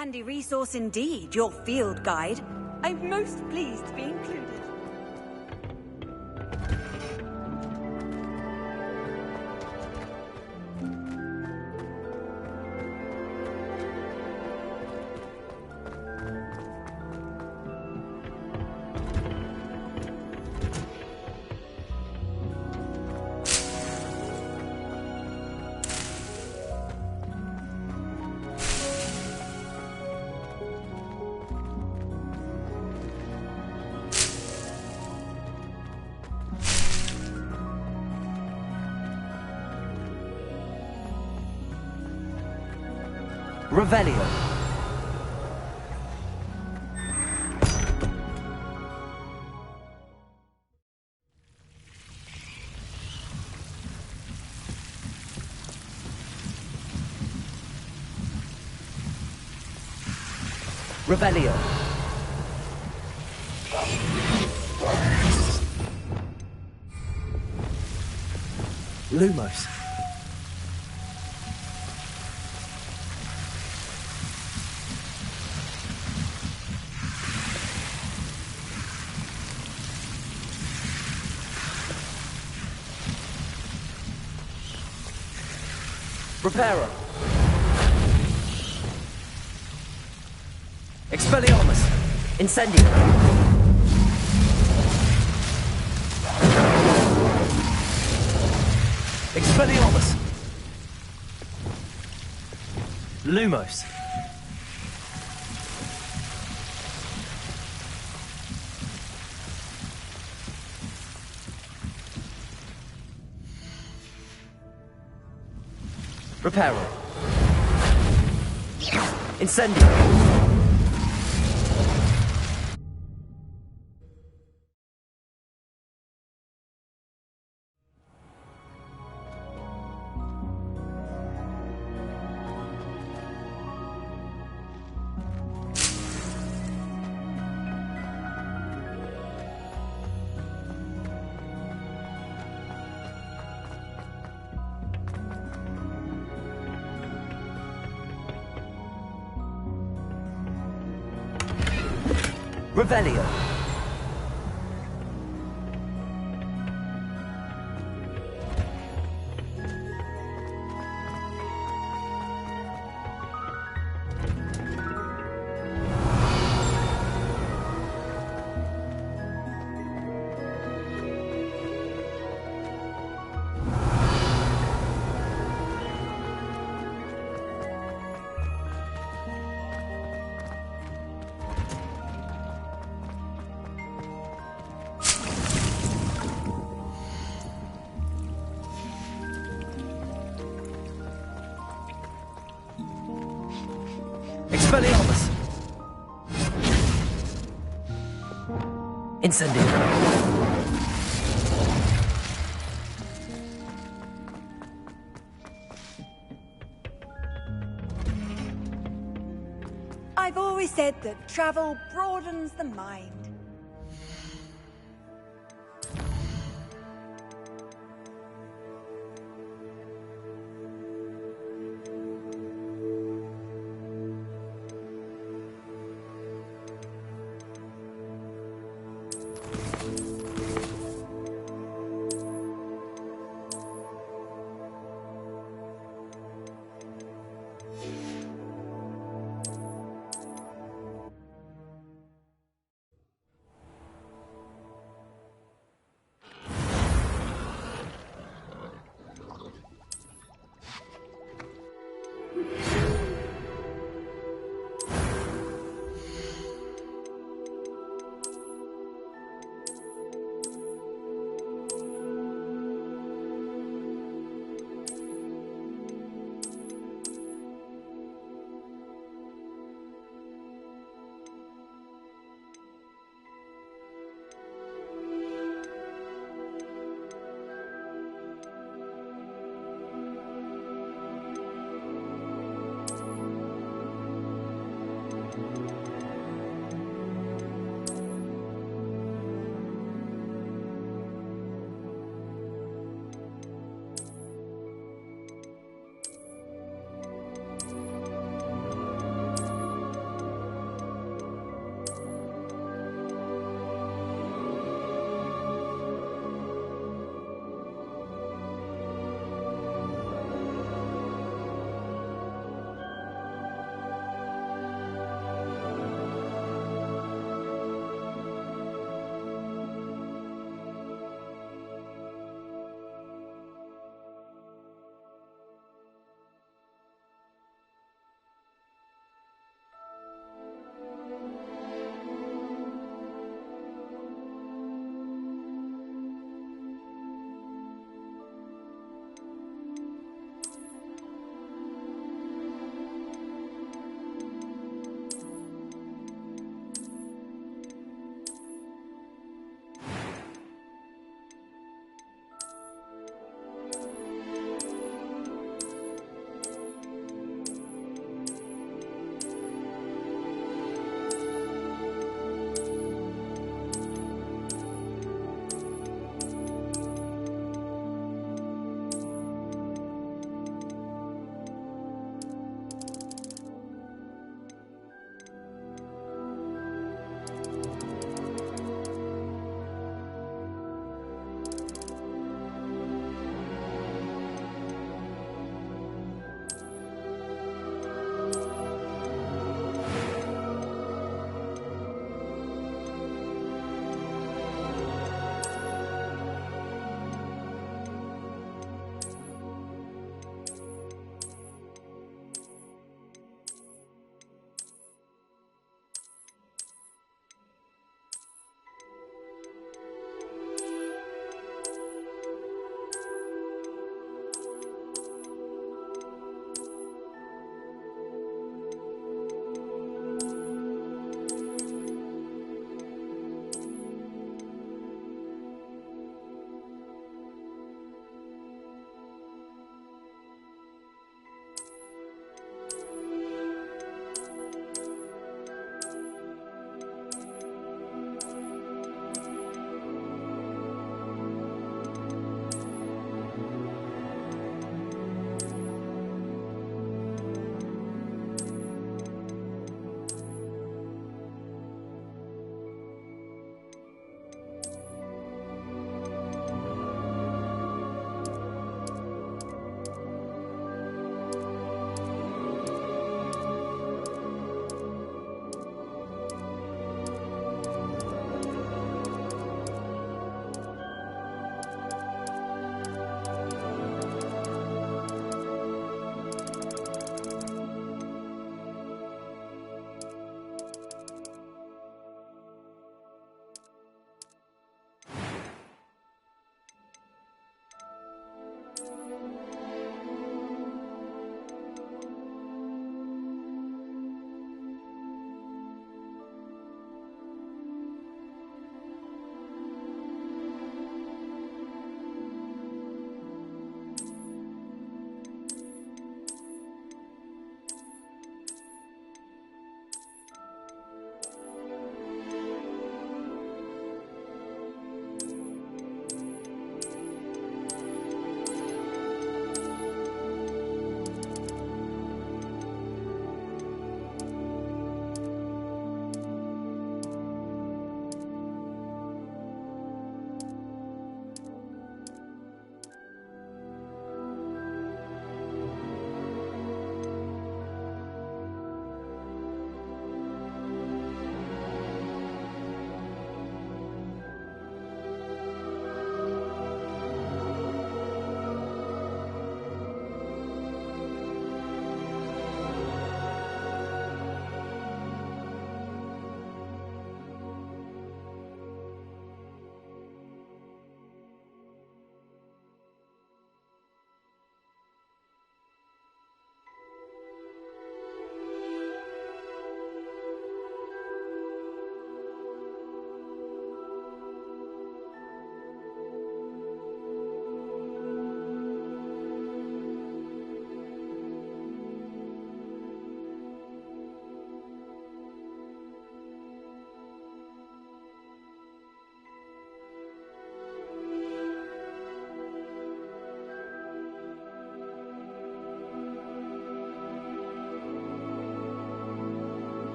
Handy resource indeed, your field guide. I'm most pleased to be included. Revelio. Revelio. Lumos. Reparo. Expelliarmus. Incendio. Expelliarmus. Lumos. Reparo. Incendio. Revelio. Expelliarmus! Incendio! I've always said that travel broadens the mind.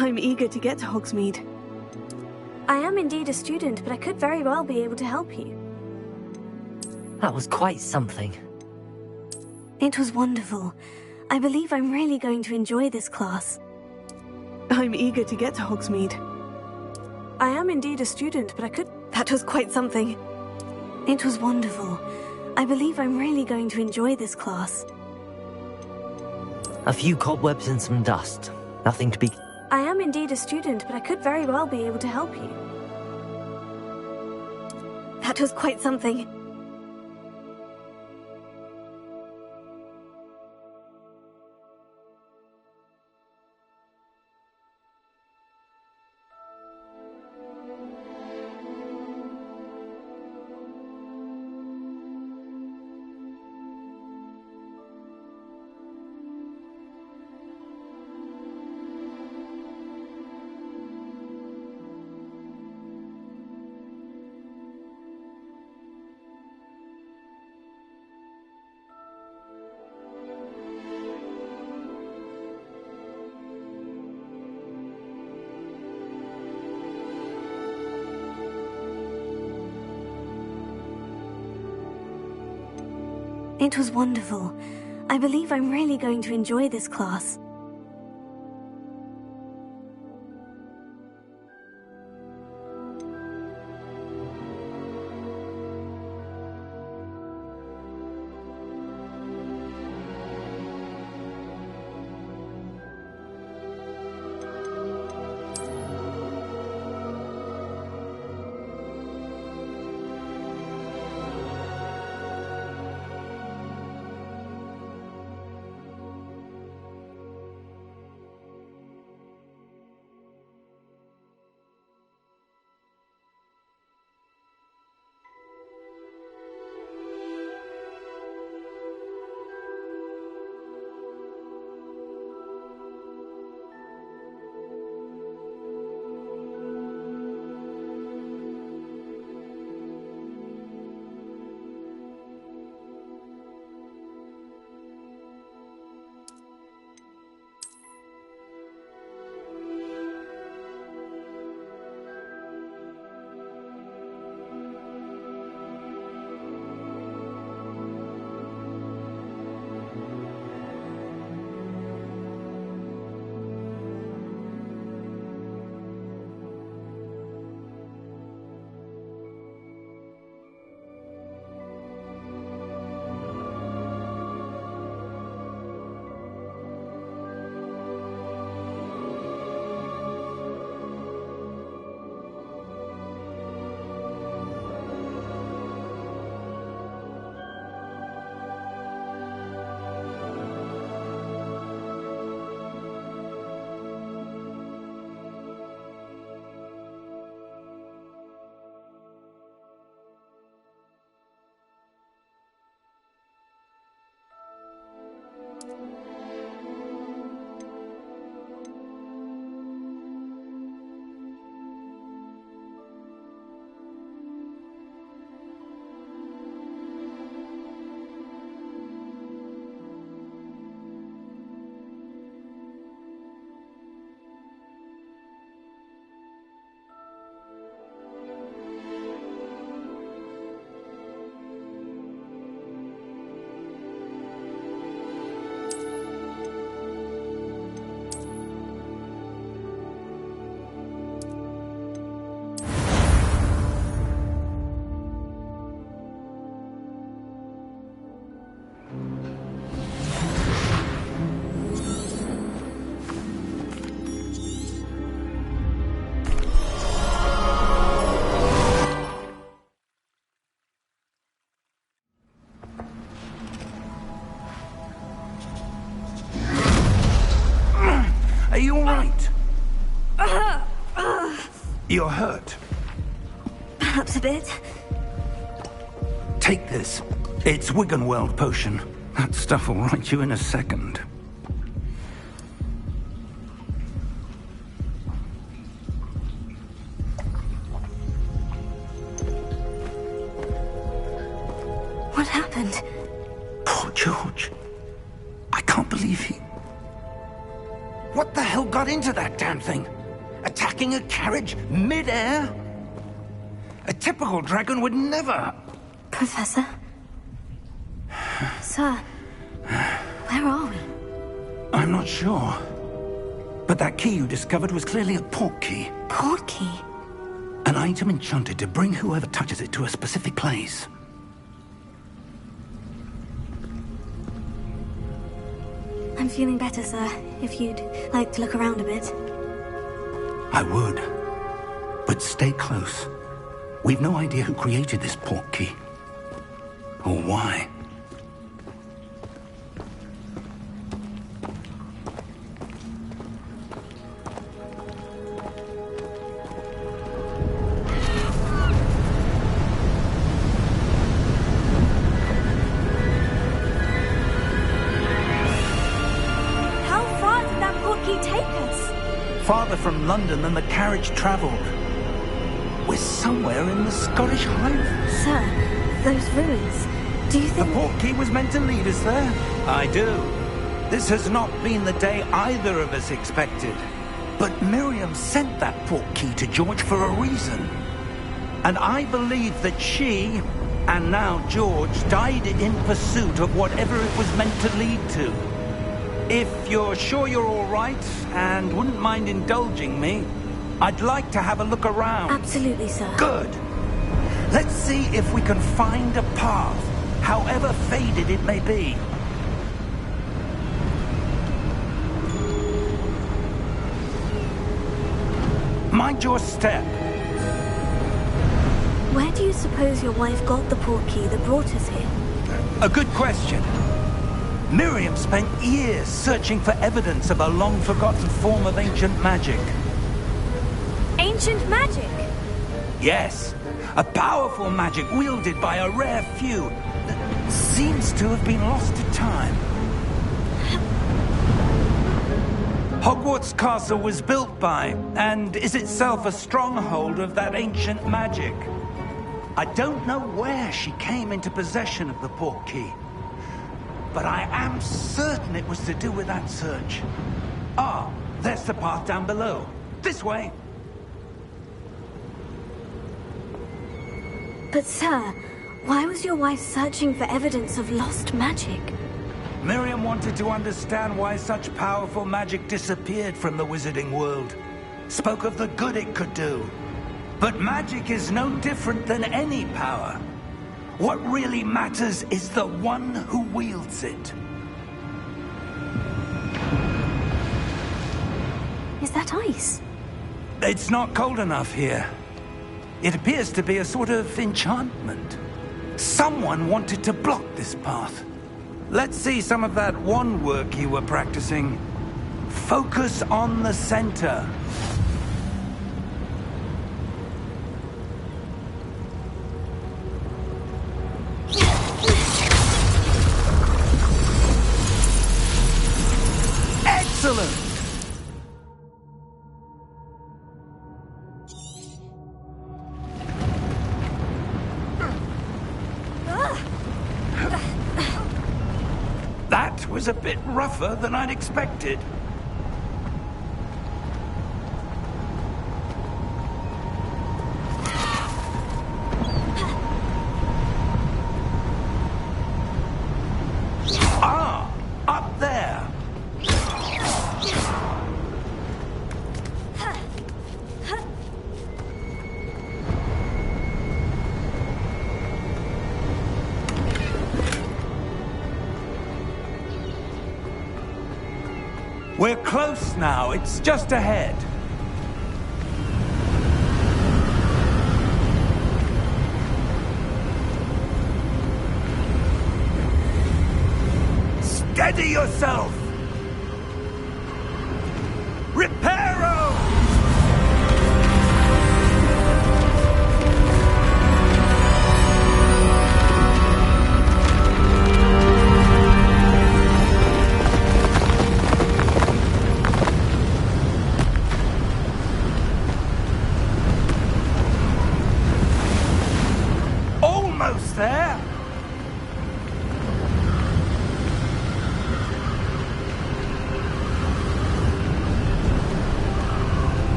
I'm eager to get to Hogsmeade. I am indeed a student, but I could very well be able to help you. That was quite something. It was wonderful. I believe I'm really going to enjoy this class. I'm eager to get to Hogsmeade. I am indeed a student, but I could... That was quite something. It was wonderful. I believe I'm really going to enjoy this class. A few cobwebs and some dust. Nothing to be... I am indeed a student, but I could very well be able to help you. That was quite something. It was wonderful. I believe I'm really going to enjoy this class. Are you all right? You're hurt. Perhaps a bit. Take this. It's Wiggenweld potion. That stuff will right you in a second. What happened? Poor George. I can't believe he... What the hell got into that damn thing? Attacking a carriage mid-air? A typical dragon would never... Professor? Sir, where are we? I'm not sure. But that key you discovered was clearly a port key. Port key? An item enchanted to bring whoever touches it to a specific place. I'm feeling better, sir. If you'd like to look around a bit. I would. But stay close. We've no idea who created this port key. Or why. Farther from London than the carriage travelled. We're somewhere in the Scottish Highlands. Sir, those ruins, do you think... The port key was meant to lead us there? I do. This has not been the day either of us expected. But Miriam sent that port key to George for a reason. And I believe that she, and now George, died in pursuit of whatever it was meant to lead to. If you're sure you're all right, and wouldn't mind indulging me, I'd like to have a look around. Absolutely, sir. Good. Let's see if we can find a path, however faded it may be. Mind your step. Where do you suppose your wife got the port key that brought us here? A good question. Miriam spent years searching for evidence of a long-forgotten form of ancient magic. Ancient magic? Yes, a powerful magic wielded by a rare few that seems to have been lost to time. Hogwarts Castle was built by, and is itself a stronghold of that ancient magic. I don't know where she came into possession of the port key. But I am certain it was to do with that search. Ah, there's the path down below. This way. But sir, why was your wife searching for evidence of lost magic? Miriam wanted to understand why such powerful magic disappeared from the wizarding world. Spoke of the good it could do. But magic is no different than any power. What really matters is the one who wields it. Is that ice? It's not cold enough here. It appears to be a sort of enchantment. Someone wanted to block this path. Let's see some of that wand work you were practicing. Focus on the center. Excellent! That was a bit rougher than I'd expected. Ah, up there. We're close now. It's just ahead. Steady yourself! Reparo! Almost there!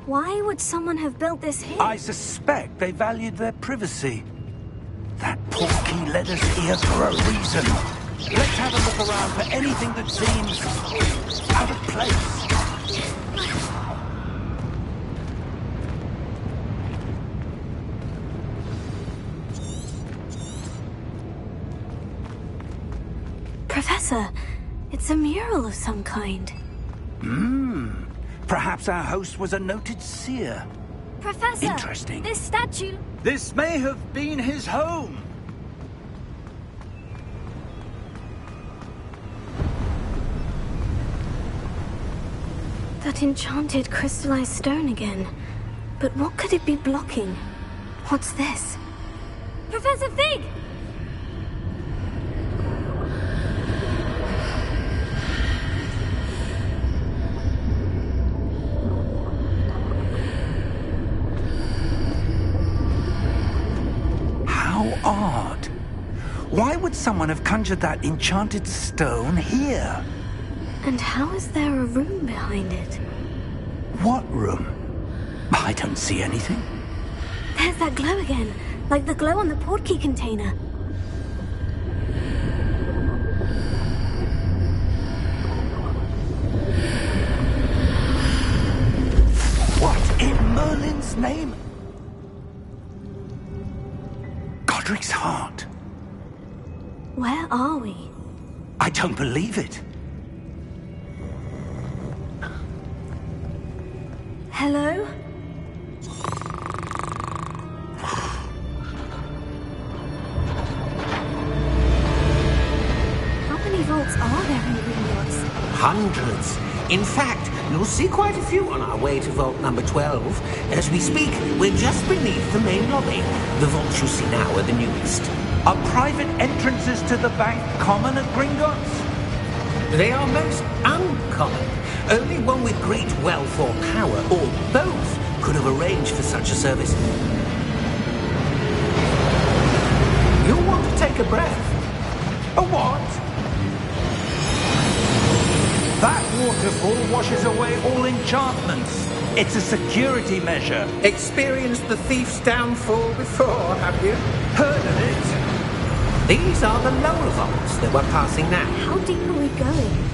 Why would someone have built this here? I suspect they valued their privacy. That portkey led us here for a reason. Let's have a look around for anything that seems out of place. Professor, it's a mural of some kind. Perhaps our host was a noted seer. Professor! Interesting. This statue... This may have been his home. That enchanted crystallized stone again. But what could it be blocking? What's this? Professor Fig! How odd. Why would someone have conjured that enchanted stone here? And how is there a room behind it? What room? I don't see anything. There's that glow again, like the glow on the portkey container. What in Merlin's name? Godric's heart. Where are we? I don't believe it. Hello? How many vaults are there in Gringotts? Hundreds. In fact, you'll see quite a few on our way to vault number 12. As we speak, we're just beneath the main lobby. The vaults you see now are the newest. Are private entrances to the bank common at Gringotts? They are most uncommon. Only one with great wealth or power, or both, could have arranged for such a service. You'll want to take a breath. A what? That waterfall washes away all enchantments. It's a security measure. Experienced the thief's downfall before, have you? Heard of it? These are the lower vaults that we're passing now. How deep are we going?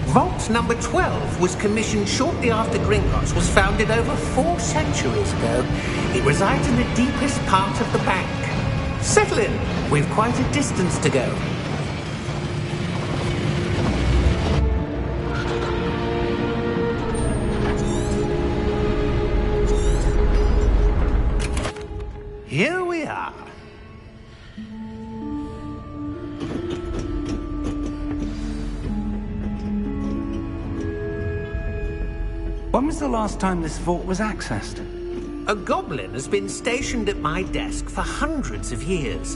Vault number 12 was commissioned shortly after Gringotts was founded over 4 centuries ago. It resides in the deepest part of the bank. Settle in. We've quite a distance to go. Here we are. When was the last time this vault was accessed? A goblin has been stationed at my desk for hundreds of years.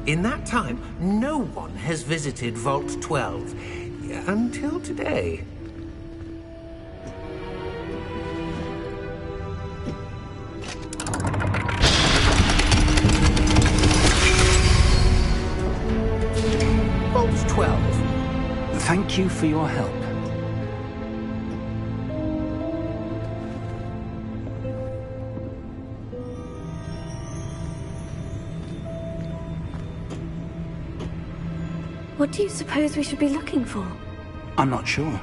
In that time, no one has visited Vault 12 until today. Vault 12. Thank you for your help. What do you suppose we should be looking for? I'm not sure.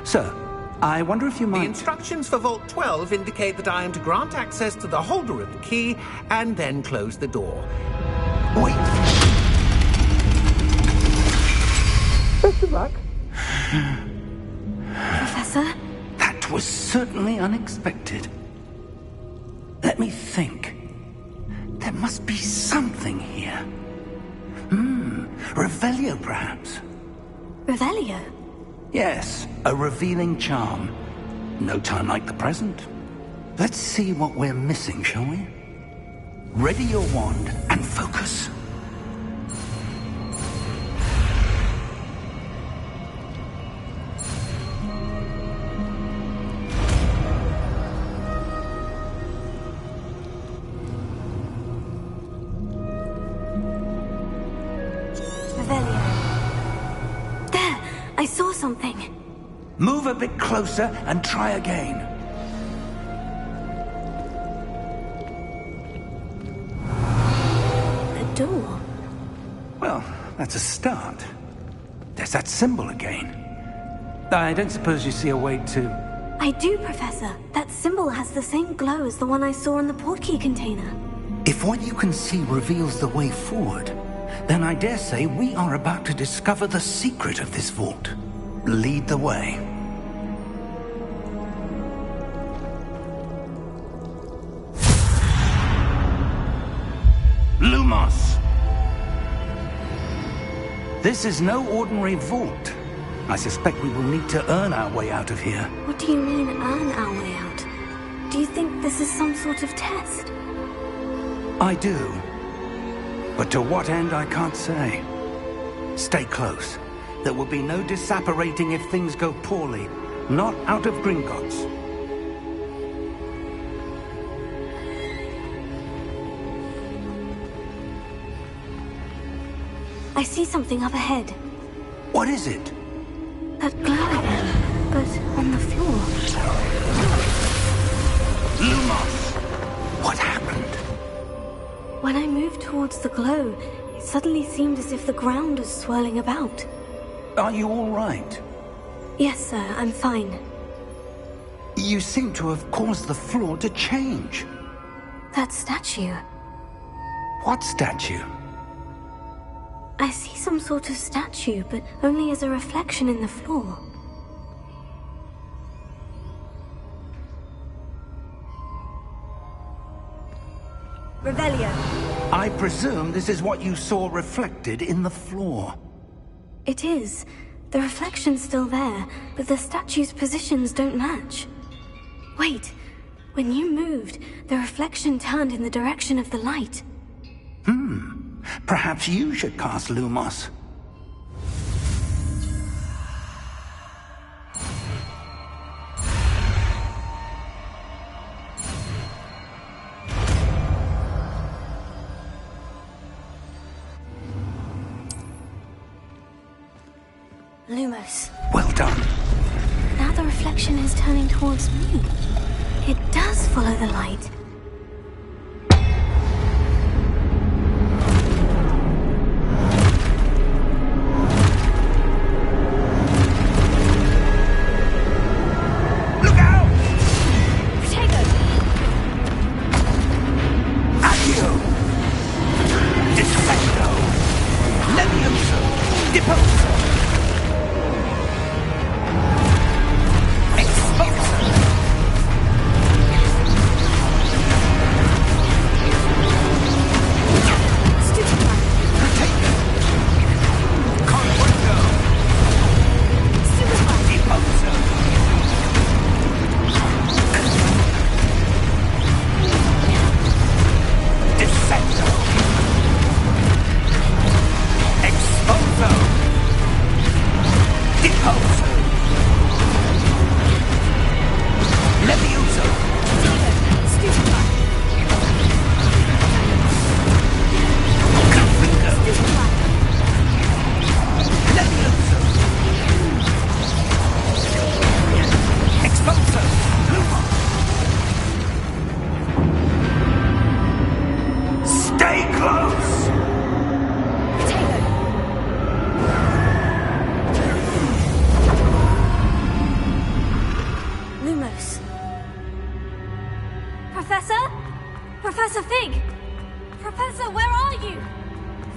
Sir, I wonder if you might... The instructions for Vault 12 indicate that I am to grant access to the holder of the key and then close the door. Wait. Best of luck. Professor? That was certainly unexpected. Let me think. There must be something here. Revelio, perhaps? Revelio? Yes, a revealing charm. No time like the present. Let's see what we're missing, shall we? Ready your wand and focus. I saw something. Move a bit closer and try again. door. Well, that's a start. There's that symbol again. I don't suppose you see a way to... I do, Professor. That symbol has the same glow as the one I saw in the portkey container. If what you can see reveals the way forward, then I dare say we are about to discover the secret of this vault. Lead the way. Lumos! This is no ordinary vault. I suspect we will need to earn our way out of here. What do you mean, earn our way out? Do you think this is some sort of test? I do. But to what end, I can't say. Stay close. There will be no disapparating if things go poorly. Not out of Gringotts. I see something up ahead. What is it? That glow again, but on the floor. Lumos! What happened? When I moved towards the glow, it suddenly seemed as if the ground was swirling about. Are you all right? Yes, sir, I'm fine. You seem to have caused the floor to change. That statue. What statue? I see some sort of statue, but only as a reflection in the floor. Revelio. I presume this is what you saw reflected in the floor. It is. The reflection's still there, but the statue's positions don't match. Wait. When you moved, the reflection turned in the direction of the light. Perhaps you should cast Lumos. Lumos. Well done. Now the reflection is turning towards me. It does follow the light.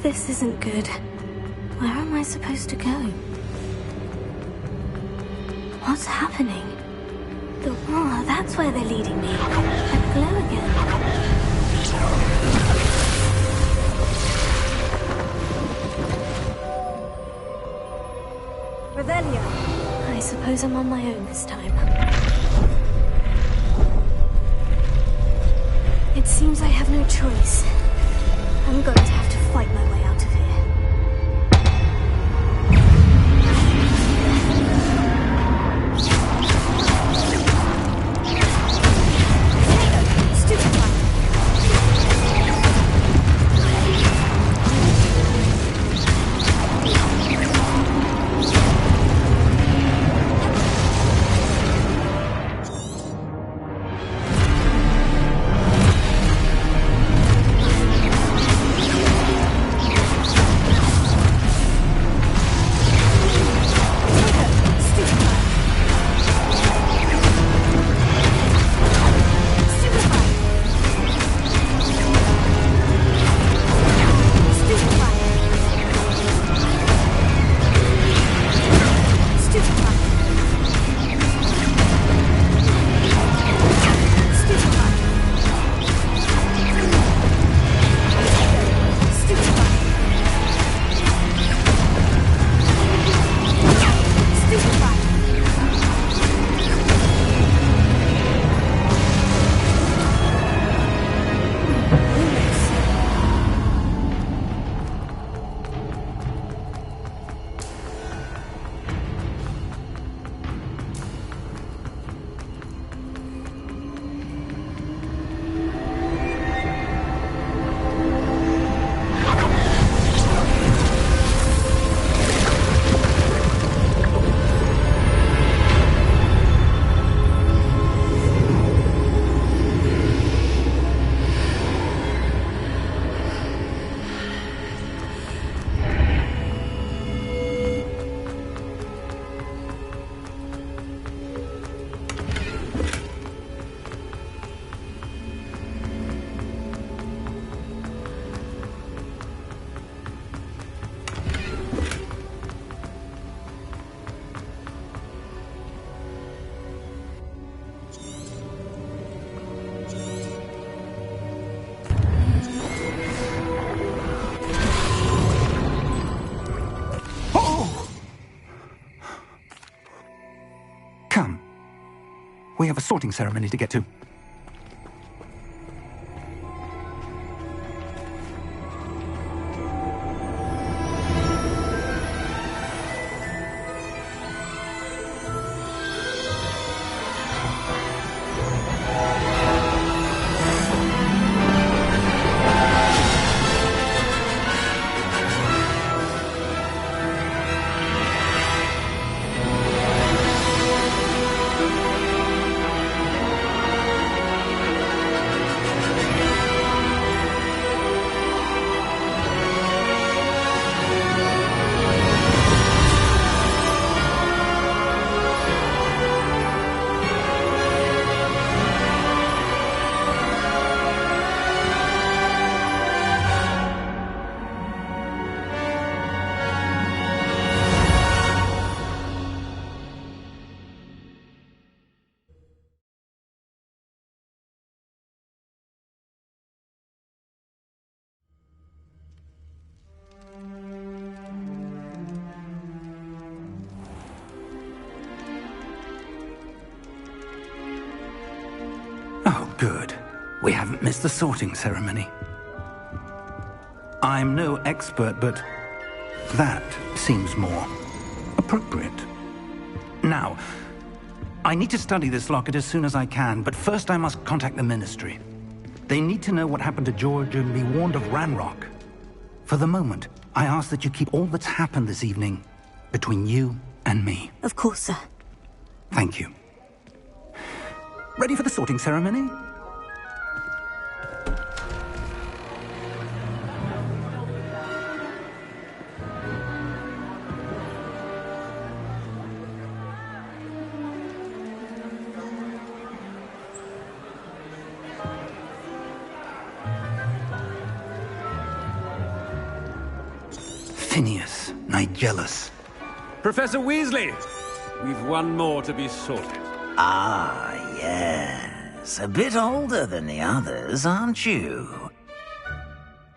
This isn't good. Where am I supposed to go? What's happening? The wall, that's where they're leading me. That glow again. Revelio. I suppose I'm on my own this time. It seems I have no choice. I'm going to have to fight my way out of here. Come. We have a sorting ceremony to get to. Oh, good. We haven't missed the sorting ceremony. I'm no expert, but that seems more appropriate. Now, I need to study this locket as soon as I can, but first I must contact the Ministry. They need to know what happened to George and be warned of Ranrock. For the moment, I ask that you keep all that's happened this evening between you and me. Of course, sir. Thank you. Ready for the sorting ceremony? Phineas, Nigellus. Professor Weasley, we've one more to be sorted. Ah, yes. A bit older than the others, aren't you?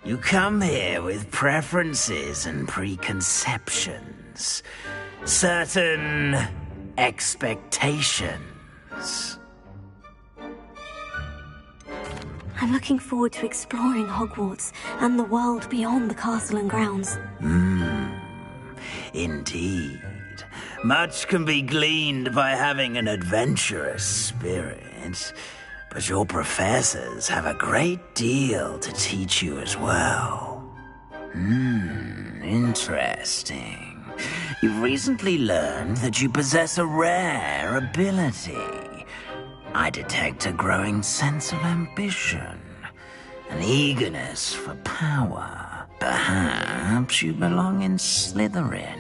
You come here with preferences and preconceptions. Certain expectations. I'm looking forward to exploring Hogwarts and the world beyond the castle and grounds. Indeed. Much can be gleaned by having an adventurous spirit, but your professors have a great deal to teach you as well. Interesting. You've recently learned that you possess a rare ability. I detect a growing sense of ambition, an eagerness for power. Perhaps you belong in Slytherin.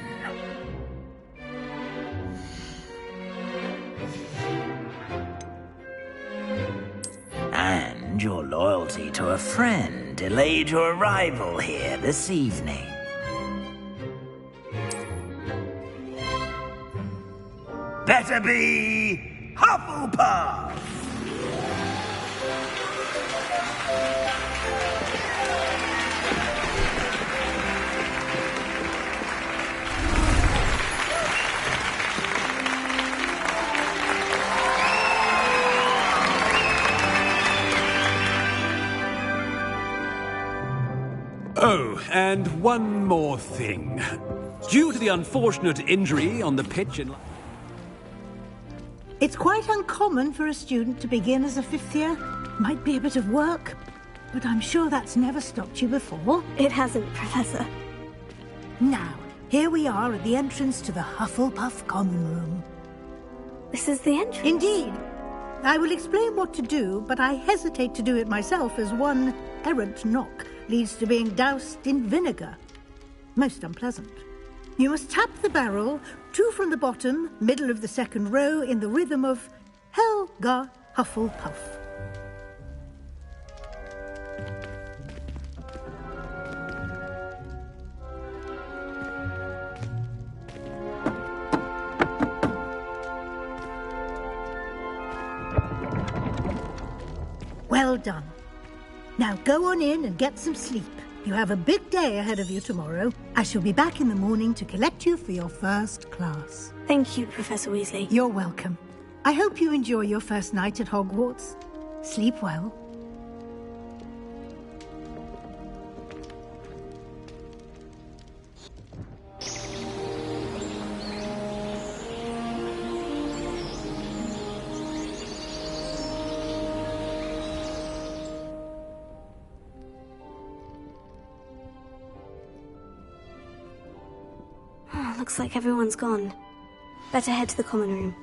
And your loyalty to a friend delayed your arrival here this evening. Better be Hufflepuff! Oh, and one more thing. Due to the unfortunate injury on the pitch in... It's quite uncommon for a student to begin as a fifth year. Might be a bit of work, but I'm sure that's never stopped you before. It hasn't, Professor. Now, here we are at the entrance to the Hufflepuff Common Room. This is the entrance? Indeed. I will explain what to do, but I hesitate to do it myself as one errant knock leads to being doused in vinegar. Most unpleasant. You must tap the barrel, 2 from the bottom, middle of the second row, in the rhythm of Helga Hufflepuff. Well done. Now go on in and get some sleep. You have a big day ahead of you tomorrow. I shall be back in the morning to collect you for your first class. Thank you, Professor Weasley. You're welcome. I hope you enjoy your first night at Hogwarts. Sleep well. Looks like everyone's gone. Better head to the common room.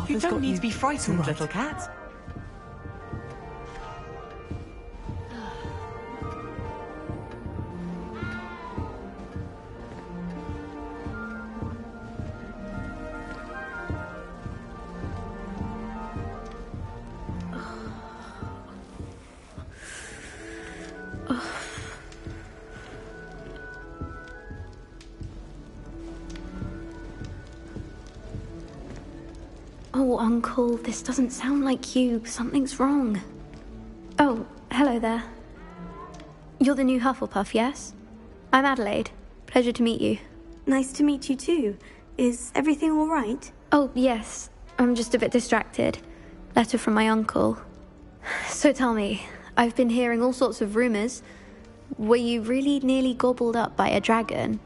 You don't need to be frightened, little cat. Oh, Uncle, this doesn't sound like you. Something's wrong. Oh, hello there. You're the new Hufflepuff, yes? I'm Adelaide. Pleasure to meet you. Nice to meet you too. Is everything all right? Oh, yes. I'm just a bit distracted. Letter from my uncle. So tell me, I've been hearing all sorts of rumors. Were you really nearly gobbled up by a dragon?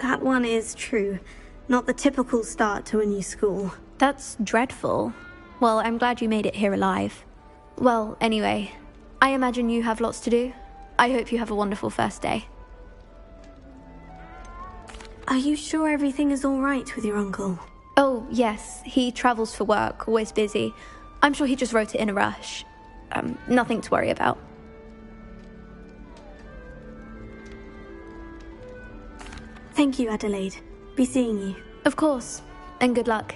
That one is true. Not the typical start to a new school. That's dreadful. Well, I'm glad you made it here alive. Well, anyway, I imagine you have lots to do. I hope you have a wonderful first day. Are you sure everything is all right with your uncle? Oh, yes. He travels for work, always busy. I'm sure he just wrote it in a rush. Nothing to worry about. Thank you, Adelaide. Be seeing you. Of course. And good luck.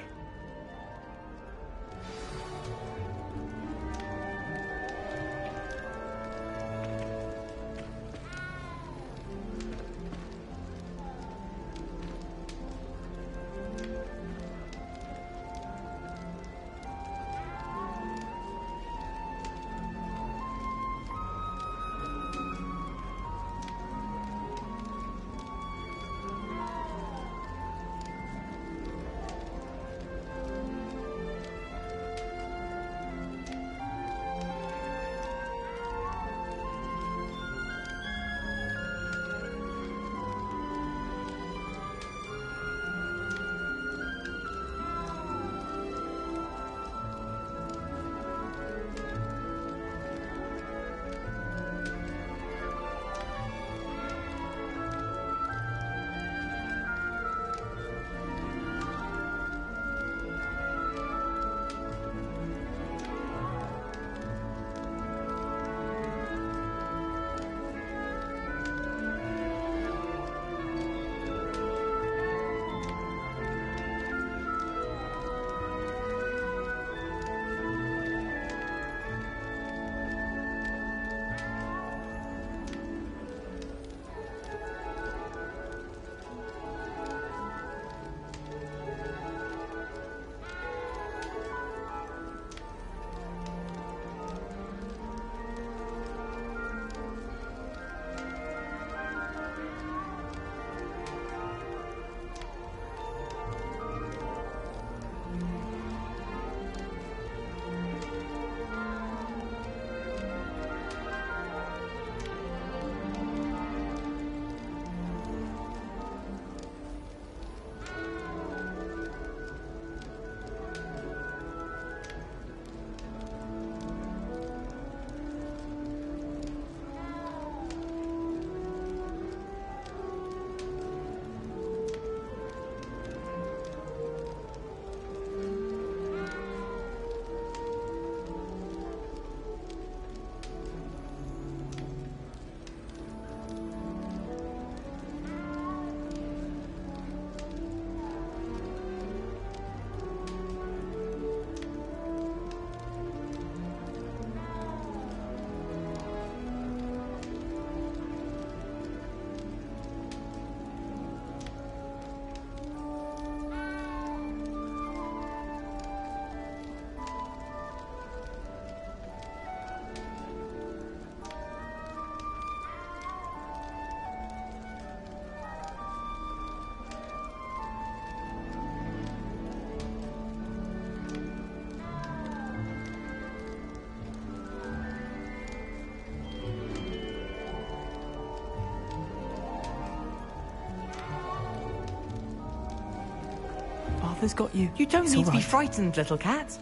Father's got you. You don't need to be frightened, little cat.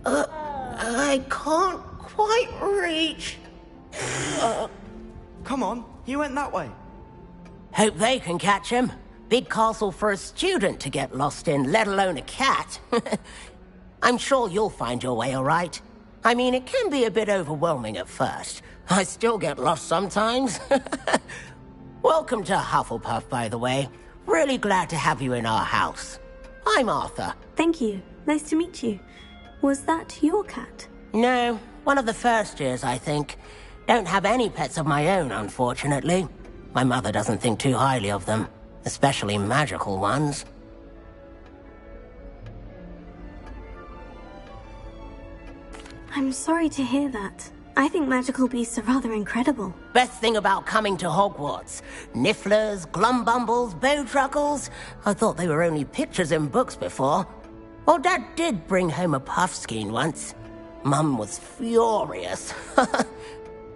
I can't quite reach. Come on, you went that way. Hope they can catch him. Big castle for a student to get lost in, let alone a cat. I'm sure you'll find your way all right. I mean, it can be a bit overwhelming at first. I still get lost sometimes. Welcome to Hufflepuff, by the way. Really glad to have you in our house. I'm Arthur. Thank you. Nice to meet you. Was that your cat? No, one of the first years, I think. Don't have any pets of my own, unfortunately. My mother doesn't think too highly of them, especially magical ones. I'm sorry to hear that. I think magical beasts are rather incredible. Best thing about coming to Hogwarts. Nifflers, glumbumbles, bowtruckles. I thought they were only pictures in books before. Well, Dad did bring home a puffskein once. Mum was furious.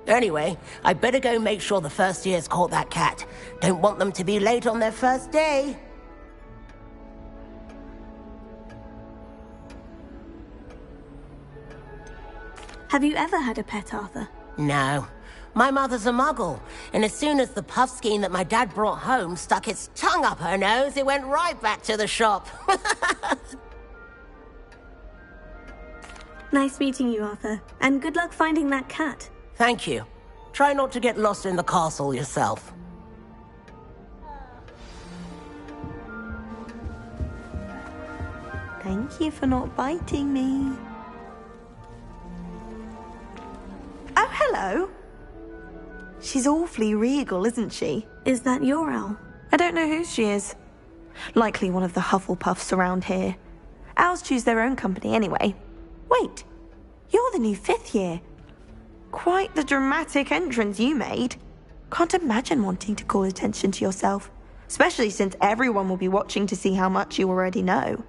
Anyway, I better go make sure the first years caught that cat. Don't want them to be late on their first day. Have you ever had a pet, Arthur? No. My mother's a muggle, and as soon as the puffskein that my dad brought home stuck its tongue up her nose, it went right back to the shop. Nice meeting you, Arthur. And good luck finding that cat. Thank you. Try not to get lost in the castle yourself. Thank you for not biting me. Oh, hello. She's awfully regal, isn't she? Is that your owl? I don't know who she is. Likely one of the Hufflepuffs around here. Owls choose their own company anyway. Wait, you're the new 5th year. Quite the dramatic entrance you made. Can't imagine wanting to call attention to yourself, especially since everyone will be watching to see how much you already know.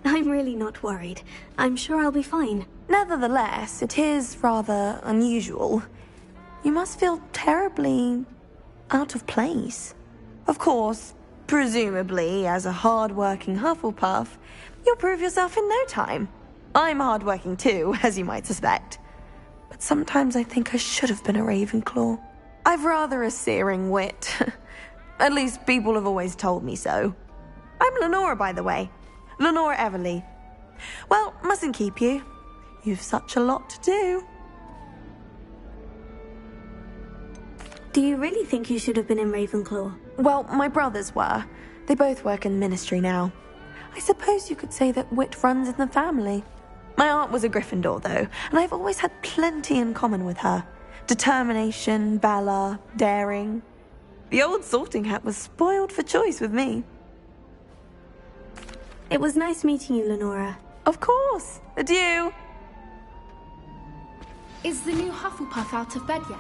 I'm really not worried. I'm sure I'll be fine. Nevertheless, it is rather unusual. You must feel terribly out of place. Of course, presumably, as a hard-working Hufflepuff, you'll prove yourself in no time. I'm hard-working too, as you might suspect. But sometimes I think I should have been a Ravenclaw. I've rather a searing wit. At least people have always told me so. I'm Lenora, by the way. Lenora Everly. Well, mustn't keep you. You've such a lot to do. Do you really think you should have been in Ravenclaw? Well, my brothers were. They both work in the ministry now. I suppose you could say that wit runs in the family. My aunt was a Gryffindor, though, and I've always had plenty in common with her. Determination, valor, daring. The old sorting hat was spoiled for choice with me. It was nice meeting you, Lenora. Of course. Adieu. Is the new Hufflepuff out of bed yet?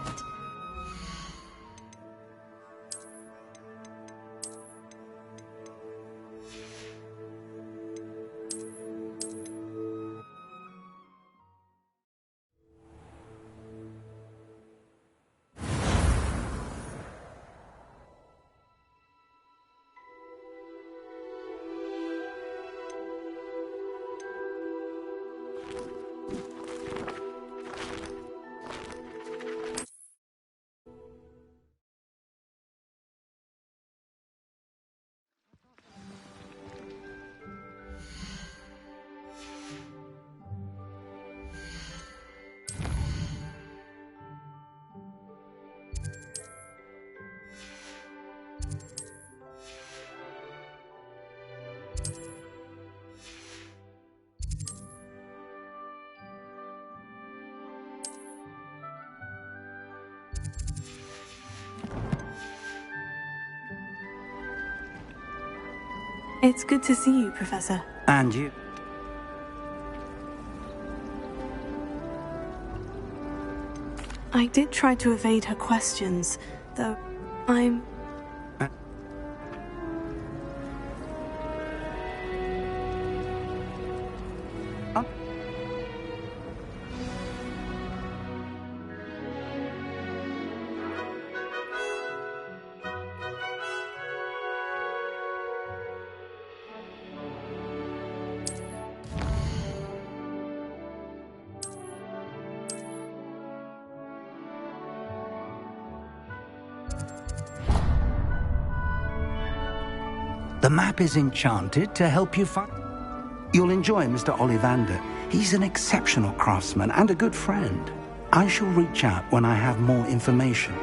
It's good to see you, Professor. And you. I did try to evade her questions, though I'm... The map is enchanted to help you find... You'll enjoy Mr. Ollivander. He's an exceptional craftsman and a good friend. I shall reach out when I have more information.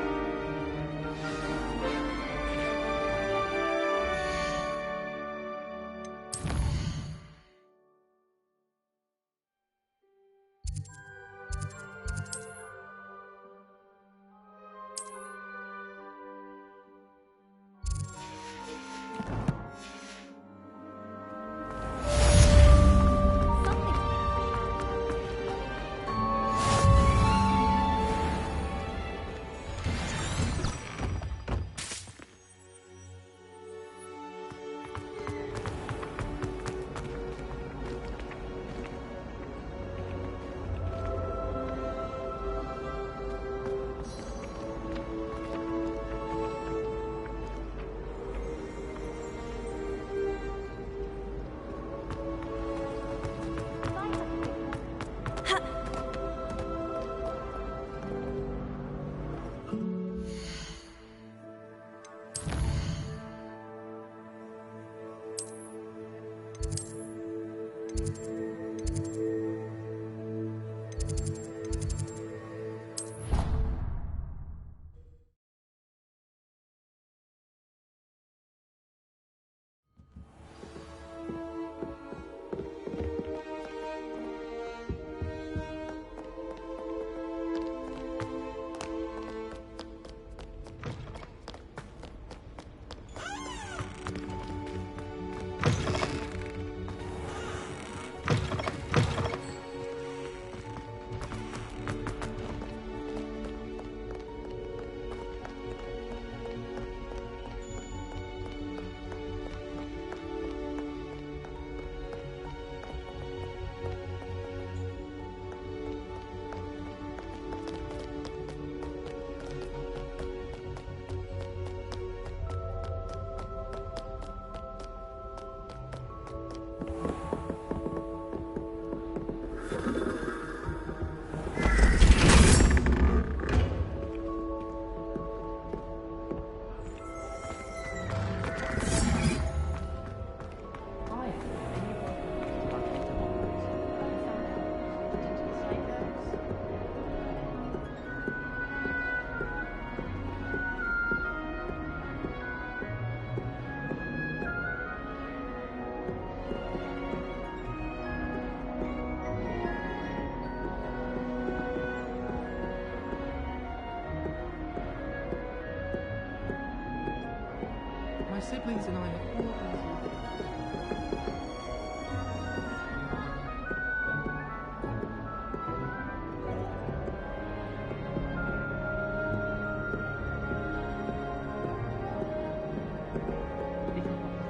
My siblings and I have all been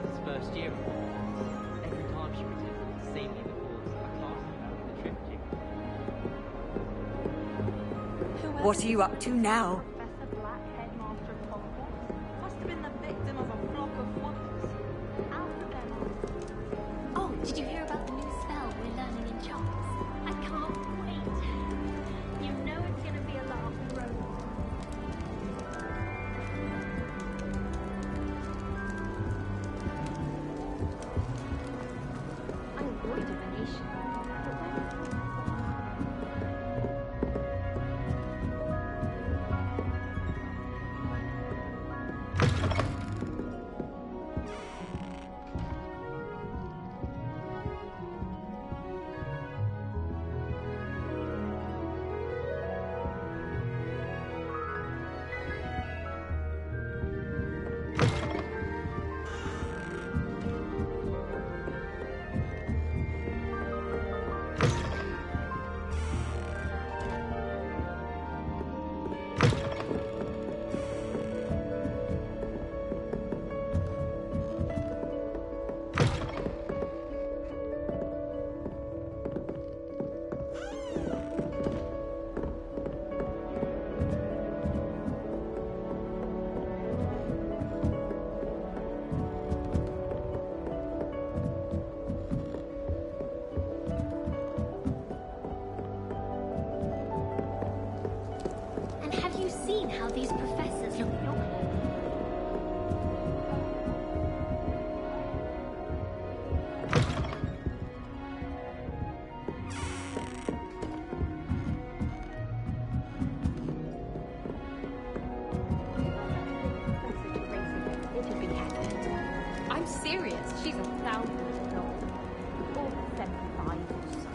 This first year, every time she pretended to see me before a class about the trip to. What are you up to now? Oh, did you hear about the new spell we're learning in Charms? I can't wait. You know it's gonna be a laugh and romance. I avoid divination, but when... And have you seen how these professors look at your serious. She's 1,000 years old. Or 75 or something.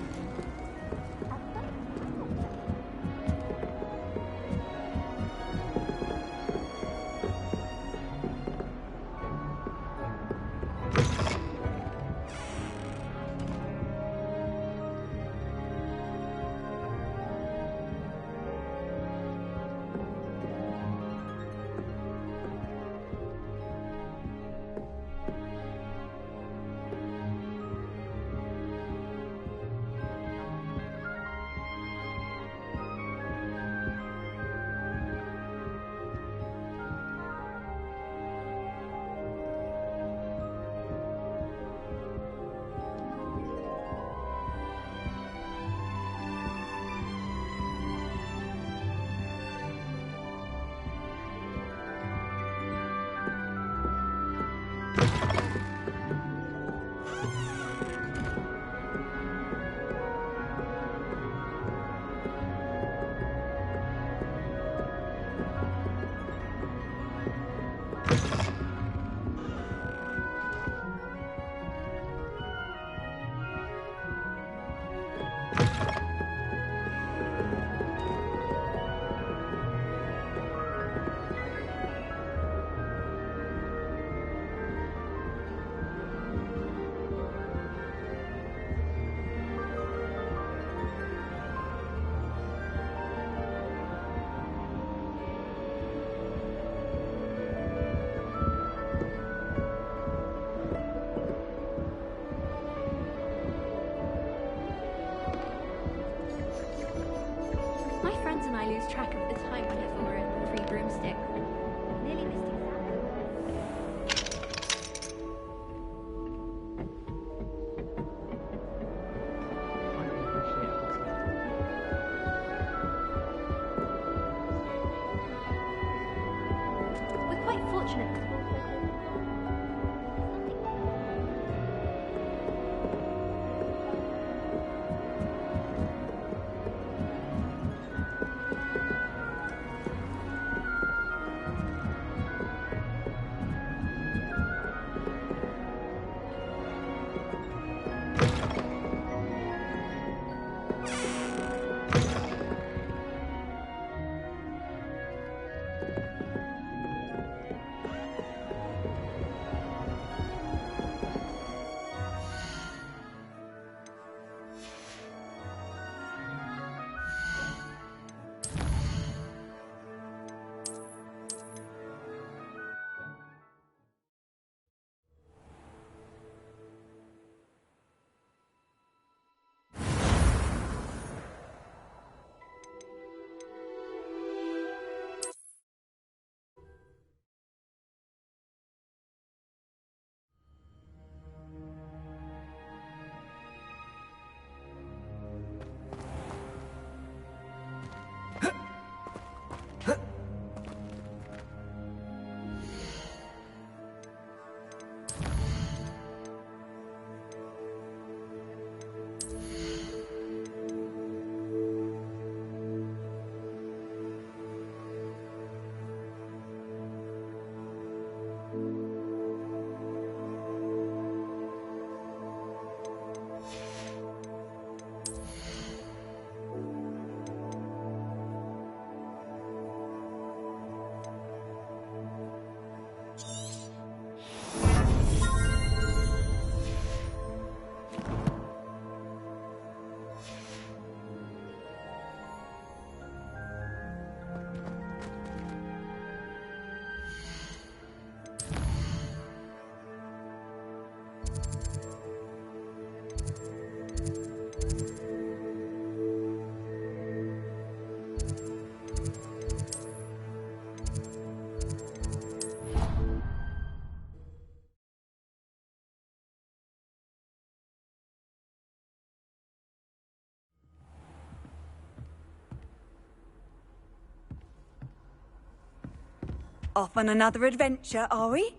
I lose track of the time whenever we're at the Three Broomsticks. Nearly missed exactly. We're quite fortunate. Off on another adventure, are we?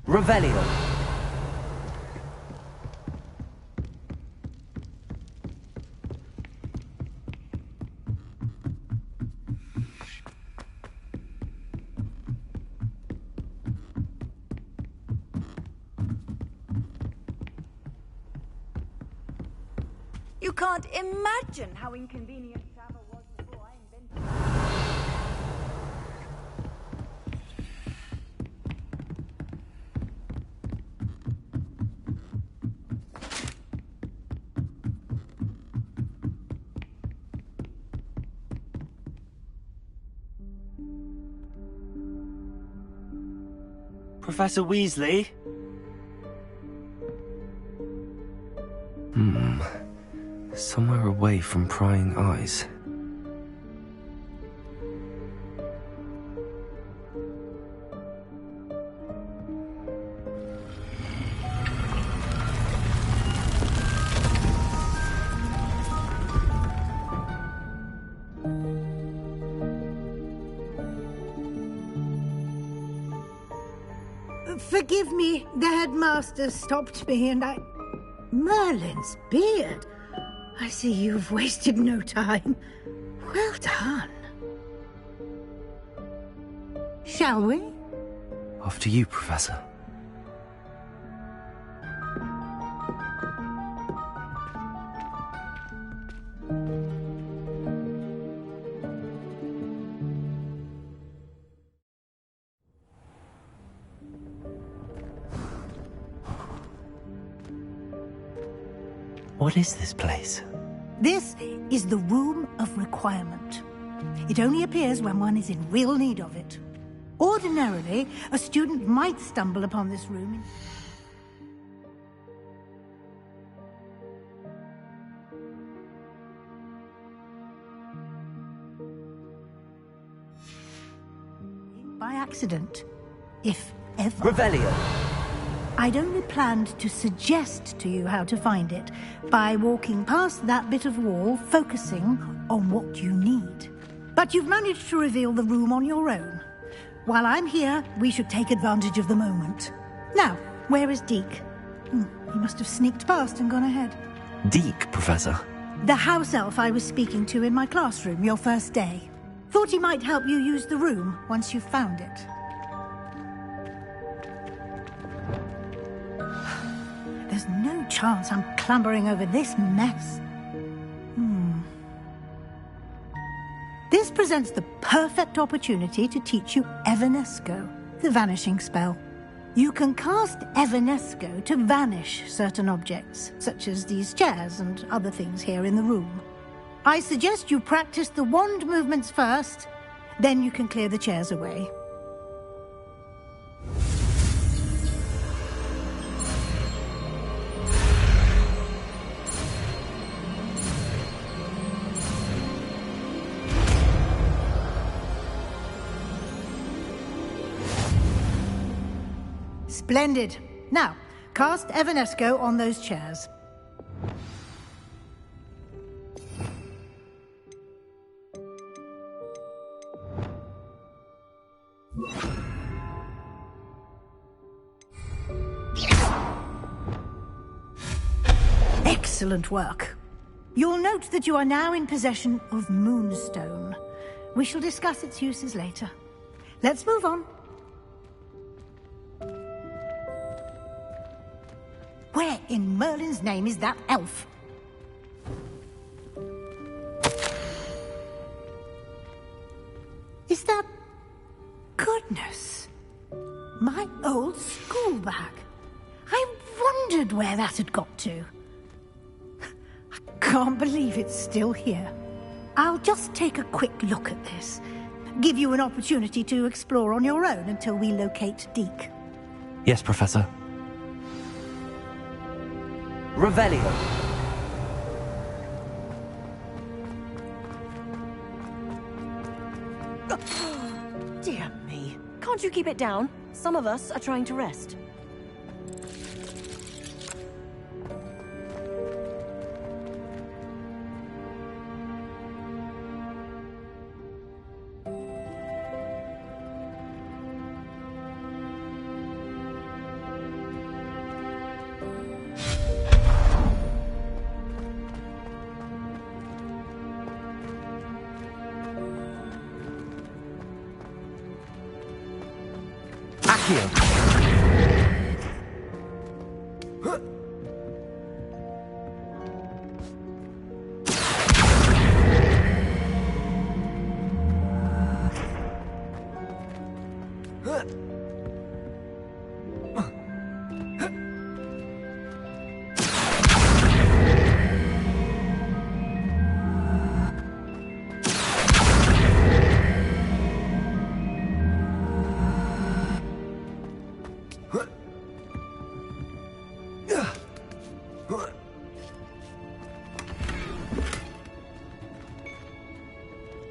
Revelio. You can't imagine how inconvenient travel was before I invented Professor Weasley? Somewhere away from prying eyes. Forgive me, the headmaster stopped me and I... Merlin's beard! I see you've wasted no time. Well done. Shall we? After you, Professor. What is this place? This is the Room of Requirement. It only appears when one is in real need of it. Ordinarily, a student might stumble upon this room by accident, if ever. Revelio. I'd only planned to suggest to you how to find it by walking past that bit of wall, focusing on what you need. But you've managed to reveal the room on your own. While I'm here, we should take advantage of the moment. Now, where is Deke? He must have sneaked past and gone ahead. Deke, Professor? The house elf I was speaking to in my classroom your first day. Thought he might help you use the room once you've found it. There's no chance I'm clambering over this mess. This presents the perfect opportunity to teach you Evanesco, the vanishing spell. You can cast Evanesco to vanish certain objects, such as these chairs and other things here in the room. I suggest you practice the wand movements first, then you can clear the chairs away. Splendid. Now, cast Evanesco on those chairs. Excellent work. You'll note that you are now in possession of Moonstone. We shall discuss its uses later. Let's move on. Where in Merlin's name is that elf? Is that... Goodness. My old school bag. I wondered where that had got to. I can't believe it's still here. I'll just take a quick look at this. Give you an opportunity to explore on your own until we locate Deke. Yes, Professor. Revelio. Can't you keep it down? Some of us are trying to rest.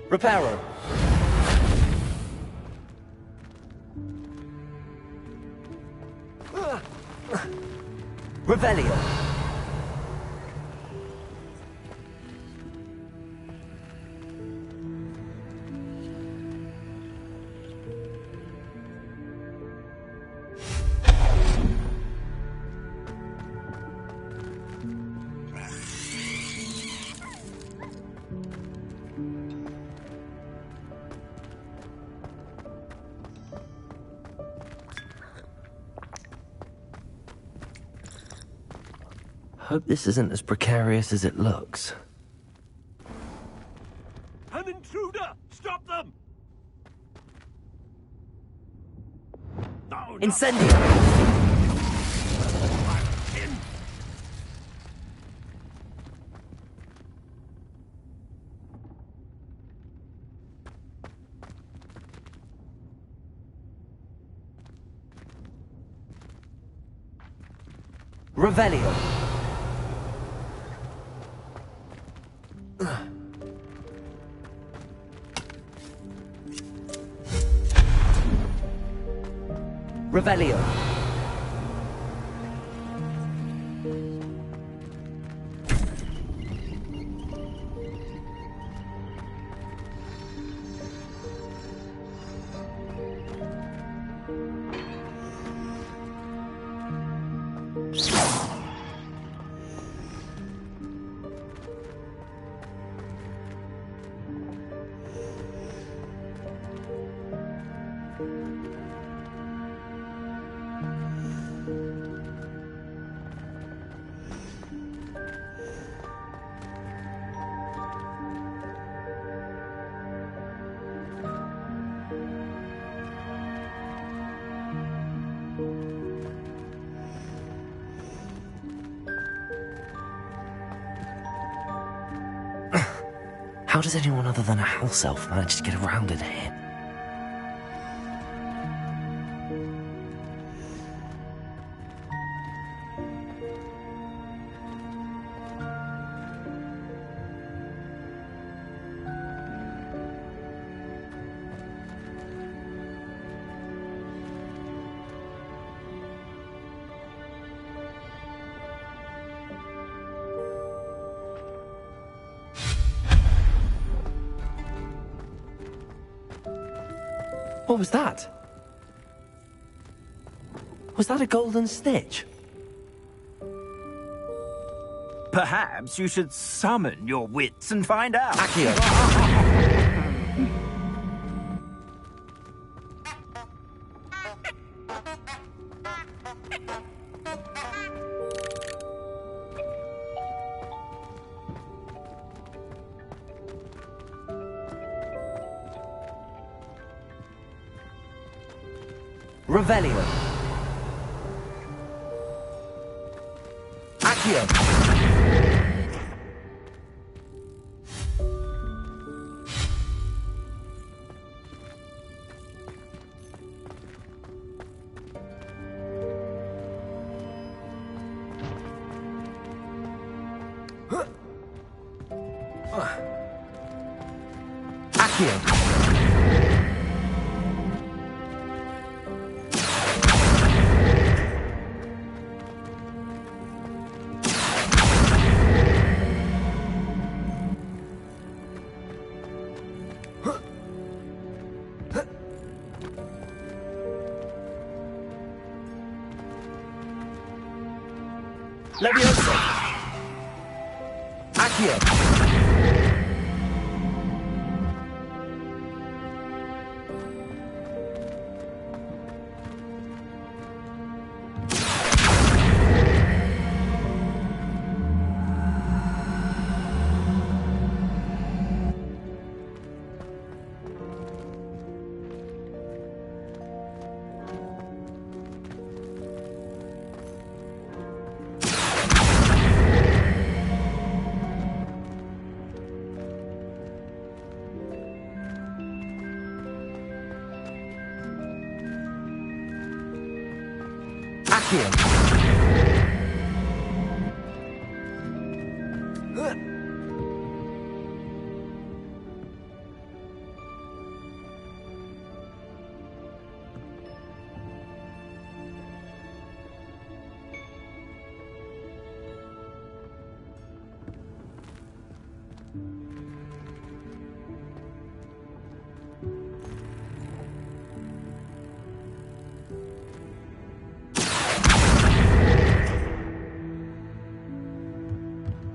Reparo. Revelio. Hope this isn't as precarious as it looks. An intruder! Stop them! No, Incendio! Revelio. Revelio. How does anyone other than a house elf manage to get around in here? What was that? Was that a golden stitch? Perhaps you should summon your wits and find out. Accio. Revelio. Accio. Accio. Leviosa! Accio! Accio!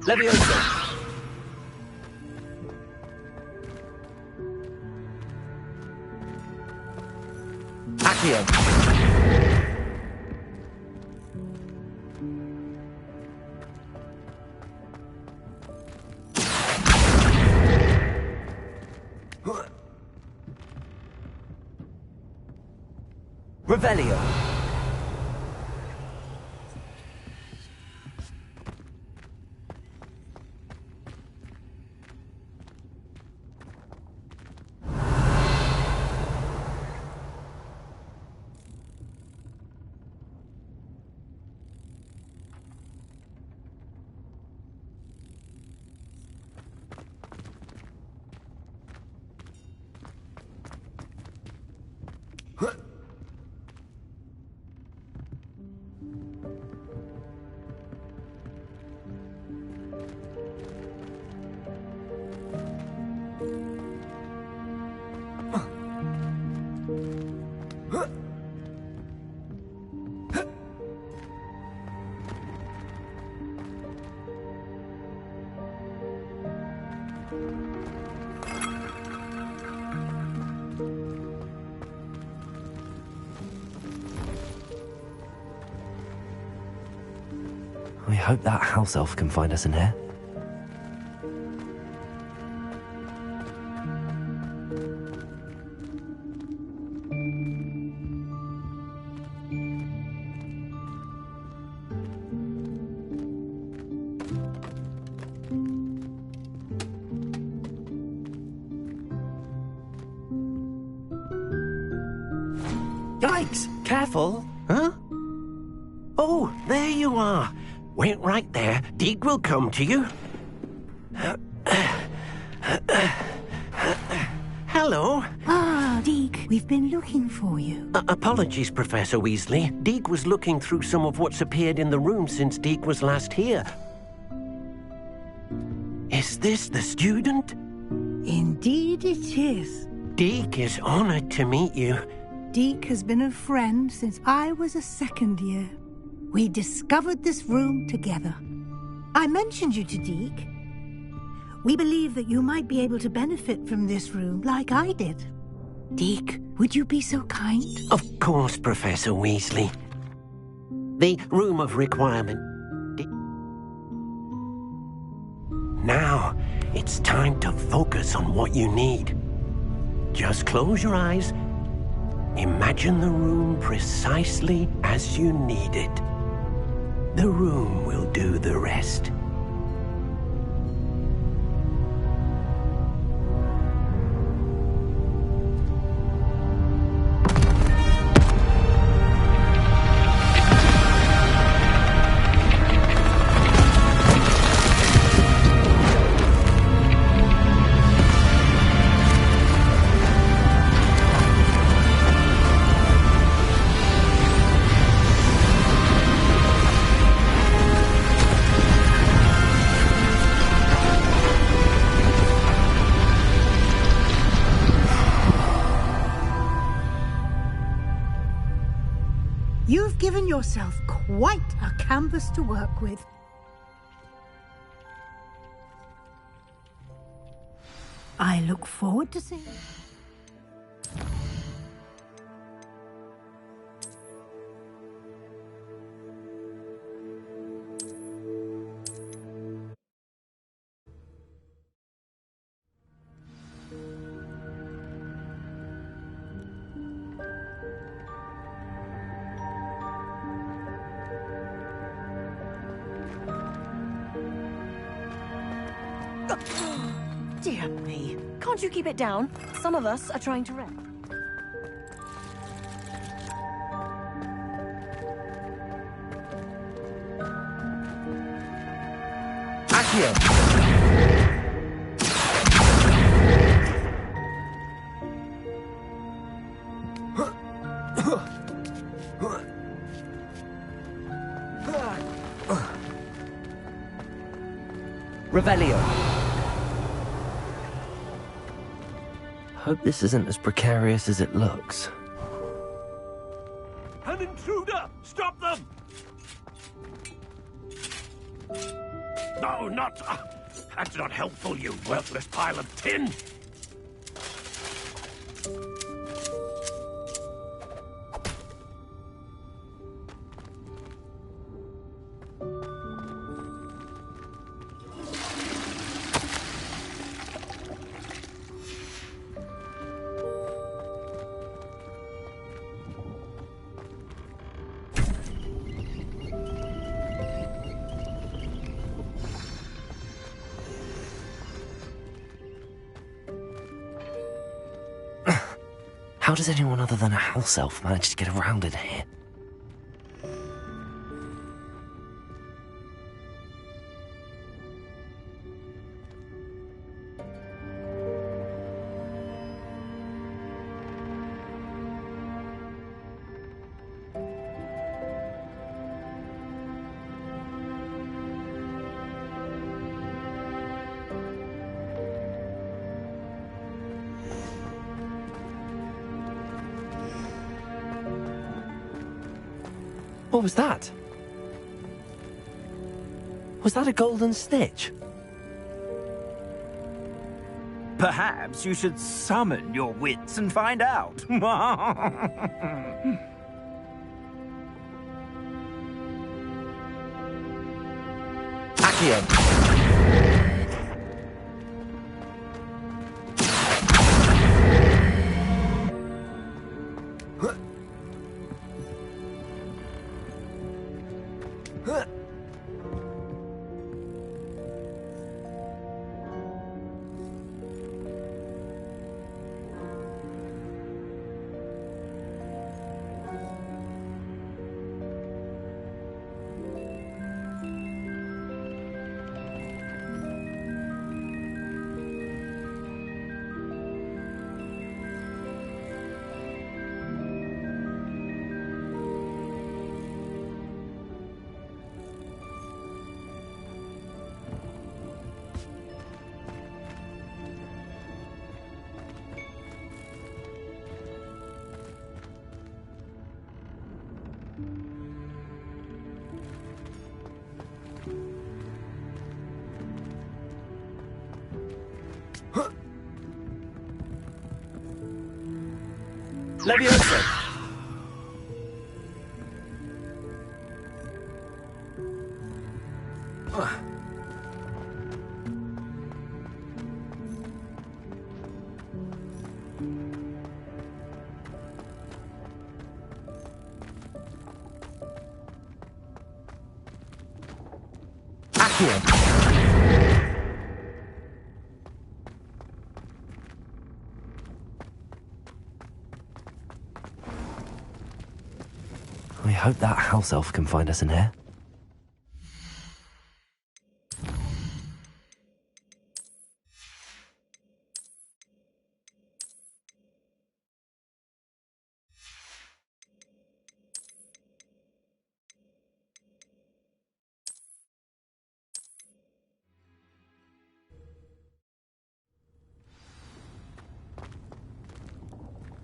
Leviosa! Accio! Revelio! I hope that house elf can find us in here. Yikes! Careful! Huh? Oh, there you are. Wait right there. Deek will come to you. Hello. Ah, Deek, we've been looking for you. Apologies, Professor Weasley. Deek was looking through some of what's appeared in the room since Deek was last here. Is this the student? Indeed it is. Deek is honored to meet you. Deek has been a friend since I was a second year. We discovered this room together. I mentioned you to Deek. We believe that you might be able to benefit from this room like I did. Deek, would you be so kind? Of course, Professor Weasley. The room of requirement. Now, it's time to focus on what you need. Just close your eyes. Imagine the room precisely as you need it. The room will do the rest. You've given yourself Quite a canvas to work with. I look forward to seeing it. Dear me. Can't you keep it down? Some of us are trying to rest. Revelio. Hope this isn't as precarious as it looks. An intruder! Stop them! No, not... that's not helpful, you worthless pile of tin! How does anyone other than a house elf manage to get around in here? What was that? Was that a golden snitch? Perhaps you should summon your wits and find out. Accio. Leviosa! I hope that house elf can find us in here.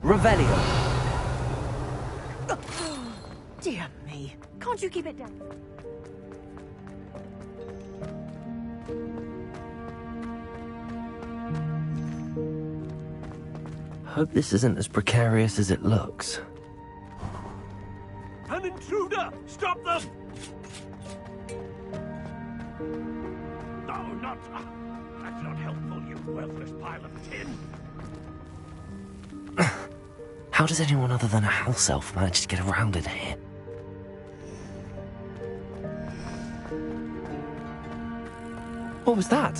Revelio. Dear me. Can't you keep it down? Hope this isn't as precarious as it looks. An intruder! Stop them! No, not... that's not helpful, you worthless pile of tin. How does anyone other than a house elf manage to get around in here? What was that?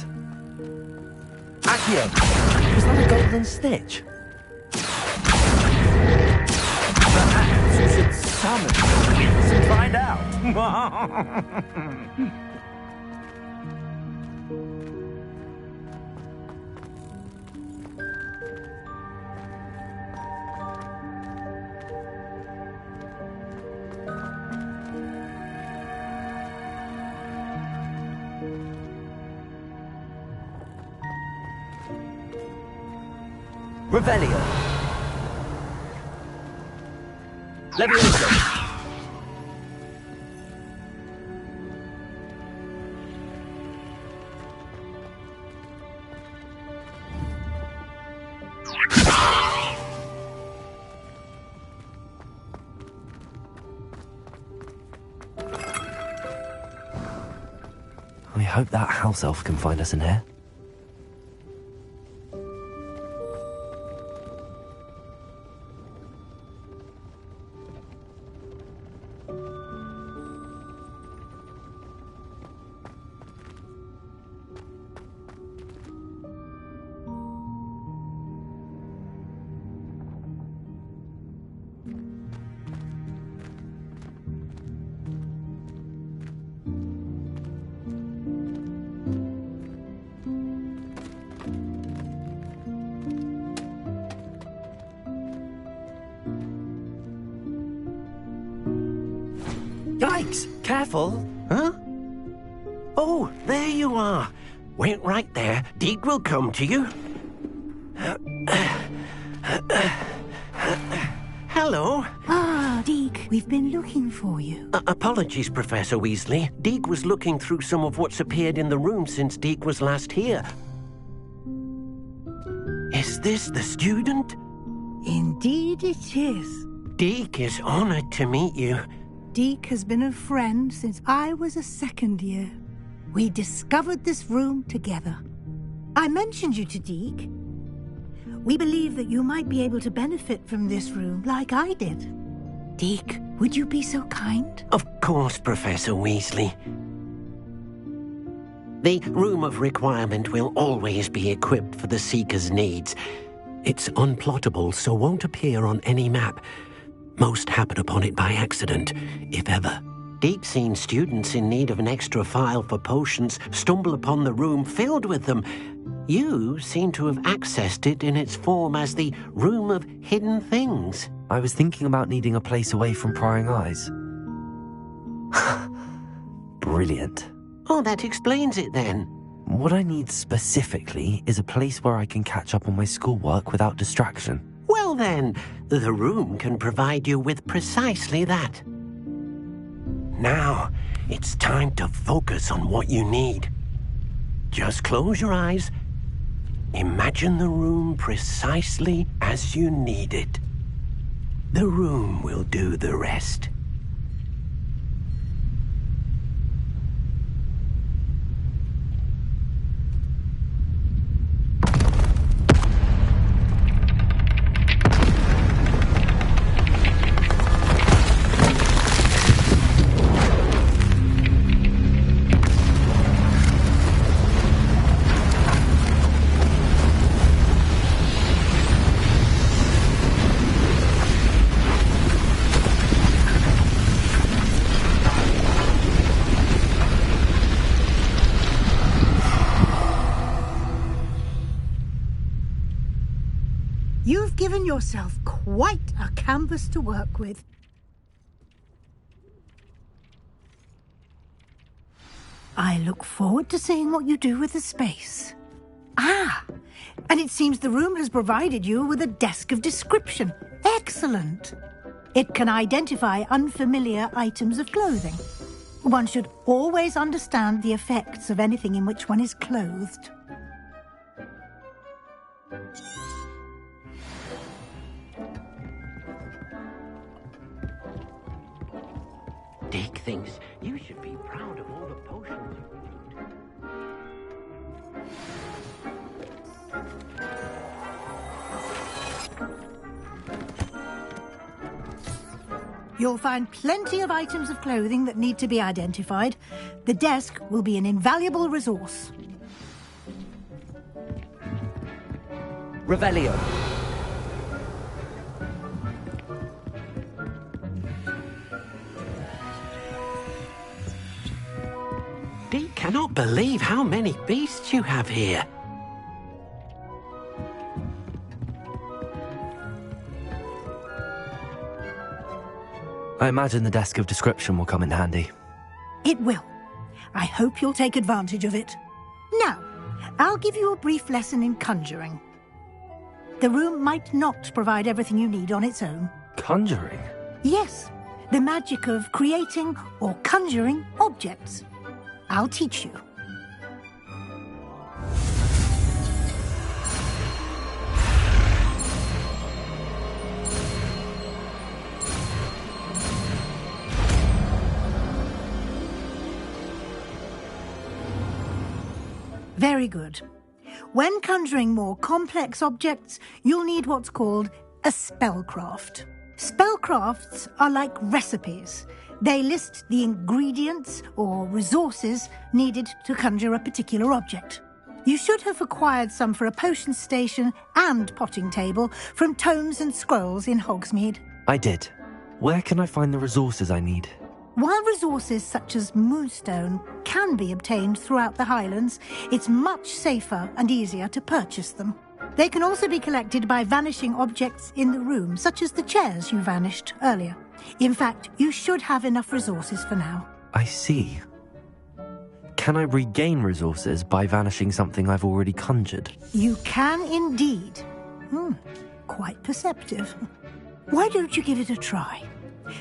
Accio! Was that a golden snitch? Perhaps you should summon the winds and find out. Revelio. Levioso. I hope that house elf can find us in here. Yikes! Careful! Huh? Oh, there you are. Wait right there. Deke will come to you. Hello. Ah, Deke, we've been looking for you. Apologies, Professor Weasley. Deke was looking through some of what's appeared in the room since Deke was last here. Is this the student? Indeed it is. Deke is honored to meet you. Deke has been a friend since I was a second year. We discovered this room together. I mentioned you to Deke. We believe that you might be able to benefit from this room like I did. Deke, would you be so kind? Of course, Professor Weasley. The Room of Requirement will always be equipped for the Seeker's needs. It's unplottable, so won't appear on any map. Most happen upon it by accident, if ever. Deke's seen students in need of an extra file for potions stumble upon the room filled with them. You seem to have accessed it in its form as the Room of Hidden Things. I was thinking about needing a place away from prying eyes. Brilliant. Oh, that explains it then. What I need specifically is a place where I can catch up on my schoolwork without distraction. Well then, the room can provide you with precisely that. Now, it's time to focus on what you need. Just close your eyes. Imagine the room precisely as you need it. The room will do the rest. You've given yourself quite a canvas to work with. I look forward to seeing what you do with the space. Ah, and it seems the room has provided you with a desk of description. Excellent. It can identify unfamiliar items of clothing. One should always understand the effects of anything in which one is clothed. Dick thinks you should be proud of all the potions you You'll find plenty of items of clothing that need to be identified. The desk will be an invaluable resource. Revelio. Dee cannot believe how many beasts you have here. I imagine the desk of description will come in handy. It will. I hope you'll take advantage of it. Now, I'll give you a brief lesson in conjuring. The room might not provide everything you need on its own. Conjuring? Yes, the magic of creating or conjuring objects. I'll teach you. Very good. When conjuring more complex objects, you'll need what's called a spellcraft. Spellcrafts are like recipes. They list the ingredients or resources needed to conjure a particular object. You should have acquired some for a potion station and potting table from tomes and scrolls in Hogsmeade. I did. Where can I find the resources I need? While resources such as moonstone can be obtained throughout the Highlands, it's much safer and easier to purchase them. They can also be collected by vanishing objects in the room, such as the chairs you vanished earlier. In fact, you should have enough resources for now. I see. Can I regain resources by vanishing something I've already conjured? You can indeed. Quite perceptive. Why don't you give it a try?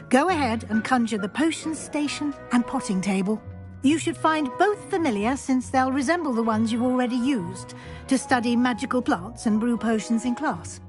Go ahead and conjure the potion station and potting table. You should find both familiar, since they'll resemble the ones you've already used to study magical plants and brew potions in class.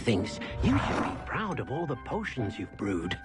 thinks you should be proud of all the potions you've brewed.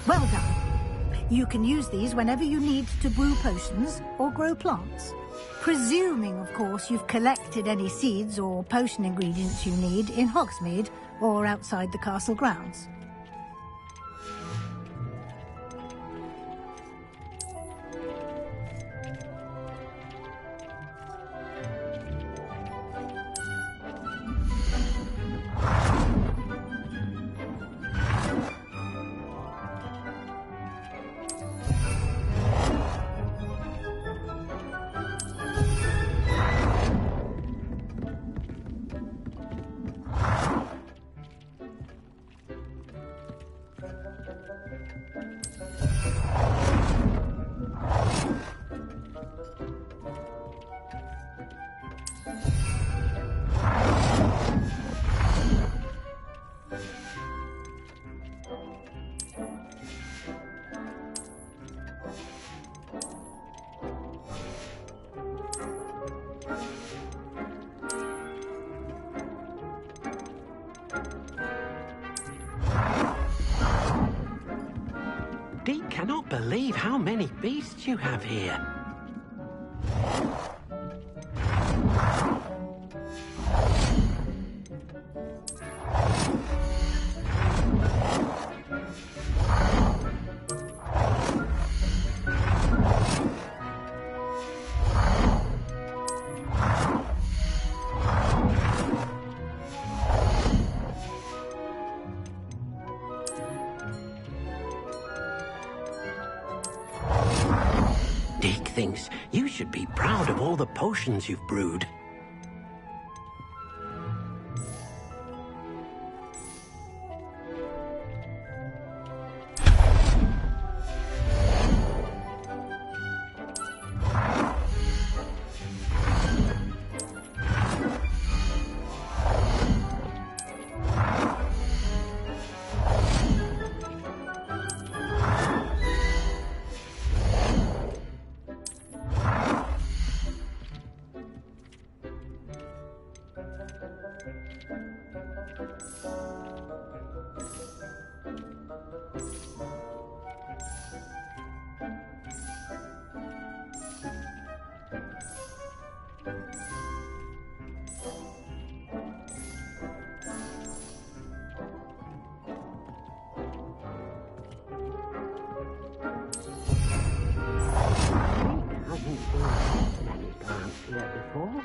Well done. You can use these whenever you need to brew potions or grow plants. Presuming, of course, you've collected any seeds or potion ingredients you need in Hogsmeade or outside the castle grounds. Deke cannot believe how many beasts you have here. Deke thinks you should be proud of all the potions you've brewed. here before?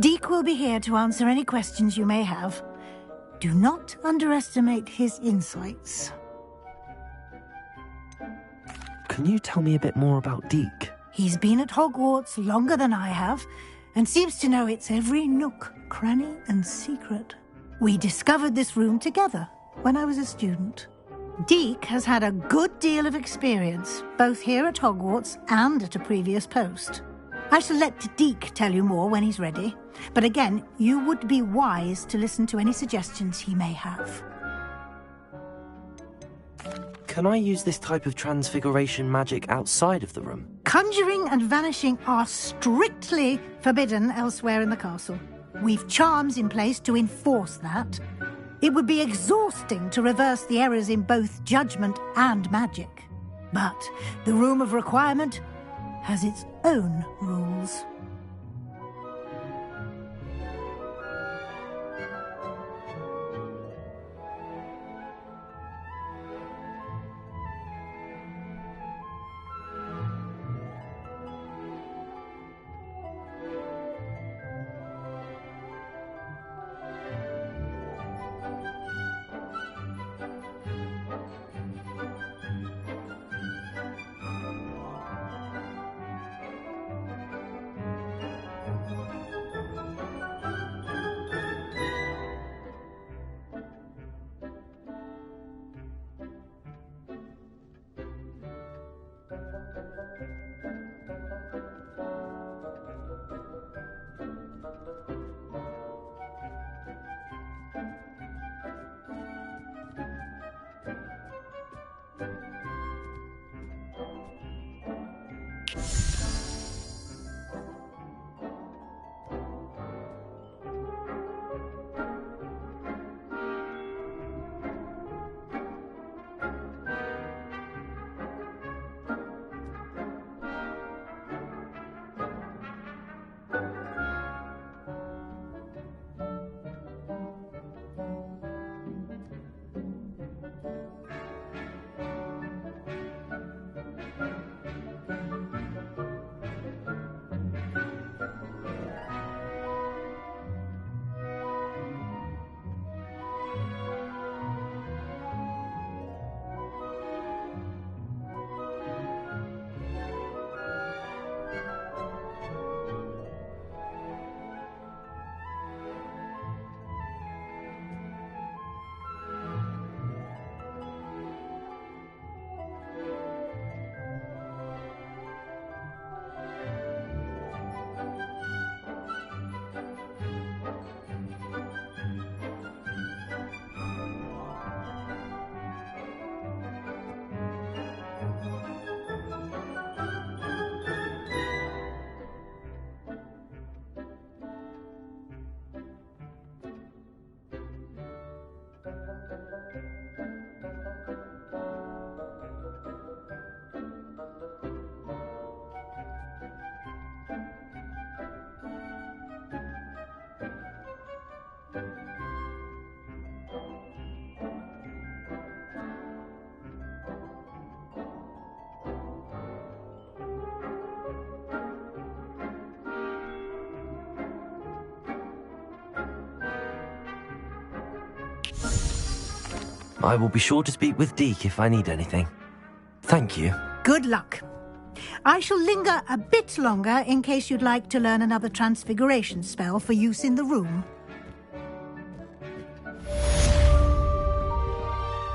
Deke will be here to answer any questions you may have. Do not underestimate his insights. Can you tell me a bit more about Deke? He's been at Hogwarts longer than I have, and seems to know its every nook, cranny, and secret. We discovered this room together when I was a student. Deke has had a good deal of experience, both here at Hogwarts and at a previous post. I shall let Deke tell you more when he's ready, but again, you would be wise to listen to any suggestions he may have. Can I use this type of transfiguration magic outside of the room? Conjuring and vanishing are strictly forbidden elsewhere in the castle. We've charms in place to enforce that. It would be exhausting to reverse the errors in both judgment and magic. But the Room of Requirement has its own rules. I will be sure to speak with Deke if I need anything. Thank you. Good luck. I shall linger a bit longer in case you'd like to learn another transfiguration spell for use in the room.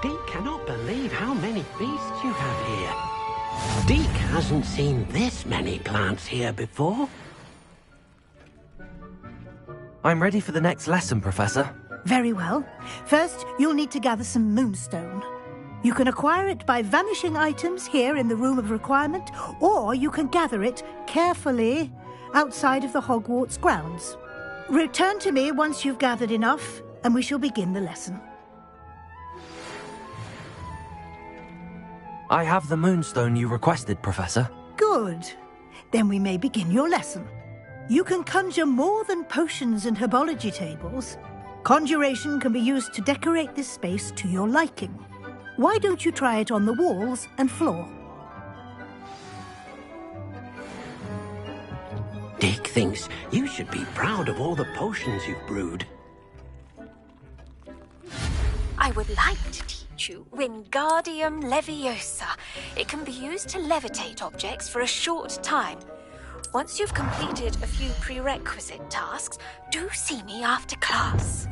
Deke cannot believe how many beasts you have here. Deke hasn't seen this many plants here before. I'm ready for the next lesson, Professor. Very well. First, you'll need to gather some moonstone. You can acquire it by vanishing items here in the Room of Requirement, or you can gather it carefully outside of the Hogwarts grounds. Return to me once you've gathered enough, and we shall begin the lesson. I have the moonstone you requested, Professor. Good. Then we may begin your lesson. You can conjure more than potions and herbology tables. Conjuration can be used to decorate this space to your liking. Why don't you try it on the walls and floor? Deke thinks you should be proud of all the potions you've brewed. I would like to teach you Wingardium Leviosa. It can be used to levitate objects for a short time. Once you've completed a few prerequisite tasks, do see me after class.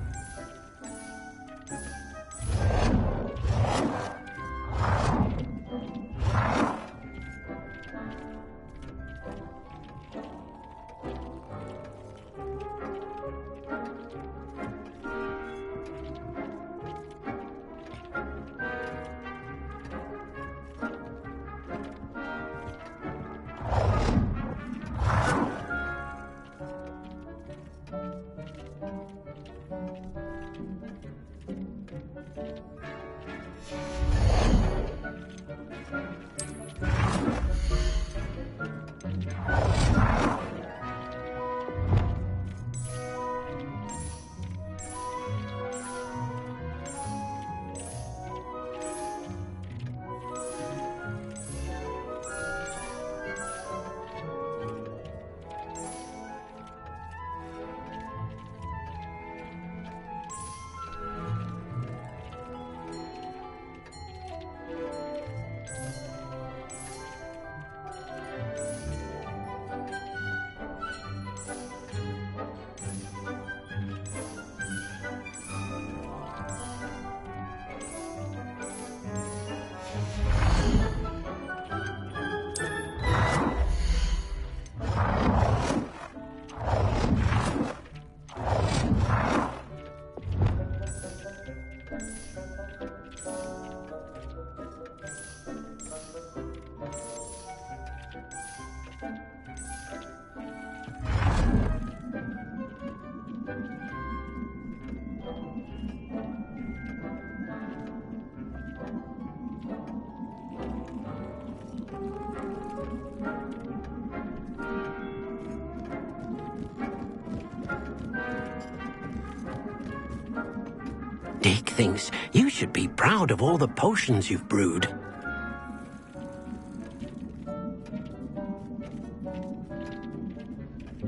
Deke thinks you should be proud of all the potions you've brewed.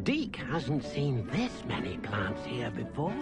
Deke hasn't seen this many plants here before.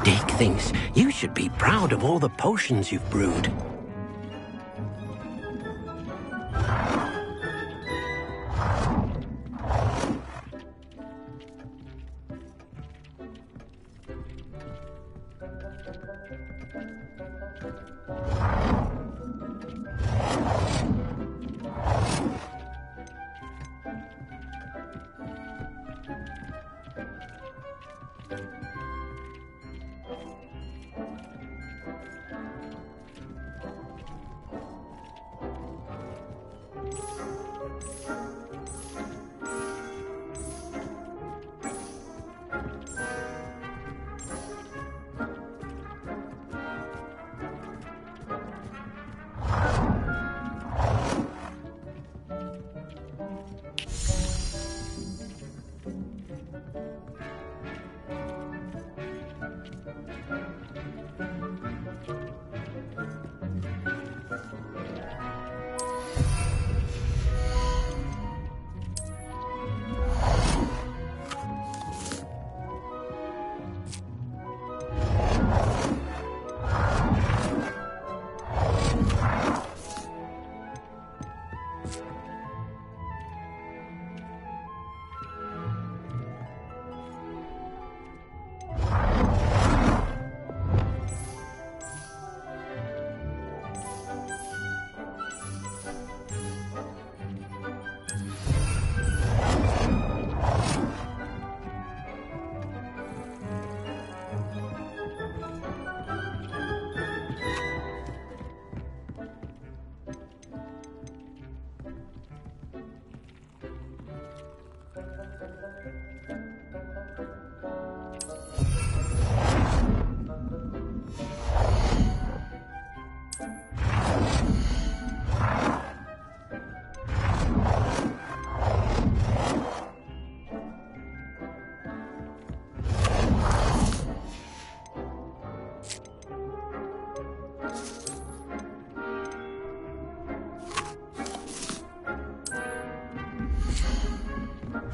Dick thinks you should be proud of all the potions you've brewed.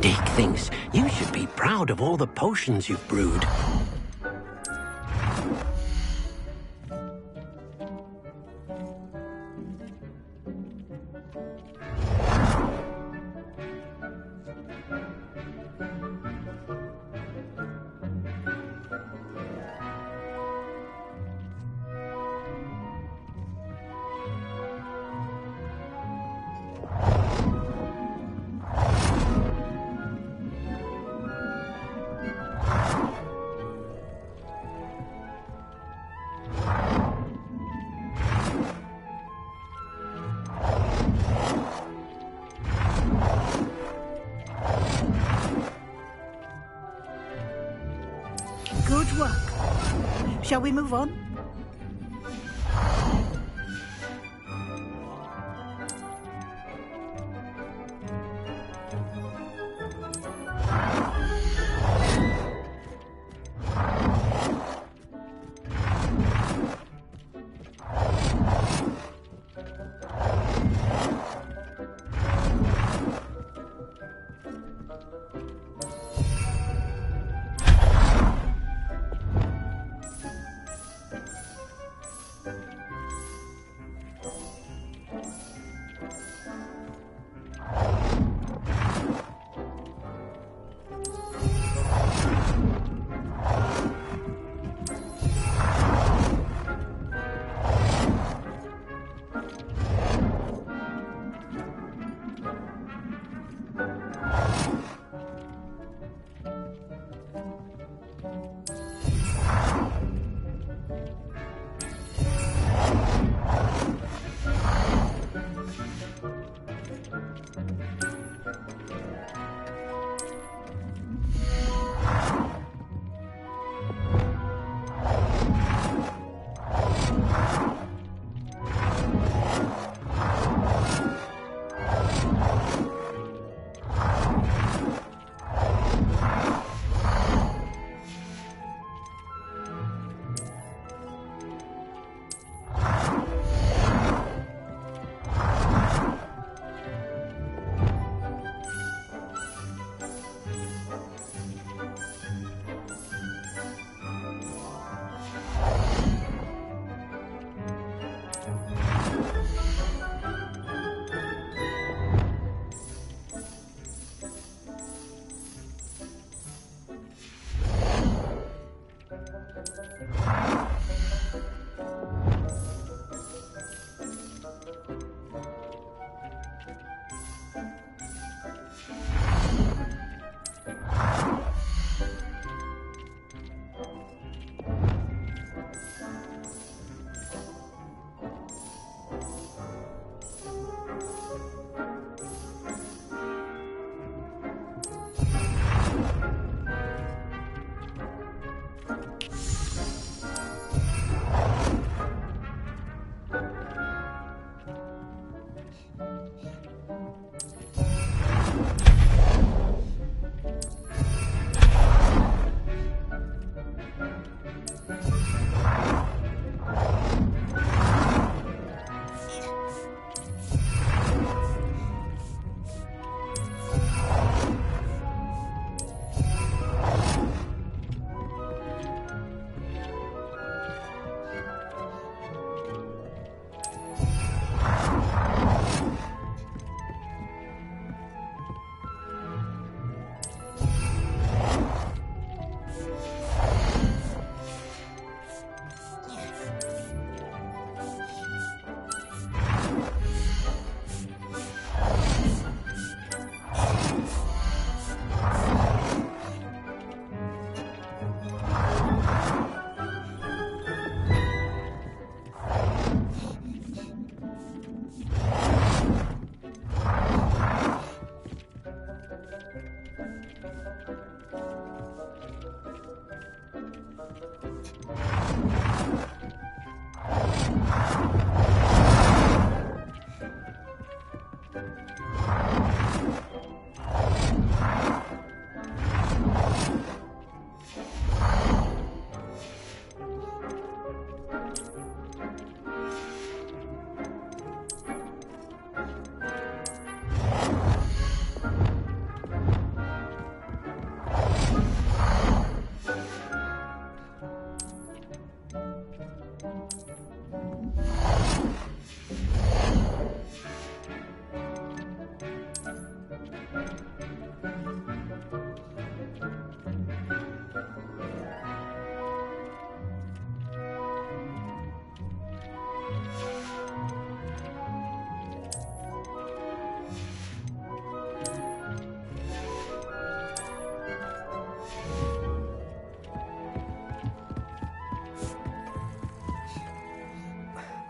Dick thinks you should be proud of all the potions you've brewed. Good work. Shall we move on?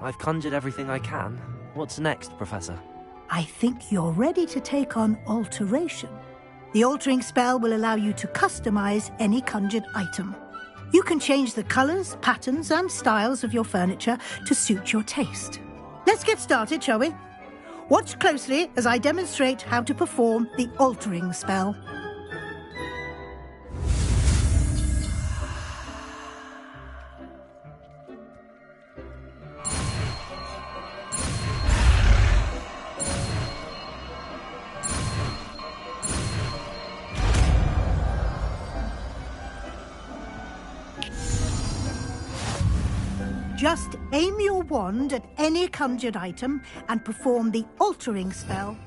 I've conjured everything I can. What's next, Professor? I think you're ready to take on alteration. The altering spell will allow you to customize any conjured item. You can change the colors, patterns, and styles of your furniture to suit your taste. Let's get started, shall we? Watch closely as I demonstrate how to perform the altering spell. Just aim your wand at any conjured item and perform the altering spell.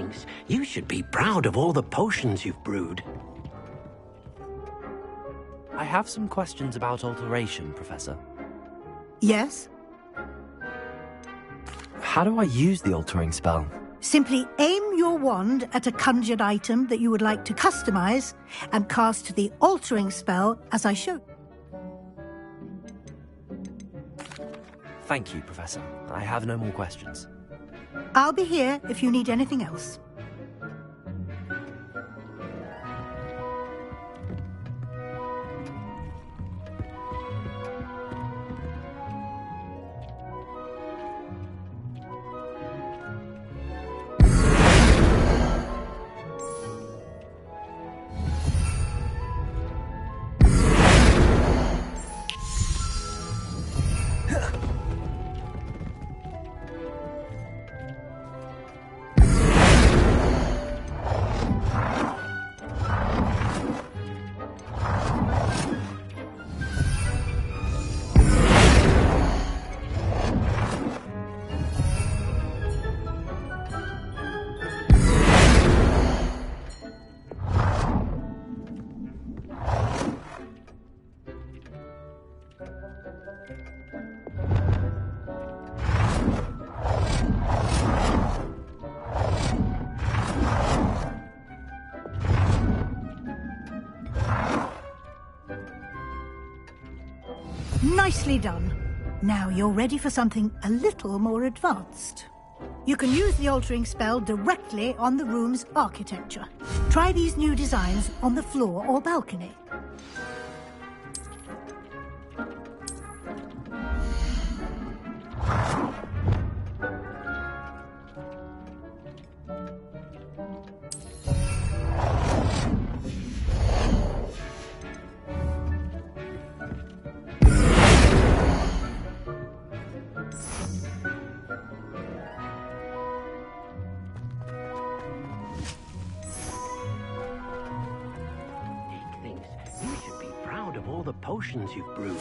things. You should be proud of all the potions you've brewed. I have some questions about alteration, Professor. Yes? How do I use the altering spell? Simply aim your wand at a conjured item that you would like to customize and cast the altering spell as I showed. Thank you, Professor. I have no more questions. I'll be here if you need anything else. Nicely done. Now you're ready for something a little more advanced. You can use the altering spell directly on the room's architecture. Try these new designs on the floor or balcony. You should be proud of all the potions you've brewed.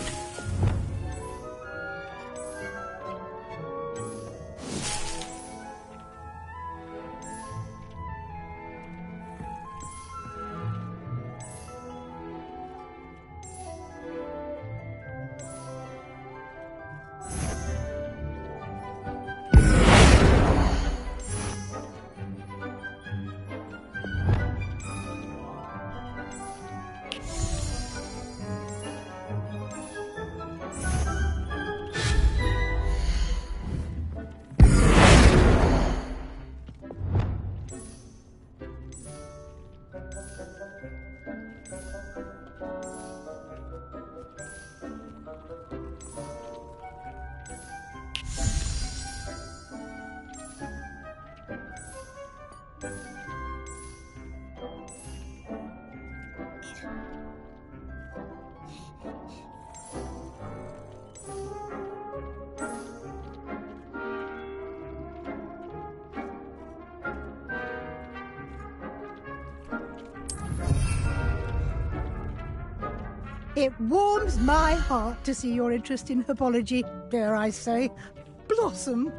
It warms my heart to see your interest in herbology, dare I say, blossom.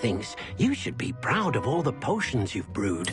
thinks you should be proud of all the potions you've brewed.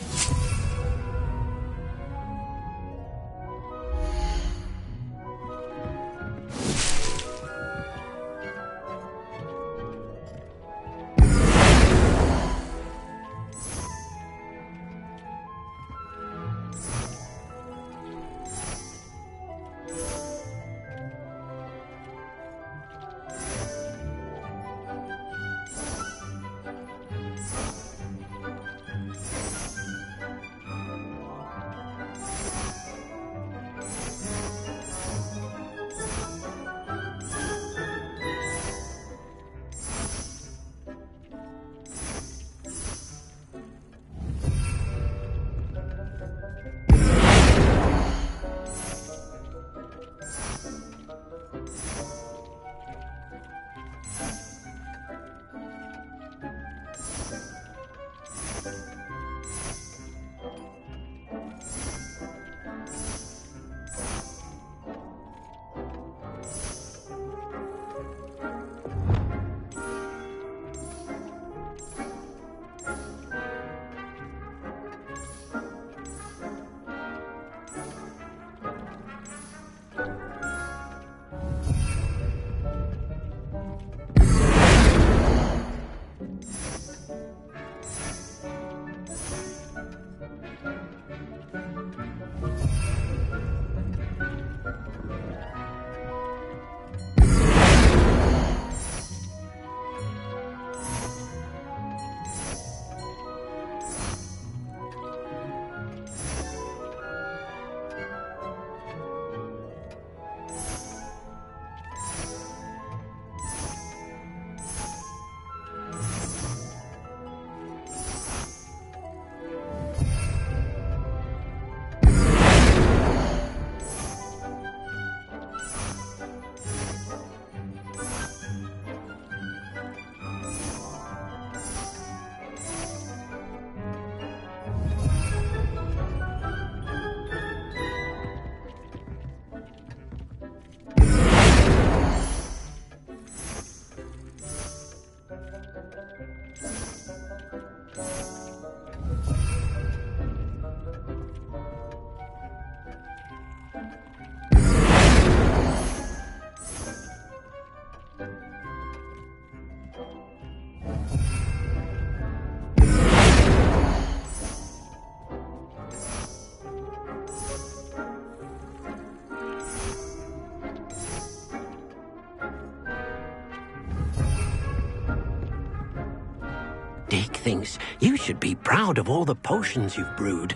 Dick thinks you should be proud of all the potions you've brewed.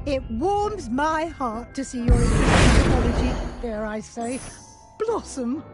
It warms my heart to see your interest in mythology, dare I say, blossom.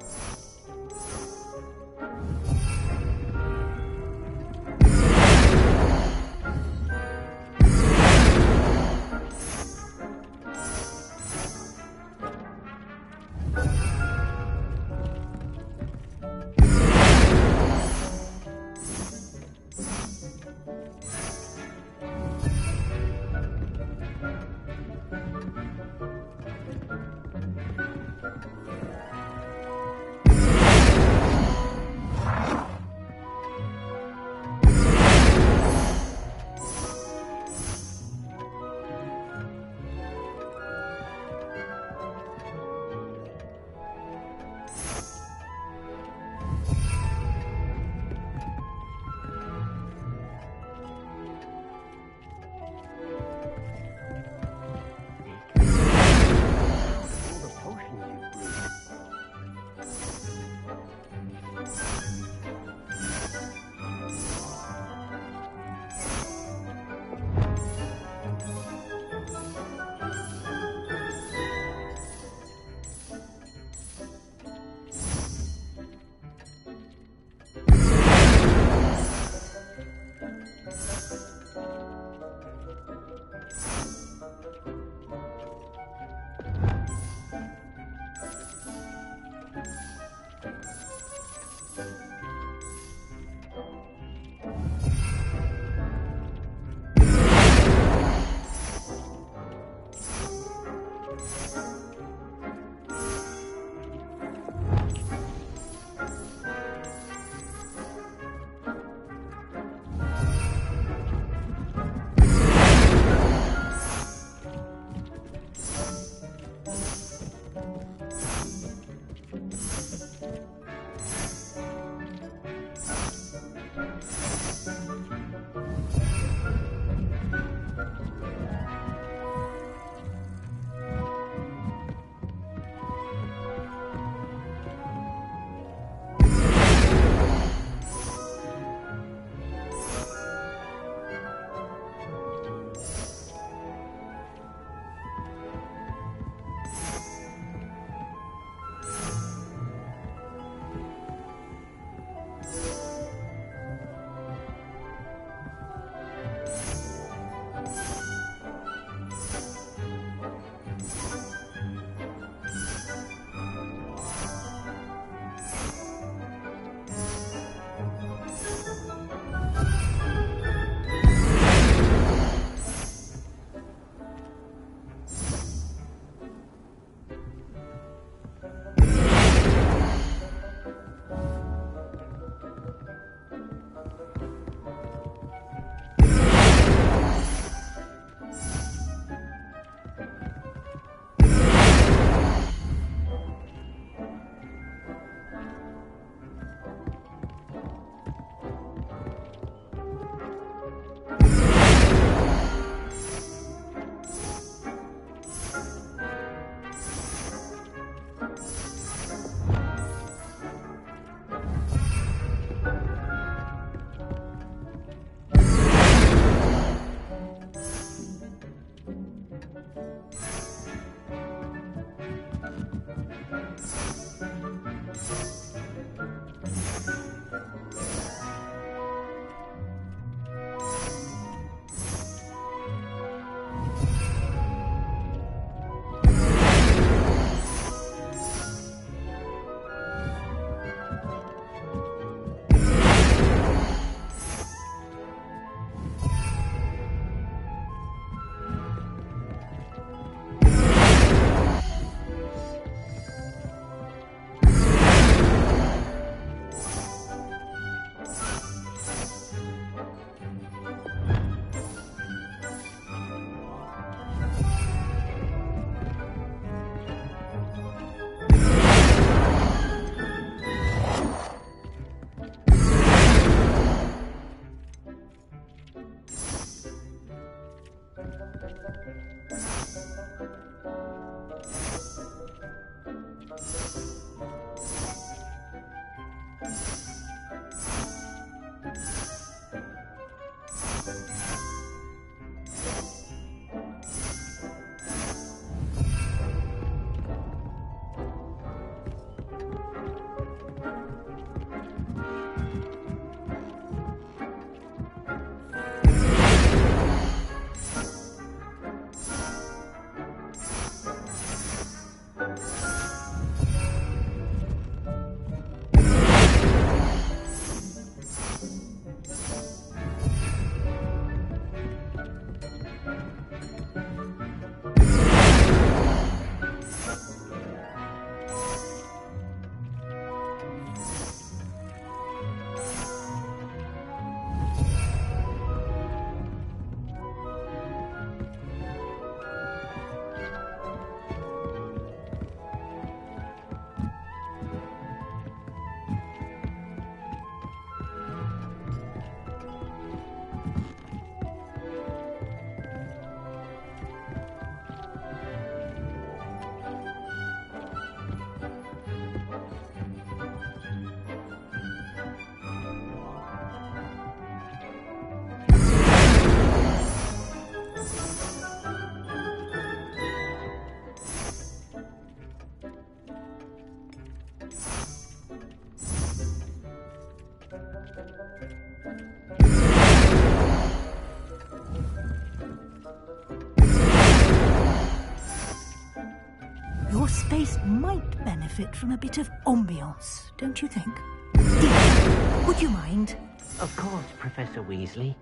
Your space might benefit from a bit of ambiance, don't you think? Deek, would you mind? Of course, Professor Weasley.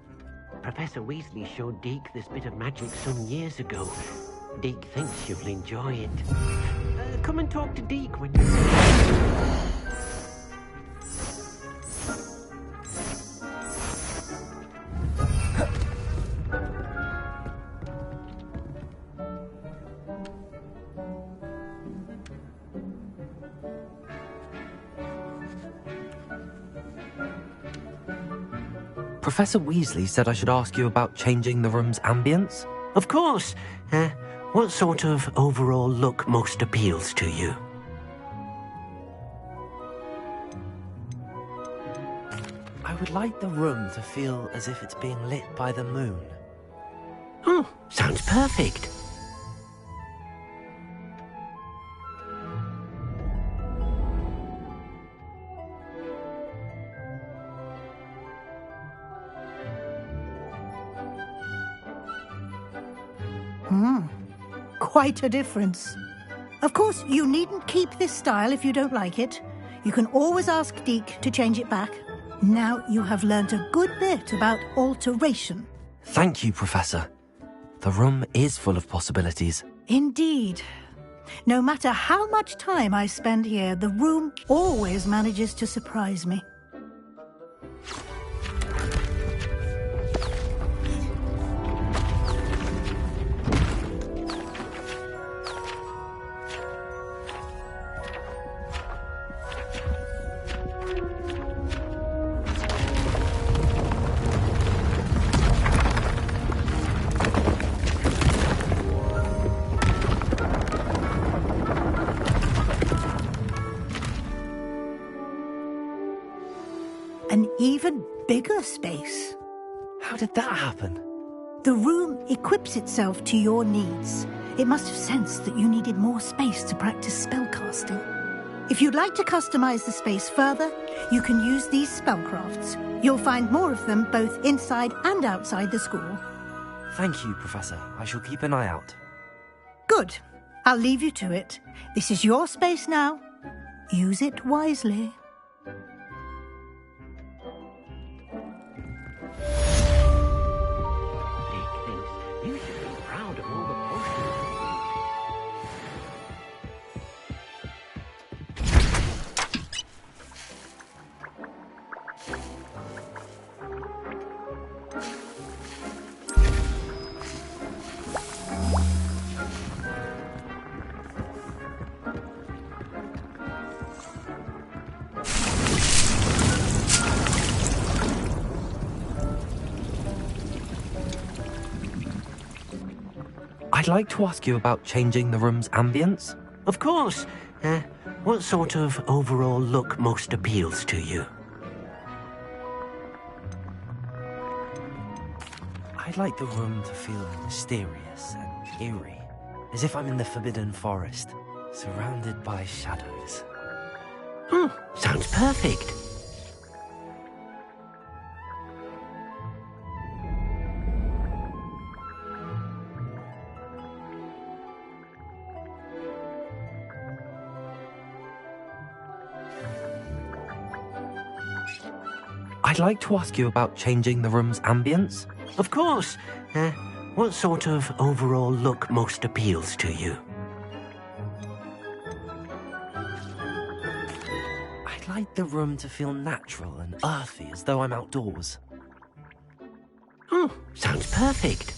Professor Weasley showed Deke this bit of magic some years ago. Deke thinks you'll enjoy it. Come and talk to Deke when you're ready. Professor Weasley said I should ask you about changing the room's ambience? Of course. What sort of overall look most appeals to you? I would like the room to feel as if it's being lit by the moon. Oh, sounds perfect. Quite a difference. Of course, you needn't keep this style if you don't like it. You can always ask Deke to change it back. Now you have learnt a good bit about alteration. Thank you, Professor. The room is full of possibilities. Indeed. No matter how much time I spend here, the room always manages to surprise me. An even bigger space. How did that happen? The room equips itself to your needs. It must have sensed that you needed more space to practice spellcasting. If you'd like to customize the space further, you can use these spellcrafts. You'll find more of them both inside and outside the school. Thank you, Professor. I shall keep an eye out. Good. I'll leave you to it. This is your space now. Use it wisely. You should be proud of all the potions. I'd like to ask you about changing the room's ambience. Of course. What sort of overall look most appeals to you? I'd like the room to feel mysterious and eerie, as if I'm in the Forbidden Forest, surrounded by shadows. Sounds perfect. I'd like to ask you about changing the room's ambience. Of course. What sort of overall look most appeals to you? I'd like the room to feel natural and earthy, as though I'm outdoors. Sounds perfect.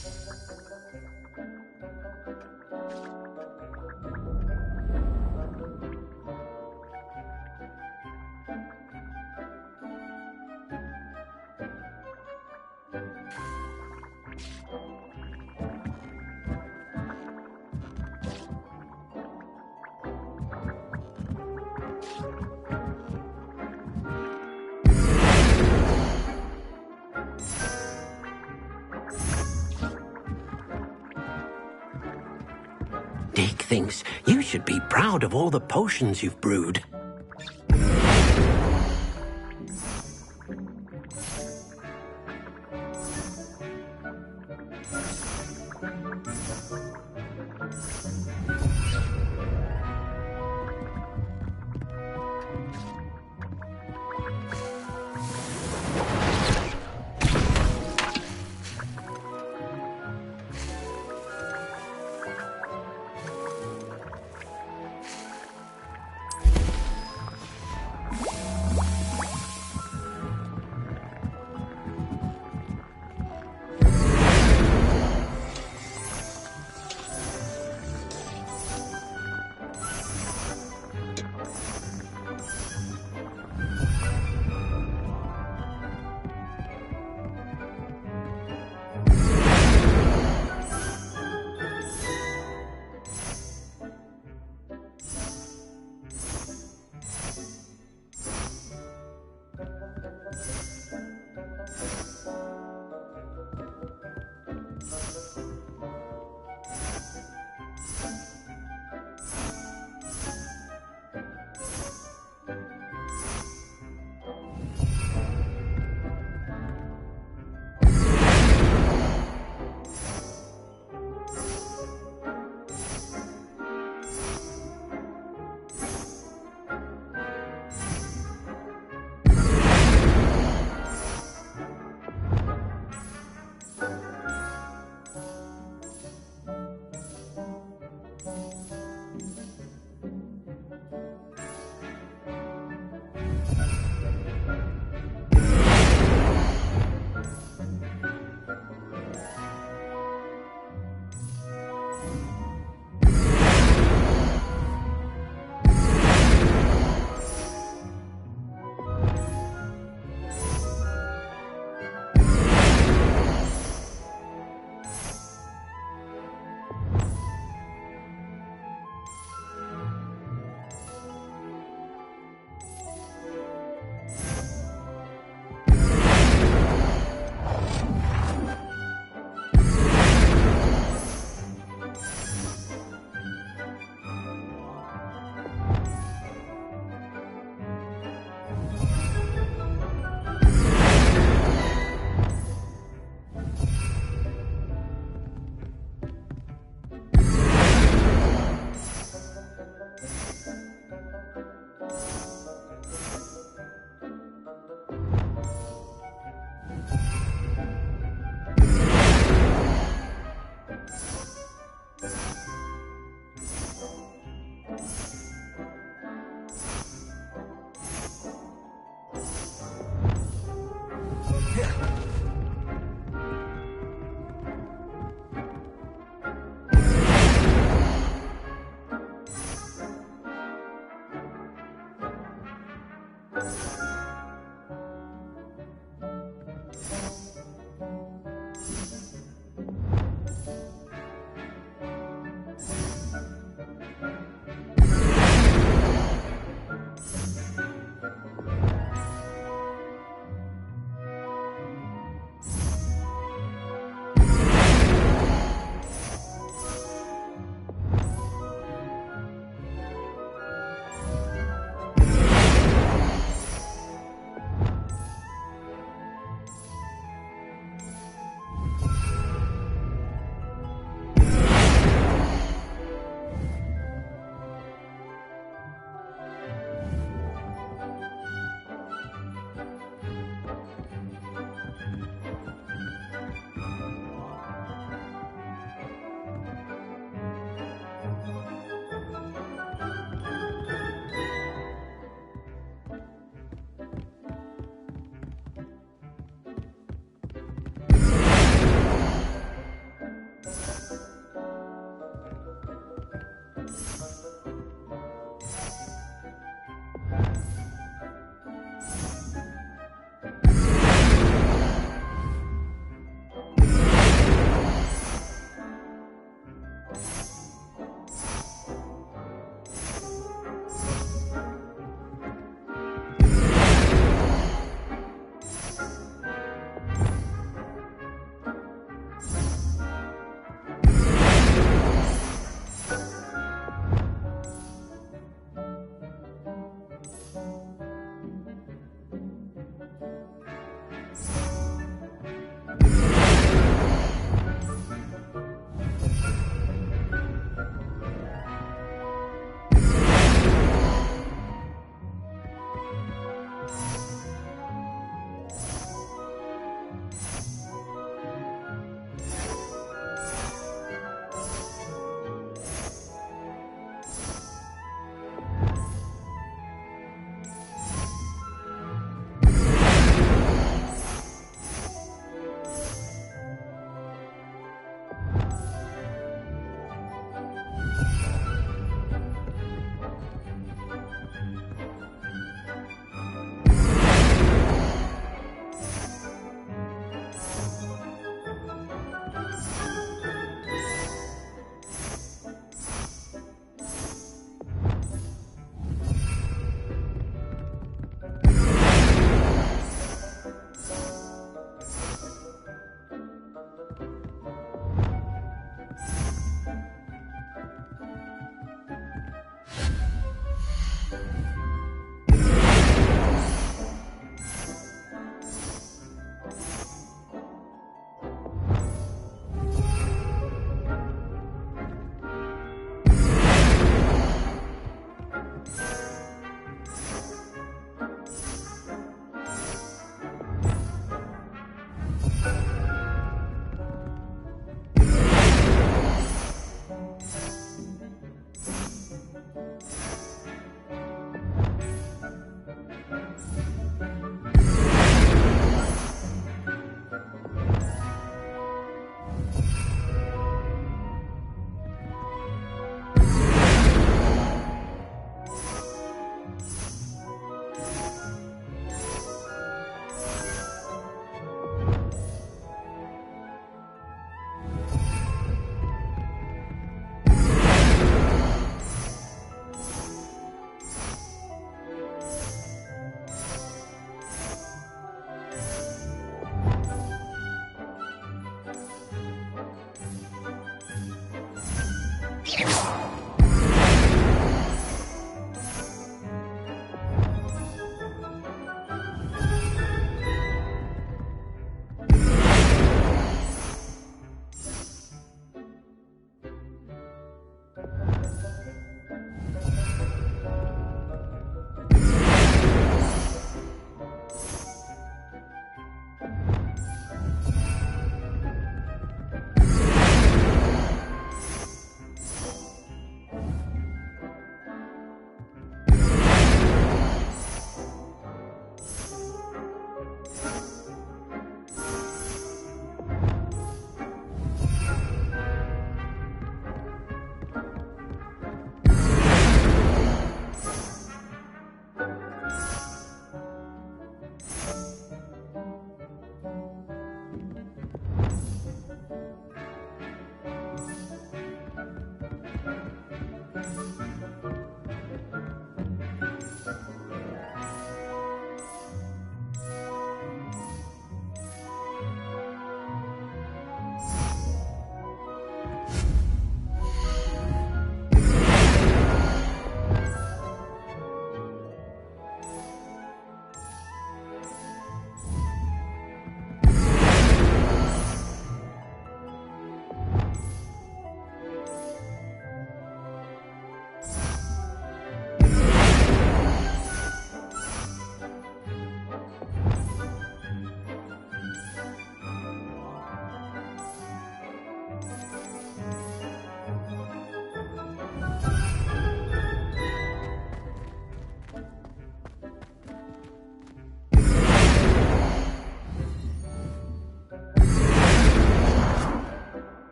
Deke thinks you should be proud of all the potions you've brewed.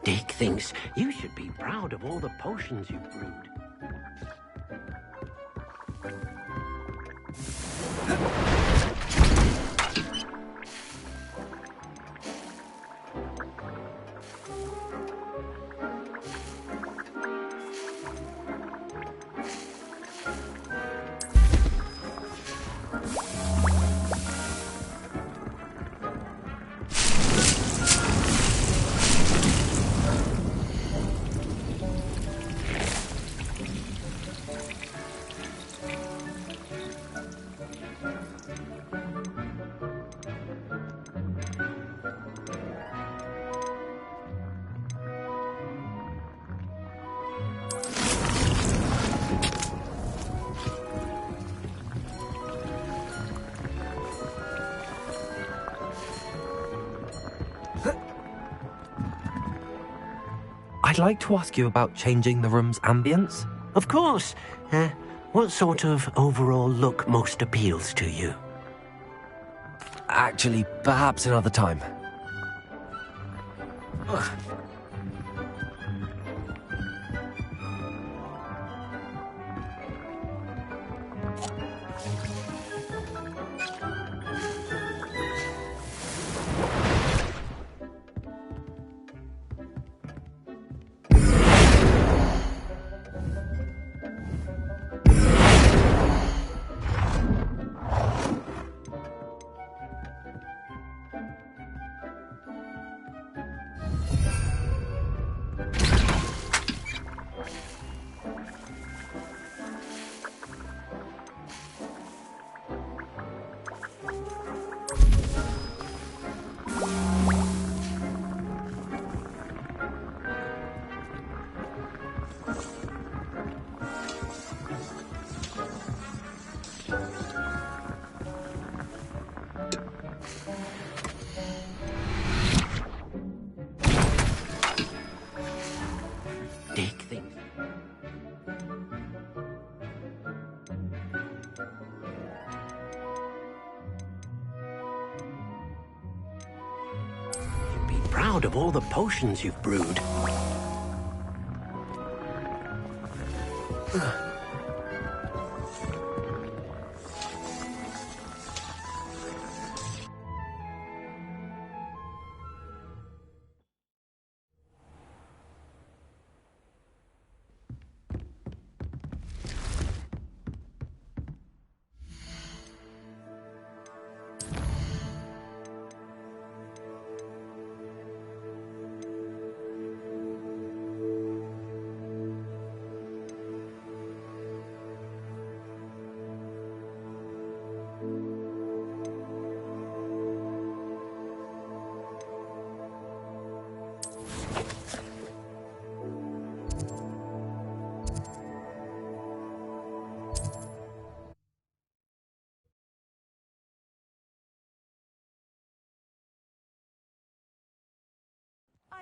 Dick thinks you should be proud of all the potions you've brewed. I'd like to ask you about changing the room's ambience. Of course. What sort of overall look most appeals to you? Actually, perhaps another time. Proud of all the potions you've brewed.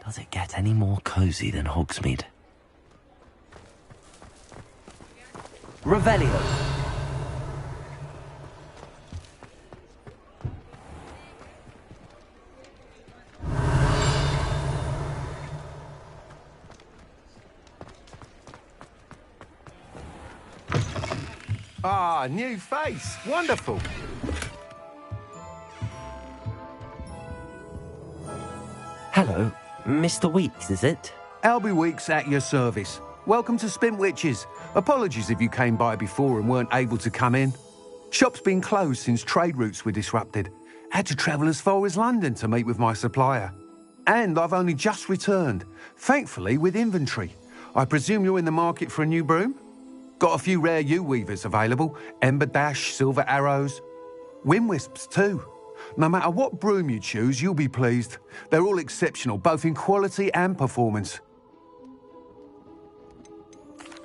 Does it get any more cozy than Hogsmeade? Revelio! Ah, new face. Wonderful. Hello, Mr. Weeks, is it? Albie Weeks at your service. Welcome to Spintwitches. Apologies if you came by before and weren't able to come in. Shop's been closed since trade routes were disrupted. Had to travel as far as London to meet with my supplier. And I've only just returned, thankfully with inventory. I presume you're in the market for a new broom? Got a few rare yew-weavers available. Ember Dash, Silver Arrows. Wind Wisps too. No matter what broom you choose, you'll be pleased. They're all exceptional, both in quality and performance.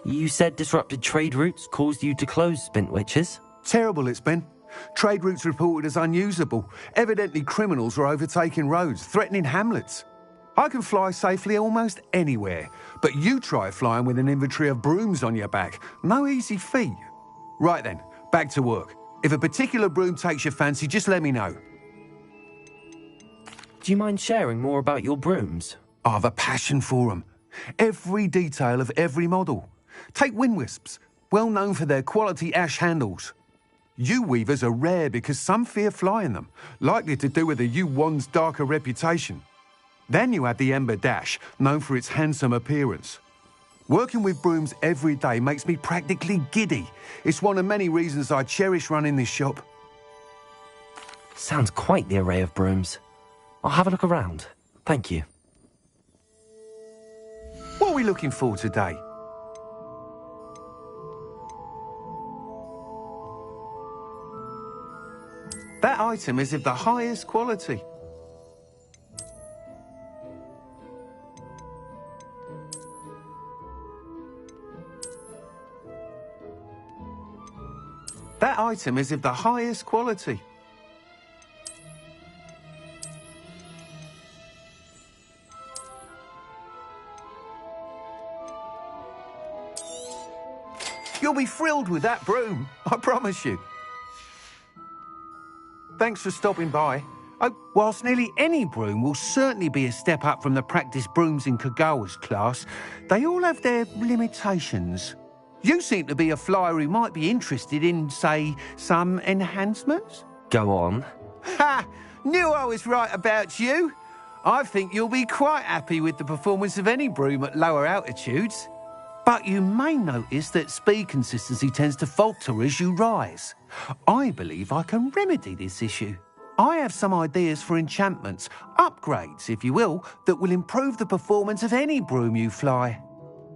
You said disrupted trade routes caused you to close Spintwitches? Terrible it's been. Trade routes reported as unusable. Evidently criminals were overtaking roads, threatening hamlets. I can fly safely almost anywhere, but you try flying with an inventory of brooms on your back. No easy feat. Right then, back to work. If a particular broom takes your fancy, just let me know. Do you mind sharing more about your brooms? I have a passion for them. Every detail of every model. Take wind wisps, well known for their quality ash handles. U-weavers are rare because some fear flying them, likely to do with the U-wand's darker reputation. Then you have the Ember Dash, known for its handsome appearance. Working with brooms every day makes me practically giddy. It's one of many reasons I cherish running this shop. Sounds quite the array of brooms. I'll have a look around. Thank you. What are we looking for today? That item is of the highest quality. That item is of the highest quality. You'll be thrilled with that broom, I promise you. Thanks for stopping by. Whilst nearly any broom will certainly be a step up from the practice brooms in Kagawa's class, they all have their limitations. You seem to be a flyer who might be interested in, say, some enhancements? Go on. Ha! Knew I was right about you. I think you'll be quite happy with the performance of any broom at lower altitudes. But you may notice that speed consistency tends to falter as you rise. I believe I can remedy this issue. I have some ideas for enchantments, upgrades, if you will, that will improve the performance of any broom you fly.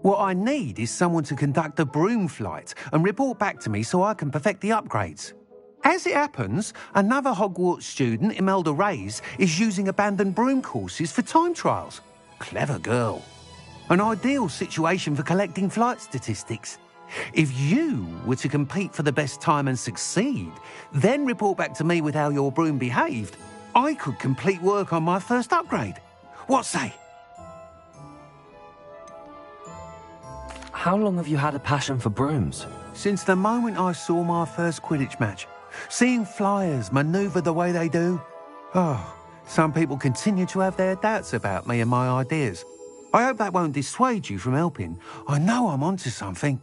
What I need is someone to conduct a broom flight and report back to me so I can perfect the upgrades. As it happens, another Hogwarts student, Imelda Reyes, is using abandoned broom courses for time trials. Clever girl. An ideal situation for collecting flight statistics. If you were to compete for the best time and succeed, then report back to me with how your broom behaved, I could complete work on my first upgrade. What say? How long have you had a passion for brooms? Since the moment I saw my first Quidditch match. Seeing flyers manoeuvre the way they do. Oh, some people continue to have their doubts about me and my ideas. I hope that won't dissuade you from helping. I know I'm onto something.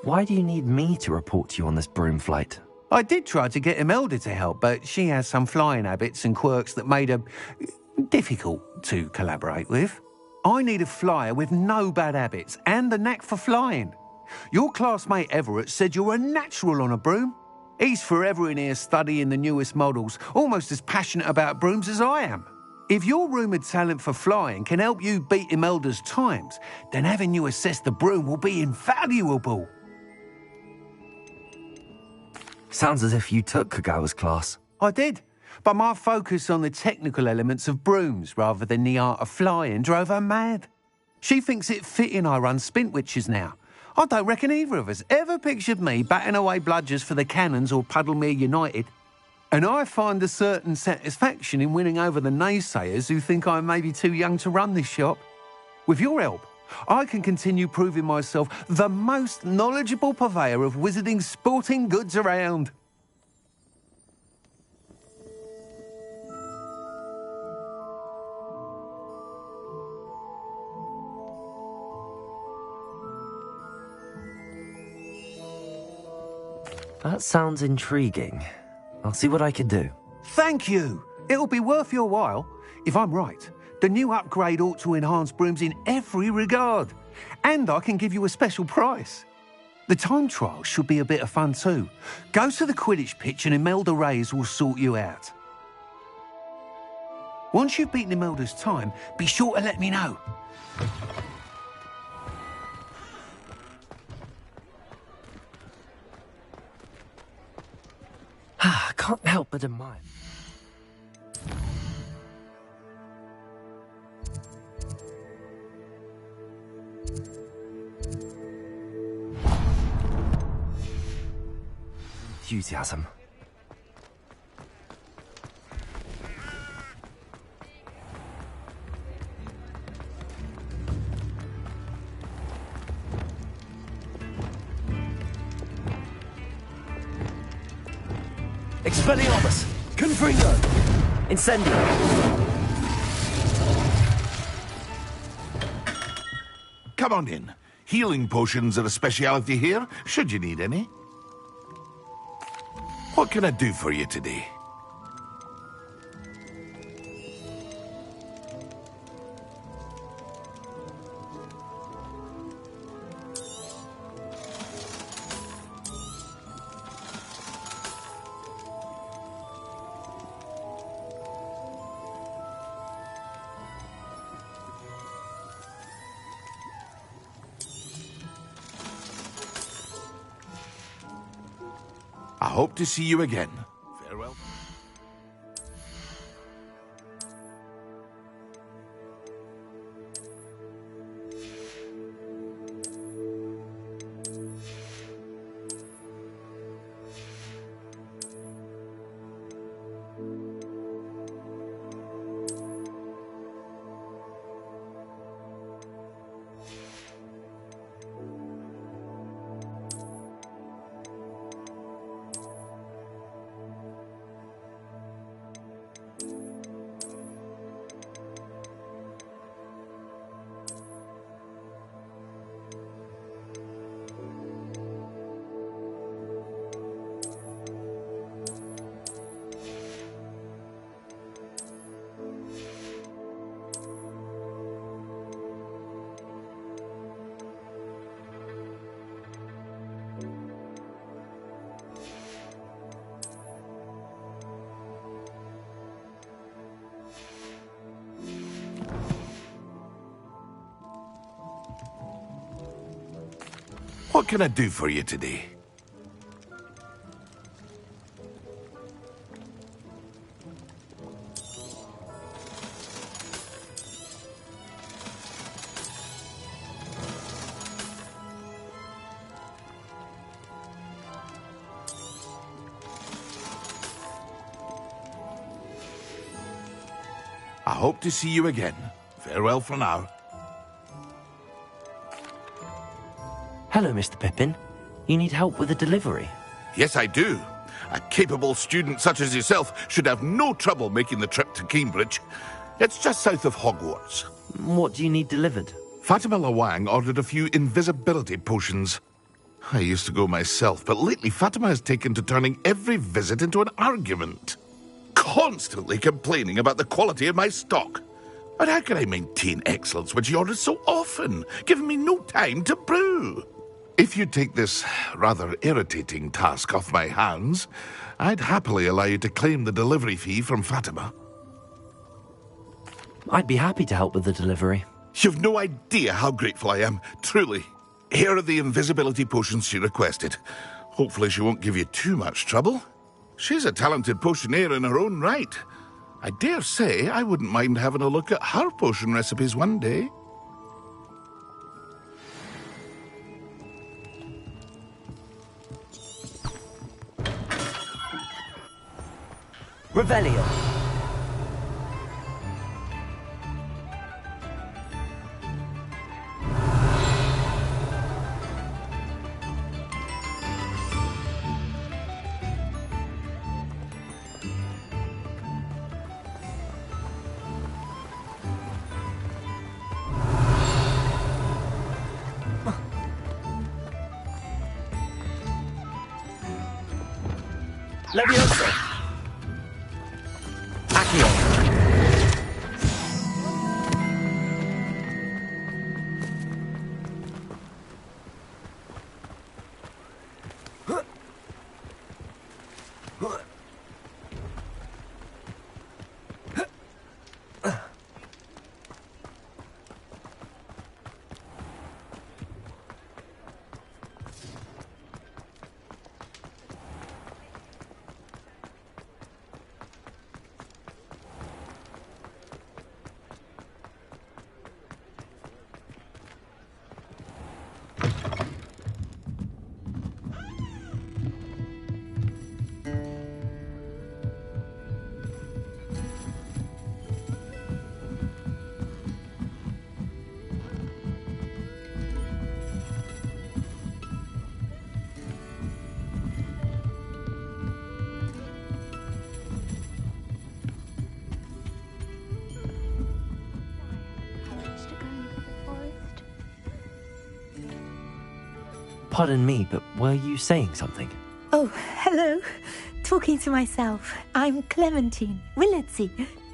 Why do you need me to report to you on this broom flight? I did try to get Imelda to help, but she has some flying habits and quirks that made her difficult to collaborate with. I need a flyer with no bad habits and the knack for flying. Your classmate Everett said you're a natural on a broom. He's forever in here studying the newest models, almost as passionate about brooms as I am. If your rumoured talent for flying can help you beat Imelda's times, then having you assess the broom will be invaluable. Sounds as if you took Kagawa's class. I did, but my focus on the technical elements of brooms rather than the art of flying drove her mad. She thinks it fitting I run Spintwitches now. I don't reckon either of us ever pictured me batting away bludgers for the Cannons or Puddlemere United. And I find a certain satisfaction in winning over the naysayers who think I may be too young to run this shop. With your help, I can continue proving myself the most knowledgeable purveyor of wizarding sporting goods around. That sounds intriguing. I'll see what I can do. Thank you. It'll be worth your while. If I'm right, the new upgrade ought to enhance brooms in every regard. And I can give you a special price. The time trial should be a bit of fun too. Go to the Quidditch pitch and Imelda Reyes will sort you out. Once you've beaten Imelda's time, be sure to let me know. I can't help but admire. Enthusiasm. Expelliarmus! Confringo! Incendio! Come on in. Healing potions are a speciality here, should you need any. What can I do for you today? I hope to see you again. Farewell. What can I do for you today? I hope to see you again. Farewell for now. Hello, Mr. Pippin. You need help with a delivery? Yes, I do. A capable student such as yourself should have no trouble making the trip to Cambridge. It's just south of Hogwarts. What do you need delivered? Fatima Lawang ordered a few invisibility potions. I used to go myself, but lately Fatima has taken to turning every visit into an argument. Constantly complaining about the quality of my stock. But how can I maintain excellence when she orders so often, giving me no time to brew? If you take this rather irritating task off my hands, I'd happily allow you to claim the delivery fee from Fatima. I'd be happy to help with the delivery. You've no idea how grateful I am, truly. Here are the invisibility potions she requested. Hopefully she won't give you too much trouble. She's a talented potioneer in her own right. I dare say I wouldn't mind having a look at her potion recipes one day. Revelio. Leviosa. Accio. Pardon me, but were you saying something? Oh, hello. Talking to myself. I'm Clementine, Willardsey,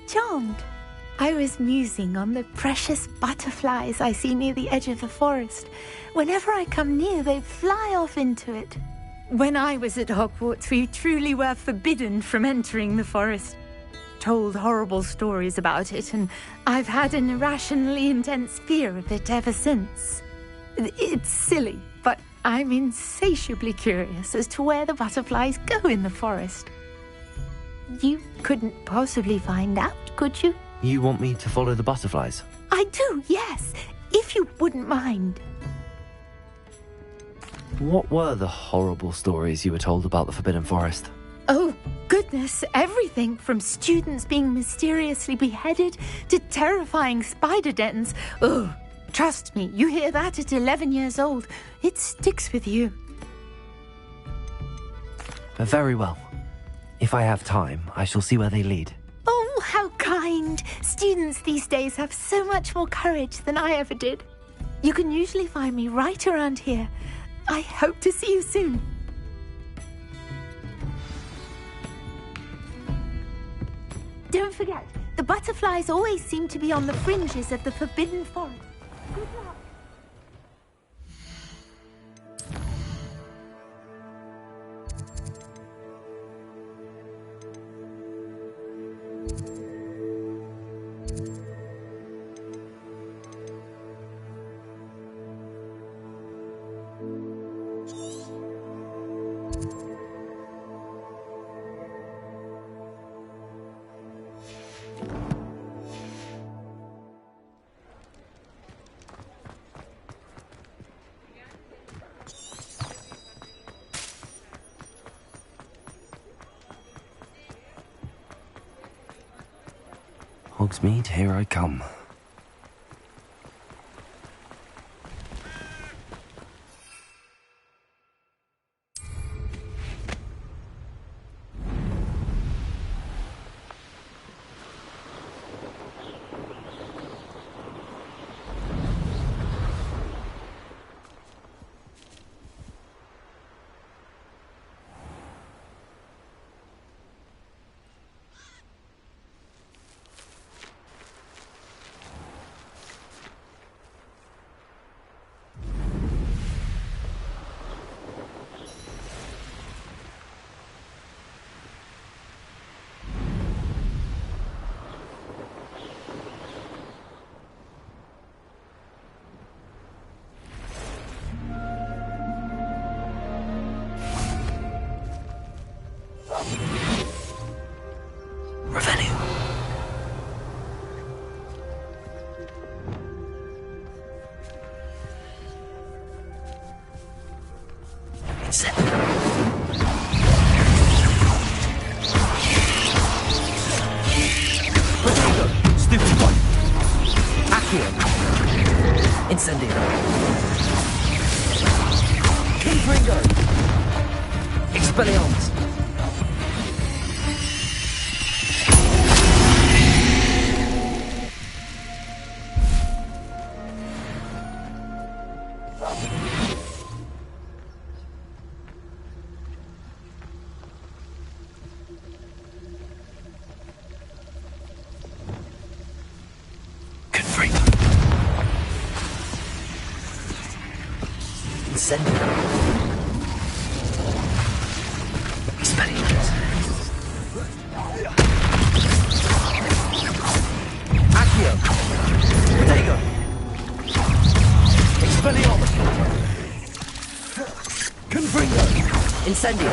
charmed. I was musing on the precious butterflies I see near the edge of the forest. Whenever I come near, they fly off into it. When I was at Hogwarts, we truly were forbidden from entering the forest. Told horrible stories about it, and I've had an irrationally intense fear of it ever since. It's silly, but I'm insatiably curious as to where the butterflies go in the forest. You couldn't possibly find out, could you? You want me to follow the butterflies? I do, yes, if you wouldn't mind. What were the horrible stories you were told about the Forbidden Forest? Oh, goodness, everything from students being mysteriously beheaded to terrifying spider dens. Oh, trust me, you hear that at 11 years old. It sticks with you. Very well. If I have time, I shall see where they lead. Oh, how kind. Students these days have so much more courage than I ever did. You can usually find me right around here. I hope to see you soon. Don't forget, the butterflies always seem to be on the fringes of the Forbidden Forest. Good luck. Hogsmeade, here I come. Incendio. Confringo. Expelliarmus. Incendio.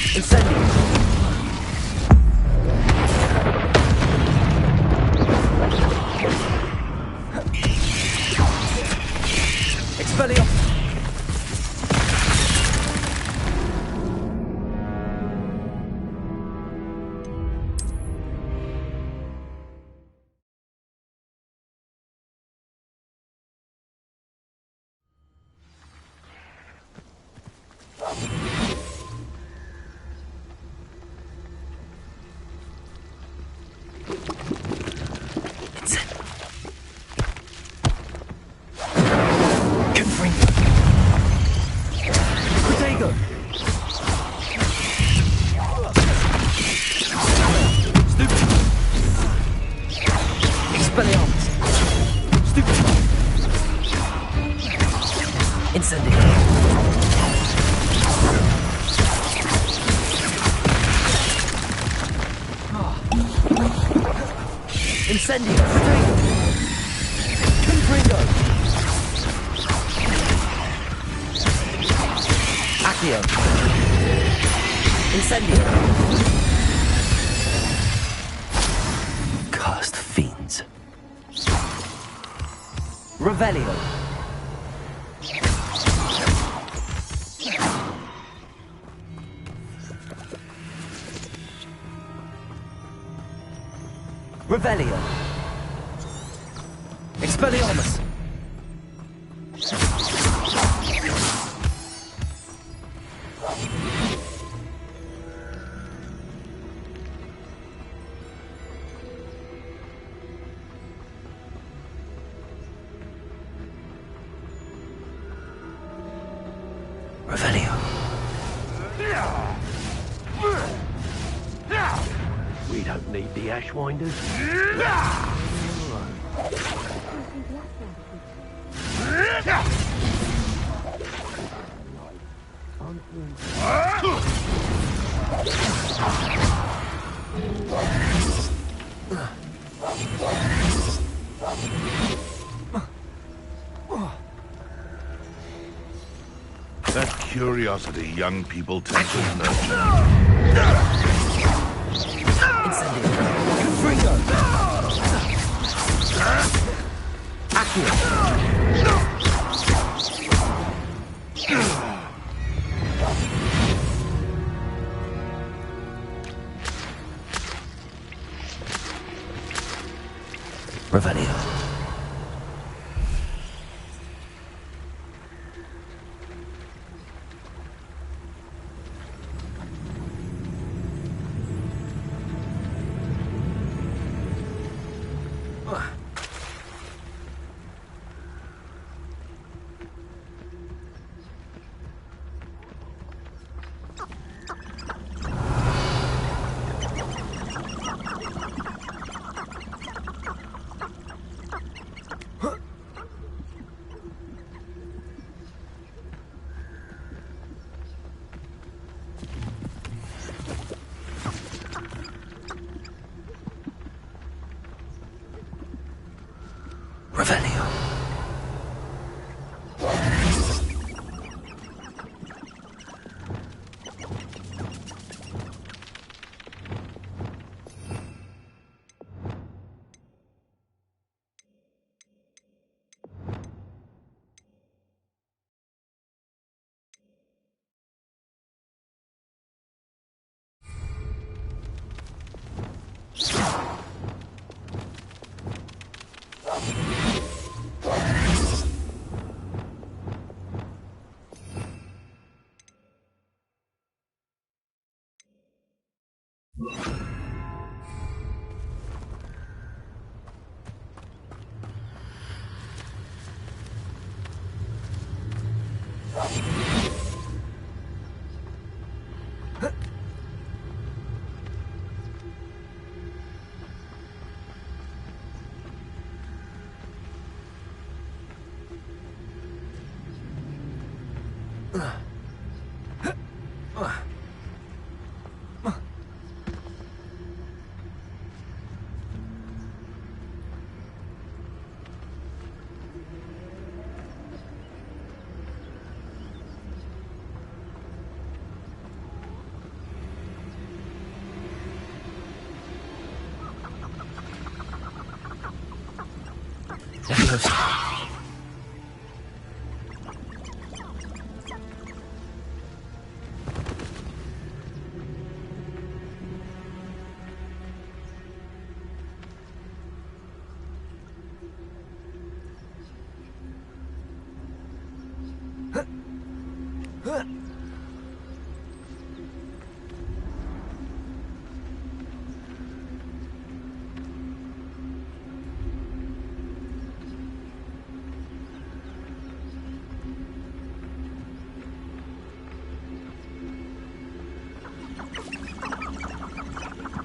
Incendio. Expelliarmus. Incendio! Confringo! Accio! Incendio! Cursed fiends. Revelio! Revelio! Expelliarmus! Revelio. We don't need the Ashwinders. That curiosity young people tend to nurture. Incendio! Confringo! Accio! Revelio. Revelio.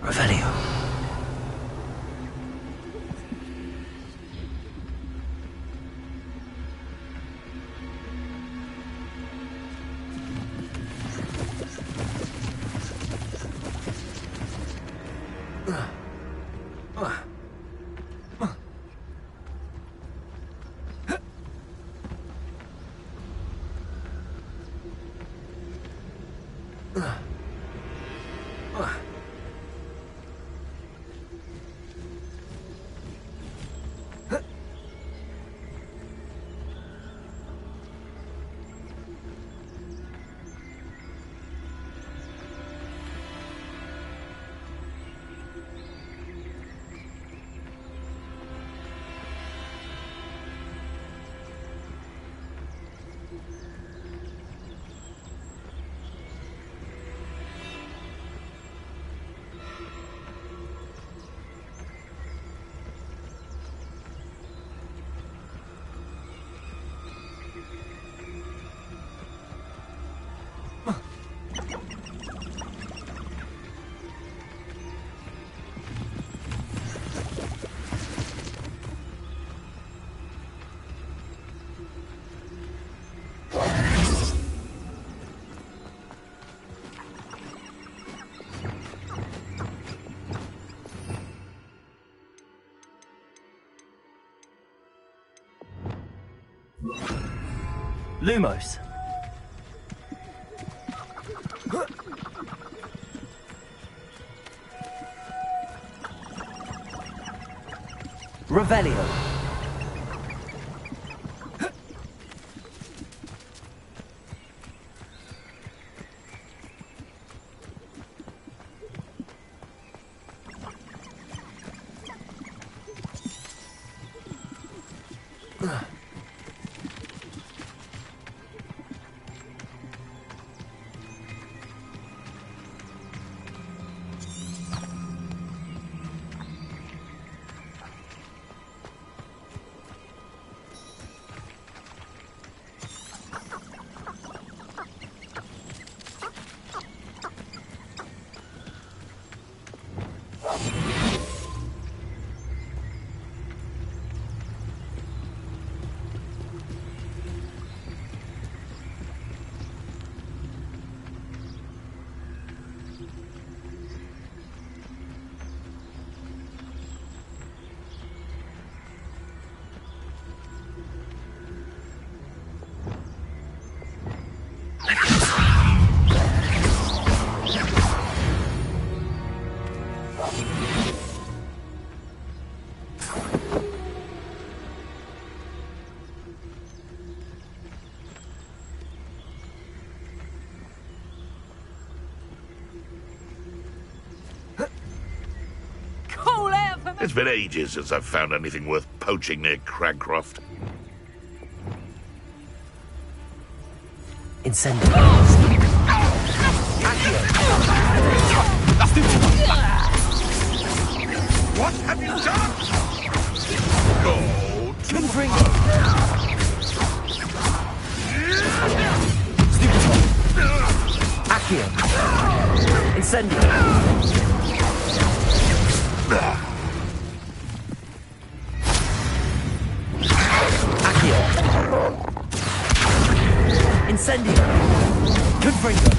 Revelio. Lumos. Revelio. It's been ages since I've found anything worth poaching near Cragcroft. Incendio. What have you done? Go to Confringo. Accio. Incendio. Incendio! Confringo!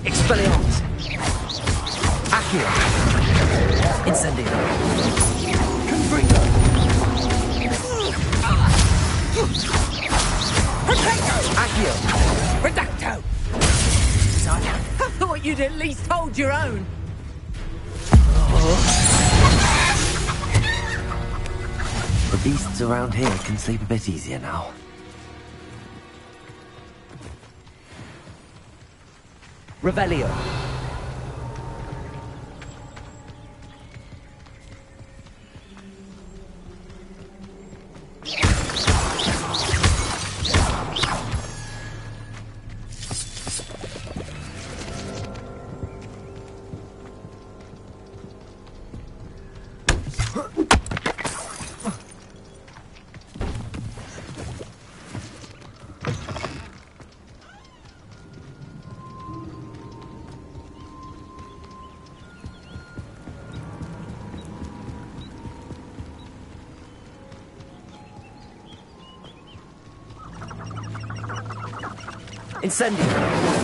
Expelliarmus! Accio! Incendio! Confringo! Accio! Redacto! I thought you'd at least hold your own. The beasts around here can sleep a bit easier now. Revelio. Incendio!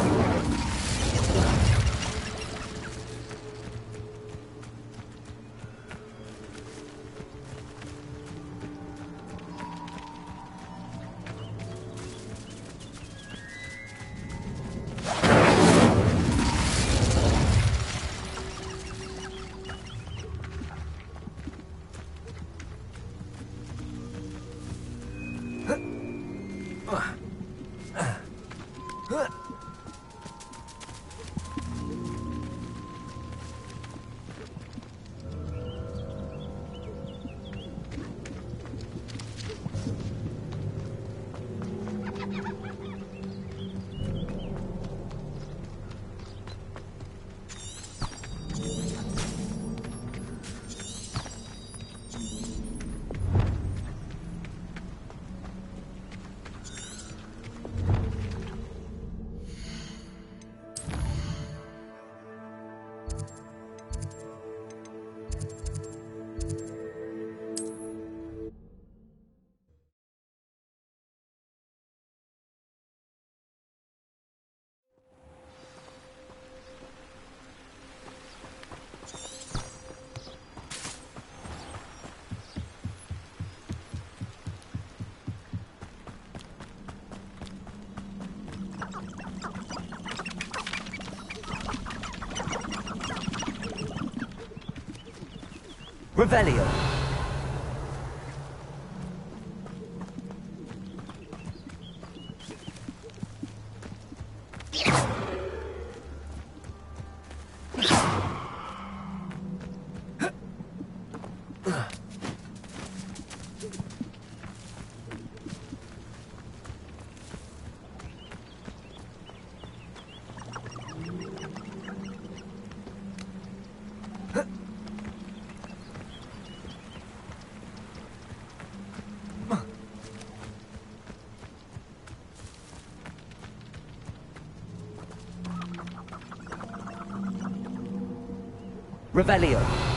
Revelio. Revelio.